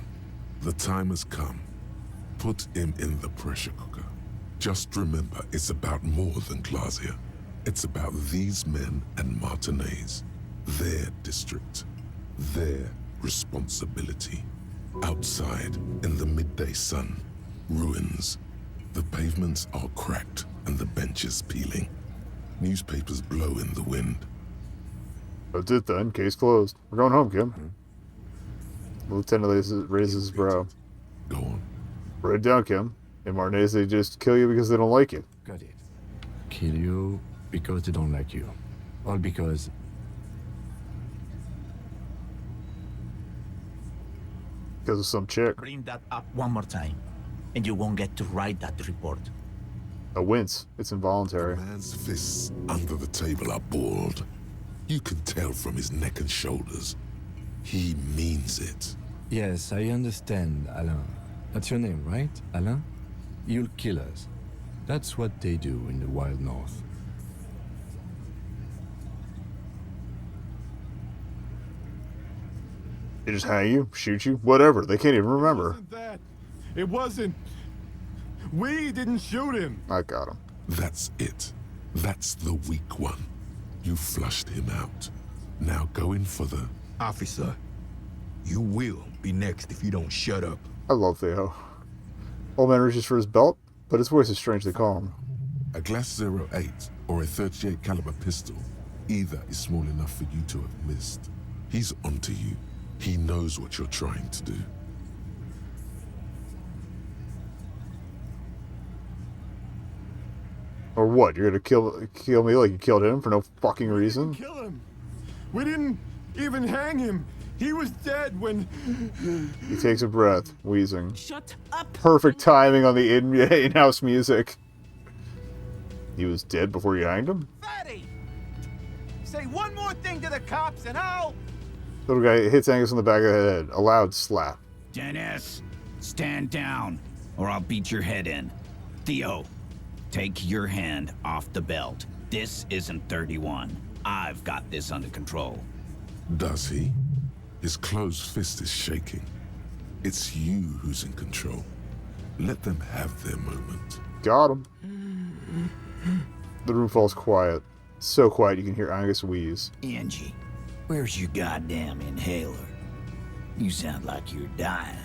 The time has come. Put him in the pressure cooker. Just remember, it's about more than Glacia. It's about these men and Martinez. Their district. Their responsibility. Outside, in the midday sun, ruins. The pavements are cracked and the benches peeling. Newspapers blow in the wind. That's it then. Case closed. We're going home, Kim. The lieutenant raises his brow. Go on. Write it down, Kim. In Martinez, they just kill you because they don't like you. Got it. Kill you because they don't like you. All because... Because of some chick. Bring that up one more time, and you won't get to write that report. A wince. It's involuntary. The man's fists under the table are balled. You can tell from his neck and shoulders. He means it. Yes, I understand, Alain. That's your name, right, Alain? You'll kill us. That's what they do in the wild north. They just hang you, shoot you, whatever. They can't even remember. It wasn't. We didn't shoot him. I got him. That's it. That's the weak one. You flushed him out. Now go in for the... Officer, you will be next if you don't shut up. I love Theo. Old man reaches for his belt, but his voice is strangely calm. A glass 08 or a 38 caliber pistol. Either is small enough for you to have missed. He's onto you. He knows what you're trying to do. Or what? You're gonna kill me like you killed him for no fucking reason? Kill him. We didn't even hang him. He was dead when... He takes a breath, wheezing. Shut up! Perfect timing on the in-house music. He was dead before you hanged him? Fatty! Say one more thing to the cops and I'll... Little guy hits Angus on the back of the head. A loud slap. Dennis, stand down, or I'll beat your head in. Theo, take your hand off the belt. This isn't 31. I've got this under control. Does he? His closed fist is shaking. It's you who's in control. Let them have their moment. Got him. The room falls quiet. So quiet you can hear Angus wheeze. Angie, where's your goddamn inhaler? You sound like you're dying.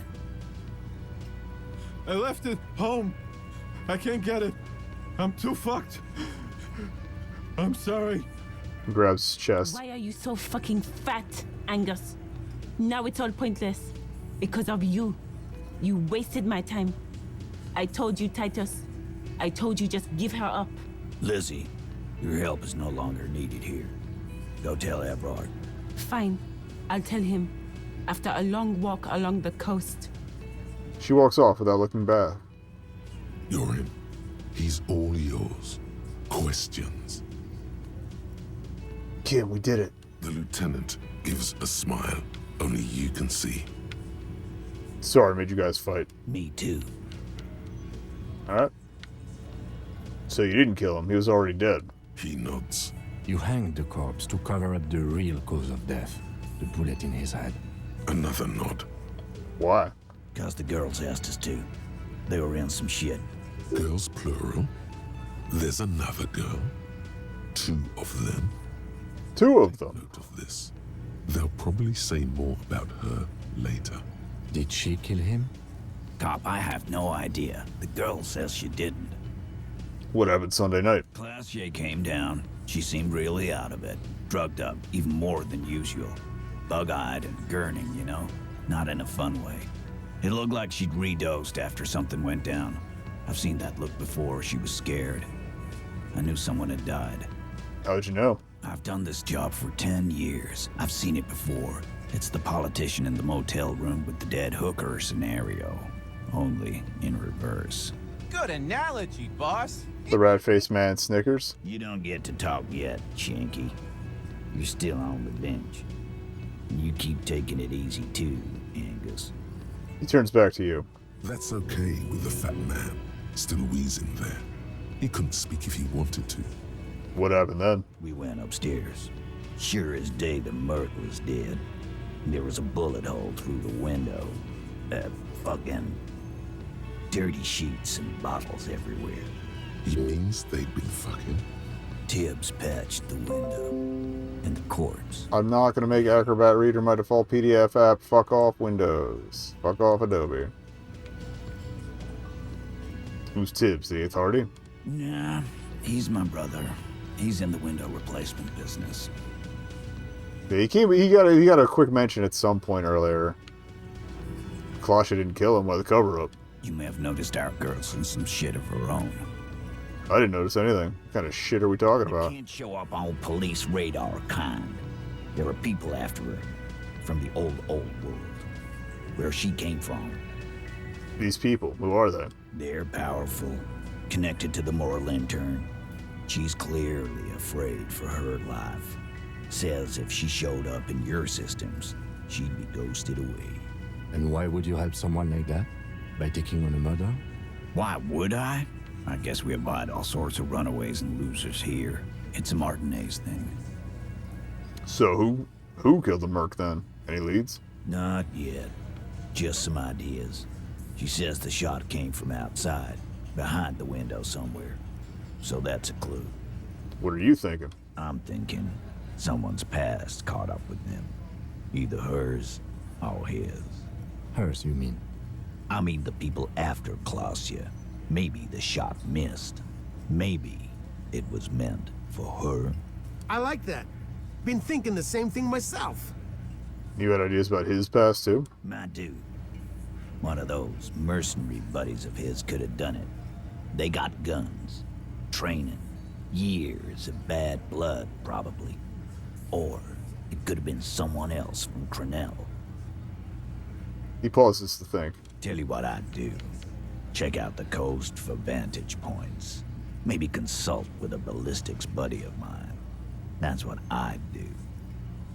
I left it home. I can't get it. I'm too fucked. I'm sorry. He grabs his chest. Why are you so fucking fat, Angus? Now it's all pointless. Because of you. You wasted my time. I told you, Titus. I told you just give her up. Lizzie, your help is no longer needed here. Go tell Everard. Fine. I'll tell him. After a long walk along the coast. She walks off without looking back. You're in. He's all yours. Questions? Kim, we did it. The lieutenant gives a smile only you can see. Sorry I made you guys fight. Me too. Alright. So you didn't kill him. He was already dead. He nods. You hanged the corpse to cover up the real cause of death. The bullet in his head. Another nod. Why? Because the girls asked us to. They were in some shit. Girls plural? There's another girl? 2 of them? 2 of them? Note of this. They'll probably say more about her later. Did she kill him? Cop, I have no idea. The girl says she didn't. What happened Sunday night? Classier came down. She seemed really out of it. Drugged up, even more than usual. Bug-eyed and gurning, you know? Not in a fun way. It looked like she'd redosed after something went down. I've seen that look before. She was scared. I knew someone had died. How'd you know? I've done this job for 10 years. I've seen it before. It's the politician in the motel room with the dead hooker scenario. Only in reverse. Good analogy, boss. The rat-faced man snickers. You don't get to talk yet, Shanky. You're still on the bench. You keep taking it easy too, Angus. He turns back to you. That's okay with the fat man, still wheezing there. He couldn't speak if he wanted to. What happened then? We went upstairs. Sure as day the Merc was dead. There was a bullet hole through the window. Fucking dirty sheets and bottles everywhere. He means they'd been fucking? Tibbs patched the window and the corpse. I'm not going to make Acrobat Reader my default PDF app. Fuck off Windows. Fuck off Adobe. Who's Tibbs, the authority? Nah, he's my brother. He's in the window replacement business. Yeah, he got a quick mention at some point earlier. Klasha didn't kill him with a cover-up. You may have noticed our girl's in some shit of her own. I didn't notice anything. What kind of shit are we talking about? Can't show up on police radar kind. There are people after her from the old world. Where she came from. These people, who are they? They're powerful, connected to the moral intern. She's clearly afraid for her life. Says if she showed up in your systems, she'd be ghosted away. And why would you help someone like that? By taking on a murder? Why would I? I guess we abide all sorts of runaways and losers here. It's a Martinez thing. So who killed the merc then? Any leads? Not yet. Just some ideas. She says the shot came from outside, behind the window somewhere. So that's a clue. What are you thinking? I'm thinking someone's past caught up with them. Either hers or his. Hers, you mean? I mean the people after Klasha. Maybe the shot missed. Maybe it was meant for her. I like that. Been thinking the same thing myself. You had ideas about his past too? My dude. One of those mercenary buddies of his could have done it. They got guns, training, years of bad blood, probably. Or it could have been someone else from Crenell. He pauses to think. Tell you what I'd do. Check out the coast for vantage points. Maybe consult with a ballistics buddy of mine. That's what I'd do.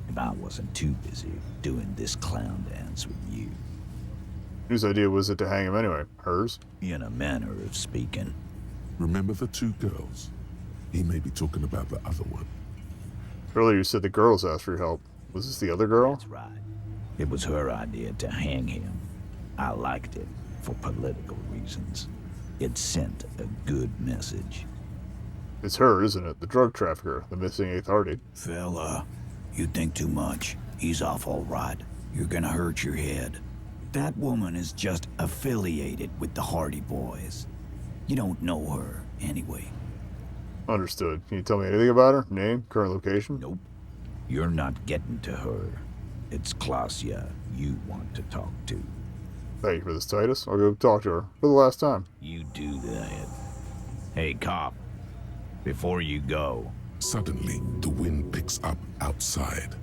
If I wasn't too busy doing this clown dance with you. Whose idea was it to hang him anyway? Hers? In a manner of speaking. Remember the two girls? He may be talking about the other one. Earlier you said the girls asked for your help. Was this the other girl? That's right. It was her idea to hang him. I liked it for political reasons. It sent a good message. It's her, isn't it? The drug trafficker, the missing eighth Hardy. Fella, you think too much. He's off all right. You're gonna hurt your head. That woman is just affiliated with the Hardy Boys. You don't know her, anyway. Understood. Can you tell me anything about her? Name? Current location? Nope. You're not getting to her. It's Klasha you want to talk to. Thank you for this, Titus. I'll go talk to her for the last time. You do that. Hey, cop. Before you go... Suddenly, the wind picks up outside.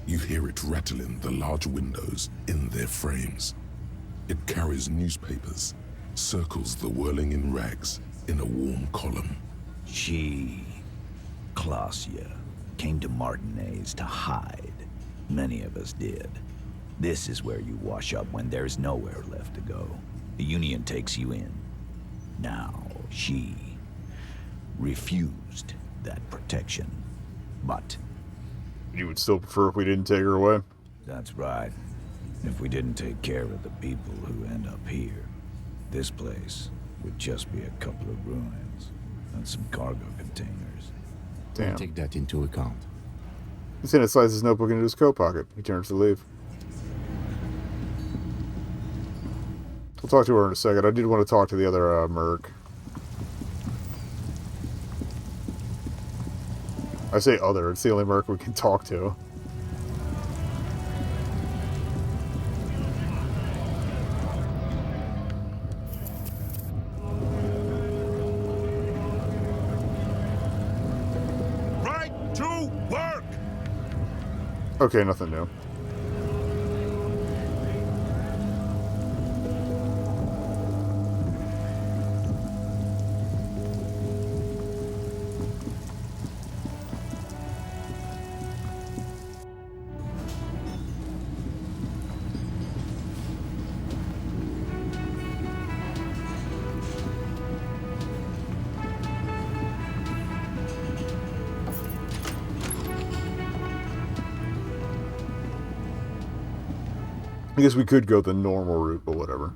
You hear it rattling the large windows in their frames. It carries newspapers, circles the whirling in rags in a warm column. She, Klasha, came to Martinez to hide. Many of us did. This is where you wash up when there's nowhere left to go. The Union takes you in. Now, she refused that protection. But... You would still prefer if we didn't take her away? That's right. If we didn't take care of the people who end up here, this place would just be a couple of ruins and some cargo containers. Damn. I'll take that into account. Lieutenant slides his notebook into his coat pocket. He turns to leave. We'll talk to her in a second. I did want to talk to the other merc. I say other. It's the only merc we can talk to. Right to work! Okay, nothing new. I guess we could go the normal route, but whatever.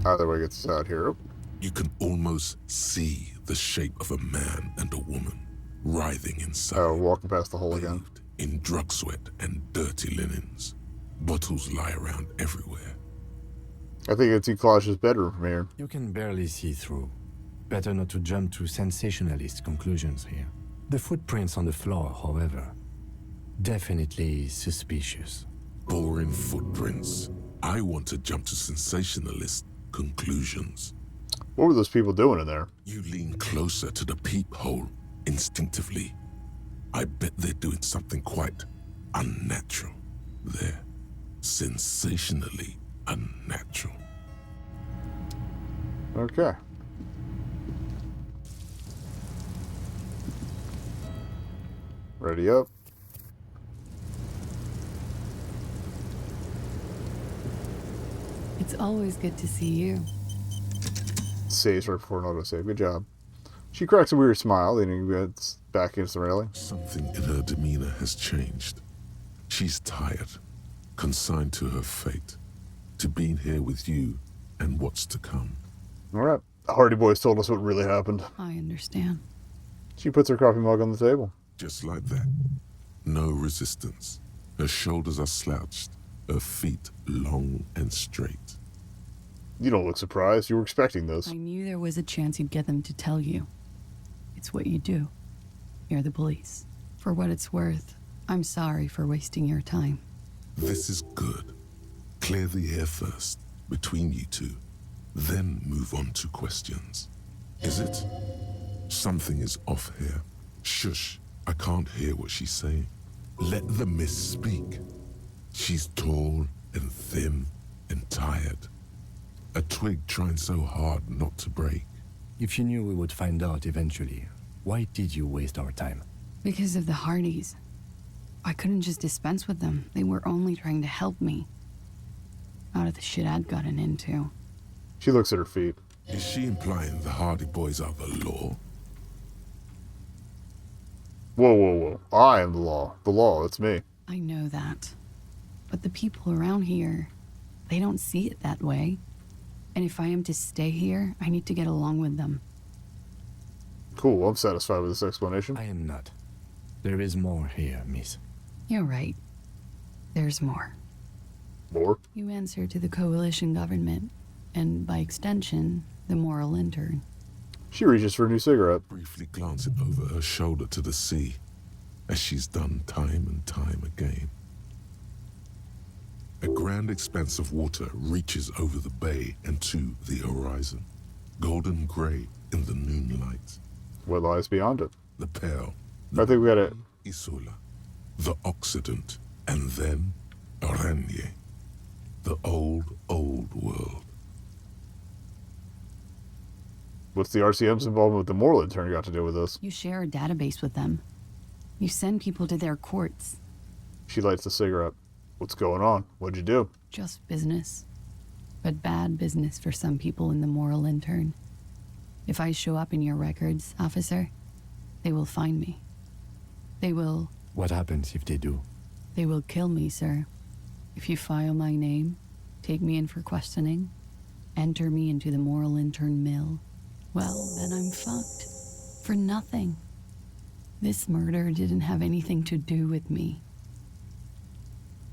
Either way gets us out here. You can almost see the shape of a man and a woman writhing inside. Oh, walking past the hole again. In drug sweat and dirty linens. Bottles lie around everywhere. I think it's in Collag's bedroom from here. You can barely see through. Better not to jump to sensationalist conclusions here. The footprints on the floor, however, definitely suspicious. Boring footprints. I want to jump to sensationalist conclusions. What were those people doing in there? You lean closer to the peephole instinctively. I bet they're doing something quite unnatural. They're sensationally unnatural. Okay. Ready up. It's always good to see you. Saves right before an autosave. Good job. She cracks a weird smile, leaning back against the railing. Something in her demeanor has changed. She's tired, consigned to her fate, to being here with you and what's to come. All right. The Hardy Boys told us what really happened. I understand. She puts her coffee mug on the table. Just like that. No resistance. Her shoulders are slouched, her feet long and straight. You don't look surprised. You were expecting this. I knew there was a chance you'd get them to tell you. It's what you do. You're the police. For what it's worth, I'm sorry for wasting your time. This is good. Clear the air first, between you two. Then move on to questions. Is it? Something is off here. Shush, I can't hear what she's saying. Let the miss speak. She's tall and thin and tired. A twig trying so hard not to break. If you knew we would find out eventually, why did you waste our time? Because of the Hardys. I couldn't just dispense with them. They were only trying to help me. Out of the shit I'd gotten into. She looks at her feet. Is she implying the Hardy Boys are the law? Whoa, whoa, whoa. I am the law. The law, it's me. I know that. But the people around here, they don't see it that way. And if I am to stay here, I need to get along with them. Cool, I'm satisfied with this explanation. I am not. There is more here, miss. You're right. There's more. More? You answer to the coalition government, and by extension, the moral intern. She reaches for a new cigarette. Briefly glancing over her shoulder to the sea, as she's done time and time again. A grand expanse of water reaches over the bay and to the horizon, golden grey in the noonlight. What lies beyond it? The pale. I think we got it. Isula, the Occident, and then Oranje, the old world. What's the RCM's involvement with the moral intern got to do with this? You share a database with them. You send people to their courts. She lights the cigarette. What's going on? What'd you do? Just business. But bad business for some people in the moral intern. If I show up in your records, officer, they will find me. They will... What happens if they do? They will kill me, sir. If you file my name, take me in for questioning, enter me into the moral intern mill, well, then I'm fucked. For nothing. This murder didn't have anything to do with me.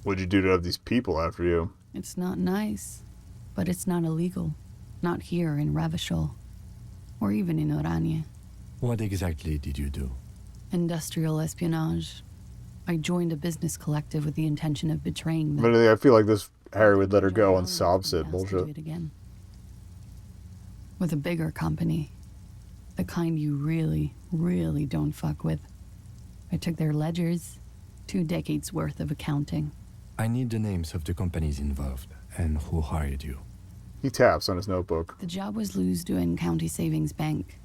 What'd you do to have these people after you? It's not nice, but it's not illegal. Not here in Revachol, or even in Oranje. What exactly did you do? Industrial espionage. I joined a business collective with the intention of betraying them. But I feel like this Harry would let her go on sob sit Do bullshit. it again. With a bigger company. The kind you really, really don't fuck with. I took their ledgers, 2 decades worth of accounting. I need the names of the companies involved and who hired you. He taps on his notebook. The job was Lewsdoen County Savings Bank.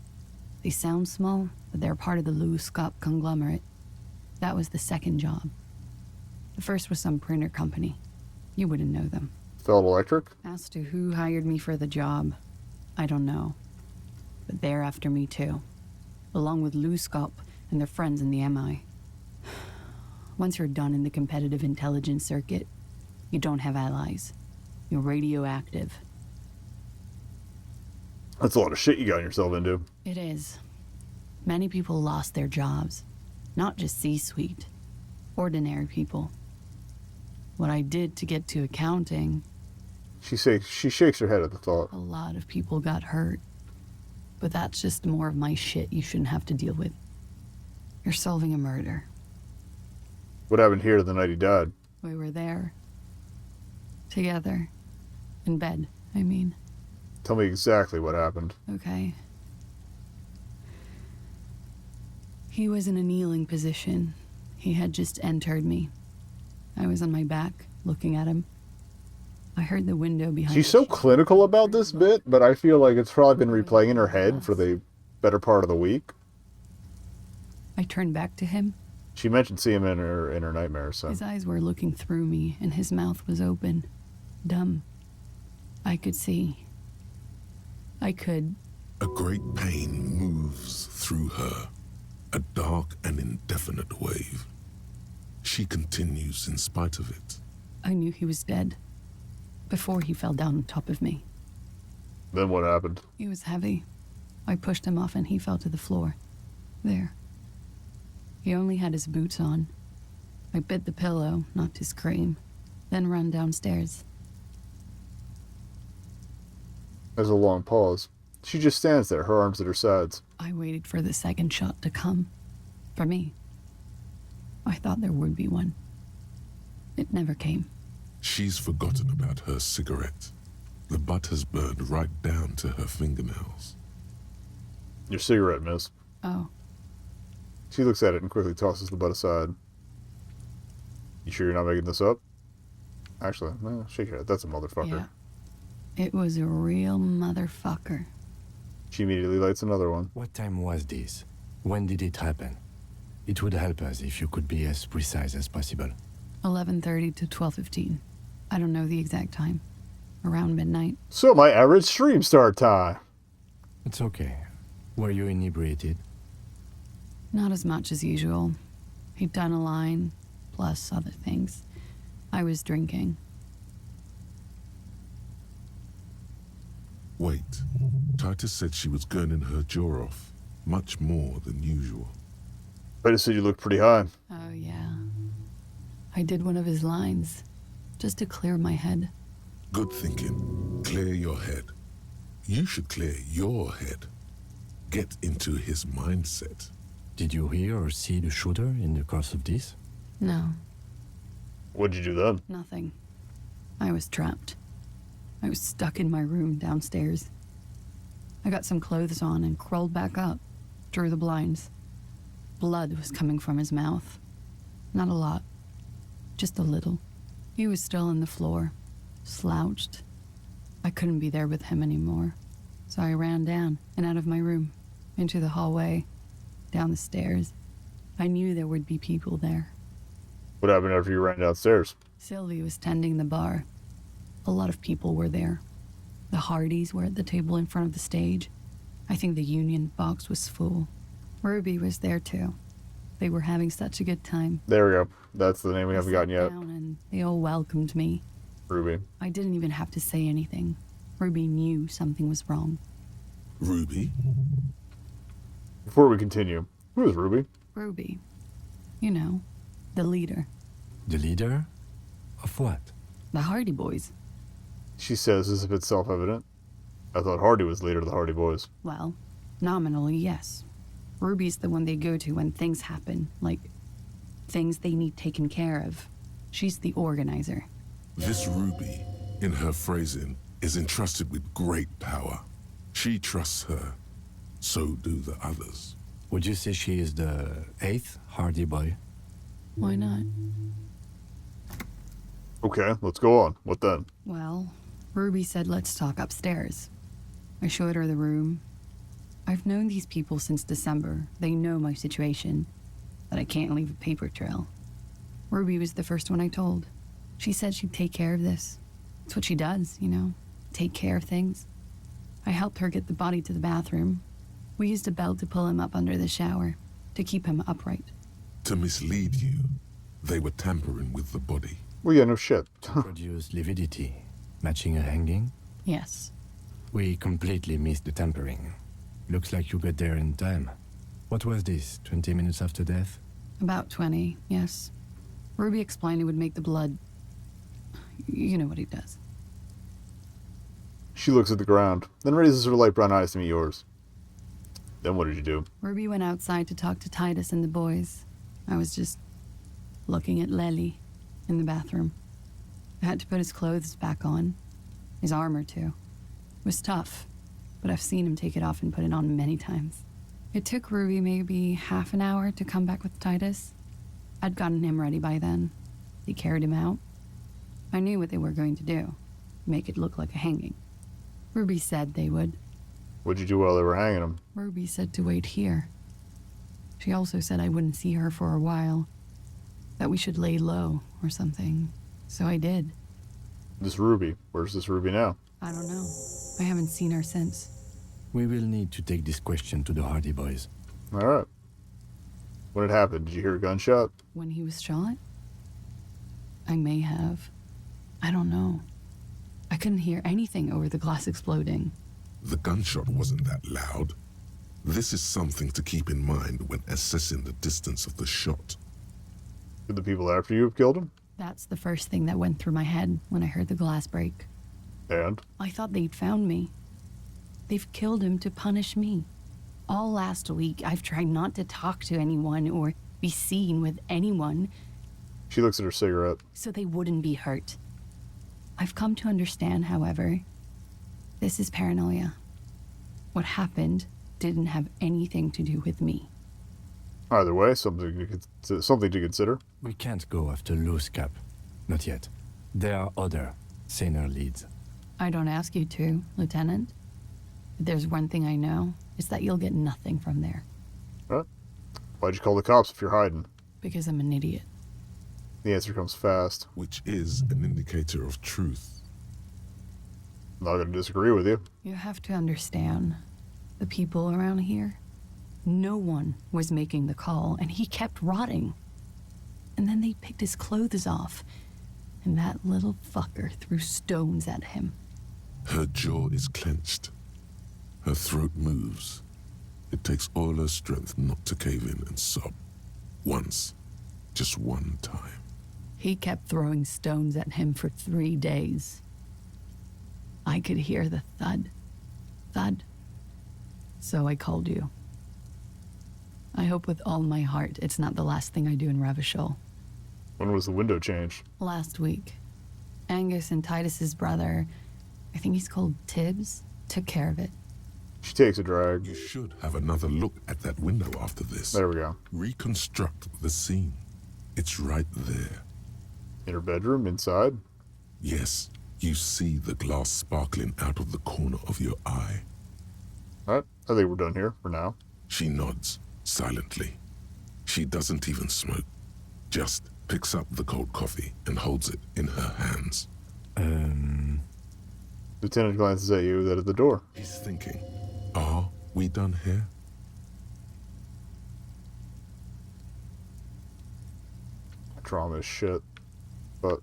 They sound small, but they're part of the Lewis-Scott conglomerate. That was the second job. The first was some printer company. You wouldn't know them. Felt Electric? As to who hired me for the job, I don't know. But they're after me too. Along with Lewis-Scott and their friends in the MI. Once you're done in the competitive intelligence circuit, you don't have allies. You're radioactive. That's a lot of shit you got yourself into. It is. Many people lost their jobs. Not just C-suite. Ordinary people. What I did to get to accounting... She shakes her head at the thought. A lot of people got hurt. But that's just more of my shit you shouldn't have to deal with. You're solving a murder. What happened here the night he died? We were there. Together. In bed, I mean. Tell me exactly what happened. Okay. He was in a kneeling position. He had just entered me. I was on my back, looking at him. I heard the window behind She's so clinical about this bit, but I feel like it's probably been replaying in her head for the better part of the week. I turned back to him. She mentioned seeing him in her nightmares, so... His eyes were looking through me, and his mouth was open. Dumb. I could see. I could... A great pain moves through her, a dark and indefinite wave. She continues in spite of it. I knew he was dead. Before he fell down on top of me. Then what happened? He was heavy. I pushed him off and he fell to the floor. There. He only had his boots on. I bit the pillow, not to scream, then ran downstairs. There's a long pause. She just stands there, her arms at her sides. I waited for the second shot to come. For me. I thought there would be one. It never came. She's forgotten about her cigarette. The butt has burned right down to her fingernails. Your cigarette, miss. Oh. She looks at it and quickly tosses the butt aside. You sure you're not making this up? Actually, shake your head. That's a motherfucker. Yeah. It was a real motherfucker. She immediately lights another one. What time was this? When did it happen? It would help us if you could be as precise as possible. 11:30 to 12:15. I don't know the exact time. Around midnight. So my average stream start time. It's okay. Were you inebriated? Not as much as usual. He'd done a line, plus other things. I was drinking. Wait. Titus said she was gurning her jaw off, much more than usual. I just said you look pretty high. Oh, yeah. I did one of his lines, just to clear my head. Good thinking. Clear your head. You should clear your head. Get into his mindset. Did you hear or see the shooter in the course of this? No. What'd you do then? Nothing. I was trapped. I was stuck in my room downstairs. I got some clothes on and crawled back up, drew the blinds. Blood was coming from his mouth. Not a lot. Just a little. He was still on the floor, slouched. I couldn't be there with him anymore, so I ran down and out of my room, into the hallway, down the stairs. I knew there would be people there. What happened after you ran downstairs? Sylvie was tending the bar. A lot of people were there. The Hardys were at the table in front of the stage. I think the Union box was full. Ruby was there too. They were having such a good time. There we go. That's the name we haven't gotten yet. And they all welcomed me. Ruby. I didn't even have to say anything. Ruby knew something was wrong. Ruby? Before we continue, who is Ruby? Ruby. You know, the leader. The leader? Of what? The Hardy Boys. She says as if it's self-evident. I thought Hardy was leader of the Hardy Boys. Well, nominally, yes. Ruby's the one they go to when things happen, like things they need taken care of. She's the organizer. This Ruby, in her phrasing, is entrusted with great power. She trusts her. So do the others. Would you say she is the 8th Hardy Boy? Why not? Okay, let's go on. What then? Well, Ruby said let's talk upstairs. I showed her the room. I've known these people since December. They know my situation, that I can't leave a paper trail. Ruby was the first one I told. She said she'd take care of this. It's what she does, you know, take care of things. I helped her get the body to the bathroom. We used a belt to pull him up under the shower, to keep him upright. To mislead you, they were tampering with the body. Well, yeah, no shit. Produce lividity, matching a hanging? Yes. We completely missed the tampering. Looks like you got there in time. What was this, 20 minutes after death? About 20, yes. Ruby explained it would make the blood... You know what he does. She looks at the ground, then raises her light brown eyes to meet yours. Then what did you do? Ruby went outside to talk to Titus and the boys. I was just looking at Lely in the bathroom. I had to put his clothes back on. His armor, too. It was tough, but I've seen him take it off and put it on many times. It took Ruby maybe half an hour to come back with Titus. I'd gotten him ready by then. They carried him out. I knew what they were going to do. Make it look like a hanging. Ruby said they would. What'd you do while they were hanging him? Ruby said to wait here. She also said I wouldn't see her for a while. That we should lay low or something. So I did. This Ruby. Where's this Ruby now? I don't know. I haven't seen her since. We will need to take this question to the Hardy Boys. Alright. When it happened, did you hear a gunshot? When he was shot? I may have. I don't know. I couldn't hear anything over the glass exploding. The gunshot wasn't that loud. This is something to keep in mind when assessing the distance of the shot. Could the people after you have killed him? That's the first thing that went through my head when I heard the glass break. And? I thought they'd found me. They've killed him to punish me. All last week, I've tried not to talk to anyone or be seen with anyone. She looks at her cigarette. So they wouldn't be hurt. I've come to understand, however, this is paranoia. What happened didn't have anything to do with me. Either way, something to consider. We can't go after loose cap. Not yet. There are other, saner leads. I don't ask you to, Lieutenant. If there's one thing I know, it's that you'll get nothing from there. What? Why'd you call the cops if you're hiding? Because I'm an idiot. The answer comes fast. Which is an indicator of truth. I'm not going to disagree with you. You have to understand, the people around here, no one was making the call, and he kept rotting. And then they picked his clothes off, and that little fucker threw stones at him. Her jaw is clenched. Her throat moves. It takes all her strength not to cave in and sob. Once. Just one time. He kept throwing stones at him for 3 days. I could hear the thud. Thud. So I called you. I hope with all my heart it's not the last thing I do in Revachol. When was the window changed? Last week. Angus and Titus's brother, I think he's called Tibbs, took care of it. She takes a drag. You should have another look at that window after this. There we go. Reconstruct the scene. It's right there. In her bedroom, inside? Yes. You see the glass sparkling out of the corner of your eye. Alright, I think we're done here for now. She nods, silently. She doesn't even smoke. Just picks up the cold coffee and holds it in her hands. Lieutenant glances at you, then at the door. He's thinking, are we done here? Trauma is shit. But,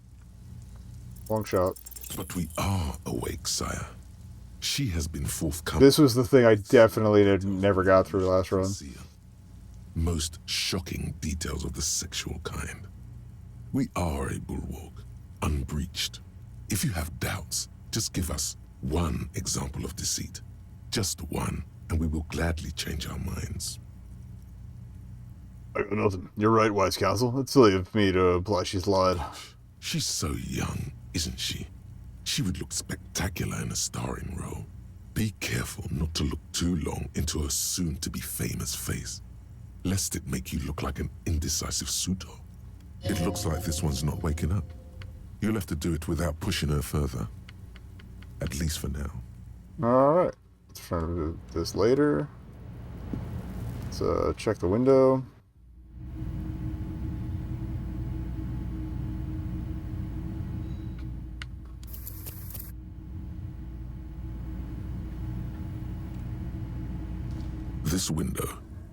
long shot. But we are awake, sire. She has been forthcoming. This was the thing I definitely never got through last run. Most shocking details of the sexual kind. We are a bulwark, unbreached. If you have doubts, just give us one example of deceit. Just one, and we will gladly change our minds. I got nothing. You're right, wise counsel. It's silly of me to imply she's lied. She's so young, isn't she? She would look spectacular in a starring role. Be careful not to look too long into her soon-to-be famous face, lest it make you look like an indecisive suitor. It looks like this one's not waking up. You'll have to do it without pushing her further. At least for now. Alright. Let's try to do this later. Let's check the window. This window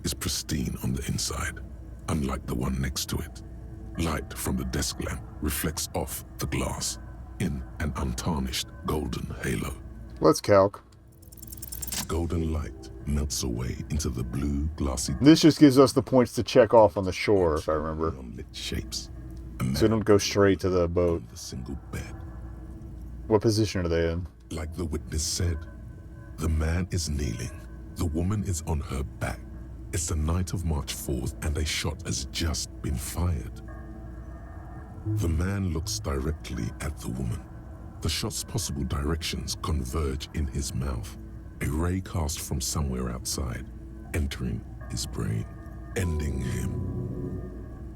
is pristine on the inside, unlike the one next to it. Light from the desk lamp reflects off the glass in an untarnished golden halo. Let's calc. golden light melts away into the blue, glassy... This just gives us the points to check off on the shore, if I remember. ...lit shapes. So don't go straight to the boat. ...the single bed. What position are they in? Like the witness said, the man is kneeling. The woman is on her back. It's the night of March 4th and a shot has just been fired. The man looks directly at the woman. The shot's possible directions converge in his mouth. A ray cast from somewhere outside, entering his brain, ending him.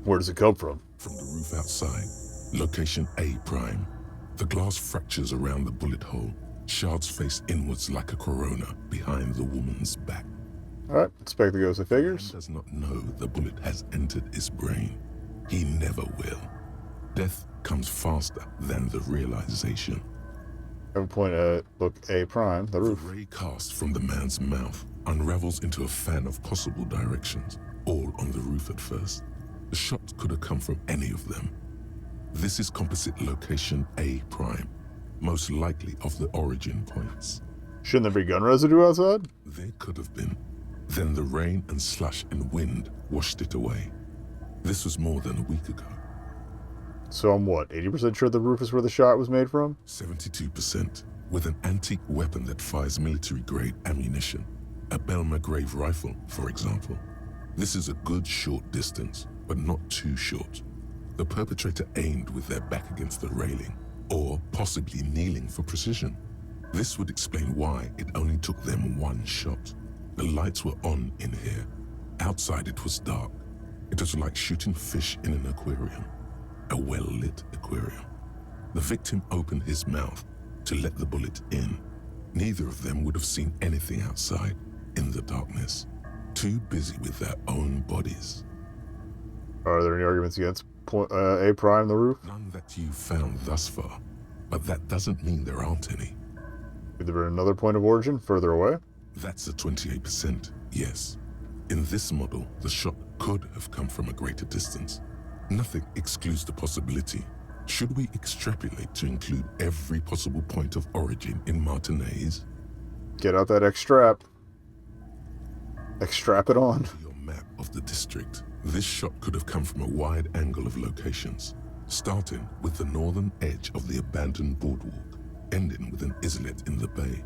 Where does it come from? From the roof outside, location A prime. The glass fractures around the bullet hole. Shards face inwards like a corona behind the woman's back. Alright, expect to go to figures. He does not know the bullet has entered his brain. He never will. Death comes faster than the realization. Have a point at look A prime, the roof. The ray cast from the man's mouth unravels into a fan of possible directions, all on the roof at first. The shot could have come from any of them. This is composite location A prime, most likely of the origin points. Shouldn't there be gun residue outside? There could have been. Then the rain and slush and wind washed it away. This was more than a week ago. So I'm what, 80% sure the roof is where the shot was made from? 72%, with an antique weapon that fires military-grade ammunition. A Belma-grave rifle, for example. This is a good short distance, but not too short. The perpetrator aimed with their back against the railing, or possibly kneeling for precision. This would explain why it only took them one shot. The lights were on in here. Outside it was dark. It was like shooting fish in an aquarium. A well-lit aquarium. The victim opened his mouth to let the bullet in. Neither of them would have seen anything outside in the darkness. Too busy with their own bodies. Are there any arguments against A prime, the roof? None that you've found thus far, but that doesn't mean there aren't any. Could there be another point of origin further away? That's a 28%, yes. In this model, the shot could have come from a greater distance. Nothing excludes the possibility. Should we extrapolate to include every possible point of origin in Martinez? Get out that X-strap. X-strap it on. Your map of the district. This shot could have come from a wide angle of locations, starting with the northern edge of the abandoned boardwalk, ending with an islet in the bay.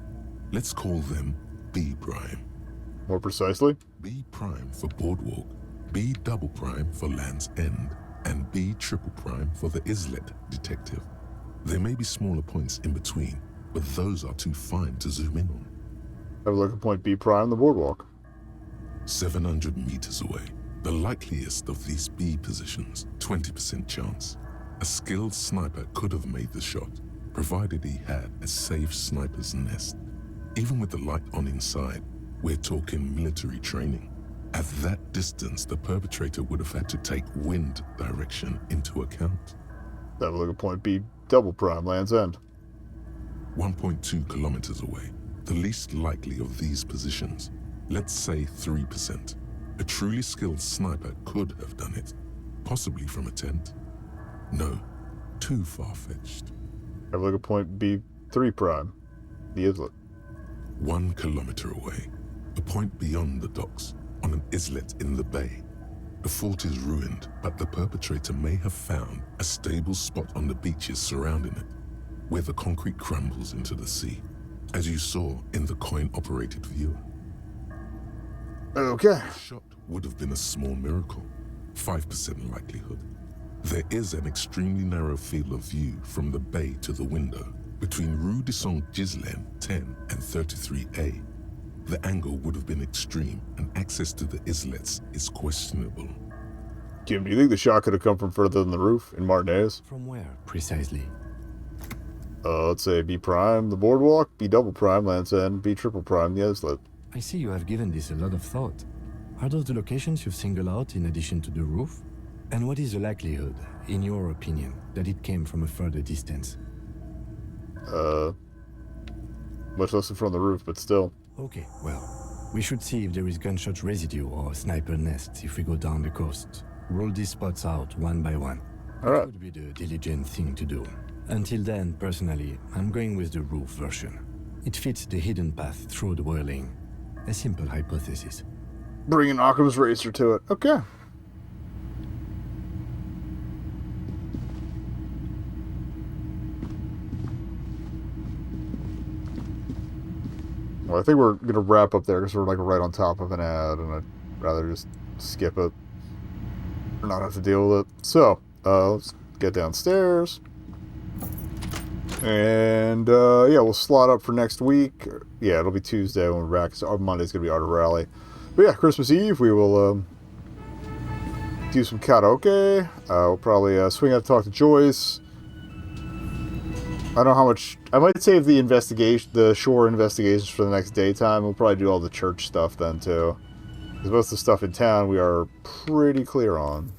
Let's call them B prime. More precisely? B prime for boardwalk, B double prime for Land's End, and B triple prime for the islet detective. There may be smaller points in between, but those are too fine to zoom in on. Have a look at point B prime, the boardwalk. 700 meters away. The likeliest of these B positions, 20% chance. A skilled sniper could have made the shot, provided he had a safe sniper's nest. Even with the light on inside, we're talking military training. At that distance, the perpetrator would have had to take wind direction into account. Have a look at point B double prime, Land's End. 1.2 kilometers away. The least likely of these positions. Let's say 3%. A truly skilled sniper could have done it, possibly from a tent. No, too far-fetched. Have a look at point B3 prime, the islet. 1 kilometer away, a point beyond the docks, on an islet in the bay. The fort is ruined, but the perpetrator may have found a stable spot on the beaches surrounding it, where the concrete crumbles into the sea, as you saw in the coin-operated viewer. Okay. The shot would have been a small miracle, 5% likelihood. There is an extremely narrow field of view from the bay to the window, between Rue de Saint-Ghislain 10 and 33A. The angle would have been extreme, and access to the islets is questionable. Kim, do you think the shot could have come from further than the roof in Martinez? From where, precisely? Let's say B prime, the boardwalk, B double prime, Land's End, B triple prime, the islet. I see you have given this a lot of thought. Are those the locations you've singled out in addition to the roof? And what is the likelihood, in your opinion, that it came from a further distance? Much less from the roof, but still. Okay, well, we should see if there is gunshot residue or sniper nests if we go down the coast. Roll these spots out one by one. Alright. It would be the diligent thing to do. Until then, personally, I'm going with the roof version. It fits the hidden path through the whirling. A simple hypothesis. Bringing Occam's razor to it. Okay. Well, I think we're going to wrap up there because we're like right on top of an ad, and I'd rather just skip it or not have to deal with it. So, let's get downstairs. And, yeah, we'll slot up for next week. Yeah, it'll be Tuesday when we're back. So Monday's going to be Art of Rally. But yeah, Christmas Eve, we will do some karaoke. We'll probably swing out to talk to Joyce. I don't know how much... I might save the investigation, the shore investigations for the next daytime. We'll probably do all the church stuff then, too. Because most of the stuff in town we are pretty clear on.